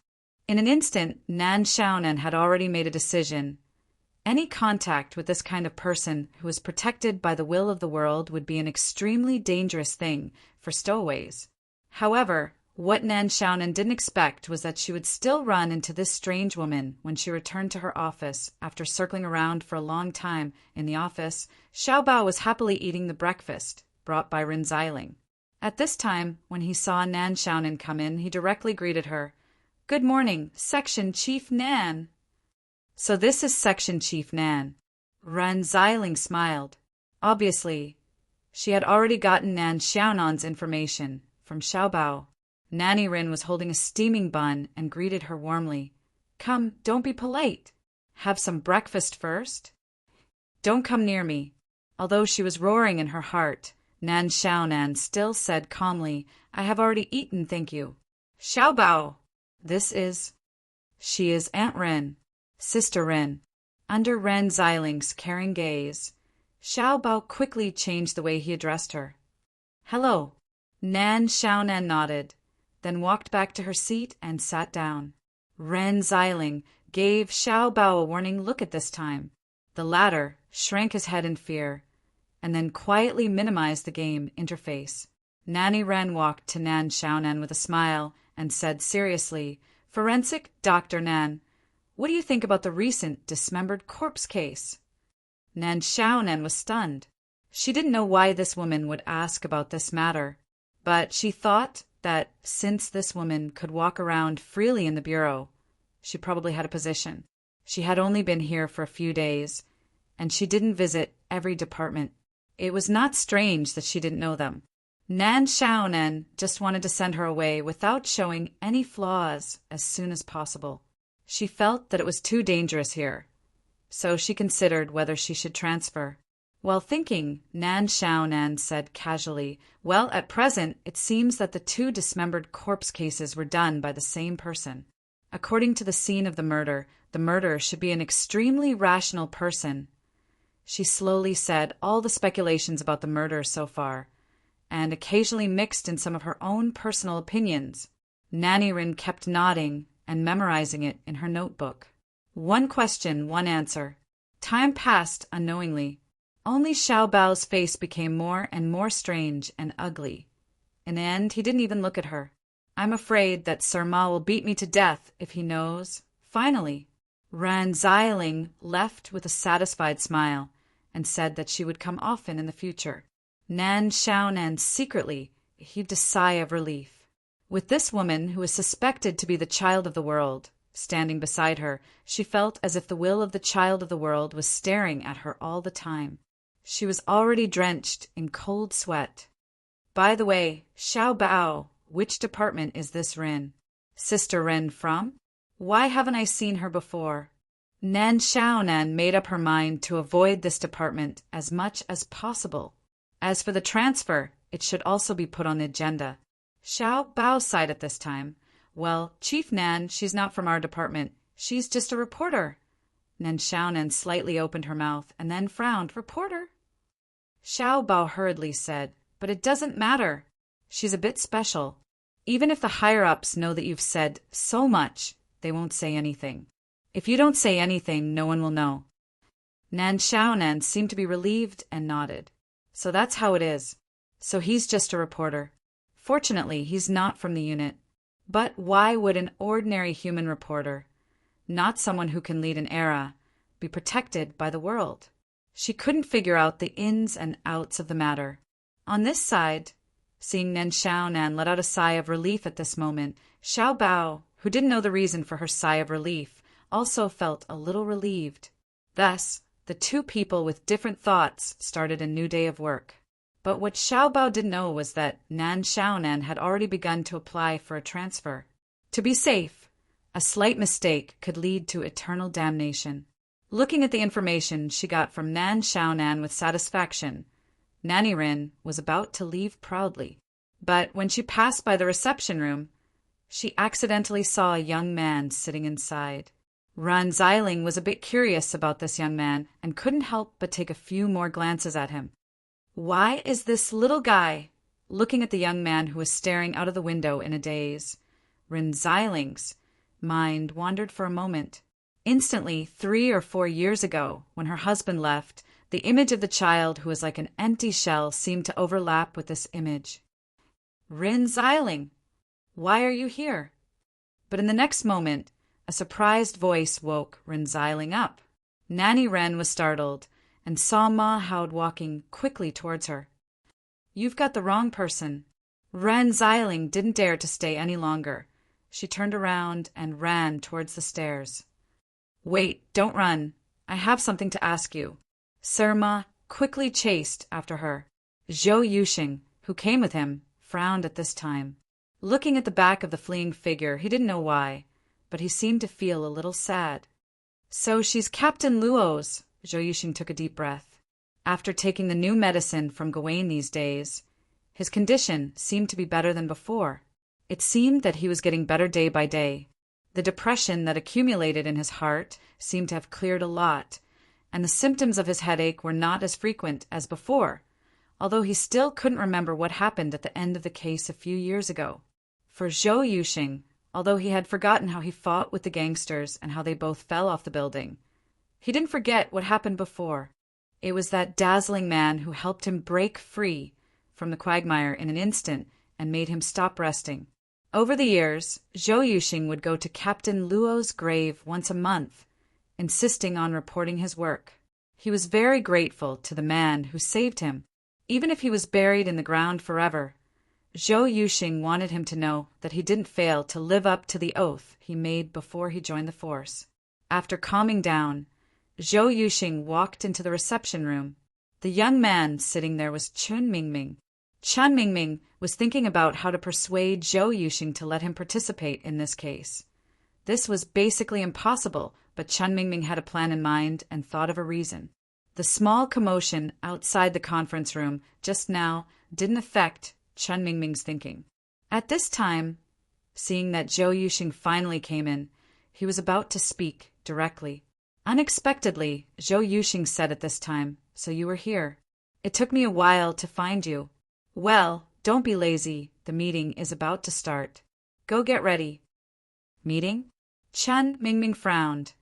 In an instant, Nan Xiaonan had already made a decision. Any contact with this kind of person who is protected by the will of the world would be an extremely dangerous thing for stowaways. However, what Nan Xiaonan didn't expect was that she would still run into this strange woman when she returned to her office after circling around for a long time in the office. Xiaobao was happily eating the breakfast brought by Ren Xiling. At this time, when he saw Nan Xiaonan come in, he directly greeted her. "Good morning, Section Chief Nan." "So this is Section Chief Nan." Ren Xiling smiled. Obviously, she had already gotten Nan Xiaonan's information from Xiaobao. Nanny Rin was holding a steaming bun and greeted her warmly. "Come, don't be polite. Have some breakfast first." "Don't come near me." Although she was roaring in her heart, Nan Xiaonan still said calmly, "I have already eaten, thank you." "Xiaobao, she is Aunt Ren, Sister Ren." Under Ren Xiling's caring gaze, Xiaobao quickly changed the way he addressed her. "Hello." Nan Xiaonan nodded, then walked back to her seat and sat down. Ren Xiling gave Xiaobao a warning look at this time. The latter shrank his head in fear, and then quietly minimized the game interface. Nanny Ren walked to Nan Xiaonan with a smile and said seriously, "Forensic Dr. Nan, what do you think about the recent dismembered corpse case?" Nan Xiaonan was stunned. She didn't know why this woman would ask about this matter, but she thought that since this woman could walk around freely in the bureau, she probably had a position. She had only been here for a few days, and she didn't visit every department. It was not strange that she didn't know them. Nan Xiaonan just wanted to send her away without showing any flaws as soon as possible. She felt that it was too dangerous here, so she considered whether she should transfer. While thinking, Nan Xiaonan said casually, "Well, at present, it seems that the two dismembered corpse cases were done by the same person. According to the scene of the murder should be an extremely rational person." She slowly said all the speculations about the murder so far, and occasionally mixed in some of her own personal opinions. Nanny Rin kept nodding and memorizing it in her notebook. One question, one answer. Time passed unknowingly. Only Xiao Bao's face became more and more strange and ugly. In the end, he didn't even look at her. I'm afraid that Sir Ma will beat me to death if he knows. Finally, Ran Xialing left with a satisfied smile and said that she would come often in the future. Nan Xiaonan secretly heaved a sigh of relief. With this woman, who was suspected to be the child of the world, standing beside her, she felt as if the will of the child of the world was staring at her all the time. She was already drenched in cold sweat. By the way, Xiao Bao, which department is this Rin? Sister Rin from? Why haven't I seen her before? Nan Xiaonan made up her mind to avoid this department as much as possible. As for the transfer, it should also be put on the agenda. Xiao Bao sighed at this time. Well, Chief Nan, she's not from our department. She's just a reporter. Nan Xiaonan slightly opened her mouth and then frowned. Reporter? Xiao Bao hurriedly said, but it doesn't matter. She's a bit special. Even if the higher-ups know that you've said so much, they won't say anything. If you don't say anything, no one will know. Nan Xiaonan seemed to be relieved and nodded. So that's how it is. So he's just a reporter. Fortunately, he's not from the unit. But why would an ordinary human reporter, not someone who can lead an era, be protected by the world? She couldn't figure out the ins and outs of the matter. On this side, seeing Nan Xiaonan let out a sigh of relief at this moment, Xiao Bao, who didn't know the reason for her sigh of relief, also felt a little relieved. Thus, the two people with different thoughts started a new day of work. But what Xiao Bao didn't know was that Nan Xiaonan had already begun to apply for a transfer. To be safe, a slight mistake could lead to eternal damnation. Looking at the information she got from Nan Xiaonan with satisfaction, Nanny Rin was about to leave proudly. But when she passed by the reception room, she accidentally saw a young man sitting inside. Ran Xiling was a bit curious about this young man and couldn't help but take a few more glances at him. Why is this little guy looking at the young man who was staring out of the window in a daze? Ran Xiling's mind wandered for a moment. Instantly, 3 or 4 years ago, when her husband left, the image of the child who was like an empty shell seemed to overlap with this image. Ran Xiling, why are you here? But in the next moment, a surprised voice woke Ran Xiling up. Nanny Ren was startled and saw Ma Haud walking quickly towards her. You've got the wrong person. Ran Xiling didn't dare to stay any longer. She turned around and ran towards the stairs. Wait, don't run. I have something to ask you. Sir Ma quickly chased after her. Zhou Yuxing, who came with him, frowned at this time. Looking at the back of the fleeing figure, he didn't know why, but he seemed to feel a little sad. So she's Captain Luo's. Zhou Yuxing took a deep breath. After taking the new medicine from Gawain these days, his condition seemed to be better than before. It seemed that he was getting better day by day. The depression that accumulated in his heart seemed to have cleared a lot, and the symptoms of his headache were not as frequent as before, although he still couldn't remember what happened at the end of the case a few years ago. For Zhou Yuxing, although he had forgotten how he fought with the gangsters and how they both fell off the building, he didn't forget what happened before. It was that dazzling man who helped him break free from the quagmire in an instant and made him stop resting. Over the years, Zhou Yuxing would go to Captain Luo's grave once a month, insisting on reporting his work. He was very grateful to the man who saved him. Even if he was buried in the ground forever, Zhou Yuxing wanted him to know that he didn't fail to live up to the oath he made before he joined the force. After calming down, Zhou Yuxing walked into the reception room. The young man sitting there was Chun Mingming. Chun Mingming was thinking about how to persuade Zhou Yuxing to let him participate in this case. This was basically impossible, but Chun Mingming had a plan in mind and thought of a reason. The small commotion outside the conference room just now didn't affect Chun Mingming's thinking. At this time, seeing that Zhou Yuxing finally came in, he was about to speak directly. Unexpectedly, Zhou Yuxing said at this time, "So you were here. It took me a while to find you." "Well, don't be lazy. The meeting is about to start. Go get ready." "Meeting?" Chen Mingming frowned,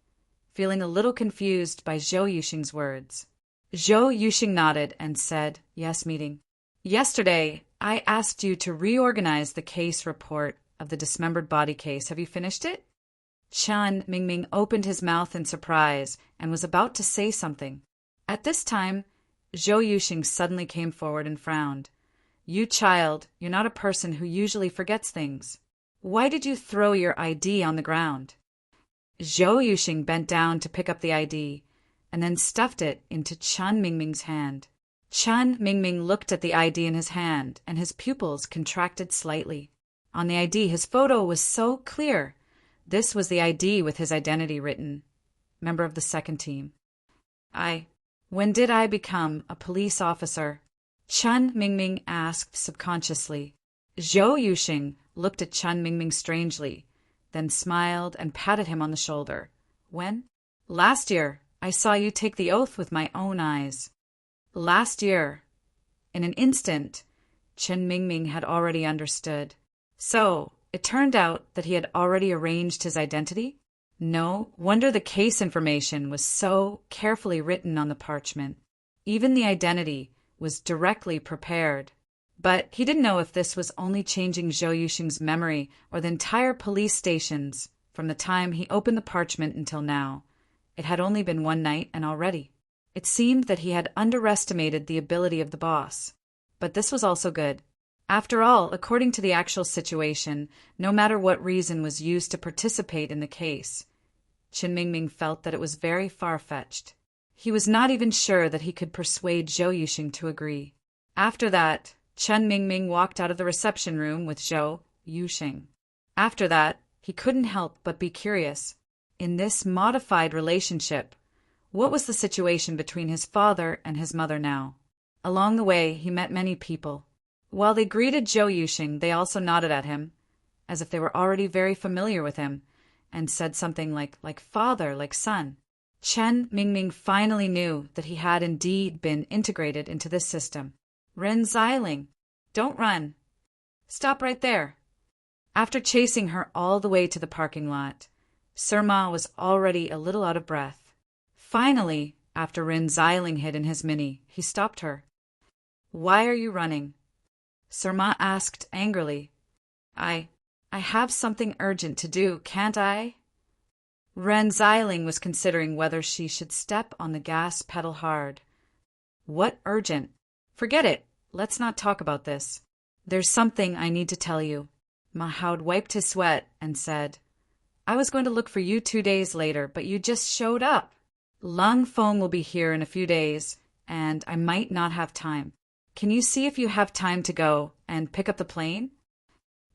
feeling a little confused by Zhou Yuxing's words. Zhou Yuxing nodded and said, "Yes, meeting. Yesterday, I asked you to reorganize the case report of the dismembered body case. Have you finished it?" Chen Mingming opened his mouth in surprise and was about to say something. At this time, Zhou Yuxing suddenly came forward and frowned. "You child, you're not a person who usually forgets things. Why did you throw your ID on the ground?" Zhou Yuxing bent down to pick up the ID, and then stuffed it into Chen Mingming's hand. Chen Mingming looked at the ID in his hand, and his pupils contracted slightly. On the ID, his photo was so clear. This was the ID with his identity written. Member of the second team. When did I become a police officer?" Chen Mingming asked subconsciously. Zhou Yuxing looked at Chen Mingming strangely, then smiled and patted him on the shoulder. "When?" "Last year. I saw you take the oath with my own eyes." Last year. In an instant, Chen Mingming had already understood. So, it turned out that he had already arranged his identity? No wonder the case information was so carefully written on the parchment. Even the identity was directly prepared. But he didn't know if this was only changing Zhou Yuxing's memory or the entire police station's from the time he opened the parchment until now. It had only been one night, and already. It seemed that he had underestimated the ability of the boss. But this was also good. After all, according to the actual situation, no matter what reason was used to participate in the case, Chen Mingming felt that it was very far-fetched. He was not even sure that he could persuade Zhou Yuxing to agree. After that, Chen Mingming walked out of the reception room with Zhou Yuxing. After that, he couldn't help but be curious. In this modified relationship, what was the situation between his father and his mother now? Along the way, he met many people. While they greeted Zhou Yuxing, they also nodded at him, as if they were already very familiar with him, and said something like father, like son. Chen Mingming finally knew that he had indeed been integrated into this system. "Ren Xiling, don't run. Stop right there." After chasing her all the way to the parking lot, Sirma was already a little out of breath. Finally, after Ren Xiling hid in his Mini, he stopped her. "Why are you running?" Sirma asked angrily. I have something urgent to do, can't I?" Ren Xiling was considering whether she should step on the gas pedal hard. "What urgent? Forget it. Let's not talk about this. There's something I need to tell you." Mahoud wiped his sweat and said, "I was going to look for you 2 days later, but you just showed up. Lang Feng will be here in a few days, and I might not have time. Can you see if you have time to go and pick up the plane?"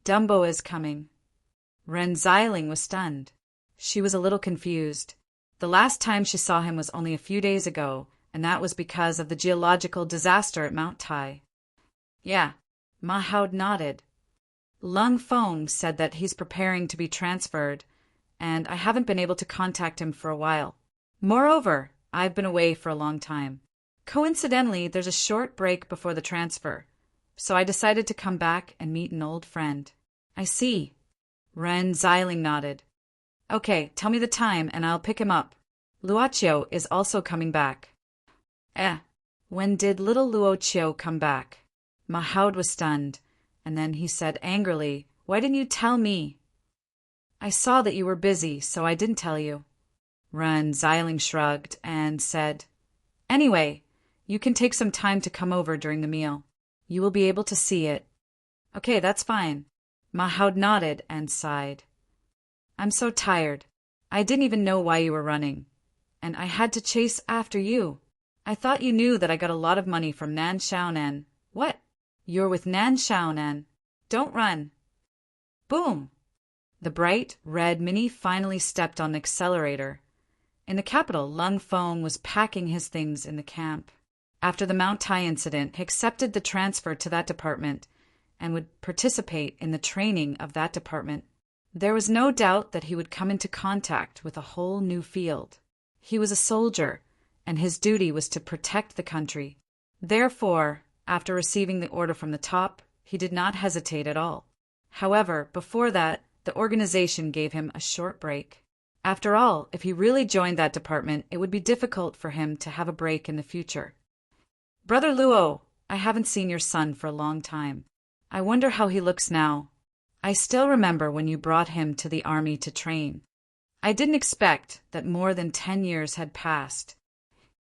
"Dumbo is coming." Ren Xiling was stunned. She was a little confused. The last time she saw him was only a few days ago, and that was because of the geological disaster at Mount Tai. "Yeah." Mahoud nodded. "Lang Feng said that he's preparing to be transferred, and I haven't been able to contact him for a while. Moreover, I've been away for a long time. Coincidentally, there's a short break before the transfer, so I decided to come back and meet an old friend." "I see." Ren Xiling nodded. "Okay, tell me the time and I'll pick him up. Luoqiu is also coming back." When did little Luoqiu come back?" Mahoud was stunned, and then he said angrily, "Why didn't you tell me?" "I saw that you were busy, so I didn't tell you." Ren Xiling shrugged and said, "Anyway, you can take some time to come over during the meal. You will be able to see it." "Okay, that's fine." Mahoud nodded and sighed. "I'm so tired. I didn't even know why you were running, and I had to chase after you. I thought you knew that I got a lot of money from Nan Xiaonan." "What? You're with Nan Xiaonan? Don't run." Boom! The bright red Mini finally stepped on the accelerator. In the capital, Lang Feng was packing his things in the camp. After the Mount Tai incident, he accepted the transfer to that department and would participate in the training of that department. There was no doubt that he would come into contact with a whole new field. He was a soldier, and his duty was to protect the country. Therefore, after receiving the order from the top, he did not hesitate at all. However, before that, the organization gave him a short break. After all, if he really joined that department, it would be difficult for him to have a break in the future. Brother Luo, I haven't seen your son for a long time. I wonder how he looks now. I still remember when you brought him to the army to train. I didn't expect that more than 10 years had passed,